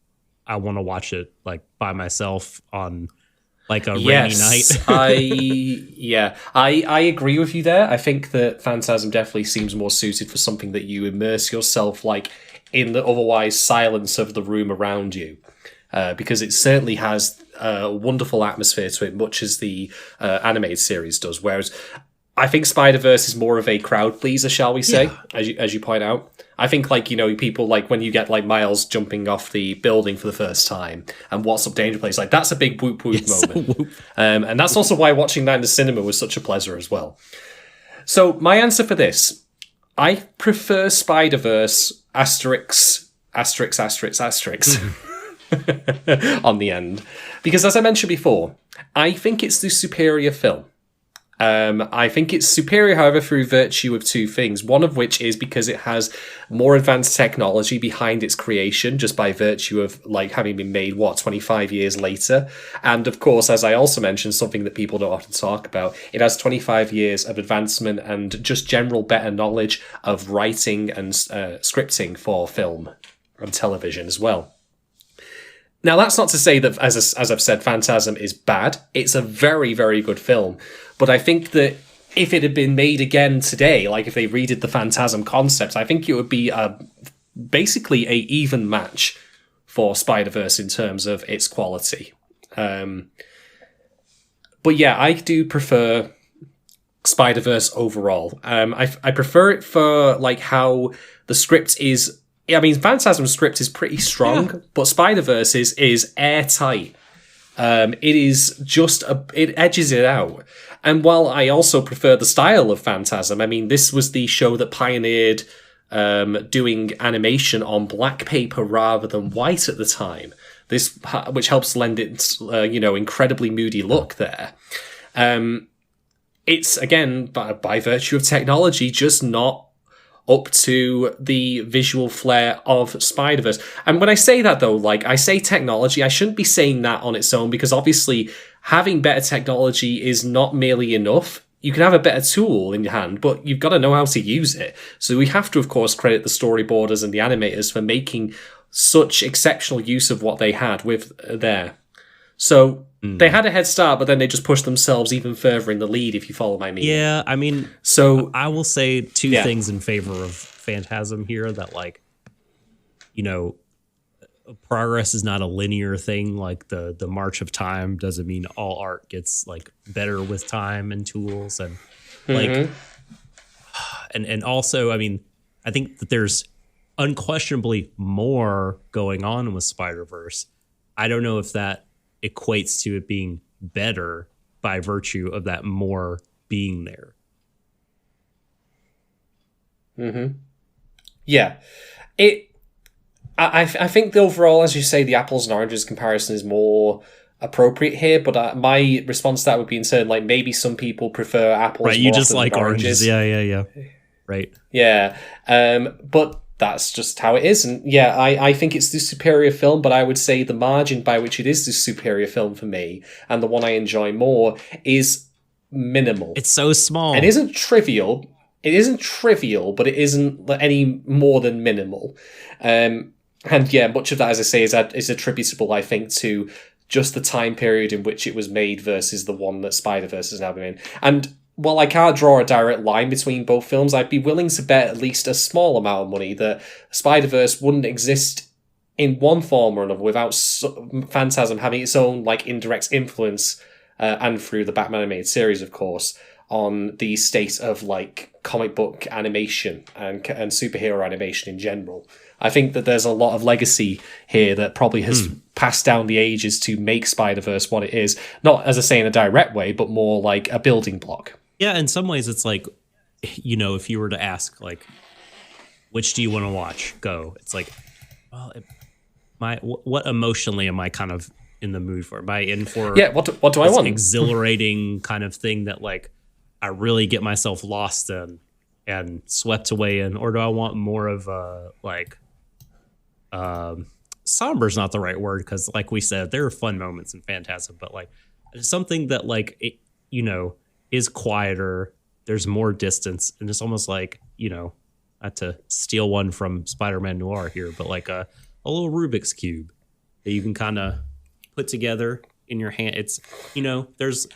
I want to watch it, like, by myself on, like, a rainy night. I agree with you there. I think that Phantasm definitely seems more suited for something that you immerse yourself, like, in the otherwise silence of the room around you. Because it certainly has a wonderful atmosphere to it, much as the animated series does. Whereas I think Spider-Verse is more of a crowd pleaser, shall we say, as you point out. I think, like, people, like, when you get, like, Miles jumping off the building for the first time and What's Up Danger Place, like, that's a big whoop whoop moment. And that's also why watching that in the cinema was such a pleasure as well. So my answer for this, I prefer Spider-Verse asterisk on the end, because as I mentioned before, I think it's the superior film. I think it's superior, however, through virtue of two things. One of which is because it has more advanced technology behind its creation, just by virtue of, like, having been made, 25 years later. And of course, as I also mentioned, something that people don't often talk about, it has 25 years of advancement and just general better knowledge of writing and scripting for film and television as well. Now, that's not to say that, as I've said, Phantasm is bad. It's a very, very good film. But I think that if it had been made again today, like if they redid the Phantasm concept, I think it would be basically a even match for Spider-Verse in terms of its quality. But yeah, I do prefer Spider-Verse overall. I prefer it for, like, how the script is... I mean, Phantasm's script is pretty strong, but Spider-Verse is airtight. It is just... it edges it out. And while I also prefer the style of Phantasm, I mean, this was the show that pioneered doing animation on black paper rather than white at the time. This, which helps lend its, incredibly moody look there. It's, again, by virtue of technology, just not up to the visual flair of Spider-Verse. And when I say that, though, like, I say technology, I shouldn't be saying that on its own, because obviously having better technology is not merely enough. You can have a better tool in your hand, but you've got to know how to use it. So we have to, of course, credit the storyboarders and the animators for making such exceptional use of what they had with there. So they had a head start, but then they just pushed themselves even further in the lead, if you follow my meaning. Yeah, I mean, so I will say two things in favor of Phantasm here that, like, progress is not a linear thing. Like the march of time doesn't mean all art gets like better with time and tools and like, and also, I mean, I think that there's unquestionably more going on with Spider-Verse. I don't know if that equates to it being better by virtue of that more being there. Yeah. I think the overall, as you say, the apples and oranges comparison is more appropriate here, but my response to that would be in saying, like, maybe some people prefer apples right, more you just often like than oranges. Yeah. Right. Yeah. But that's just how it is. And yeah, I think it's the superior film, but I would say the margin by which it is the superior film for me, and the one I enjoy more, is minimal. It's so small. It isn't trivial. It isn't trivial, but it isn't any more than minimal. And yeah, much of that, as I say, is attributable, I think, to just the time period in which it was made versus the one that Spider-Verse has now been in. And while I can't draw a direct line between both films, I'd be willing to bet at least a small amount of money that Spider-Verse wouldn't exist in one form or another without Phantasm having its own like indirect influence, and through the Batman animated series, of course, on the state of like comic book animation and superhero animation in general. I think that there's a lot of legacy here that probably has passed down the ages to make Spider-Verse what it is. Not, as I say, in a direct way, but more like a building block. Yeah, in some ways it's like, you know, if you were to ask, like, which do you want to watch? Go. It's like, well, what emotionally am I kind of in the mood for? Am I in for what do I want? Exhilarating kind of thing that, like, I really get myself lost in and swept away in? Or do I want more of a, like... somber's not the right word, because like we said, there are fun moments in Phantasm, but like something that like it, you know, is quieter, there's more distance, and it's almost like, you know, not to steal one from Spider-Man Noir here, but like a little Rubik's Cube that you can kind of put together in your hand. It's, you know, there's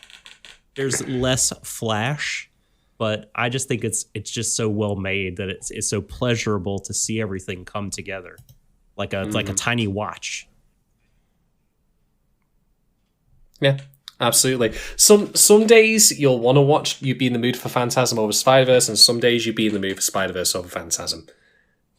less flash, but I just think it's just so well made that it's so pleasurable to see everything come together. Like a tiny watch. Yeah, absolutely. Some days you'll want to watch, you'd be in the mood for Phantasm over Spider-Verse, and some days you'd be in the mood for Spider-Verse over Phantasm.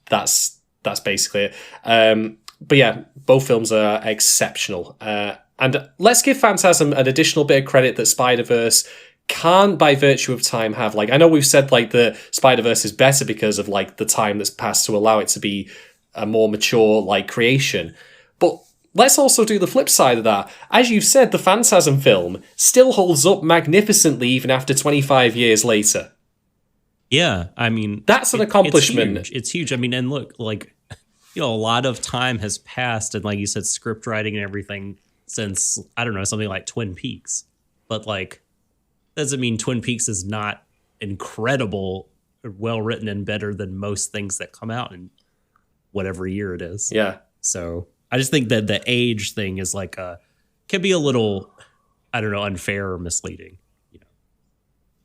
That's basically it. But yeah, both films are exceptional. And let's give Phantasm an additional bit of credit that Spider-Verse can't, by virtue of time, have. Like, I know we've said like the Spider-Verse is better because of like the time that's passed to allow it to be a more mature like creation, but let's also do the flip side of that. As you've said, the Phantasm film still holds up magnificently even after 25 years later. Yeah, I mean, that's an accomplishment. It's huge. I mean, and look, like, you know, a lot of time has passed, and like you said, script writing and everything since, I don't know, something like Twin Peaks. But like, doesn't mean Twin Peaks is not incredible, well written, and better than most things that come out in whatever year it is. Yeah. So I just think that the age thing is like can be a little, I don't know, unfair or misleading. You know?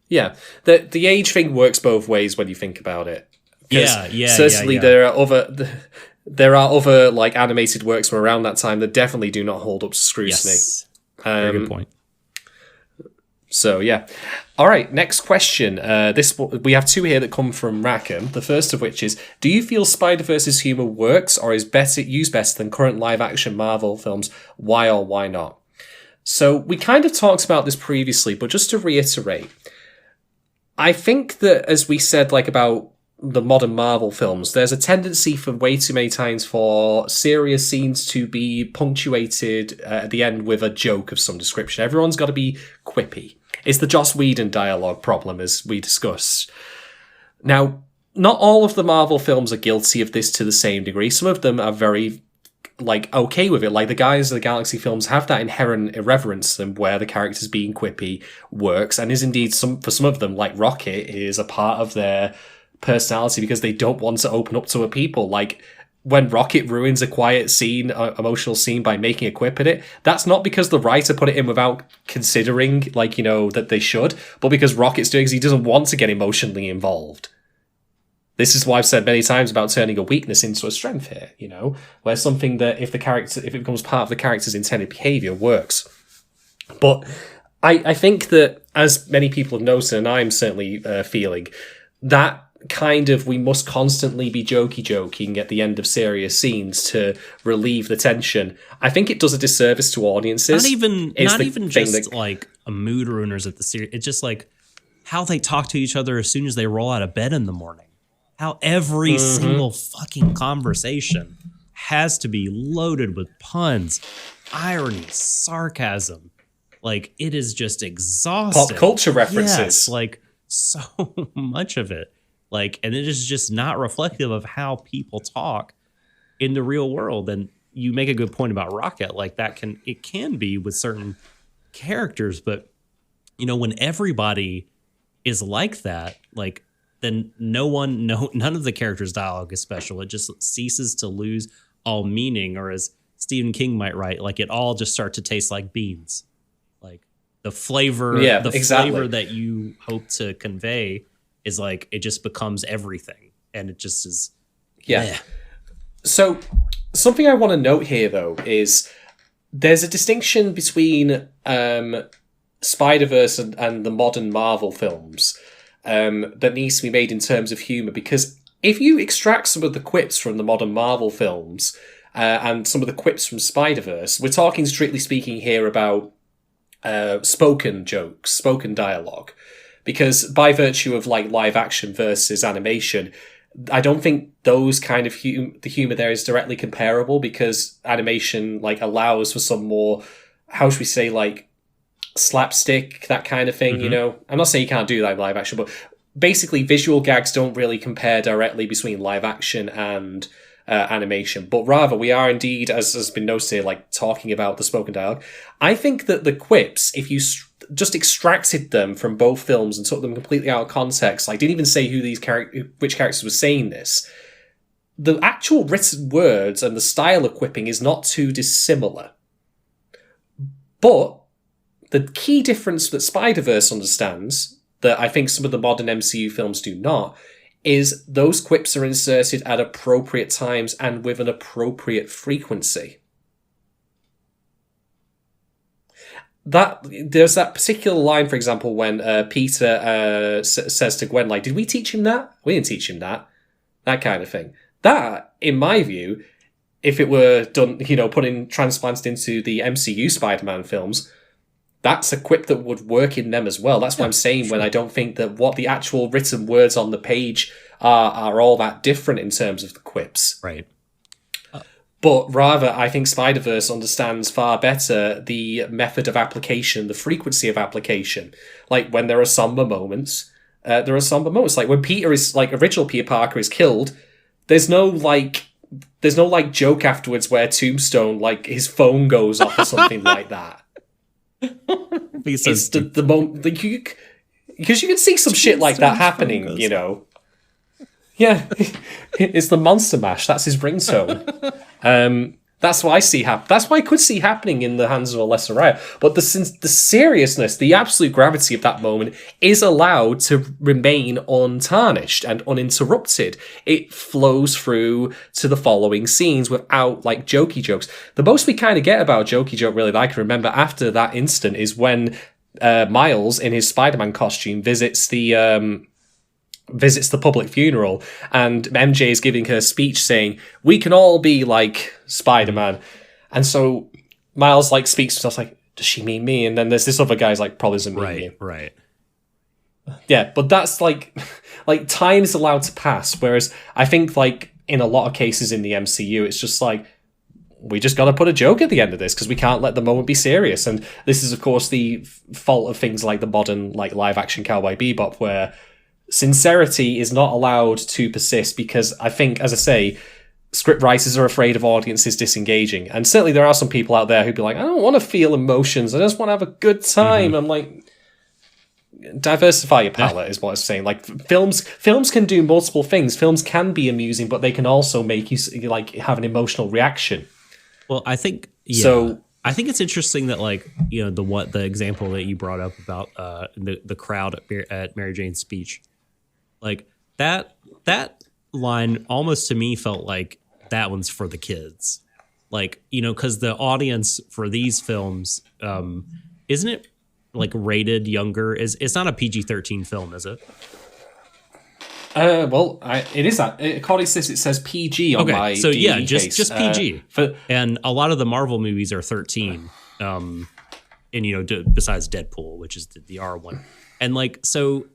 Yeah. The age thing works both ways when you think about it. Yeah. Certainly there are other like animated works from around that time that definitely do not hold up to scrutiny. Yes. Very good point. So yeah. All right, next question. We have two here that come from Rackham. The first of which is, do you feel Spider-Verse's humor works or is used better than current live-action Marvel films? Why or why not? So we kind of talked about this previously, but just to reiterate, I think that, as we said, like about the modern Marvel films, there's a tendency for way too many times for serious scenes to be punctuated at the end with a joke of some description. Everyone's got to be quippy. It's the Joss Whedon dialogue problem, as we discussed. Now, not all of the Marvel films are guilty of this to the same degree. Some of them are very, like, okay with it. Like, the Guardians of the Galaxy films have that inherent irreverence to them where the characters being quippy works, and is indeed, for some of them, like Rocket, is a part of their personality because they don't want to open up to a people. Like, when Rocket ruins a quiet scene, emotional scene, by making a quip at it, that's not because the writer put it in without considering, like, you know, that they should, but because Rocket's doing it because he doesn't want to get emotionally involved. This is why I've said many times about turning a weakness into a strength here, where something that if it becomes part of the character's intended behavior works. But I think that, as many people have noticed, and I'm certainly feeling, that kind of we must constantly be joking at the end of serious scenes to relieve the tension. I think it does a disservice to audiences. Not even just like a mood ruiners at the series. It's just like how they talk to each other as soon as they roll out of bed in the morning. How every single fucking conversation has to be loaded with puns, irony, sarcasm. Like, it is just exhausting. Pop culture references. Yes, like, so much of it. Like, and it is just not reflective of how people talk in the real world. And you make a good point about Rocket. Like, it can be with certain characters, but, when everybody is like that, like, then none of the characters' dialogue is special. It just ceases to lose all meaning, or as Stephen King might write, like, it all just starts to taste like beans. Like, the flavor, flavor that you hope to convey is like, it just becomes everything, and it just is. Yeah. Bleh. So something I want to note here, though, is there's a distinction between Spider-Verse and the modern Marvel films that needs to be made in terms of humor, because if you extract some of the quips from the modern Marvel films and some of the quips from Spider-Verse, we're talking, strictly speaking, here about spoken jokes, spoken dialogue, because by virtue of like live action versus animation, I don't think those kind of the humor there is directly comparable, because animation like allows for some more, how should we say, like slapstick, that kind of thing. I'm not saying you can't do that in live action, but basically visual gags don't really compare directly between live action and animation, but rather we are indeed, as has been noted here, like talking about the spoken dialogue. I think that the quips, if you just extracted them from both films and took them completely out of context, like didn't even say which characters were saying this, the actual written words and the style of quipping is not too dissimilar. But the key difference that Spider-Verse understands, that I think some of the modern MCU films do not, is those quips are inserted at appropriate times and with an appropriate frequency. There's that particular line, for example, when Peter says to Gwen, like, did we teach him that? We didn't teach him that. That kind of thing. That, in my view, if it were done, transplanted into the MCU Spider-Man films, that's a quip that would work in them as well. That's what I'm saying when I don't think that what the actual written words on the page are all that different in terms of the quips. Right. But rather, I think Spider-Verse understands far better the method of application, the frequency of application. Like, when there are somber moments, there are somber moments. Like, when original Peter Parker is killed, there's no joke afterwards where Tombstone, like, his phone goes off or something like that. It's the moment, because you can see some shit like that happening, Yeah, it's the Monster Mash. That's his ringtone. That's what I see that's what I could see happening in the hands of a lesser writer. But the seriousness, the absolute gravity of that moment is allowed to remain untarnished and uninterrupted. It flows through to the following scenes without like jokey jokes. The most we kind of get about jokey joke, really, that I can remember after that instant is when Miles, in his Spider-Man costume, visits the public funeral, and MJ is giving her speech saying, we can all be like Spider-Man. And so Miles like speaks to us like, does she mean me? And then there's this other guy's like, probably doesn't mean you. Right. Yeah, but that's like time is allowed to pass. Whereas I think like in a lot of cases in the MCU, it's just like, we just got to put a joke at the end of this because we can't let the moment be serious. And this is, of course, the fault of things like the modern like live action Cowboy Bebop, where sincerity is not allowed to persist because I think, as I say, script writers are afraid of audiences disengaging. And certainly there are some people out there who'd be like, I don't want to feel emotions. I just want to have a good time. I'm like, diversify your palette is what I'm saying. Like films can do multiple things. Films can be amusing, but they can also make you like have an emotional reaction. Well, I think, I think it's interesting that, like, the example that you brought up about the crowd at Mary Jane's speech, like that line almost to me felt like that one's for the kids. Like, you know, because the audience for these films, isn't it like rated younger? It's not a PG-13 film, is it? It is that. According to this, it says PG on my so DVD yeah, case. just PG. And a lot of the Marvel movies are 13. And you know, besides Deadpool, which is the R one, and like so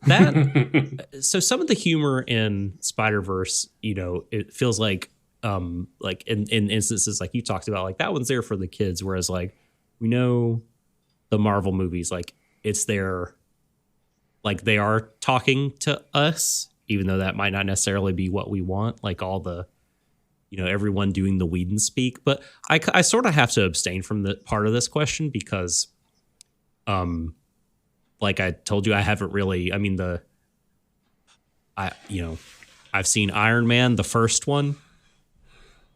some of the humor in Spider-Verse, you know, it feels like in instances like you talked about, like that one's there for the kids, whereas like we know the Marvel movies, like it's there, like they are talking to us, even though that might not necessarily be what we want, like all the, you know, everyone doing the Whedon speak. But I sort of have to abstain from the part of this question because, like I told you, I haven't really, I mean, I've seen Iron Man, the first one,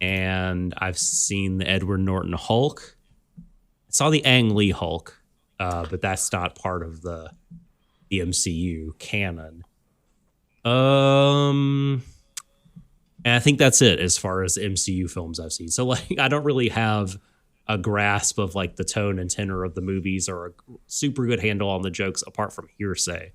and I've seen the Edward Norton Hulk. I saw the Ang Lee Hulk, but that's not part of the MCU canon. And I think that's it as far as MCU films I've seen. So like, I don't really have a grasp of like the tone and tenor of the movies or a super good handle on the jokes apart from hearsay.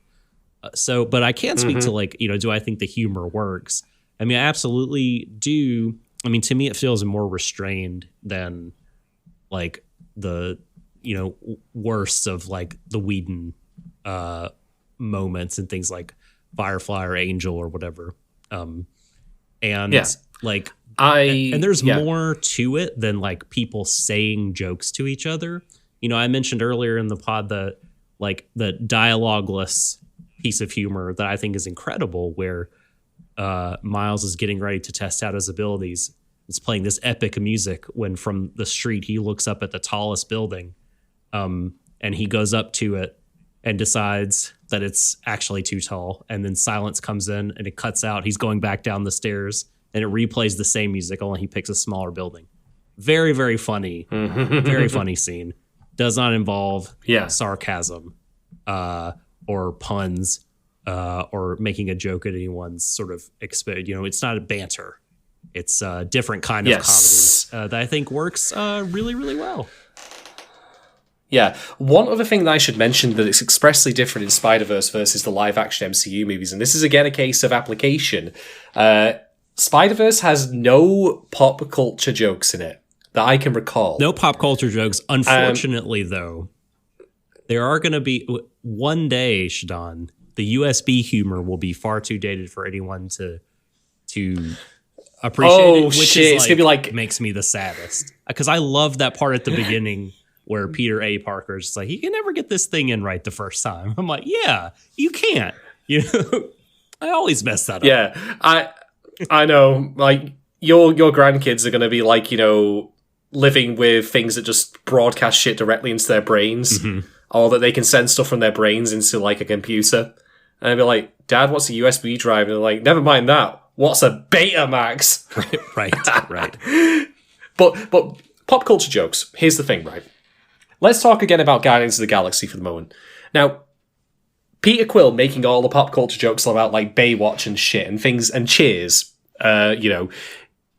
But I can't speak to like, you know, do I think the humor works? I mean, I absolutely do. I mean, to me, it feels more restrained than like the, you know, worst of like the Whedon moments and things like Firefly or Angel or whatever. And like, and there's more to it than like people saying jokes to each other. You know, I mentioned earlier in the pod the dialogueless piece of humor that I think is incredible, where Miles is getting ready to test out his abilities. It's playing this epic music when from the street he looks up at the tallest building, and he goes up to it and decides that it's actually too tall. And then silence comes in and it cuts out. He's going back down the stairs and it replays the same music, only he picks a smaller building. Very, very funny. Very funny scene. Does not involve sarcasm or puns or making a joke at anyone's sort of expense. You know, it's not a banter. It's a different kind of comedy that I think works really, really well. Yeah. One other thing that I should mention that it's expressly different in Spider-Verse versus the live-action MCU movies, and this is again a case of application. Spider-Verse has no pop culture jokes in it that I can recall. No pop culture jokes. Unfortunately, though, there are going to be one day, Shadon, the USB humor will be far too dated for anyone to appreciate it, which is it's gonna be like makes me the saddest, because I love that part at the beginning where Peter A. Parker is just like, he can never get this thing in right the first time. I'm like, yeah, you can't. You know, I always mess that up. Yeah, I know. Like your grandkids are going to be like, you know, living with things that just broadcast shit directly into their brains, or that they can send stuff from their brains into like a computer. And I'd be like, Dad, what's a USB drive? And they're like, never mind that. What's a Betamax? Right. But pop culture jokes. Here's the thing, right? Let's talk again about Guardians of the Galaxy for the moment. Now, Peter Quill making all the pop culture jokes about like Baywatch and shit and things and Cheers, you know,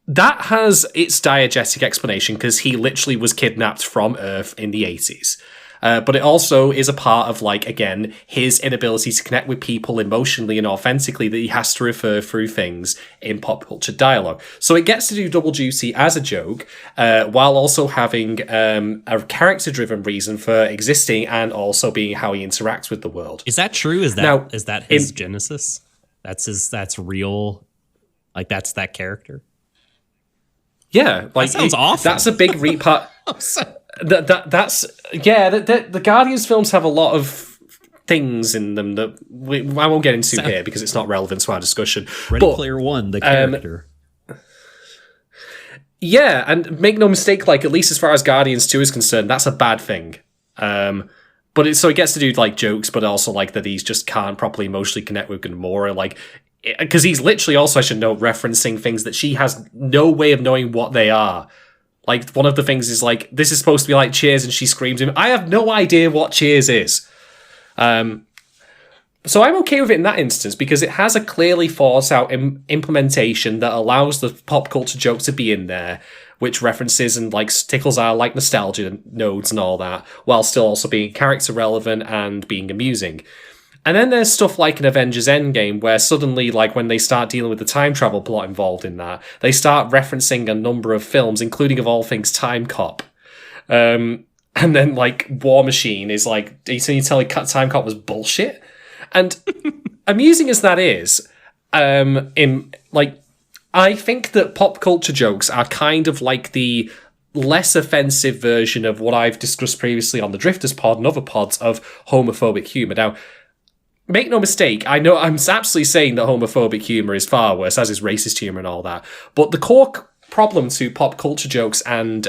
that has its diegetic explanation because he literally was kidnapped from Earth in the 80s. But it also is a part of, like, again, his inability to connect with people emotionally and authentically that he has to refer through things in pop culture dialogue. So it gets to do double duty as a joke, while also having a character-driven reason for existing and also being how he interacts with the world. Is that true? Is that his genesis? That's real? Like, that's that character? Yeah. Like, that sounds awful. That's a big repart. The Guardians films have a lot of things in them that I won't get into here because it's not relevant to our discussion. Ready Player One, the character. Yeah, and make no mistake, like, at least as far as Guardians 2 is concerned, that's a bad thing. But it gets to do like jokes, but also like that he just can't properly emotionally connect with Gamora, like, because he's literally also, I should note, referencing things that she has no way of knowing what they are. Like, one of the things is, like, this is supposed to be like Cheers, and she screams him, I have no idea what Cheers is. But So I'm okay with it in that instance because it has a clearly thought out implementation that allows the pop culture joke to be in there, which references and like tickles our like nostalgia nodes and all that, while still also being character relevant and being amusing. And then there's stuff like an Avengers Endgame where suddenly, like when they start dealing with the time travel plot involved in that, they start referencing a number of films, including of all things Time Cop. And then like War Machine is like, you tell me Time Cop was bullshit? And amusing as that is, I think that pop culture jokes are kind of like the less offensive version of what I've discussed previously on the Drifters pod and other pods of homophobic humour. Now, make no mistake, I know I'm absolutely saying that homophobic humour is far worse, as is racist humour and all that. But the core problem to pop culture jokes and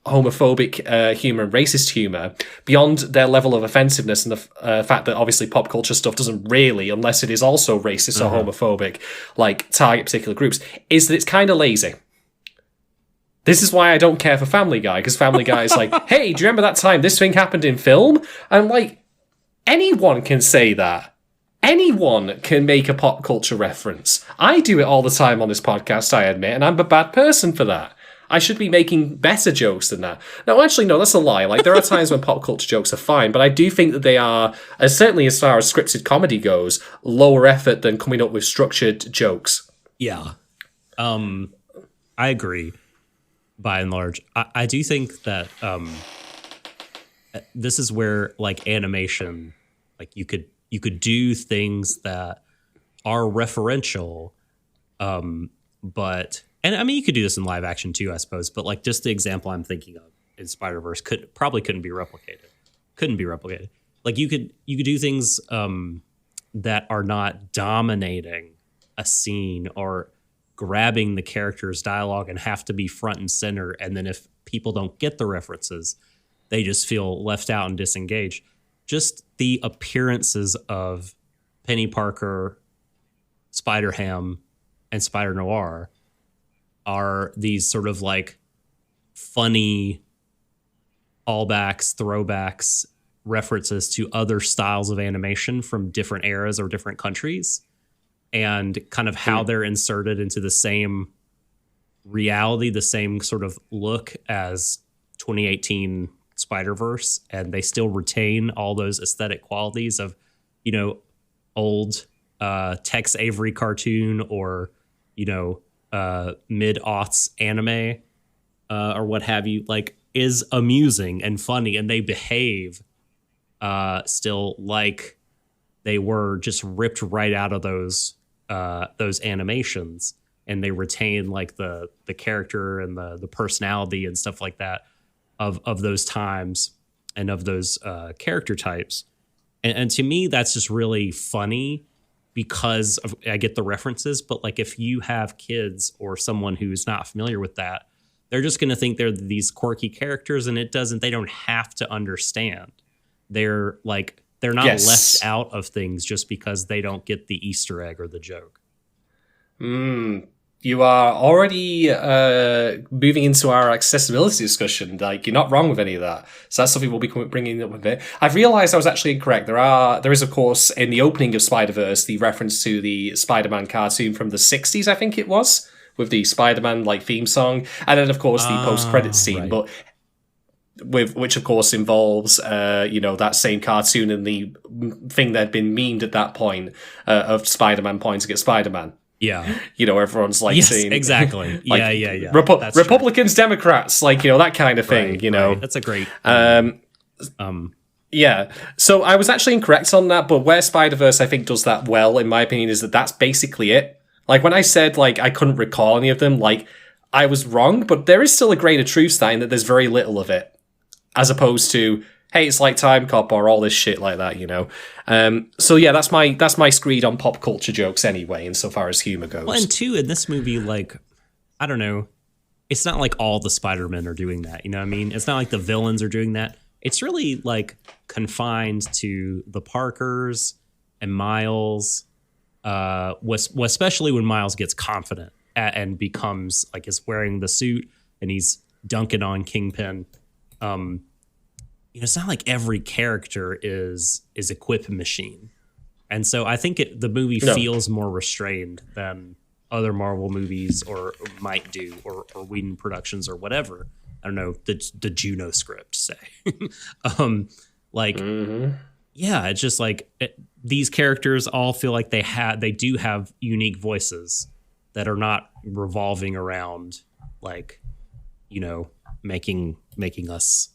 homophobic humour and racist humour, beyond their level of offensiveness and the fact that obviously pop culture stuff doesn't really, unless it is also racist or homophobic, like target particular groups, is that it's kind of lazy. This is why I don't care for Family Guy, because Family Guy is like, hey, do you remember that time this thing happened in film? I'm like, anyone can say that. Anyone can make a pop culture reference. I do it all the time on this podcast, I admit, and I'm a bad person for that. I should be making better jokes than that. No, actually, no, that's a lie. Like, there are times when pop culture jokes are fine, but I do think that they are, certainly as far as scripted comedy goes, lower effort than coming up with structured jokes. Yeah. I agree, by and large. I do think that this is where, like, animation, like, you could do things that are referential, but... And I mean, you could do this in live action too, I suppose. But like, just the example I'm thinking of in Spider-Verse couldn't be replicated. Like you could do things that are not dominating a scene or grabbing the character's dialogue and have to be front and center. And then if people don't get the references, they just feel left out and disengaged. Just the appearances of Penny Parker, Spider-Ham, and Spider-Noir are these sort of like funny callbacks, throwbacks, references to other styles of animation from different eras or different countries, and kind of how they're inserted into the same reality, the same sort of look as 2018 Spider-Verse, and they still retain all those aesthetic qualities of, you know, old Tex Avery cartoon or, you know, mid-aughts anime or what have you, like, is amusing and funny, and they behave still like they were just ripped right out of those animations, and they retain like the character and the personality and stuff like that of those times and of those character types. And to me, that's just really funny because I get the references, but like if you have kids or someone who's not familiar with that, they're just going to think they're these quirky characters, and they don't have to understand. They're not left out of things just because they don't get the Easter egg or the joke. You are already moving into our accessibility discussion. Like, you're not wrong with any of that. So that's something we'll be bringing up with it. I've realised I was actually incorrect. There is, of course, in the opening of Spider-Verse, the reference to the Spider-Man cartoon from the 60s, I think it was, with the Spider-Man like theme song. And then, of course, the post-credits scene. Right. But which, of course, involves, that same cartoon and the thing that had been memed at that point of Spider-Man pointing at Spider-Man. Yeah. Everyone's like saying... exactly. Like, yeah. Republicans, true. Democrats, like, that kind of thing, Right. That's a great... Yeah. So I was actually incorrect on that, but where Spider-Verse, I think, does that well, in my opinion, is that that's basically it. Like, when I said, like, I couldn't recall any of them, like, I was wrong, but there is still a grain of truth in that there's very little of it. As opposed to, hey, it's like Time Cop or all this shit like that, So yeah, that's my screed on pop culture jokes anyway, insofar as humor goes. Well, and two, in this movie, like, I don't know, it's not like all the Spider-Men are doing that, you know what I mean? It's not like the villains are doing that. It's really, like, confined to the Parkers and Miles, especially when Miles gets confident and becomes, like, is wearing the suit and he's dunking on Kingpin. It's not like every character is Equip Machine. And so I think the movie feels more restrained than other Marvel movies or might do, or Whedon Productions or whatever. I don't know, the Juno script, say. Yeah, it's just like these characters all feel like they do have unique voices that are not revolving around like, you know, making us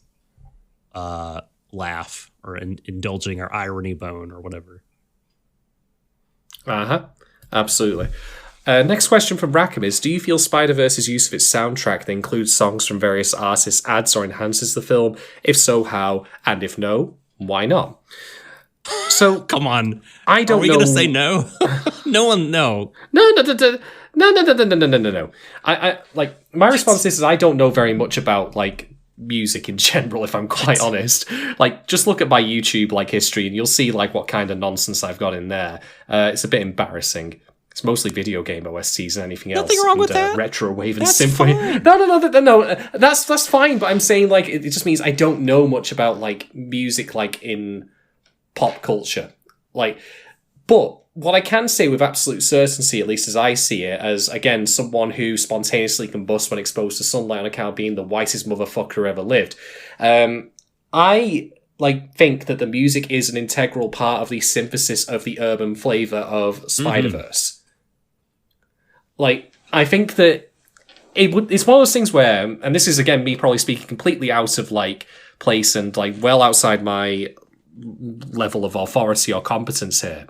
laugh or indulging our irony bone or whatever. Absolutely. Next question from Rackham is, do you feel Spider-Verse's use of its soundtrack that includes songs from various artists adds or enhances the film? If so, how? And if no, why not? So come on, I don't know. Are we going to say no? No one, no. No. I like, my response is I don't know very much about like music in general, if I'm quite honest. Like, just look at my YouTube like history and you'll see like what kind of nonsense I've got in there. It's a bit embarrassing. It's mostly video game OSTs and anything else. Nothing wrong with that. Retro wave and synthwave. No. That's fine. But I'm saying like it just means I don't know much about like music like in pop culture. Like, but what I can say with absolute certainty, at least as I see it, as again someone who spontaneously combusts when exposed to sunlight on account of being the whitest motherfucker who ever lived, I like think that the music is an integral part of the synthesis of the urban flavor of Spider-Verse. Like, I think that it's one of those things where, and this is again me probably speaking completely out of like place and like well outside my level of authority or competence here.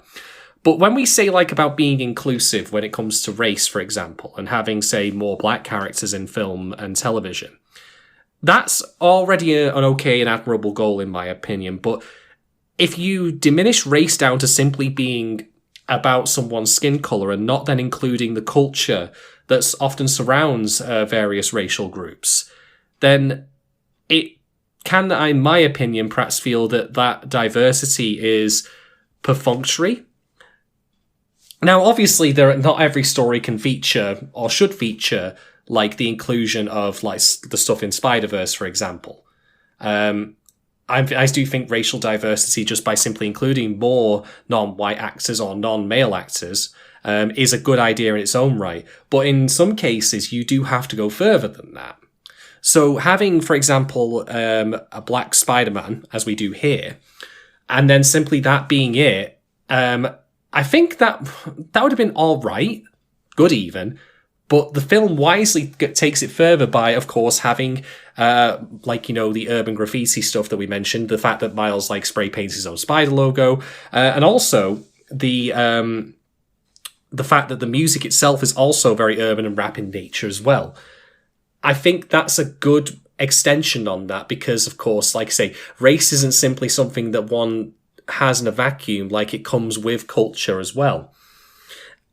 But when we say like about being inclusive when it comes to race, for example, and having, say, more black characters in film and television, that's already an okay and admirable goal in my opinion. But if you diminish race down to simply being about someone's skin color and not then including the culture that often surrounds various racial groups, then it can, in my opinion, perhaps feel that diversity is perfunctory. Now, obviously, not every story can feature or should feature like the inclusion of like the stuff in Spider-Verse, for example. I do think racial diversity, just by simply including more non-white actors or non-male actors, is a good idea in its own right. But in some cases, you do have to go further than that. So having, for example, a black Spider-Man, as we do here, and then simply that being it, I think that would have been all right, good even, but the film wisely takes it further by, of course, having, like, you know, the urban graffiti stuff that we mentioned, the fact that Miles, like, spray paints his own spider logo, and also the fact that the music itself is also very urban and rap in nature as well. I think that's a good extension on that because, of course, like I say, race isn't simply something that one has in a vacuum, like it comes with culture as well.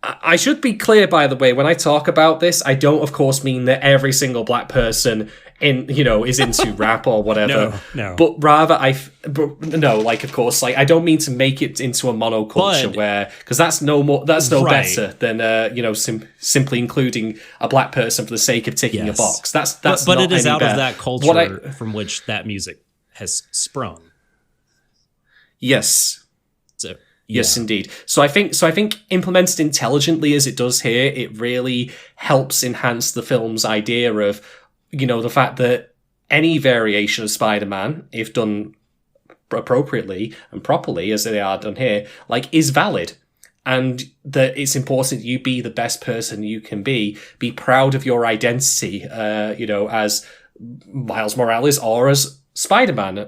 I should be clear, by the way, when I talk about this, I don't, of course, mean that every single black person is into rap or whatever. No. But rather, of course, like I don't mean to make it into a monoculture because that's no better than simply including a black person for the sake of ticking a box. That's but not it is any out better. of that culture from which that music has sprung. Yes. So, yes, indeed. So I think implemented intelligently as it does here, it really helps enhance the film's idea of, the fact that any variation of Spider-Man, if done appropriately and properly as they are done here, like is valid. And that it's important you be the best person you can be proud of your identity, as Miles Morales or as Spider-Man,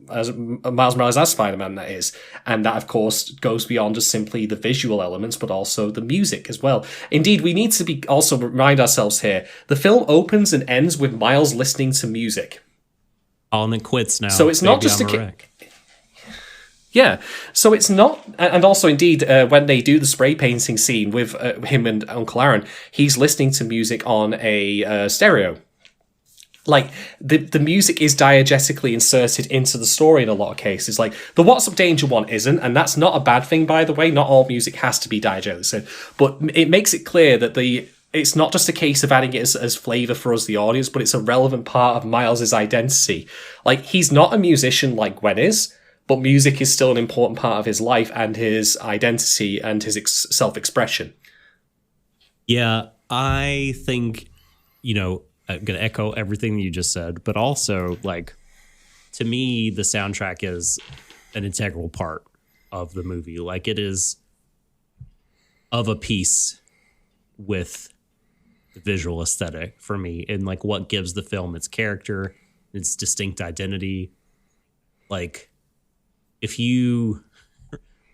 as Miles Morales as Spider-Man, that is. And that, of course, goes beyond just simply the visual elements, but also the music as well. Indeed, we need to also remind ourselves here, the film opens and ends with Miles listening to music. On and quits now. So it's not just Yeah, so it's not, and also indeed, when they do the spray painting scene with him and Uncle Aaron, he's listening to music on a stereo. Like, the music is diegetically inserted into the story in a lot of cases. Like, the What's Up Danger one isn't, and that's not a bad thing, by the way. Not all music has to be diegetically. But it makes it clear that it's not just a case of adding it as flavour for us, the audience, but it's a relevant part of Miles' identity. Like, he's not a musician like Gwen is, but music is still an important part of his life and his identity and his self-expression. Yeah, I think, I'm going to echo everything you just said, but also, like, to me, the soundtrack is an integral part of the movie. Like, it is of a piece with the visual aesthetic for me, and like what gives the film its character, its distinct identity. Like, if you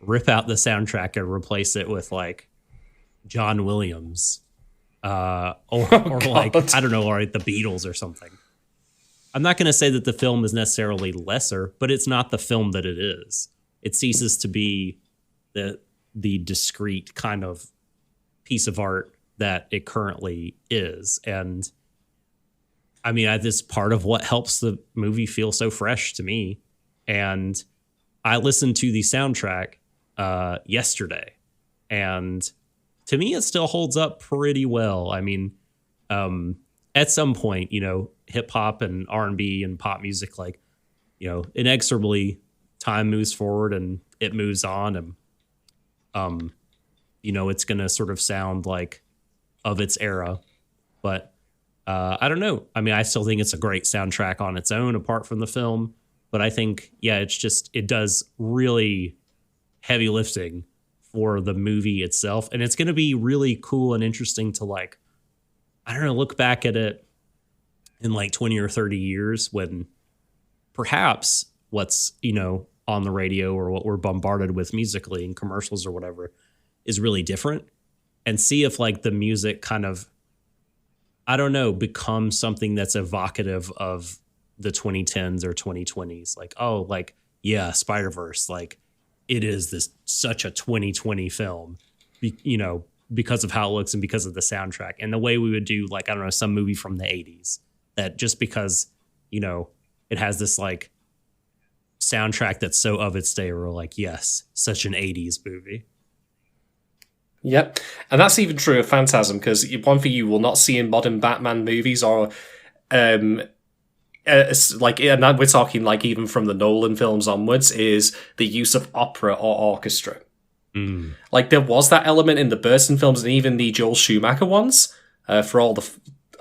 rip out the soundtrack and replace it with like John Williams, or like, I don't know, or like the Beatles or something, I'm not going to say that the film is necessarily lesser, but it's not the film that it is. It ceases to be the discrete kind of piece of art that it currently is. And I mean, this is part of what helps the movie feel so fresh to me. And I listened to the soundtrack yesterday, and to me, it still holds up pretty well. I mean, at some point, hip hop and R&B and pop music, like, inexorably time moves forward and it moves on, and it's going to sort of sound like of its era. But I don't know. I mean, I still think it's a great soundtrack on its own, apart from the film. But I think, it does really heavy lifting for the movie itself. And it's going to be really cool and interesting to, like, I don't know, look back at it in like 20 or 30 years when perhaps what's, on the radio or what we're bombarded with musically in commercials or whatever is really different, and see if like the music kind of, I don't know, becomes something that's evocative of the 2010s or 2020s. Like, oh, like, yeah, Spiderverse, like it is such a 2020 film, because of how it looks and because of the soundtrack and the way we would do, like, I don't know, some movie from the 80s that just because, it has this like soundtrack that's so of its day, we're like, yes, such an 80s movie. Yep. And that's even true of Phantasm, because one thing you will not see in modern Batman movies or like, and we're talking like even from the Nolan films onwards, is the use of opera or orchestra. Like, there was that element in the Burton films and even the Joel Schumacher ones, for all the...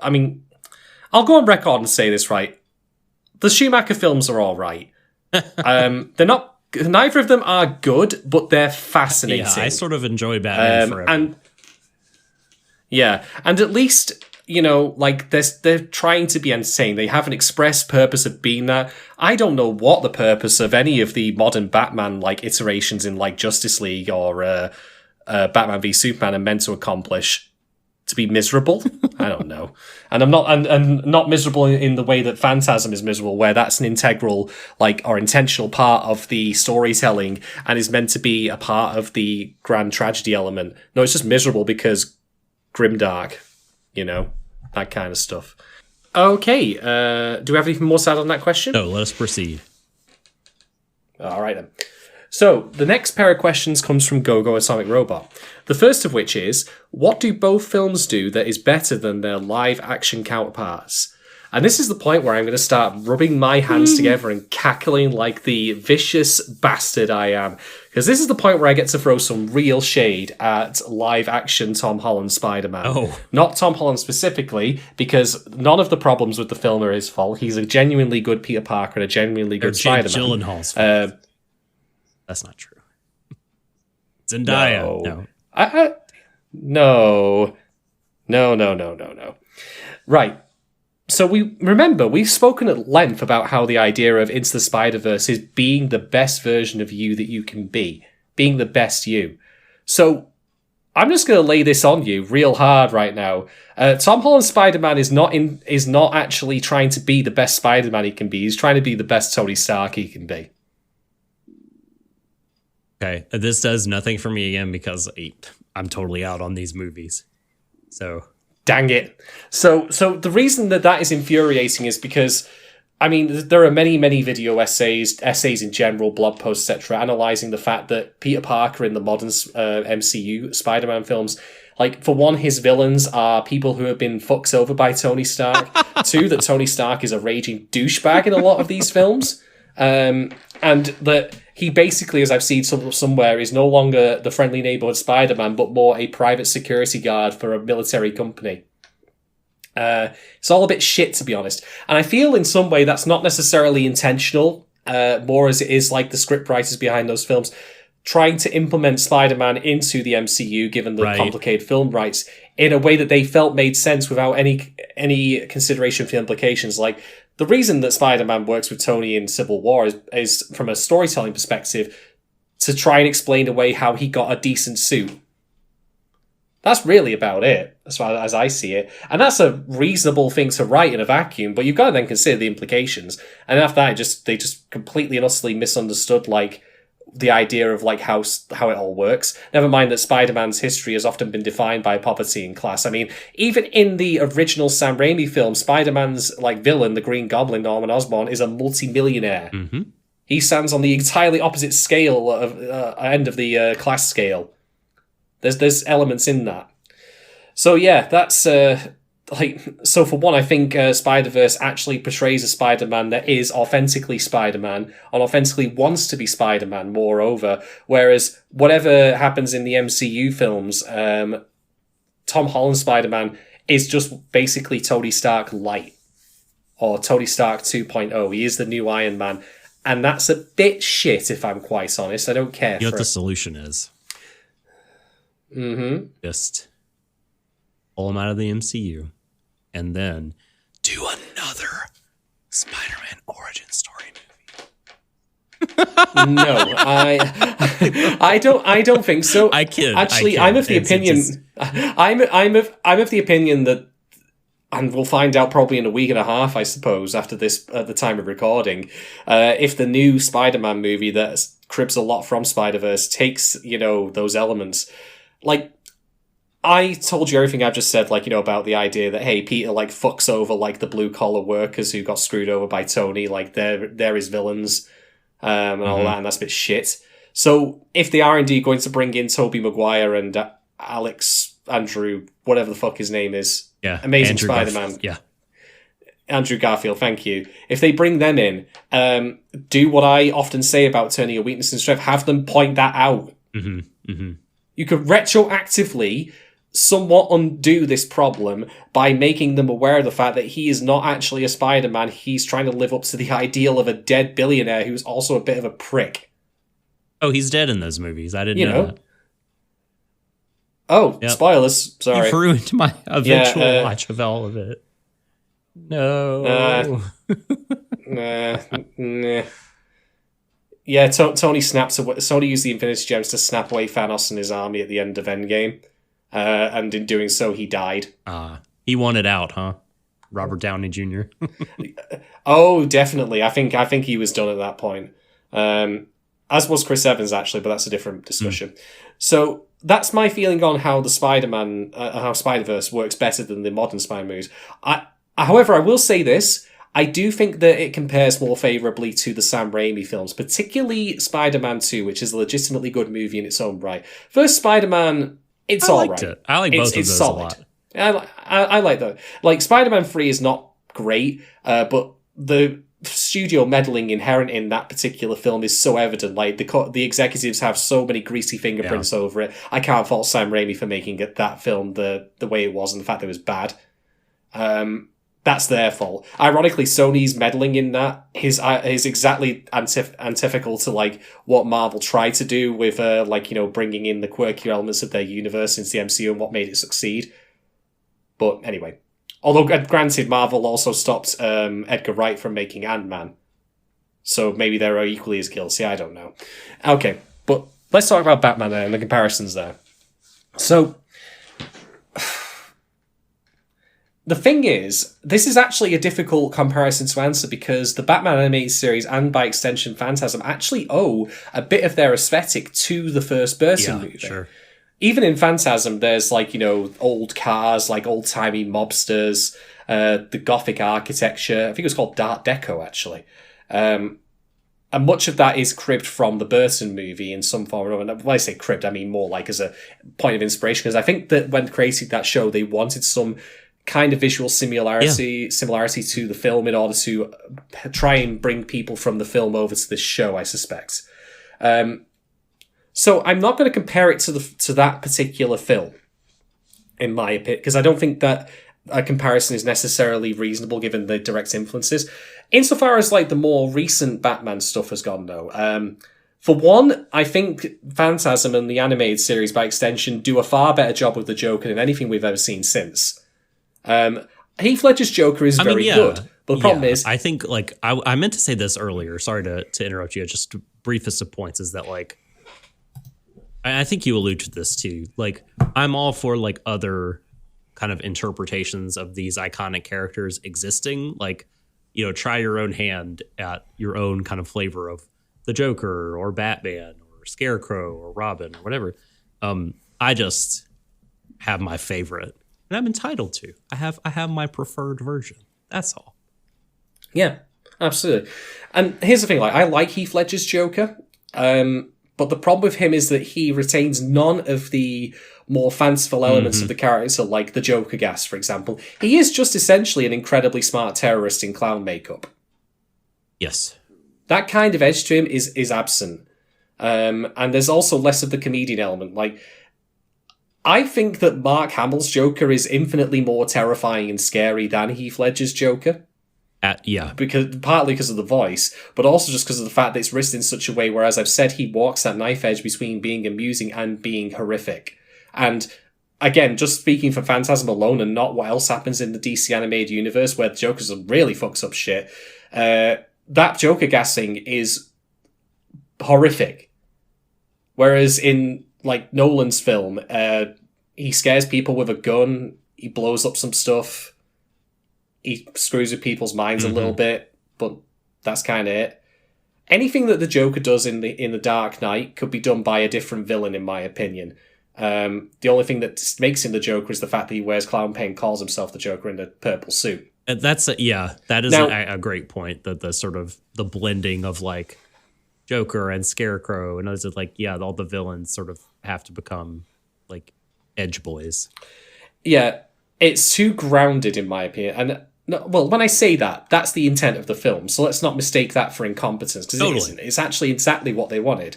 I mean, I'll go on record and say this, right? The Schumacher films are all right. They're not... Neither of them are good, but they're fascinating. Yeah, I sort of enjoy Batman Forever. And at least, like, they're trying to be entertaining. They have an express purpose of being that. I don't know what the purpose of any of the modern Batman, like, iterations in, like, Justice League or Batman v Superman are meant to accomplish. To be miserable? I don't know. And I'm not, and not miserable in the way that Phantasm is miserable, where that's an integral, like, or intentional part of the storytelling and is meant to be a part of the grand tragedy element. No, it's just miserable because grimdark, that kind of stuff. Okay, do we have anything more to add on that question? No, let us proceed. All right, then. So, the next pair of questions comes from Gogo Atomic Robot. The first of which is, what do both films do that is better than their live-action counterparts? And this is the point where I'm going to start rubbing my hands together and cackling like the vicious bastard I am. Because this is the point where I get to throw some real shade at live-action Tom Holland Spider-Man. Oh. Not Tom Holland specifically, because none of the problems with the film are his fault. He's a genuinely good Peter Parker and a genuinely good Spider-Man. Jake Gyllenhaal's fault. That's not true. Zendaya. No. Right. So we've spoken at length about how the idea of Into the Spider-Verse is being the best version of you that you can be, being the best you. So I'm just going to lay this on you real hard right now. Tom Holland's Spider-Man is not actually trying to be the best Spider-Man he can be. He's trying to be the best Tony Stark he can be. Okay, this does nothing for me again because I'm totally out on these movies. So, dang it. So the reason that is infuriating is because, I mean, there are many, many video essays in general, blog posts, etc., analysing the fact that Peter Parker in the modern MCU Spider-Man films, like, for one, his villains are people who have been fucked over by Tony Stark. Two, that Tony Stark is a raging douchebag in a lot of these films. And that he basically, as I've seen somewhere, is no longer the friendly neighborhood Spider-Man, but more a private security guard for a military company. It's all a bit shit, to be honest. And I feel in some way that's not necessarily intentional, more as it is like the script writers behind those films trying to implement Spider-Man into the MCU, given the complicated film rights, in a way that they felt made sense without any consideration for implications. Like, the reason that Spider-Man works with Tony in Civil War is from a storytelling perspective, to try and explain away how he got a decent suit. That's really about it, as far as I see it. And that's a reasonable thing to write in a vacuum, but you've got to then consider the implications. And after that, they just completely and utterly misunderstood, like, the idea of like how it all works. Never mind that Spider-Man's history has often been defined by poverty and class. I mean, even in the original Sam Raimi film, Spider-Man's like villain, the Green Goblin, Norman Osborn, is a multi-millionaire. Mm-hmm. He stands on the entirely opposite scale of end of the class scale. There's elements in that. So yeah, that's so for one, I think Spider-Verse actually portrays a Spider-Man that is authentically Spider-Man and authentically wants to be Spider-Man, moreover, whereas whatever happens in the MCU films, Tom Holland's Spider-Man is just basically Tony Stark light, or Tony Stark 2.0. He is the new Iron Man, and that's a bit shit, if I'm quite honest. I don't care. You know what the solution is? Mm-hmm. Just pull him out of the MCU, and then do another Spider-Man origin story movie. No, I don't think so. I kid. Actually, I'm of the opinion. I'm of the opinion that, and we'll find out probably in a week and a half, I suppose, after this at the time of recording, if the new Spider-Man movie that cribs a lot from Spider-Verse takes those elements, like. I told you everything I've just said, about the idea that, hey, Peter, fucks over, the blue-collar workers who got screwed over by Tony, they're his villains, and all that, and that's a bit shit. So, if they are indeed going to bring in Tobey Maguire and Andrew, whatever the fuck his name is, Amazing Andrew Spider-Man. Yeah. Andrew Garfield, thank you. If they bring them in, do what I often say about turning a weakness into strength, have them point that out. Mm-hmm. Mm-hmm. You could retroactively somewhat undo this problem by making them aware of the fact that he is not actually a Spider-Man. He's trying to live up to the ideal of a dead billionaire who's also a bit of a prick. Oh, he's dead in those movies. I didn't know that. Oh, Spoilers. Sorry. You've ruined my eventual watch of all of it. No. Nah. Yeah, Tony snaps away. Tony used the Infinity Gems to snap away Thanos and his army at the end of Endgame. And in doing so, he died. He wanted out, huh? Robert Downey Jr. Oh, definitely. I think he was done at that point. As was Chris Evans, actually, but that's a different discussion. So that's my feeling on how the Spider-Man, how Spider-Verse works better than the modern Spider-Man movies. However, I will say this. I do think that it compares more favourably to the Sam Raimi films, particularly Spider-Man 2, which is a legitimately good movie in its own right. First Spider-Man... It's all right. I like both of those solid. A lot. I like that. Spider-Man 3 is not great, but the studio meddling inherent in that particular film is so evident. The executives have so many greasy fingerprints over it. I can't fault Sam Raimi for making that film the way it was, and the fact that it was bad. That's their fault. Ironically, Sony's meddling in that is exactly antithetical to what Marvel tried to do with bringing in the quirky elements of their universe into the MCU and what made it succeed. But anyway, although granted, Marvel also stopped Edgar Wright from making Ant-Man, so maybe they're equally as guilty. I don't know. Okay, but let's talk about Batman and the comparisons there. So. The thing is, this is actually a difficult comparison to answer because the Batman animated series and by extension Phantasm actually owe a bit of their aesthetic to the first Burton movie. Sure. Even in Phantasm, there's old cars, old-timey mobsters, the Gothic architecture. I think it was called Art Deco, actually. And much of that is cribbed from the Burton movie in some form or another. When I say cribbed, I mean more as a point of inspiration, because I think that when creating that show, they wanted some kind of visual similarity to the film in order to try and bring people from the film over to this show, I suspect. So I'm not going to compare it to that particular film, in my opinion, because I don't think that a comparison is necessarily reasonable given the direct influences. Insofar as like the more recent Batman stuff has gone, though, for one, I think Phantasm and the animated series, by extension, do a far better job with the Joker than anything we've ever seen since. Heath Ledger's Joker is very good, but the problem is, I think like I meant to say this earlier. Sorry to interrupt you. Just briefest of points is that like I think you allude to this too. Like I'm all for like other kind of interpretations of these iconic characters existing. Like, you know, try your own hand at your own kind of flavor of the Joker or Batman or Scarecrow or Robin or whatever. I just have my favorite, and I'm entitled to. I have my preferred version. That's all. Yeah, absolutely. And here's the thing: like, I like Heath Ledger's Joker, but the problem with him is that he retains none of the more fanciful elements of the character, like the Joker gas, for example. He is just essentially an incredibly smart terrorist in clown makeup. Yes. That kind of edge to him is absent. And there's also less of the comedian element. Like, I think that Mark Hamill's Joker is infinitely more terrifying and scary than Heath Ledger's Joker. Yeah. Partly because of the voice, but also just because of the fact that it's written in such a way where, as I've said, he walks that knife edge between being amusing and being horrific. And again, just speaking for Phantasm alone and not what else happens in the DC animated universe where the Joker's really fucks up shit, that Joker gassing is horrific. Whereas in, like, Nolan's film, he scares people with a gun, he blows up some stuff, he screws with people's minds a little bit, but that's kind of it. Anything that the Joker does in the Dark Knight could be done by a different villain, in my opinion. The only thing that makes him the Joker is the fact that he wears clown paint, calls himself the Joker in a purple suit. That is now, a great point. That the sort of the blending of like Joker and Scarecrow, and is it like all the villains sort of have to become like edge boys. Yeah, it's too grounded in my opinion, and. No, well, when I say that, that's the intent of the film, so let's not mistake that for incompetence, because it isn't. It's actually exactly what they wanted.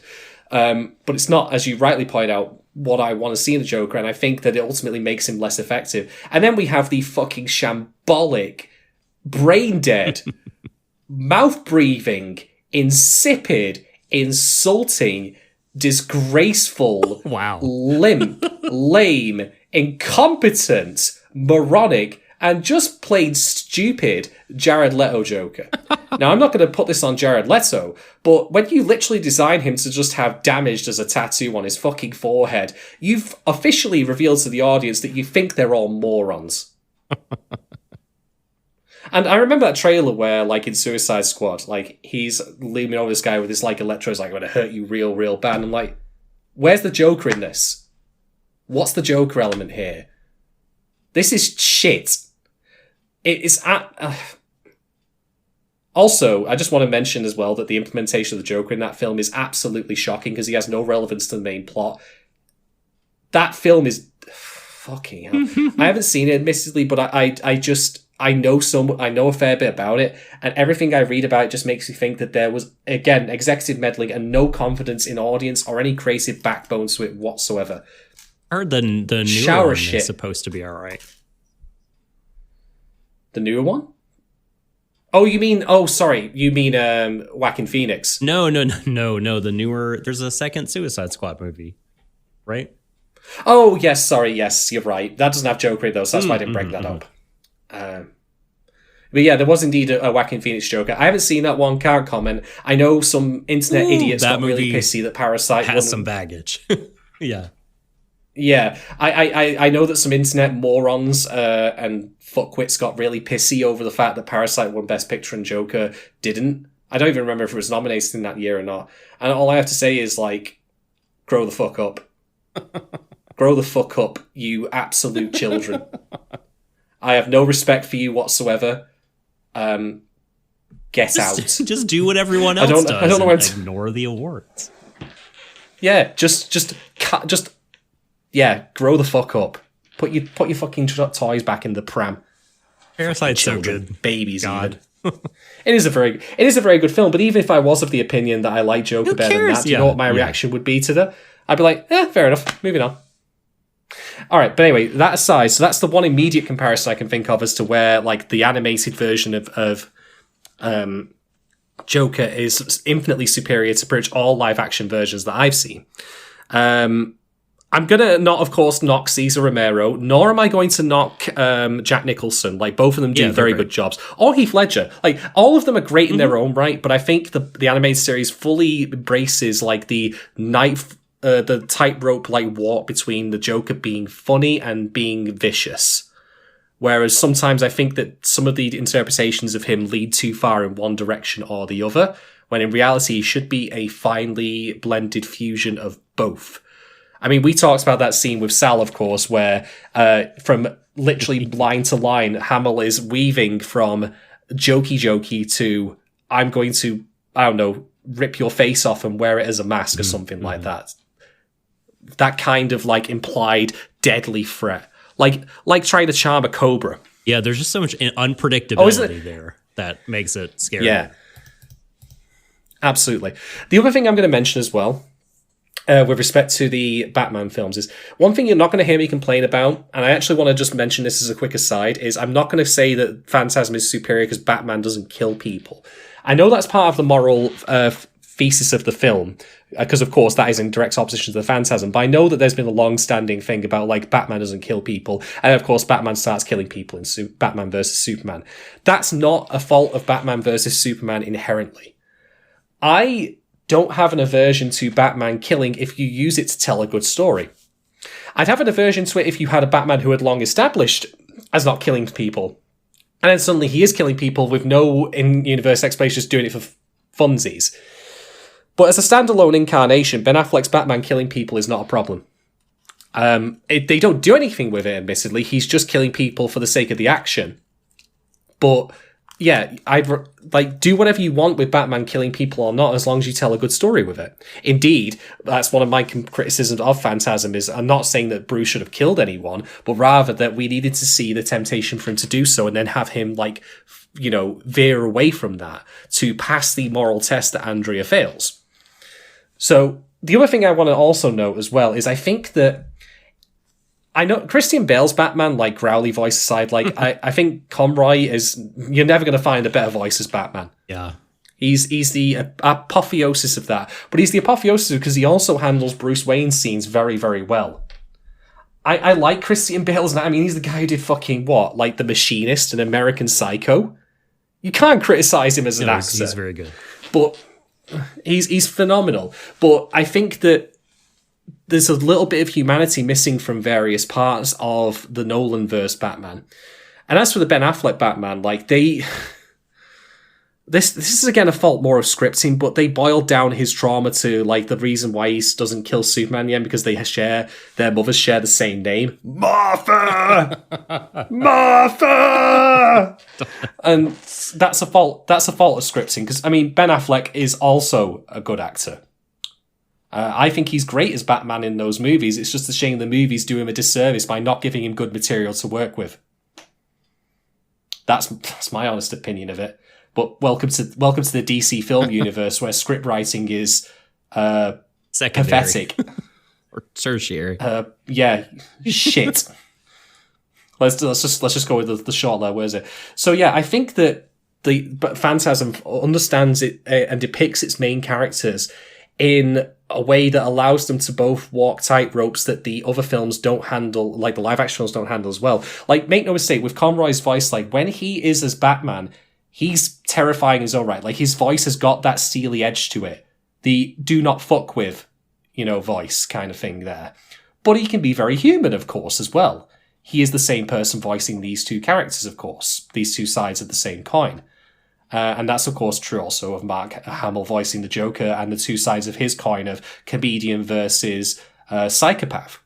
But it's not, as you rightly point out, what I want to see in the Joker, and I think that it ultimately makes him less effective. And then we have the fucking shambolic, brain-dead, mouth-breathing, insipid, insulting, disgraceful, limp, lame, incompetent, moronic, and just plain stupid Jared Leto Joker. Now, I'm not going to put this on Jared Leto, but when you literally design him to just have damaged as a tattoo on his fucking forehead, you've officially revealed to the audience that you think they're all morons. And I remember that trailer where, like, in Suicide Squad, like, he's looming over this guy with his, like, electrodes, like, I'm going to hurt you real, real bad. And I'm like, where's the Joker in this? What's the Joker element here? This is shit. It's also, I just want to mention as well that the implementation of the Joker in that film is absolutely shocking because he has no relevance to the main plot. That film is fucking hell. I haven't seen it admittedly, but I know a fair bit about it, and everything I read about it just makes me think that there was, again, executive meddling and no confidence in audience or any creative backbone to it whatsoever. I heard the newer one is supposed to be all right. The newer one? Oh, you mean? Oh, sorry. You mean Joaquin Phoenix? No. The newer. There's a second Suicide Squad movie, right? Oh, yes. Sorry. Yes, you're right. That doesn't have Joker in though, so that's why I didn't bring that up. But yeah, there was indeed a Joaquin Phoenix Joker. I haven't seen that one. Can't comment. I know some internet idiots got really pissy that Parasite has some baggage. Yeah. Yeah, I know that some internet morons and fuckwits got really pissy over the fact that Parasite won Best Picture and Joker didn't. I don't even remember if it was nominated in that year or not. And all I have to say is, like, grow the fuck up. Grow the fuck up, you absolute children. I have no respect for you whatsoever. Get out. Just do what everyone else does. I don't know when to ignore the awards. Yeah, yeah, grow the fuck up. Put your fucking toys back in the pram. Parasite's so good. Babies, God. It is a very good film. But even if I was of the opinion that I like Joker better than that, do you know what my reaction would be to that? I'd be like, fair enough. Moving on. All right, but anyway, that aside, so that's the one immediate comparison I can think of as to where like the animated version of Joker is infinitely superior to pretty much all live action versions that I've seen. I'm going to not, of course, knock Cesar Romero, nor am I going to knock Jack Nicholson. Like, both of them do very good jobs. Or Heath Ledger. Like, all of them are great in their own right, but I think the animated series fully embraces, like, the tightrope, like, walk between the Joker being funny and being vicious. Whereas sometimes I think that some of the interpretations of him lead too far in one direction or the other, when in reality he should be a finely blended fusion of both. I mean, we talked about that scene with Sal, of course, where from literally line to line, Hamill is weaving from jokey to, I'm going to, I don't know, rip your face off and wear it as a mask or something like that. That kind of, like, implied deadly threat. Like trying to charm a cobra. Yeah, there's just so much unpredictability there that makes it scary. Yeah. Absolutely. The other thing I'm going to mention as well, with respect to the Batman films, is one thing you're not going to hear me complain about, and I actually want to just mention this as a quick aside, is I'm not going to say that Phantasm is superior because Batman doesn't kill people. I know that's part of the moral thesis of the film, because of course that is in direct opposition to the Phantasm, but I know that there's been a long-standing thing about, like, Batman doesn't kill people, and of course Batman starts killing people in Batman vs. Superman. That's not a fault of Batman vs. Superman inherently. I don't have an aversion to Batman killing if you use it to tell a good story. I'd have an aversion to it if you had a Batman who had long established as not killing people, and then suddenly he is killing people with no in-universe explanation, just doing it for funsies. But as a standalone incarnation, Ben Affleck's Batman killing people is not a problem. They don't do anything with it, admittedly. He's just killing people for the sake of the action. But yeah, I'd do whatever you want with Batman killing people or not, as long as you tell a good story with it. Indeed, that's one of my criticisms of Phantasm, is I'm not saying that Bruce should have killed anyone, but rather that we needed to see the temptation for him to do so and then have him, like, you know, veer away from that to pass the moral test that Andrea fails. So the other thing I want to also note as well is I think that I know Christian Bale's Batman, like, growly voice aside, like, I think Conroy is, you're never going to find a better voice as Batman. Yeah. He's the apotheosis of that. But he's the apotheosis because he also handles Bruce Wayne's scenes very, very well. I like Christian Bale's, I mean, he's the guy who did fucking what? Like The Machinist and American Psycho? You can't criticize him as an actor. He's very good. But he's phenomenal. But I think that there's a little bit of humanity missing from various parts of the Nolan-verse Batman. And as for the Ben Affleck Batman, like, this is again a fault more of scripting, but they boiled down his trauma to, like, the reason why he doesn't kill Superman yet, because their mothers share the same name. Martha! Martha! And that's a fault of scripting, because, I mean, Ben Affleck is also a good actor. I think he's great as Batman in those movies. It's just a shame the movies do him a disservice by not giving him good material to work with. That's my honest opinion of it. But welcome to the DC film universe, where script writing is pathetic or tertiary. Yeah, shit. let's just go with the short there. Where is it? So yeah, I think that but Phantasm understands it and depicts its main characters in a way that allows them to both walk tight ropes that the other films don't handle, like the live action films don't handle as well. Like, make no mistake, with Conroy's voice, like, when he is as Batman, he's terrifying in his own right. Like, his voice has got that steely edge to it. The do not fuck with, voice kind of thing there. But he can be very human, of course, as well. He is the same person voicing these two characters, of course. These two sides of the same coin. And that's, of course, true also of Mark Hamill voicing the Joker and the two sides of his coin of comedian versus psychopath.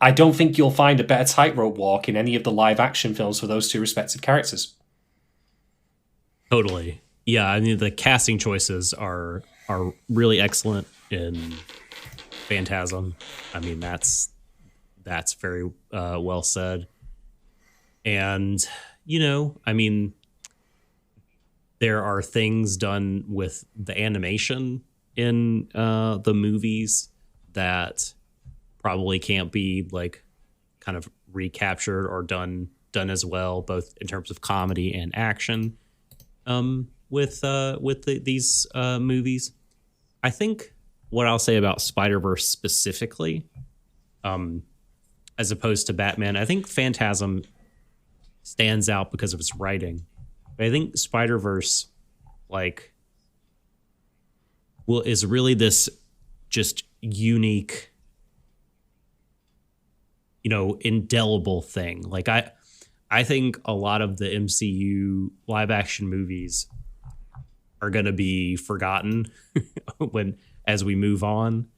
I don't think you'll find a better tightrope walk in any of the live-action films for those two respective characters. Totally. Yeah, I mean, the casting choices are really excellent in Phantasm. I mean, that's very well said. And, I mean, there are things done with the animation in the movies that probably can't be like kind of recaptured or done as well, both in terms of comedy and action. With these movies, I think what I'll say about Spider-Verse specifically, as opposed to Batman, I think Phantasm stands out because of its writing. But I think Spider-Verse, like, is really this just unique, indelible thing. Like, I think a lot of the MCU live action movies are going to be forgotten as we move on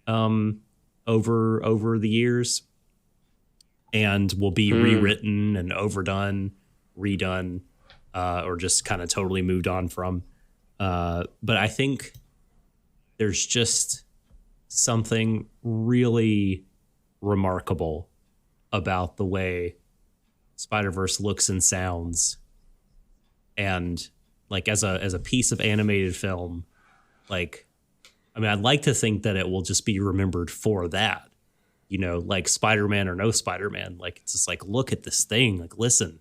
over the years, and will be rewritten and overdone, redone, or just kind of totally moved on from. But I think there's just something really remarkable about the way Spider-Verse looks and sounds, and like as a piece of animated film, like, I mean, I'd like to think that it will just be remembered for that, like Spider-Man or no Spider-Man. Like, it's just like, look at this thing, like, listen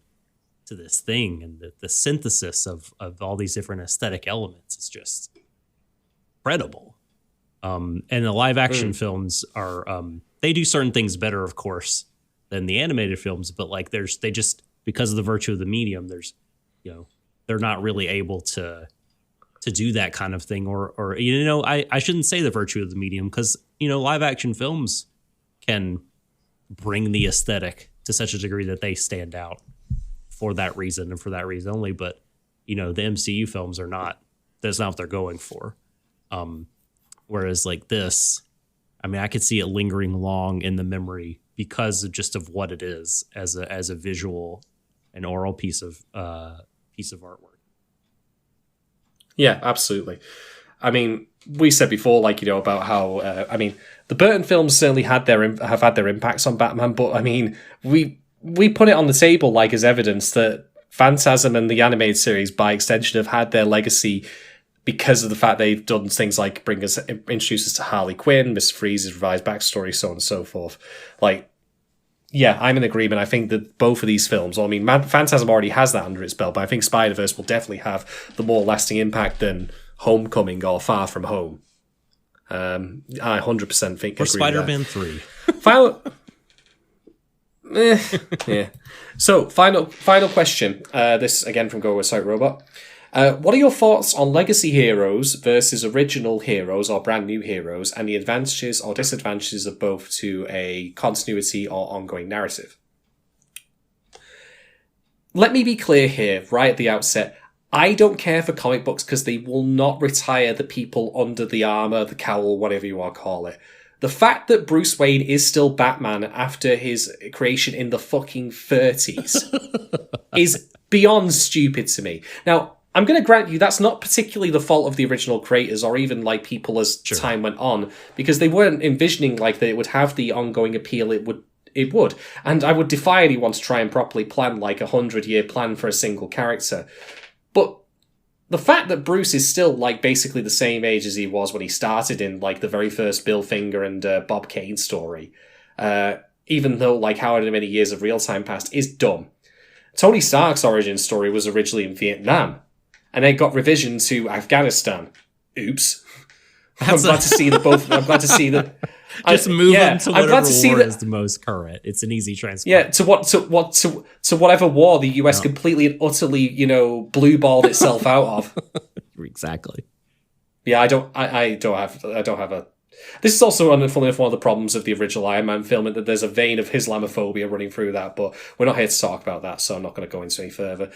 to this thing, and the synthesis of all these different aesthetic elements is just incredible. And the live action films are, they do certain things better, of course, than the animated films, but like they just, because of the virtue of the medium, there's, they're not really able to do that kind of thing, or I shouldn't say the virtue of the medium, because live action films can bring the aesthetic to such a degree that they stand out for that reason and for that reason only. But the MCU films are not. That's not what they're going for. Whereas like this, I mean, I could see it lingering long in the memory because of what it is as a visual and oral piece of artwork. Yeah, absolutely. I mean, we said before, like, about how the Burton films certainly have had their impacts on Batman, but I mean, we put it on the table like as evidence that Phantasm and the animated series, by extension, have had their legacy because of the fact they've done things like introduce us to Harley Quinn, Mr. Freeze's revised backstory, so on and so forth. Like, yeah, I'm in agreement. I think that both of these films, Phantasm already has that under its belt, but I think Spider-Verse will definitely have the more lasting impact than Homecoming or Far From Home. I 100% think. Or Spider-Man 3. Final. Yeah. So, final question. This again from Go Website Robot. What are your thoughts on legacy heroes versus original heroes or brand new heroes, and the advantages or disadvantages of both to a continuity or ongoing narrative? Let me be clear here, right at the outset. I don't care for comic books because they will not retire the people under the armor, the cowl, whatever you want to call it. The fact that Bruce Wayne is still Batman after his creation in the fucking 30s is beyond stupid to me. Now, I'm going to grant you that's not particularly the fault of the original creators or even like people as time went on, because they weren't envisioning like that it would have the ongoing appeal it would. And I would defy anyone to try and properly plan like a 100-year plan for a single character. But the fact that Bruce is still like basically the same age as he was when he started in like the very first Bill Finger and Bob Kane story, even though like however many years of real time passed, is dumb. Tony Stark's origin story was originally in Vietnam, and then got revision to Afghanistan. Oops. I'm glad to see that both. I'm glad to see that. Just move on to whatever war is the most current. It's an easy transfer. Yeah, to whatever war the US completely and utterly, blue balled itself out of. Exactly. Yeah, I don't have a. This is also one of the problems of the original Iron Man film, that there's a vein of Islamophobia running through that, but we're not here to talk about that, so I'm not going to go into any further.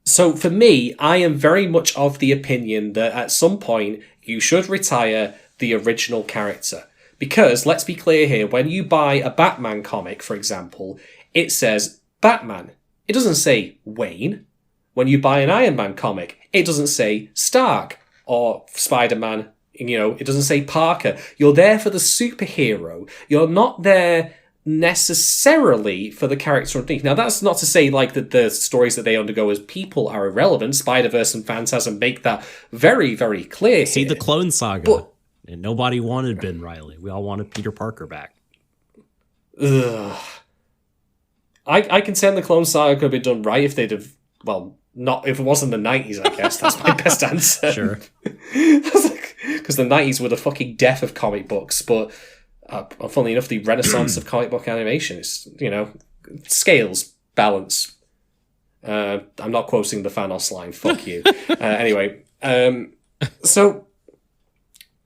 So for me, I am very much of the opinion that at some point you should retire the original character. Because, let's be clear here, when you buy a Batman comic, for example, it says Batman. It doesn't say Wayne. When you buy an Iron Man comic, it doesn't say Stark or Spider-Man. It doesn't say Parker. You're there for the superhero. You're not there necessarily for the character underneath. Now, that's not to say like that the stories that they undergo as people are irrelevant. Spider-Verse and Phantasm make that very, very clear. See the Clone Saga, and nobody wanted Ben Reilly. We all wanted Peter Parker back. Ugh. I can say the Clone Saga could have been done right if they'd have, well, not if it wasn't the 90s, I guess. That's my best answer. Sure. Because the 90s were the fucking death of comic books, but funnily enough, the renaissance of comic book animation is, scales, balance. I'm not quoting the Thanos line, fuck you. Anyway, so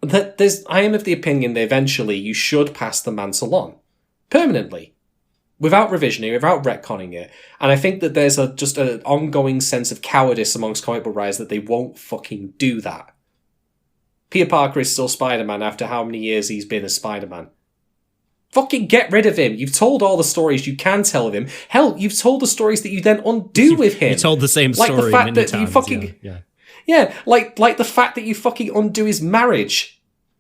I am of the opinion that eventually you should pass the mantle on. Permanently. Without revisioning, without retconning it. And I think that there's just an ongoing sense of cowardice amongst comic book writers that they won't fucking do that. Peter Parker is still Spider-Man after how many years he's been a Spider-Man. Fucking get rid of him. You've told all the stories you can tell of him. Hell, you've told the stories that you then undo with him. You told the same story the fact many that times. You fucking, yeah. like the fact that you fucking undo his marriage.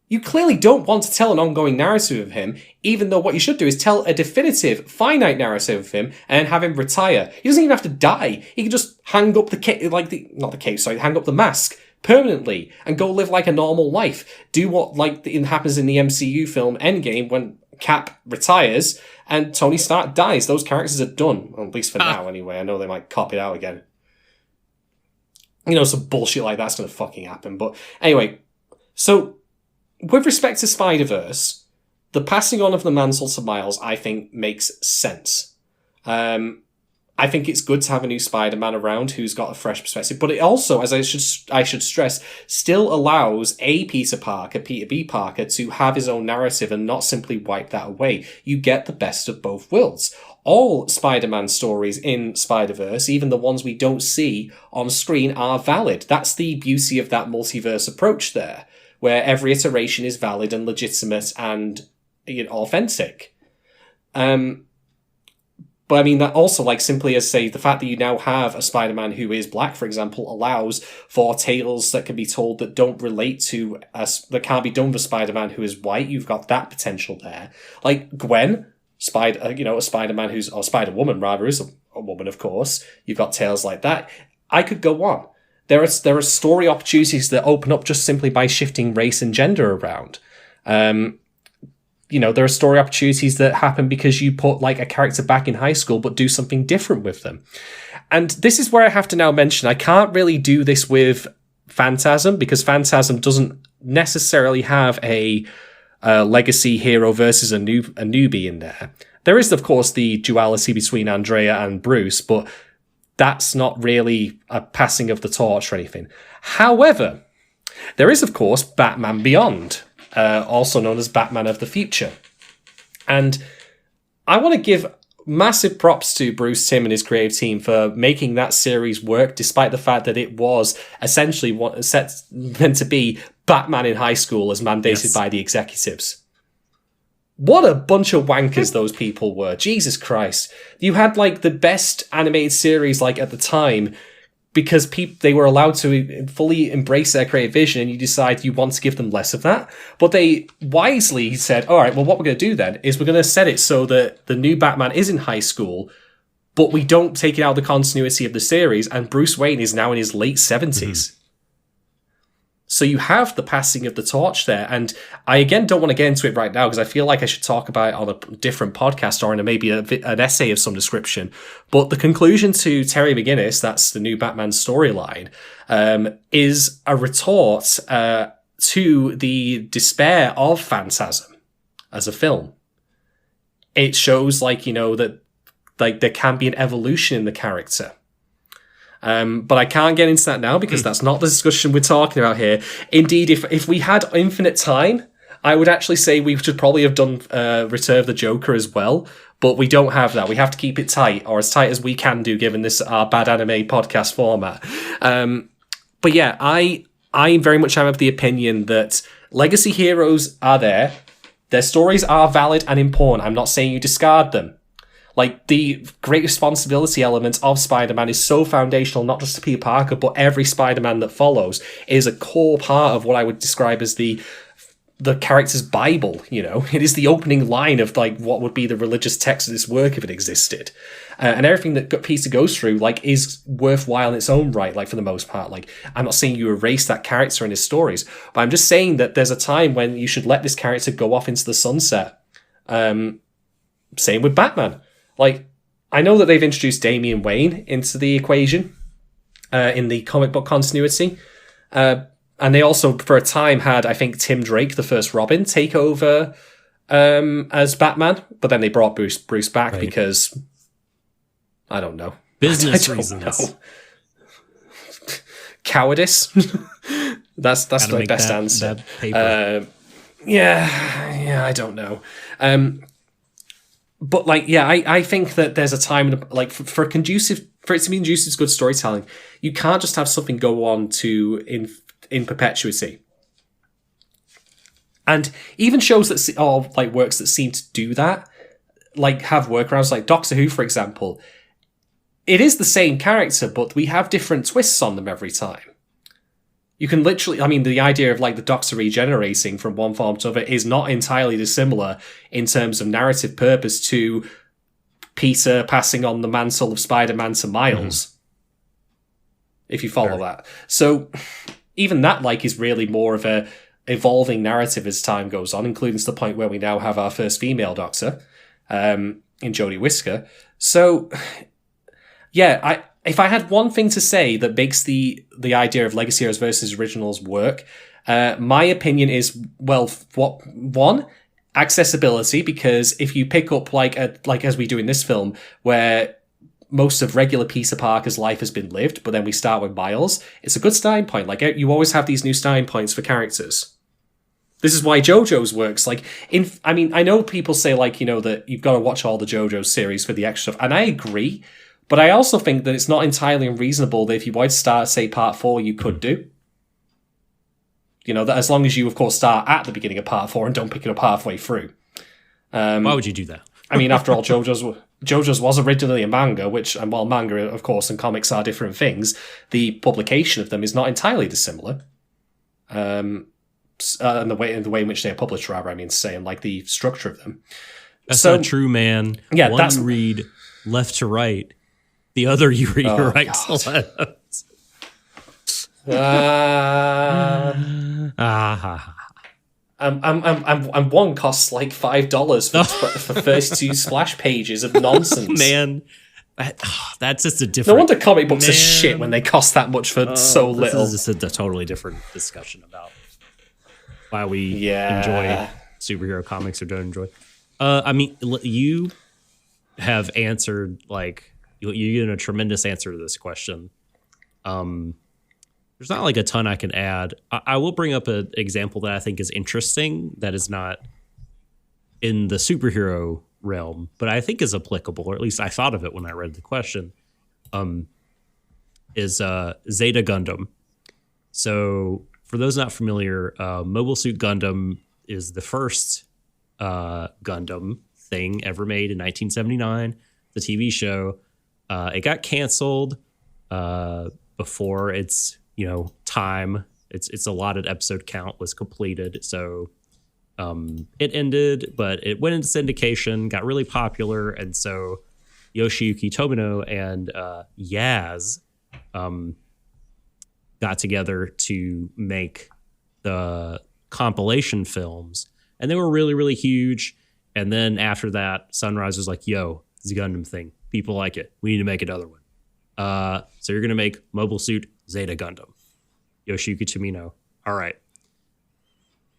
You clearly don't want to tell an ongoing narrative of him, even though what you should do is tell a definitive, finite narrative of him and have him retire. He doesn't even have to die. He can just hang up hang up the mask permanently and go live like a normal life. Do what happens in the MCU film Endgame when Cap retires and Tony Stark dies. Those characters are done, well, at least for now anyway. I know they might cop it out again. Some bullshit like that's going to fucking happen. But anyway, so with respect to Spider-Verse, the passing on of the mantle to Miles, I think, makes sense. I think it's good to have a new Spider-Man around who's got a fresh perspective, but it also, as I should stress, still allows a Peter B. Parker, to have his own narrative and not simply wipe that away. You get the best of both worlds. All Spider-Man stories in Spider-Verse, even the ones we don't see on screen, are valid. That's the beauty of that multiverse approach there, where every iteration is valid and legitimate and authentic. But I mean, that also, simply as say, the fact that you now have a Spider-Man who is black, for example, allows for tales that can be told that don't relate to that can't be done with Spider-Man who is white. You've got that potential there. Like Gwen, a Spider-Man or Spider-Woman rather, is a woman, of course. You've got tales like that. I could go on. There are story opportunities that open up just simply by shifting race and gender around. There are story opportunities that happen because you put a character back in high school but do something different with them. And this is where I have to now mention I can't really do this with Phantasm because Phantasm doesn't necessarily have a legacy hero versus a newbie in there. There is, of course, the duality between Andrea and Bruce, but that's not really a passing of the torch or anything. However, there is, of course, Batman Beyond, also known as Batman of the Future. And I want to give massive props to Bruce Timm and his creative team for making that series work, despite the fact that it was essentially meant to be Batman in high school as mandated by the executives. What a bunch of wankers those people were. Jesus Christ. You had the best animated series at the time because they were allowed to fully embrace their creative vision, and you decide you want to give them less of that. But they wisely said, all right, well, what we're going to do then is we're going to set it so that the new Batman is in high school, but we don't take it out of the continuity of the series, and Bruce Wayne is now in his late 70s. Mm-hmm. So you have the passing of the torch there, and I again don't want to get into it right now because I feel like I should talk about it on a different podcast or in maybe an essay of some description. But the conclusion to Terry McGinnis, that's the new Batman storyline, is a retort to the despair of Phantasm as a film. It shows that there can be an evolution in the character. But I can't get into that now because that's not the discussion we're talking about here. Indeed, if we had infinite time, I would actually say we should probably have done Return of the Joker as well. But we don't have that. We have to keep it tight, or as tight as we can do, given this our bad anime podcast format. But yeah, I very much am of the opinion that legacy heroes are there. Their stories are valid and important. I'm not saying you discard them. The great responsibility element of Spider-Man is so foundational, not just to Peter Parker, but every Spider-Man that follows, is a core part of what I would describe as the the character's Bible, you know. It is the opening line of, like, what would be the religious text of this work if it existed. And everything that Peter goes through, like, is worthwhile in its own right, like, for the most part. Like, I'm not saying you erase that character in his stories, but I'm just saying that there's a time when you should let this character go off into the sunset. Same with Batman. Like, I know that they've introduced Damian Wayne into the equation in the comic book continuity. And they also, for a time, had, I think, Tim Drake, the first Robin, take over as Batman. But then they brought Bruce back because, I don't know. Business reasons. Cowardice. that's my best answer. Yeah, I don't know. But, like, yeah, I think that there's a time, like, for it to be conducive to good storytelling, you can't just have something go on in perpetuity. And even shows that are like works that seem to do that, like have workarounds, like Doctor Who, for example. It is the same character, but we have different twists on them every time. You can literally, I mean, the idea of like the Doctor regenerating from one form to another is not entirely dissimilar in terms of narrative purpose to Peter passing on the mantle of Spider-Man to Miles. If you follow that. So even that, like, is really more of a evolving narrative as time goes on, including to the point where we now have our first female Doctor in Jodie Whittaker. So, yeah, if I had one thing to say that makes the idea of Legacy Heroes versus Originals work, my opinion is, well, one, accessibility, because if you pick up, like as we do in this film, where most of regular Peter Parker's life has been lived, but then we start with Miles, it's a good starting point. Like, you always have these new starting points for characters. This is why JoJo's works. Like, I mean, I know people say, like, you know, that you've got to watch all the JoJo series for the extra stuff, and I agree, but I also think that it's not entirely unreasonable that if you wanted to start, say, part 4, you could do. You know, that as long as you, of course, start at the beginning of part 4 and don't pick it up halfway through. Why would you do that? I mean, after all, JoJo's was originally a manga, which, and while manga, of course, and comics are different things, the publication of them is not entirely dissimilar. And the way in which they are published, rather, I mean to say, and like the structure of them. That's not true, man. Yeah, one you read left to right, the other you read right to left. And one costs like $5 for 32 splash pages of nonsense. Man, that's just a different... No wonder comic books are shit when they cost that much for so little. This is just a totally different discussion about why we enjoy superhero comics or don't enjoy. I mean, you have answered, like, you get a tremendous answer to this question. There's not like a ton I can add. I will bring up an example that I think is interesting that is not in the superhero realm, but I think is applicable, or at least I thought of it when I read the question, is Zeta Gundam. So for those not familiar, Mobile Suit Gundam is the first Gundam thing ever made in 1979, the TV show. It got canceled before its time. Its allotted episode count was completed, so it ended, but it went into syndication, got really popular, and so Yoshiyuki Tomino and Yaz got together to make the compilation films, and they were really, really huge. And then after that, Sunrise was like, yo, it's a Gundam thing. People like it. We need to make another one. So you're going to make Mobile Suit Zeta Gundam. Yoshiyuki Tomino. All right.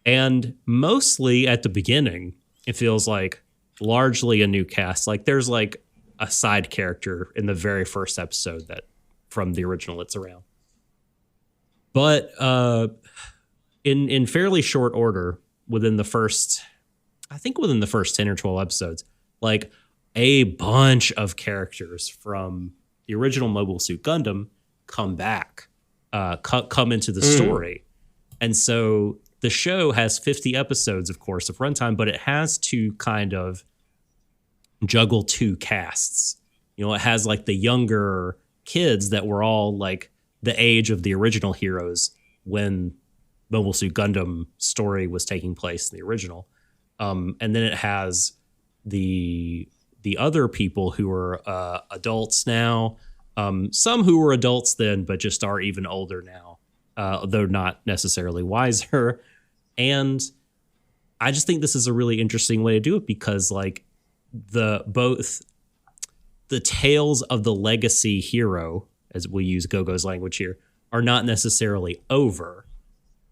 And mostly at the beginning, it feels like largely a new cast. Like there's like a side character in the very first episode that from the original it's around. But in fairly short order, within the first 10 or 12 episodes, like a bunch of characters from the original Mobile Suit Gundam come back, come into the story. And so the show has 50 episodes, of course, of runtime, but it has to kind of juggle two casts. It has like the younger kids that were all like the age of the original heroes when Mobile Suit Gundam story was taking place in the original. And then it has the other people who are adults now, some who were adults then, but just are even older now, though not necessarily wiser. And I just think this is a really interesting way to do it because like both the tales of the legacy hero, as we use Gogo's language here, are not necessarily over.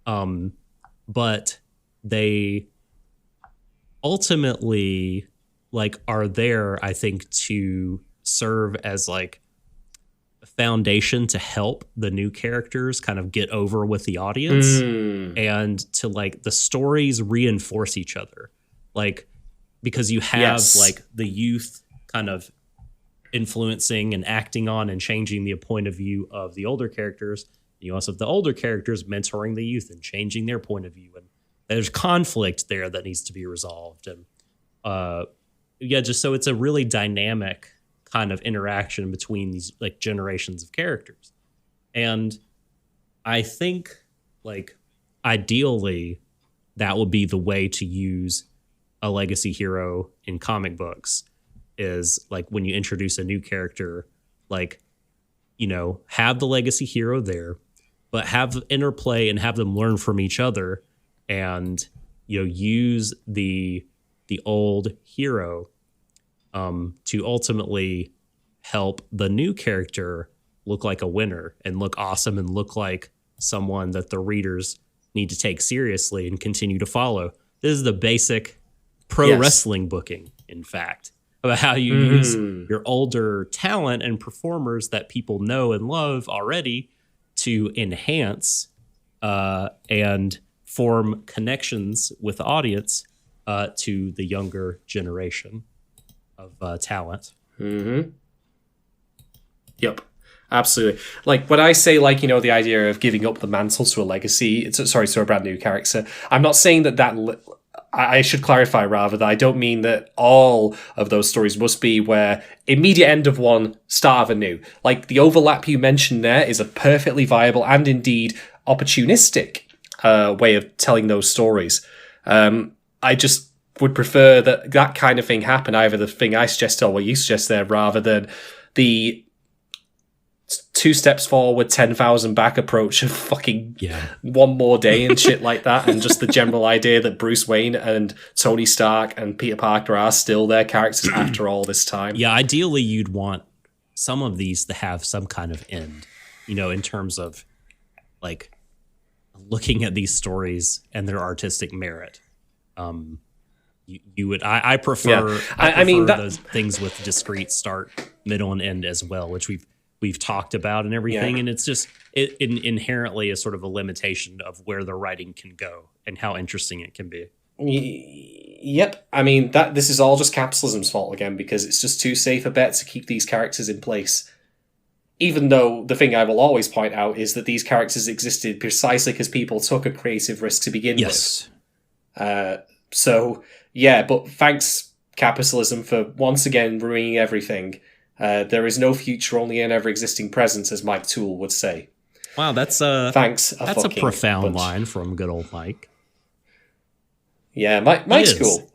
But they ultimately like are there, I think, to serve as like a foundation to help the new characters kind of get over with the audience and to like the stories reinforce each other. Like, because you have like the youth kind of influencing and acting on and changing the point of view of the older characters. You also have the older characters mentoring the youth and changing their point of view. And there's conflict there that needs to be resolved. And just so it's a really dynamic kind of interaction between these like generations of characters. And I think like ideally that would be the way to use a legacy hero in comic books is like when you introduce a new character, like, you know, have the legacy hero there, but have interplay and have them learn from each other and, you know, use the old hero to ultimately help the new character look like a winner and look awesome and look like someone that the readers need to take seriously and continue to follow. This is the basic pro wrestling booking, in fact, about how you use your older talent and performers that people know and love already to enhance and form connections with the audience to the younger generation of talent. Yep, absolutely. Like when I say, like, you know, the idea of giving up the mantle to a legacy, to a brand new character, I'm not saying that I should clarify rather that I don't mean that all of those stories must be where immediate end of one, start of a new. Like the overlap you mentioned there is a perfectly viable and indeed opportunistic way of telling those stories. I just would prefer that kind of thing happen, either the thing I suggest or what you suggest there, rather than the 2 steps forward, 10,000 back approach of fucking one more day and shit like that, and just the general idea that Bruce Wayne and Tony Stark and Peter Parker are still their characters after all this time. Yeah, ideally you'd want some of these to have some kind of end, you know, in terms of like looking at these stories and their artistic merit. You would I prefer I mean those things with discrete start, middle, and end as well, which we've talked about and everything, and it's just it inherently is sort of a limitation of where the writing can go and how interesting it can be. Yep, I mean this is all just capitalism's fault again, because it's just too safe a bet to keep these characters in place. Even though the thing I will always point out is that these characters existed precisely because people took a creative risk to begin with. So, yeah, but thanks, capitalism, for once again ruining everything. There is no future, only an ever-existing present, as Mike Toole would say. Wow, that's thanks. That's a profound line from good old Mike. Yeah, Mike's cool.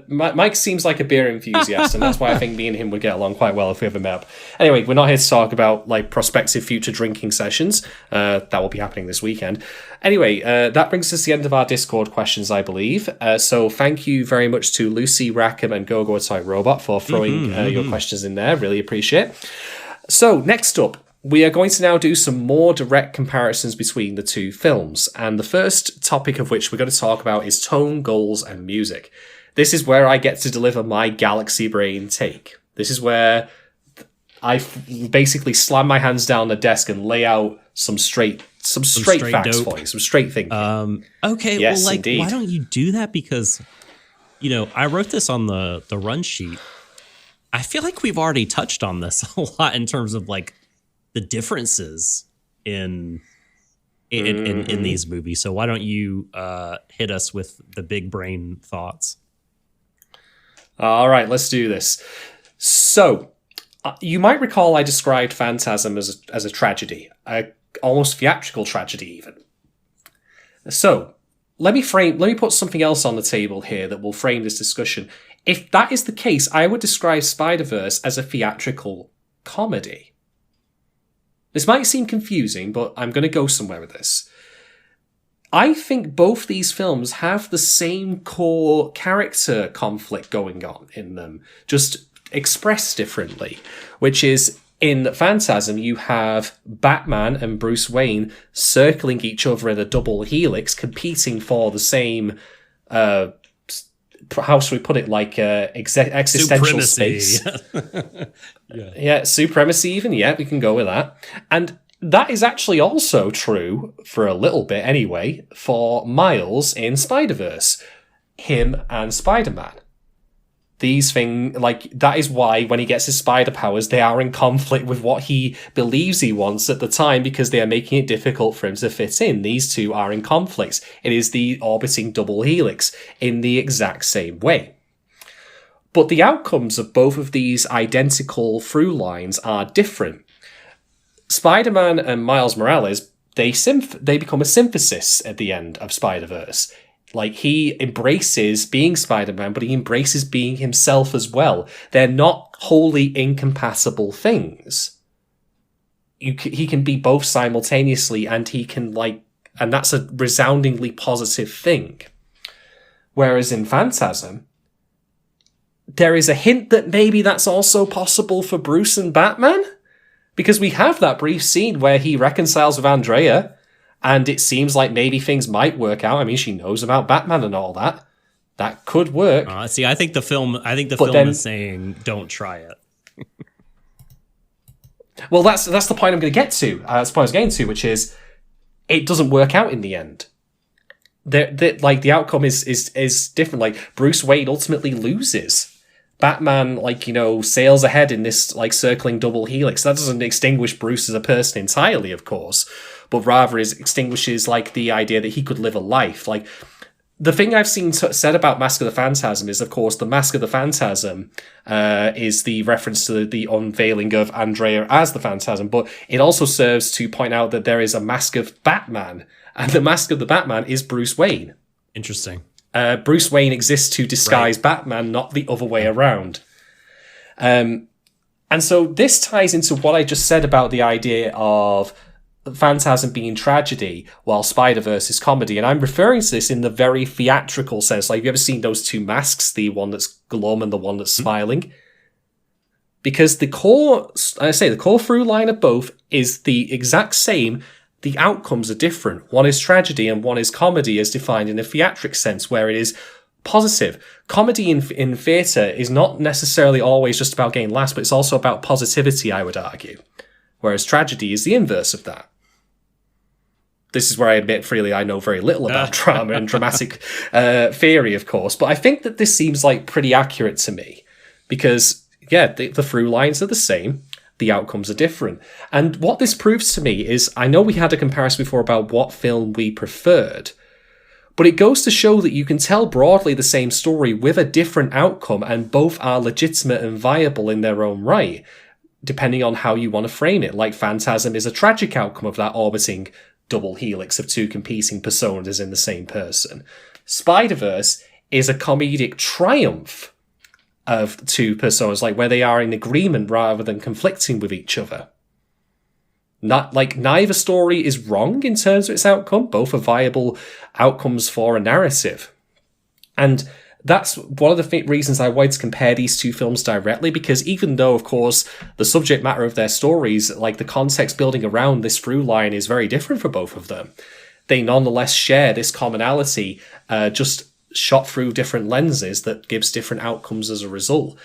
Mike seems like a beer enthusiast, and that's why I think me and him would get along quite well if we ever met up. Anyway, we're not here to talk about like prospective future drinking sessions. That will be happening this weekend. Anyway, that brings us to the end of our Discord questions, I believe. So thank you very much to Lucy, Rackham, and Gogo Type Robot for throwing your questions in there. Really appreciate it. So next up, we are going to now do some more direct comparisons between the two films, and the first topic of which we're going to talk about is tone, goals, and music. This is where I get to deliver my Galaxy Brain take. This is where I basically slam my hands down the desk and lay out some straight facts for you, some straight thinking. Okay, yes, well, like, indeed. Why don't you do that? Because, you know, I wrote this on the run sheet. I feel like we've already touched on this a lot in terms of like the differences in these movies. So why don't you hit us with the big brain thoughts? All right, let's do this. So you might recall I described Phantasm as a tragedy, a almost theatrical tragedy even. So, let me put something else on the table here that will frame this discussion. If that is the case, I would describe Spider-Verse as a theatrical comedy. This might seem confusing, but I'm going to go somewhere with this. I think both these films have the same core character conflict going on in them, just expressed differently, which is in Phantasm, you have Batman and Bruce Wayne circling each other in a double helix, competing for the same, how should we put it, like existential space. Yeah, supremacy even, yeah, we can go with that. And that is actually also true, for a little bit anyway, for Miles in Spider-Verse. Him and Spider-Man. These things, like, that is why when he gets his spider powers, they are in conflict with what he believes he wants at the time, because they are making it difficult for him to fit in. These two are in conflict. It is the orbiting double helix in the exact same way. But the outcomes of both of these identical through lines are different. Spider-Man and Miles Morales, they become a synthesis at the end of Spider-Verse. Like, he embraces being Spider-Man, but he embraces being himself as well. They're not wholly incompatible things. He can be both simultaneously, and he can, like, and that's a resoundingly positive thing. Whereas in Phantasm, there is a hint that maybe that's also possible for Bruce and Batman, because we have that brief scene where he reconciles with Andrea, and it seems like maybe things might work out. I mean, she knows about Batman and all that. That could work. See, I think the film is saying, don't try it. Well, that's the point I'm going to get to. That's the point I was getting to, which is, it doesn't work out in the end. The outcome is different. Like, Bruce Wayne ultimately loses. Batman, sails ahead in this, circling double helix. That doesn't extinguish Bruce as a person entirely, of course, but rather extinguishes, the idea that he could live a life. The thing I've seen said about Mask of the Phantasm is, of course, the Mask of the Phantasm is the reference to the unveiling of Andrea as the Phantasm, but it also serves to point out that there is a Mask of Batman, and the Mask of the Batman is Bruce Wayne. Interesting. Bruce Wayne exists to disguise Batman, not the other way around. And so this ties into what I just said about the idea of Phantasm being tragedy while Spider-Verse is comedy. And I'm referring to this in the very theatrical sense. Have you ever seen those two masks, the one that's glum and the one that's smiling? Because the core through line of both is the exact same. The outcomes are different. One is tragedy and one is comedy, as defined in a theatric sense, where it is positive. Comedy in theatre is not necessarily always just about getting laughs, but it's also about positivity, I would argue. Whereas tragedy is the inverse of that. This is where I admit freely I know very little about drama and dramatic theory, of course, but I think that this seems pretty accurate to me. Because, the through lines are the same. The outcomes are different. And what this proves to me is, I know we had a comparison before about what film we preferred, but it goes to show that you can tell broadly the same story with a different outcome, and both are legitimate and viable in their own right, depending on how you want to frame it. Phantasm is a tragic outcome of that orbiting double helix of two competing personas in the same person. Spider-Verse is a comedic triumph of two personas, where they are in agreement rather than conflicting with each other. Neither story is wrong in terms of its outcome. Both are viable outcomes for a narrative. And that's one of the reasons I wanted to compare these two films directly, because even though, of course, the subject matter of their stories, the context building around this through line is very different for both of them, they nonetheless share this commonality, just shot through different lenses that gives different outcomes as a result.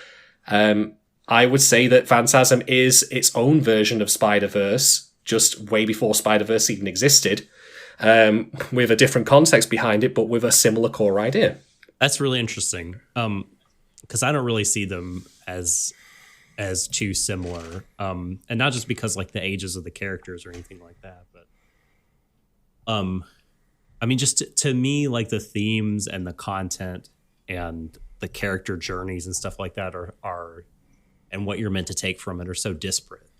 I would say that Phantasm is its own version of Spider-Verse, just way before Spider-Verse even existed, with a different context behind it, but with a similar core idea. That's really interesting, because I don't really see them as too similar, and not just because the ages of the characters or anything like that, but I mean, just to me, the themes and the content and the character journeys and stuff like that are and what you're meant to take from it are so disparate.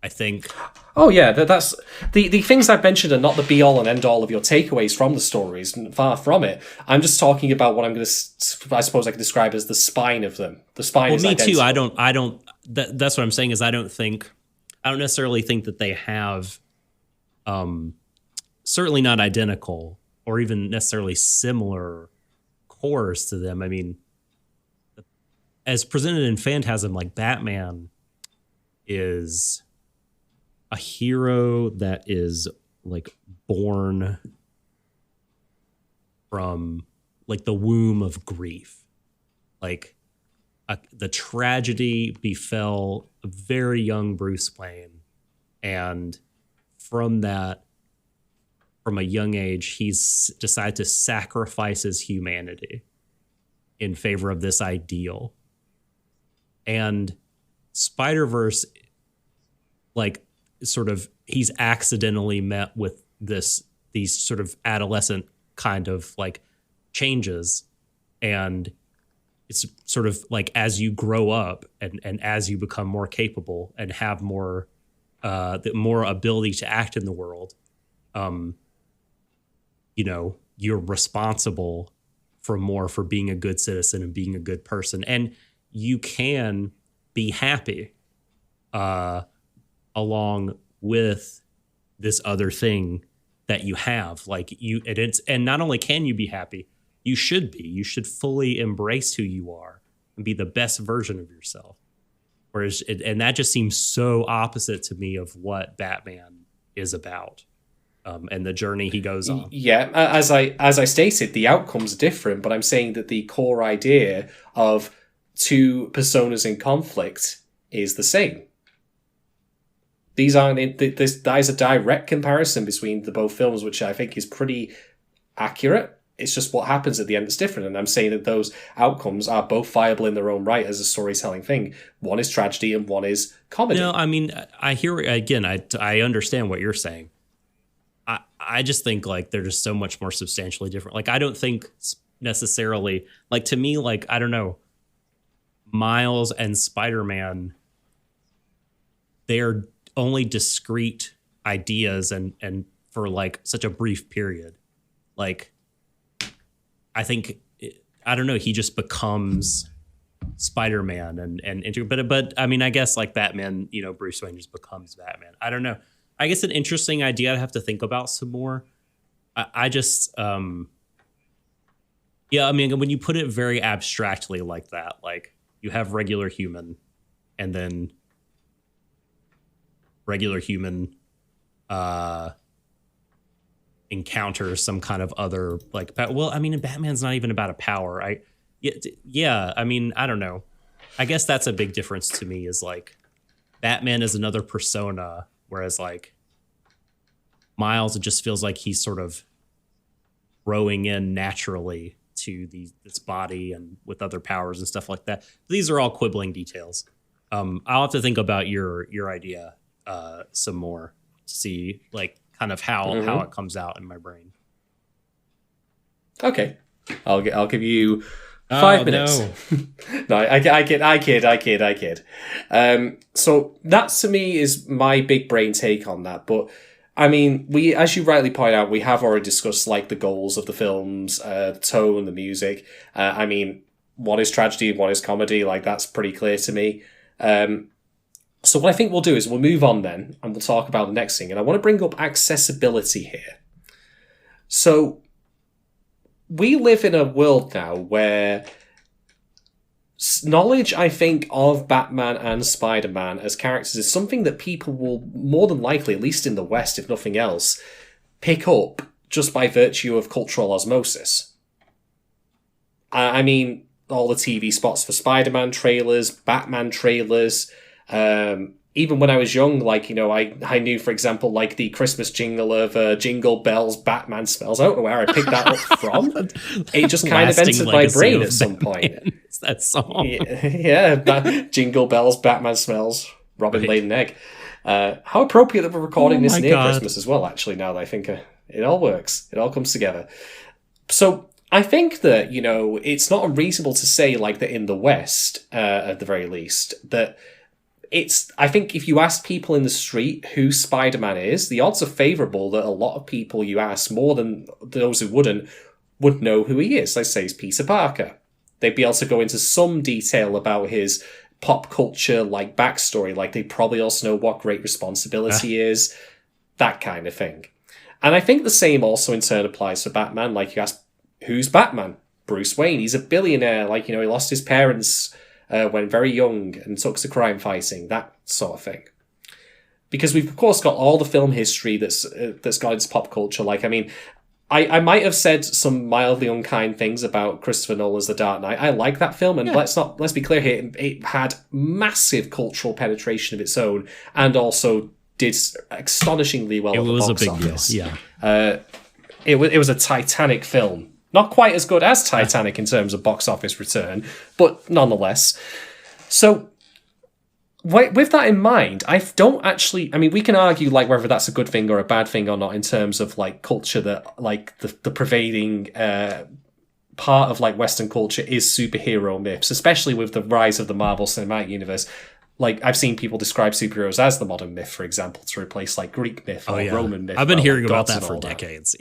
I think. Oh yeah, that's the things I've mentioned are not the be all and end all of your takeaways from the stories. Far from it. I'm just talking about what I'm going to, I suppose I could describe as the spine of them. The spine. Well, is me too. identical. I don't. That's what I'm saying is I don't necessarily think that they have, certainly not identical or even necessarily similar cores to them. I mean, as presented in Phantasm, like Batman is a hero that is like born from like the womb of grief. Like the tragedy befell a very young Bruce Wayne. And from that, from a young age, he's decided to sacrifice his humanity in favor of this ideal. And Spiderverse, like, sort of, he's accidentally met with these sort of adolescent kind of like changes, and it's sort of like as you grow up and as you become more capable and have more more ability to act in the world, you know, you're responsible for being a good citizen and being a good person, and you can be happy along with this other thing that you have. Like and not only can you be happy, you should fully embrace who you are and be the best version of yourself. Whereas, and that just seems so opposite to me of what Batman is about, and the journey he goes on. Yeah, as I stated, the outcome's different, but I'm saying that the core idea of two personas in conflict is the same. That is a direct comparison between the both films, which I think is pretty accurate. It's just what happens at the end that's different. And I'm saying that those outcomes are both viable in their own right as a storytelling thing. One is tragedy and one is comedy. No, I mean, I hear, again, I understand what you're saying. I just think like they're just so much more substantially different. Like, I don't think necessarily, like, to me, like, I don't know, Miles and Spider-Man, they're only discrete ideas and for like such a brief period. Like, I think, I don't know, he just becomes Spider-Man but I mean, I guess like Batman, you know, Bruce Wayne just becomes Batman. I don't know. I guess an interesting idea I'd have to think about some more. I just, yeah, I mean, when you put it very abstractly like that, like you have regular human and then regular human encounters some kind of other like, well, I mean, Batman's not even about a power. Yeah, I mean, I don't know. I guess that's a big difference to me is like Batman is another persona, whereas like Miles, it just feels like he's sort of growing in naturally to this body and with other powers and stuff like that. These are all quibbling details. I'll have to think about your idea some more to see like kind of how it comes out in my brain. Okay, I'll give you 5 minutes. No, I kid. So that to me is my big brain take on that. But I mean, we, as you rightly point out, we have already discussed like the goals of the films, tone, the music. I mean, one is tragedy, one is comedy. Like, that's pretty clear to me. So what I think we'll do is we'll move on then, and we'll talk about the next thing. And I want to bring up accessibility here. So we live in a world now where knowledge, I think, of Batman and Spider-Man as characters is something that people will more than likely, at least in the West, if nothing else, pick up just by virtue of cultural osmosis. I mean, all the TV spots for Spider-Man trailers, Batman trailers. Even when I was young, like, you know, I knew, for example, like the Christmas jingle of Jingle Bells, Batman Smells. I don't know where I picked that up from. It just kind of entered my brain at some point. It's that song. Yeah, Jingle Bells, Batman Smells, Robin laid an egg. How appropriate that we're recording this near Christmas as well, actually, now that I think it all works. It all comes together. So I think that, you know, it's not unreasonable to say, like, that in the West, at the very least, that I think if you ask people in the street who Spider-Man is, the odds are favourable that a lot of people you ask, more than those who wouldn't, would know who he is. Let's say it's Peter Parker. They'd be able to go into some detail about his pop culture like backstory, like they probably also know what Great Responsibility is, that kind of thing. And I think the same also in turn applies for Batman. Like you ask, who's Batman? Bruce Wayne. He's a billionaire. Like, he lost his parents when very young and took to crime fighting, that sort of thing. Because we've of course got all the film history that's got into pop culture. Like, I mean, I might have said some mildly unkind things about Christopher Nolan's The Dark Knight. I like that film, and let's be clear here, it had massive cultural penetration of its own, and also did astonishingly well at the box office. Deal, yeah. It was a titanic film. Not quite as good as Titanic in terms of box office return, but nonetheless. So, with that in mind, we can argue like whether that's a good thing or a bad thing or not in terms of like culture, that like the pervading part of like Western culture is superhero myths, especially with the rise of the Marvel Cinematic Universe. Like, I've seen people describe superheroes as the modern myth, for example, to replace like Greek myth or Roman myth. I've been hearing about that for decades,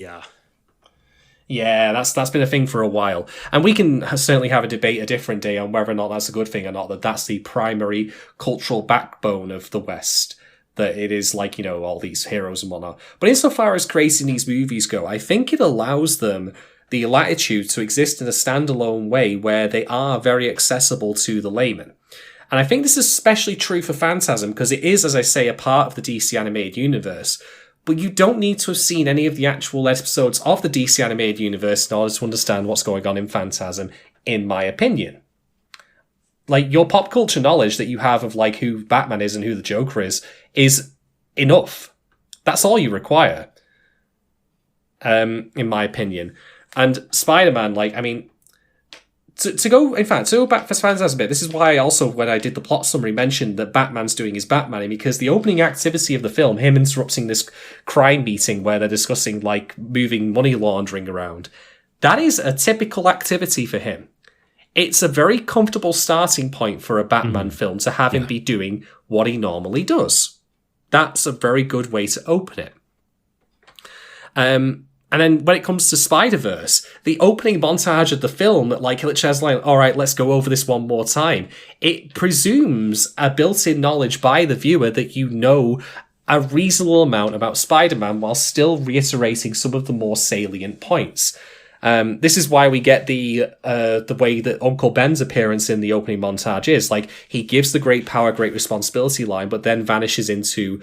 Yeah, that's been a thing for a while. And we can certainly have a debate a different day on whether or not that's a good thing or not, that's the primary cultural backbone of the West, that it is like, all these heroes and whatnot. But insofar as creating these movies go, I think it allows them the latitude to exist in a standalone way where they are very accessible to the layman. And I think this is especially true for Phantasm because it is, as I say, a part of the DC animated universe. But you don't need to have seen any of the actual episodes of the DC animated universe in order to understand what's going on in Phantasm, in my opinion. Like, your pop culture knowledge that you have of, like, who Batman is and who the Joker is enough. That's all you require, in my opinion. And Spider-Man, like, I mean, to go back for Phantasm a bit, this is why I also, when I did the plot summary, mentioned that Batman's doing his Batmaning, because the opening activity of the film, him interrupting this crime meeting where they're discussing, like, moving money laundering around, that is a typical activity for him. It's a very comfortable starting point for a Batman film to have him be doing what he normally does. That's a very good way to open it. And then when it comes to Spiderverse, the opening montage of the film, like, it has like, all right, let's go over this one more time. It presumes a built-in knowledge by the viewer that you know a reasonable amount about Spider-Man while still reiterating some of the more salient points. This is why we get the way that Uncle Ben's appearance in the opening montage is. Like, he gives the great power, great responsibility line, but then vanishes into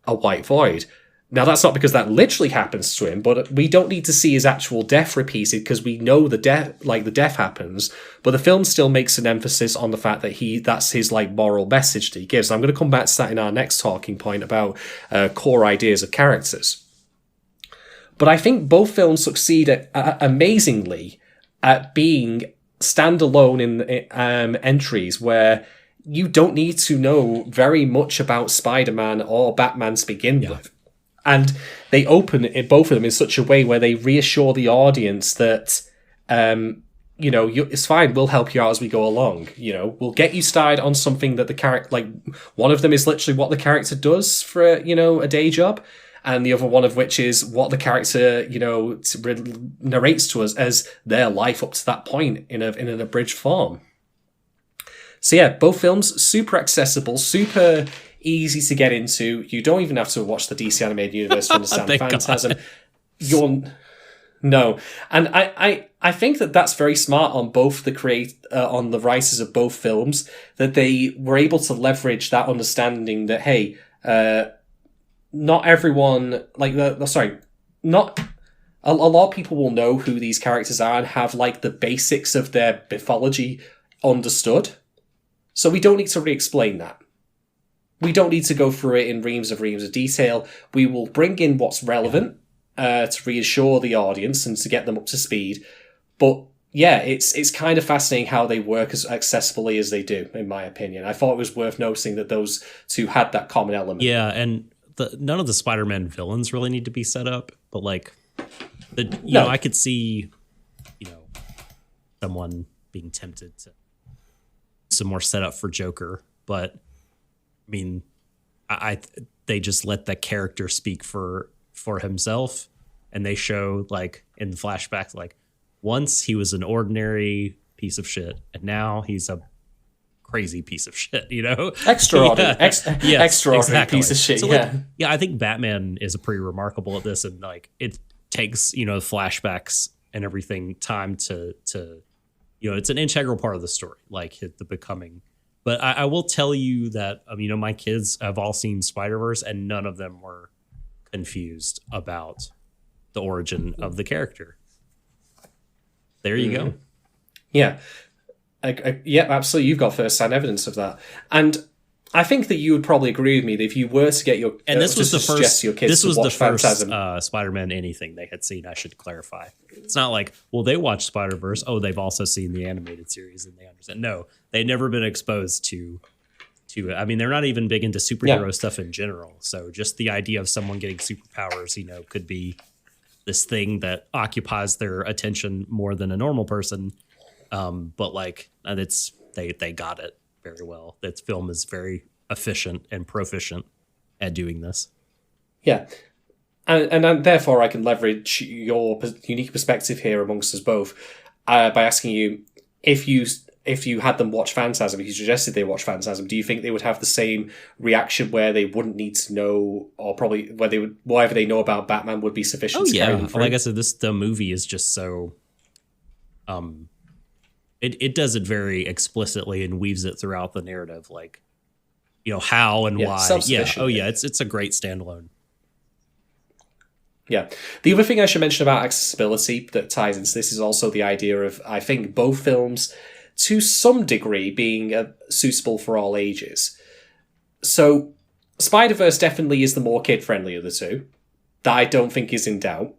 a white void. Now, that's not because that literally happens to him, but we don't need to see his actual death repeated because we know the death happens. But the film still makes an emphasis on the fact that that's his like moral message that he gives. And I'm going to come back to that in our next talking point about core ideas of characters. But I think both films succeed amazingly at being standalone in entries where you don't need to know very much about Spider-Man or Batman to begin with. And they open both of them in such a way where they reassure the audience that, it's fine. We'll help you out as we go along. We'll get you started on something that the character, like, one of them is literally what the character does for, a day job. And the other one of which is what the character, narrates to us as their life up to that point in an abridged form. So yeah, both films, super accessible, super easy to get into. You don't even have to watch the DC animated universe to understand Phantasm. No. And I think that that's very smart on both on the writers of both films, that they were able to leverage that understanding that, hey, not everyone, not a lot of people will know who these characters are and have like the basics of their mythology understood. So we don't need to re-explain that. We don't need to go through it in reams of detail. We will bring in what's relevant to reassure the audience and to get them up to speed. But yeah, it's kind of fascinating how they work as accessibly as they do, in my opinion. I thought it was worth noticing that those two had that common element. Yeah, and none of the Spider-Man villains really need to be set up, but like, I could see, someone being tempted to some more setup for Joker, but mean, they just let the character speak for himself, and they show like in flashbacks, like once he was an ordinary piece of shit, and now he's a crazy piece of shit. You know, extraordinary, extraordinary exactly. piece of shit. So, yeah, like, yeah. I think Batman is pretty remarkable at this, and like it takes flashbacks and everything time to it's an integral part of the story, like the becoming. But I will tell you that my kids have all seen Spider-Verse, and none of them were confused about the origin of the character. There you go. Yeah. Yeah, absolutely. You've got first-hand evidence of that. And I think that you would probably agree with me that if you were to get your this was the first Phantasm, Spider-Man anything they had seen. I should clarify. It's not like, well, they watched Spider-Verse. Oh, they've also seen the animated series and they understand. No, they've never been exposed to it. I mean, they're not even big into superhero stuff in general. So just the idea of someone getting superpowers, could be this thing that occupies their attention more than a normal person. But like, it's they got it very well. That film is very efficient and proficient at doing this. Yeah. And therefore I can leverage your unique perspective here amongst us both by asking you, if you had them watch Phantasm, if you suggested they watch Phantasm, do you think they would have the same reaction where they wouldn't need to know, or probably where they would, whatever they know about Batman would be sufficient to carry them through? Like I said, the movie is just so it does it very explicitly and weaves it throughout the narrative, like how and why. It's a great standalone. Yeah. The other thing I should mention about accessibility that ties into this is also the idea of, I think, both films to some degree being suitable for all ages. So Spider-Verse definitely is the more kid-friendly of the two. That I don't think is in doubt.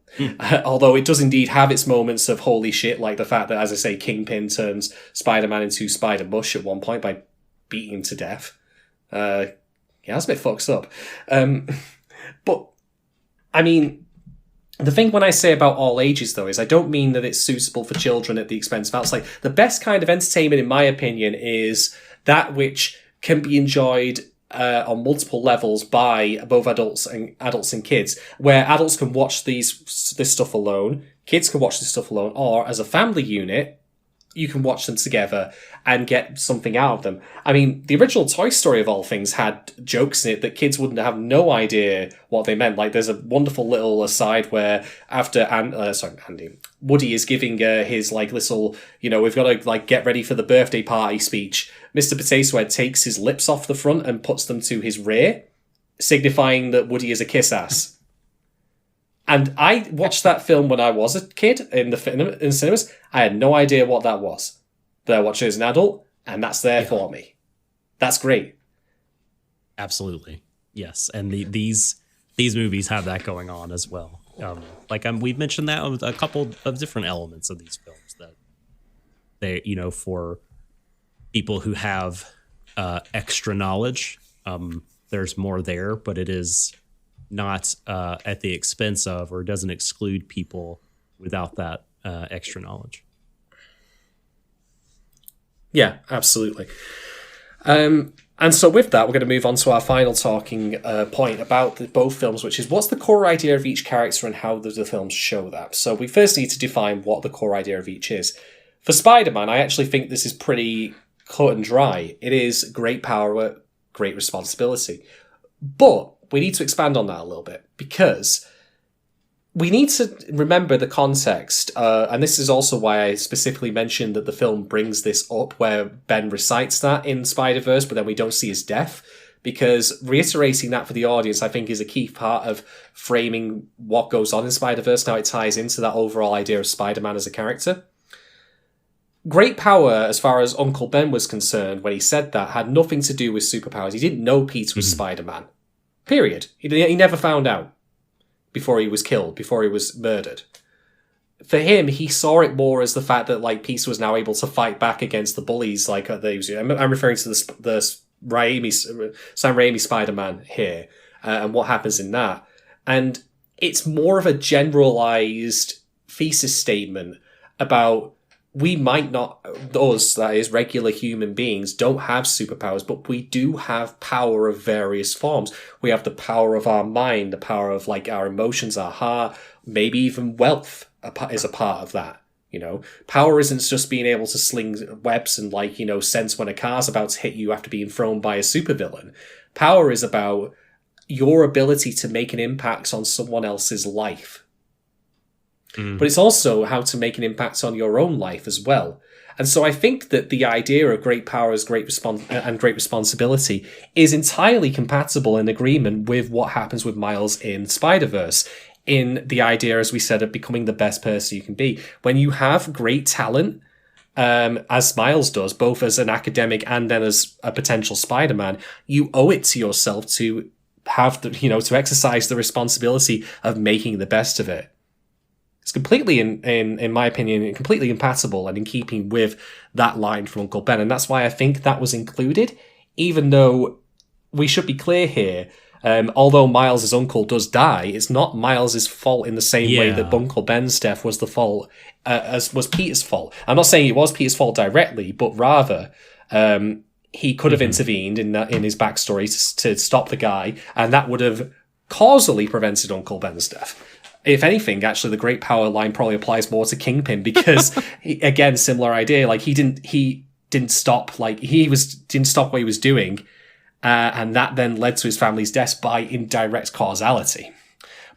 Although it does indeed have its moments of holy shit, like the fact that, as I say, Kingpin turns Spider-Man into Spider-Mush at one point by beating him to death. That's a bit fucked up. But, I mean, the thing when I say about all ages, though, is I don't mean that it's suitable for children at the expense of adults. Like, the best kind of entertainment, in my opinion, is that which can be enjoyed on multiple levels by both adults and kids, where adults can watch this stuff alone, kids can watch this stuff alone, or as a family unit, you can watch them together and get something out of them. I mean, the original Toy Story, of all things, had jokes in it that kids wouldn't have no idea what they meant. Like, there's a wonderful little aside where after Andy, Woody is giving his, like, little, we've got to, like, get ready for the birthday party speech. Mr. Potato Head takes his lips off the front and puts them to his rear, signifying that Woody is a kiss-ass. And I watched that film when I was a kid in cinemas. I had no idea what that was. But I watched it as an adult, and that's there for me. That's great. Absolutely. Yes. And these movies have that going on as well. We've mentioned that with a couple of different elements of these films, that they, for people who have extra knowledge, there's more there, but it is not at the expense of, or doesn't exclude people without that extra knowledge. Yeah, absolutely. And so with that, we're going to move on to our final talking point about both films, which is what's the core idea of each character and how do the films show that? So we first need to define what the core idea of each is. For Spider-Man, I actually think this is pretty cut and dry. It is great power, great responsibility. But we need to expand on that a little bit, because we need to remember the context, and this is also why I specifically mentioned that the film brings this up, where Ben recites that in Spider-Verse, but then we don't see his death, because reiterating that for the audience, I think, is a key part of framing what goes on in Spider-Verse, how it ties into that overall idea of Spider-Man as a character. Great power, as far as Uncle Ben was concerned, when he said that, had nothing to do with superpowers. He didn't know Peter was Spider-Man. Period. He never found out before he was killed, before he was murdered. For him, he saw it more as the fact that, like, Peter was now able to fight back against the bullies. Like, I'm referring to the Sam Raimi Spider-Man here, and what happens in that. And it's more of a generalized thesis statement about we might not, us, that is, regular human beings, don't have superpowers, but we do have power of various forms. We have the power of our mind, the power of, like, our emotions, our heart, maybe even wealth is a part of that. You know, power isn't just being able to sling webs and, like, you know, sense when a car's about to hit you after being thrown by a supervillain. Power is about your ability to make an impact on someone else's life. But it's also how to make an impact on your own life as well. And so I think that the idea of great power is great responsibility is entirely compatible in agreement with what happens with Miles in Spider-Verse. In the idea, as we said, of becoming the best person you can be. When you have great talent, as Miles does, both as an academic and then as a potential Spider-Man, you owe it to yourself to have the, you know, to exercise the responsibility of making the best of it. It's completely, in my opinion, completely compatible and in keeping with that line from Uncle Ben. And that's why I think that was included, even though we should be clear here. Although Miles' uncle does die, it's not Miles' fault in the same way that Uncle Ben's death was the fault, as was Peter's fault. I'm not saying it was Peter's fault directly, but rather he could have intervened in his backstory to stop the guy, and that would have causally prevented Uncle Ben's death. If anything, actually, the great power line probably applies more to Kingpin because, again, similar idea. Like he didn't stop. Like didn't stop what he was doing, and that then led to his family's death by indirect causality.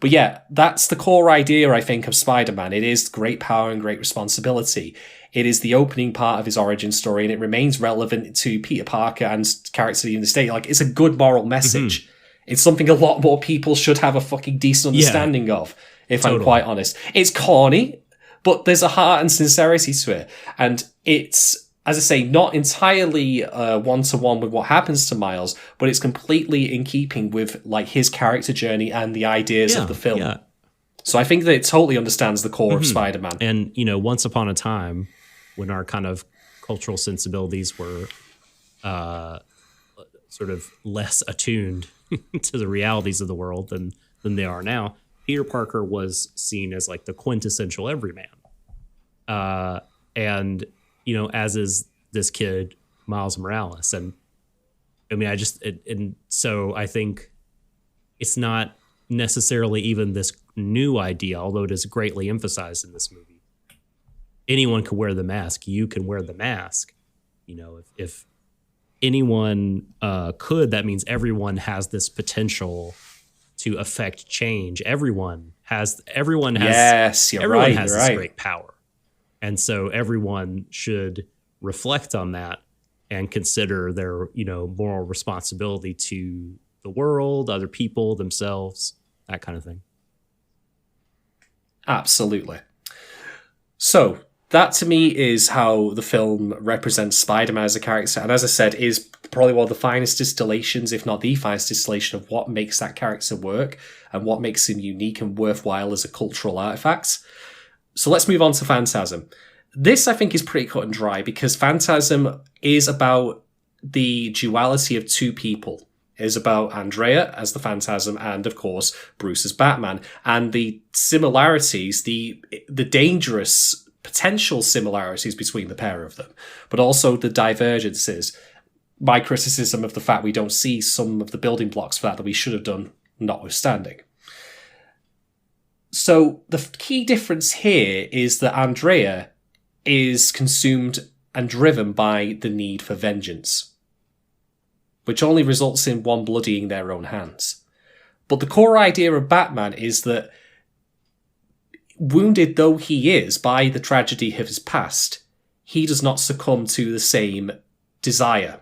But yeah, that's the core idea, I think, of Spider-Man. It is great power and great responsibility. It is the opening part of his origin story, and it remains relevant to Peter Parker and characters in the state. Like, it's a good moral message. It's something a lot more people should have a fucking decent understanding of, if I'm quite honest. It's corny, but there's a heart and sincerity to it. And it's, as I say, not entirely one-to-one with what happens to Miles, but it's completely in keeping with, like, his character journey and the ideas of the film. Yeah. So I think that it totally understands the core of Spider-Man. And, you know, once upon a time, when our kind of cultural sensibilities were sort of less attuned to the realities of the world than they are now, Peter Parker was seen as, like, the quintessential everyman. And, you know, as is this kid, Miles Morales. And I mean, so I think it's not necessarily even this new idea, although it is greatly emphasized in this movie. Anyone can wear the mask. You can wear the mask. You know, if anyone could, that means everyone has this potential to affect change. Everyone has this great power. And so everyone should reflect on that and consider their, you know, moral responsibility to the world, other people, themselves, that kind of thing. Absolutely. So that to me is how the film represents Spider-Man as a character. And as I said, is probably one of the finest distillations, if not the finest distillation, of what makes that character work and what makes him unique and worthwhile as a cultural artifact. So let's move on to Phantasm. This, I think, is pretty cut and dry because Phantasm is about the duality of two people. It is about Andrea as the Phantasm and, of course, Bruce as Batman. And the similarities, the dangerous potential similarities between the pair of them, but also the divergences. My criticism of the fact we don't see some of the building blocks for that we should have done, notwithstanding. So the key difference here is that Andrea is consumed and driven by the need for vengeance, which only results in one bloodying their own hands. But the core idea of Batman is that, wounded though he is by the tragedy of his past, he does not succumb to the same desire.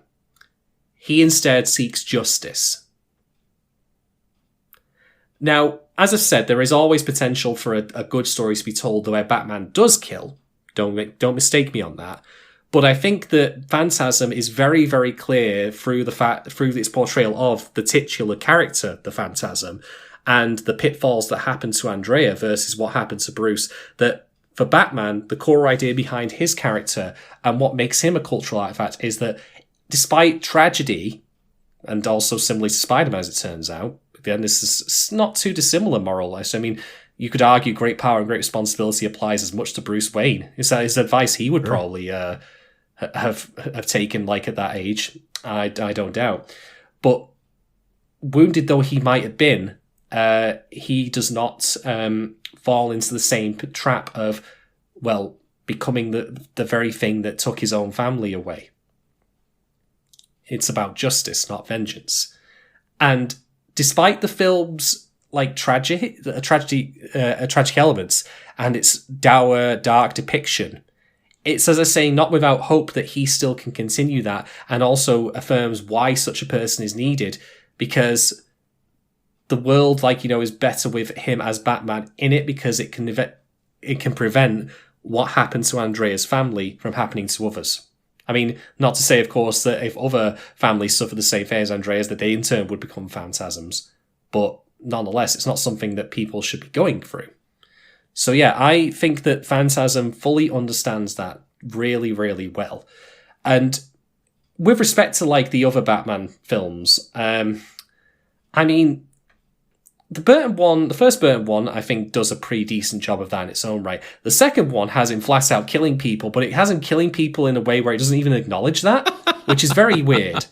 He instead seeks justice. Now, as I've said, there is always potential for a good story to be told where Batman does kill. Don't mistake me on that. But I think that Phantasm is very, very clear through its portrayal of the titular character, the Phantasm, and the pitfalls that happen to Andrea versus what happened to Bruce, that for Batman, the core idea behind his character and what makes him a cultural artifact is that despite tragedy, and also similarly to Spider-Man as it turns out, again, this is not too dissimilar more or less. I mean, you could argue great power and great responsibility applies as much to Bruce Wayne. Is that his advice he would probably have taken like at that age? I don't doubt. But wounded though he might have been, he does not fall into the same trap of, well, becoming the very thing that took his own family away. It's about justice, not vengeance. And despite the film's like tragic elements and its dour, dark depiction, it's, as I say, not without hope that he still can continue that, and also affirms why such a person is needed, because the world, is better with him as Batman in it, because it can prevent what happened to Andrea's family from happening to others. I mean, not to say, of course, that if other families suffer the same fate as Andrea's, that they in turn would become phantasms. But nonetheless, it's not something that people should be going through. So yeah, I think that Phantasm fully understands that really, really well. And with respect to the other Batman films, I mean, the first Burton one, I think, does a pretty decent job of that in its own right. The second one has him flat out killing people, but it has him killing people in a way where it doesn't even acknowledge that, which is very weird.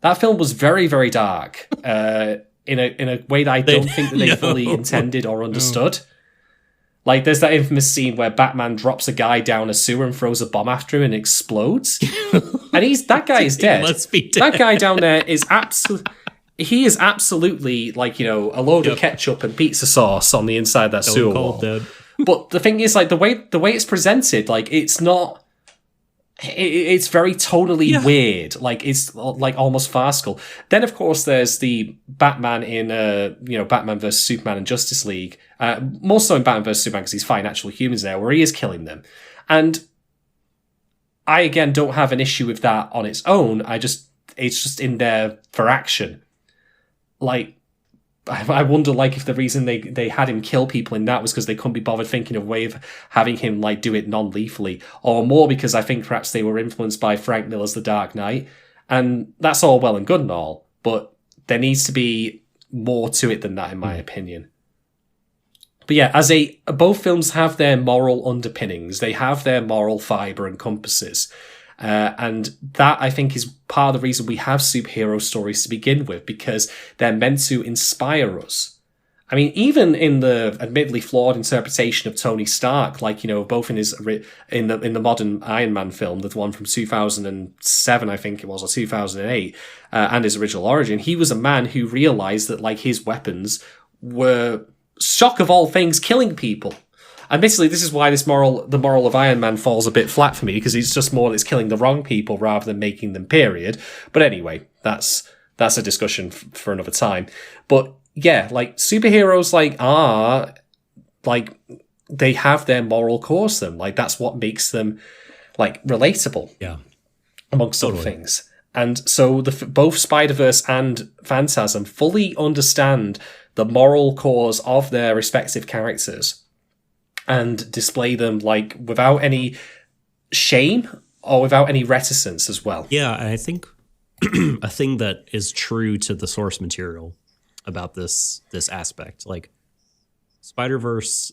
That film was very, very dark, in a way that I don't think that they fully intended or understood. There's that infamous scene where Batman drops a guy down a sewer and throws a bomb after him and it explodes. And that guy is dead. Must be dead. That guy down there is absolutely... He is absolutely a load of ketchup and pizza sauce on the inside of that sewer wall. But the thing is, the way it's presented, it's not... It's very tonally weird. It's almost farcical. Then, of course, there's the Batman in Batman vs Superman and Justice League. More so in Batman vs Superman because he's fighting actual humans there, where he is killing them. And I again don't have an issue with that on its own. It's just in there for action. I wonder if the reason they had him kill people in that was because they couldn't be bothered thinking of a way of having him do it non-lethally, or more because I think perhaps they were influenced by Frank Miller's The Dark Knight, and that's all well and good and all, but there needs to be more to it than that, in my opinion. But yeah, both films have their moral underpinnings, they have their moral fibre and compasses. And that, I think, is part of the reason we have superhero stories to begin with, because they're meant to inspire us. I mean, even in the admittedly flawed interpretation of Tony Stark, both in in the modern Iron Man film, the one from 2007, I think it was, or 2008, and his original origin, he was a man who realized that his weapons were, shock of all things, killing people. Admittedly, this is why the moral of Iron Man falls a bit flat for me, because it's just more that it's killing the wrong people rather than making them, period. But anyway, that's a discussion for another time. But yeah, superheroes are, they have their moral course to them. That's what makes them, relatable. Yeah. Amongst other things. And so both Spiderverse and Phantasm fully understand the moral cause of their respective characters, and display them without any shame or without any reticence as well. Yeah, I think a thing that is true to the source material about this aspect, Spider-Verse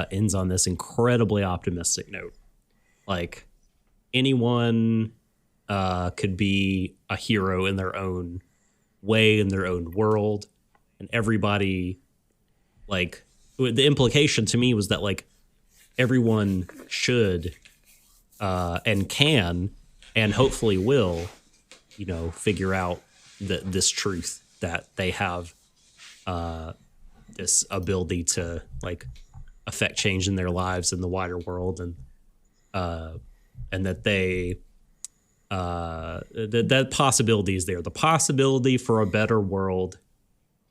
ends on this incredibly optimistic note. Anyone could be a hero in their own way, in their own world, and everybody, the implication to me was that everyone should and can and hopefully will, figure out this truth that they have this ability to affect change in their lives in the wider world, and that they that possibility is there. The possibility for a better world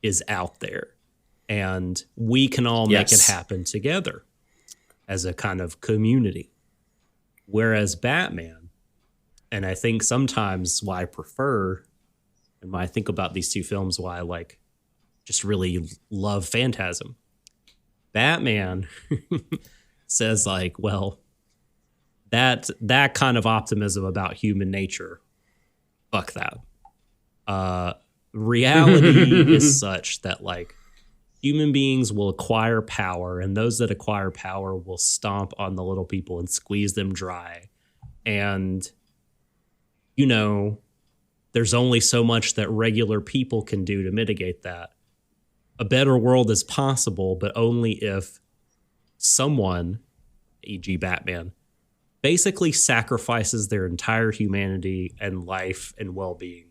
is out there, and we can all make it happen together as a kind of community. Whereas Batman, and I think sometimes why I prefer, and when I think about these two films, why I just really love Phantasm, Batman says well, that kind of optimism about human nature, fuck that. Reality is such that human beings will acquire power, and those that acquire power will stomp on the little people and squeeze them dry. And, you know, there's only so much that regular people can do to mitigate that. A better world is possible, but only if someone, e.g. Batman, basically sacrifices their entire humanity and life and well-being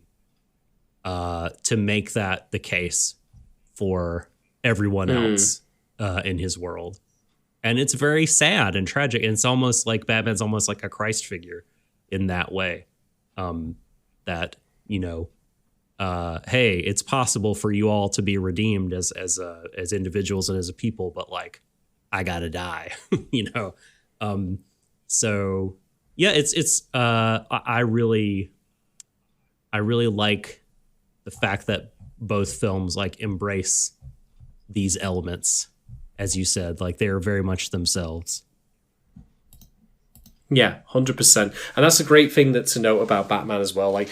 to make that the case for everyone else in his world. And it's very sad and tragic. And it's almost like Batman's almost like a Christ figure in that way. That, you know, hey, it's possible for you all to be redeemed as individuals and as a people, but like, I gotta die, you know? So yeah, it's I really like the fact that both films like embrace these elements, as you said, like they are very much themselves. Yeah, 100%. And that's a great thing to note about Batman as well. Like,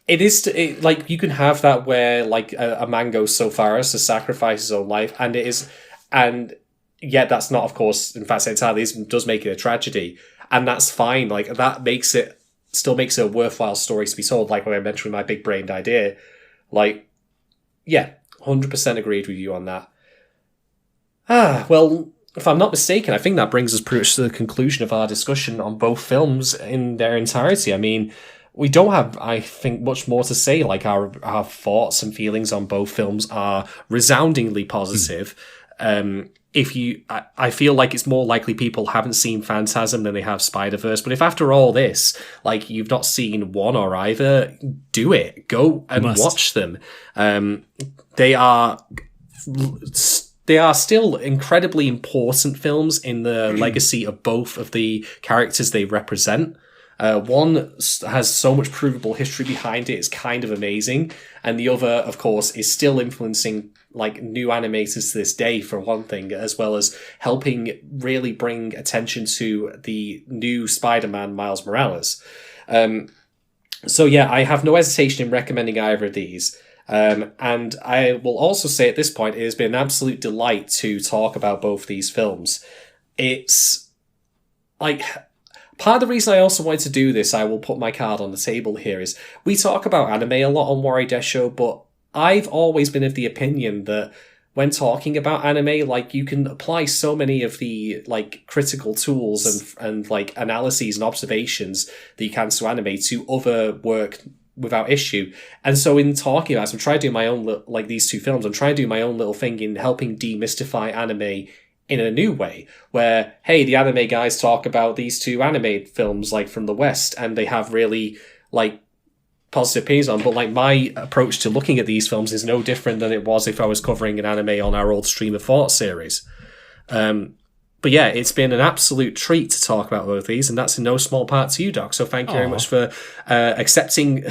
it is like you can have that where like a man goes so far as to sacrifice his own life, and yet that's not, of course, in fact, entirely does make it a tragedy, and that's fine. Like that still makes it a worthwhile story to be told. Like when I mentioned my big brained idea, like, yeah, 100% agreed with you on that. Well, if I'm not mistaken, I think that brings us pretty much to the conclusion of our discussion on both films in their entirety. I mean, we don't have, I think, much more to say. Like our thoughts and feelings on both films are resoundingly positive. I feel like it's more likely people haven't seen Phantasm than they have Spiderverse. But if after all this, like you've not seen one or either, do it. Go and watch them. They are still incredibly important films in the legacy of both of the characters they represent. One has so much provable history behind it, it's kind of amazing. And the other, of course, is still influencing like new animators to this day, for one thing, as well as helping really bring attention to the new Spider-Man, Miles Morales. So yeah, I have no hesitation in recommending either of these. And I will also say at this point, it has been an absolute delight to talk about both these films. It's like, part of the reason I also wanted to do this, I will put my card on the table here, is we talk about anime a lot on Warui Deshou, but I've always been of the opinion that when talking about anime, like you can apply so many of the like critical tools and like analyses and observations that you can to anime to other work without issue. And so in talking about it, I'm trying to do my own, like these two films, I'm trying to do my own little thing in helping demystify anime in a new way, where, hey, the anime guys talk about these two anime films like from the West, and they have really like positive opinions on, but like my approach to looking at these films is no different than it was if I was covering an anime on our old Stream of Thought series. But yeah, it's been an absolute treat to talk about both of these, and that's in no small part to you, Doc. So thank you very much for accepting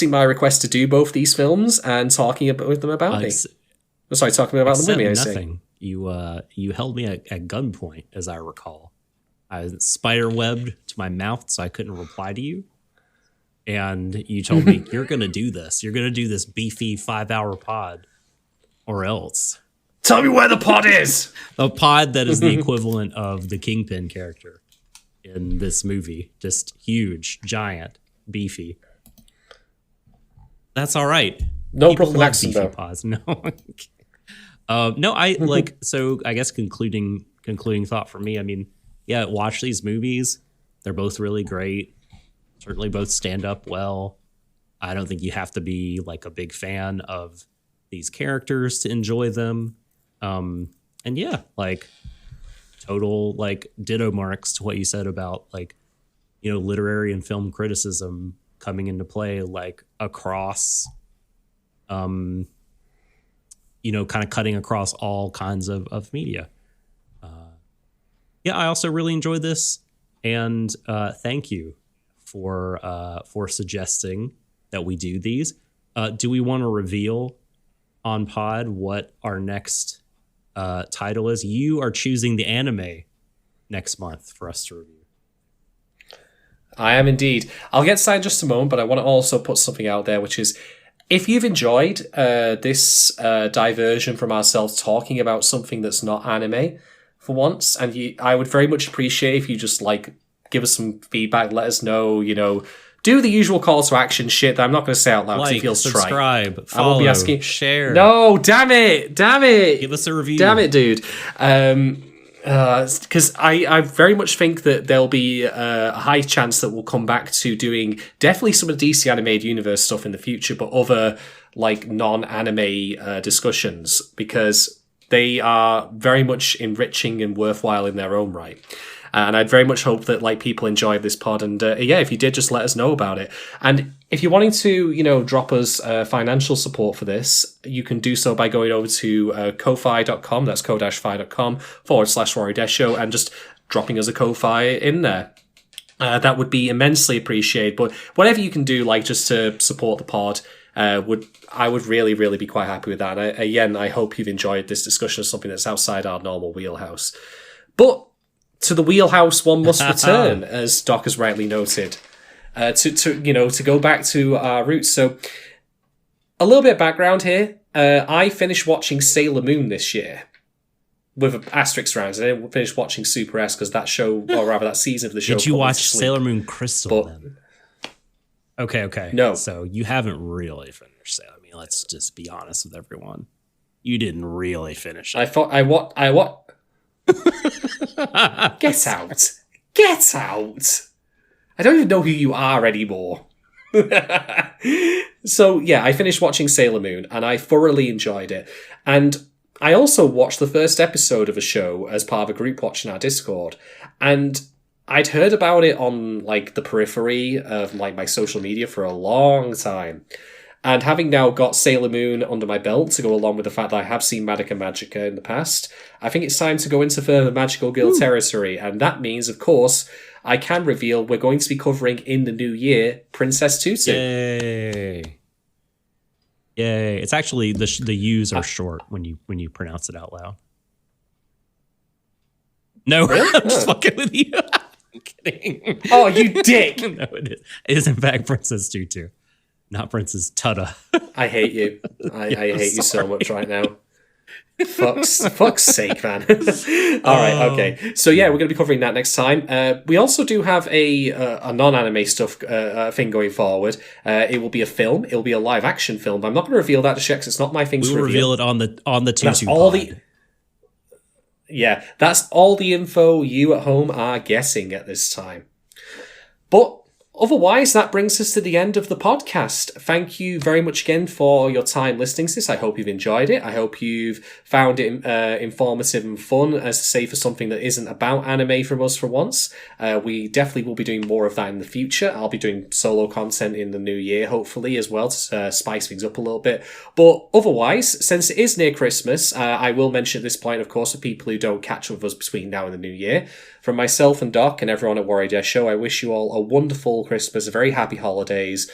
my request to do both these films and talking with them about me. Talking about them with me. Nothing. You held me at gunpoint, as I recall. I was spiderwebbed to my mouth, so I couldn't reply to you. And you told me, you're going to do this. You're going to do this beefy 5-hour pod, or else. Tell me where the pod is! A pod that is the equivalent of the Kingpin character in this movie. Just huge, giant, beefy. That's all right. No Brooklyn accent, though. Pods. No. No, I like, so I guess concluding thought for me, I mean, yeah, watch these movies. They're both really great. Certainly both stand up well. I don't think you have to be like a big fan of these characters to enjoy them. And yeah, like total like ditto marks to what you said about like, you know, literary and film criticism coming into play, like across, you know, kind of cutting across all kinds of media. Yeah, I also really enjoyed this, and thank you for suggesting that we do these. Do we want to reveal on pod what our next title is? You are choosing the anime next month for us to review. I am indeed. I'll get to that in just a moment, but I want to also put something out there, which is if you've enjoyed this diversion from ourselves talking about something that's not anime for once, and I would very much appreciate if you just like give us some feedback, let us know, do the usual call to action shit that I'm not going to say out loud because it feels subscribe, trite. follow, I won't be asking. Share. No, damn it. Give us a review. Damn it, dude. Because I very much think that there'll be a high chance that we'll come back to doing definitely some of the DC Animated Universe stuff in the future, but other like non-anime discussions, because they are very much enriching and worthwhile in their own right. And I'd very much hope that like people enjoyed this pod. And if you did, just let us know about it. And if you're wanting to, drop us financial support for this, you can do so by going over to ko-fi.com, that's ko-fi.com/Warui Deshou, and just dropping us a Ko-Fi in there. That would be immensely appreciated. But whatever you can do, like just to support the pod, I would really, really be quite happy with that. And again, I hope you've enjoyed this discussion of something that's outside our normal wheelhouse. But to the wheelhouse one must return, as Doc has rightly noted. To go back to our roots. So, a little bit of background here. I finished watching Sailor Moon this year, with an asterisk around it. I didn't finish watching Super S because that show, or rather that season of the show. Did you watch Sailor Moon Crystal then? Okay. No. So you haven't really finished Sailor Moon. Let's just be honest with everyone. You didn't really finish it. I thought I what? Get out! Get out! I don't even know who you are anymore. So, yeah, I finished watching Sailor Moon, and I thoroughly enjoyed it. And I also watched the first episode of a show as part of a group watch in our Discord, and I'd heard about it on, like, the periphery of, like, my social media for a long time. And having now got Sailor Moon under my belt to go along with the fact that I have seen Madoka Magica in the past, I think it's time to go into further Magical Girl territory. And that means, of course, I can reveal we're going to be covering in the new year Princess Tutu. Yay! It's actually the U's are short when you pronounce it out loud. No, really? I'm just fucking with you. I'm kidding. Oh, you dick! No, it is. It is in fact Princess Tutu. Not Princess Tutta. I hate you. I hate you so much right now. Fuck's sake, man. All right, okay. So yeah, we're going to be covering that next time. We also do have a non-anime stuff thing going forward. It will be a film. It will be a live action film. But I'm not going to reveal that just yet because it's not my thing to reveal. We'll reveal it on the Tutu pod. Yeah, that's all the info you at home are guessing at this time. But otherwise, that brings us to the end of the podcast. Thank you very much again for your time listening to this. I hope you've enjoyed it. I hope you've found it informative and fun, as to say, for something that isn't about anime from us for once. We definitely will be doing more of that in the future. I'll be doing solo content in the new year, hopefully, as well, to spice things up a little bit. But otherwise, since it is near Christmas, I will mention at this point, of course, for people who don't catch up with us between now and the new year, from myself and Doc and everyone at Warui Deshou, I wish you all a wonderful Christmas, a very happy holidays.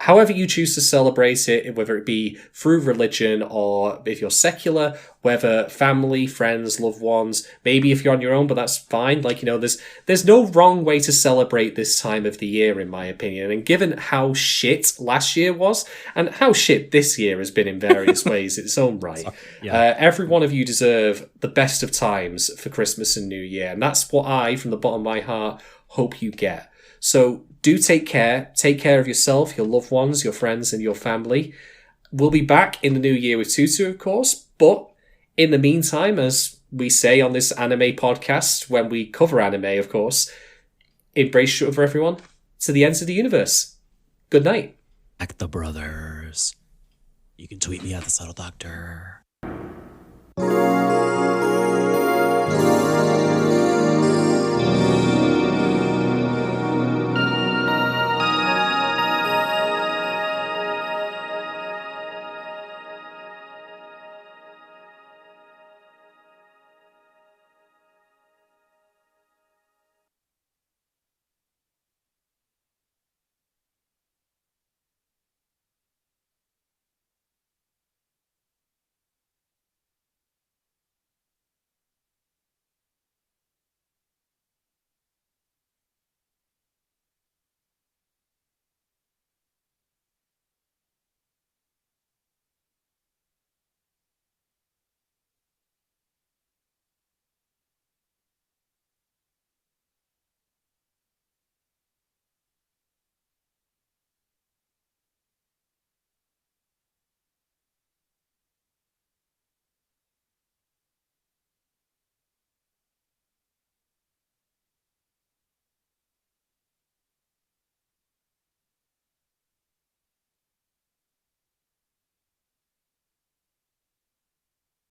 However you choose to celebrate it, whether it be through religion or if you're secular, whether family, friends, loved ones, maybe if you're on your own, but that's fine. Like, there's no wrong way to celebrate this time of the year, in my opinion. And given how shit last year was, and how shit this year has been in various ways, its own right, every one of you deserve the best of times for Christmas and New Year. And that's what I, from the bottom of my heart, hope you get. So do take care. Take care of yourself, your loved ones, your friends, and your family. We'll be back in the new year with Tutu, of course. But in the meantime, as we say on this anime podcast, when we cover anime, of course, embrace each other, everyone, to the ends of the universe. Good night. Back the brothers. You can tweet me at the Subtle Doctor.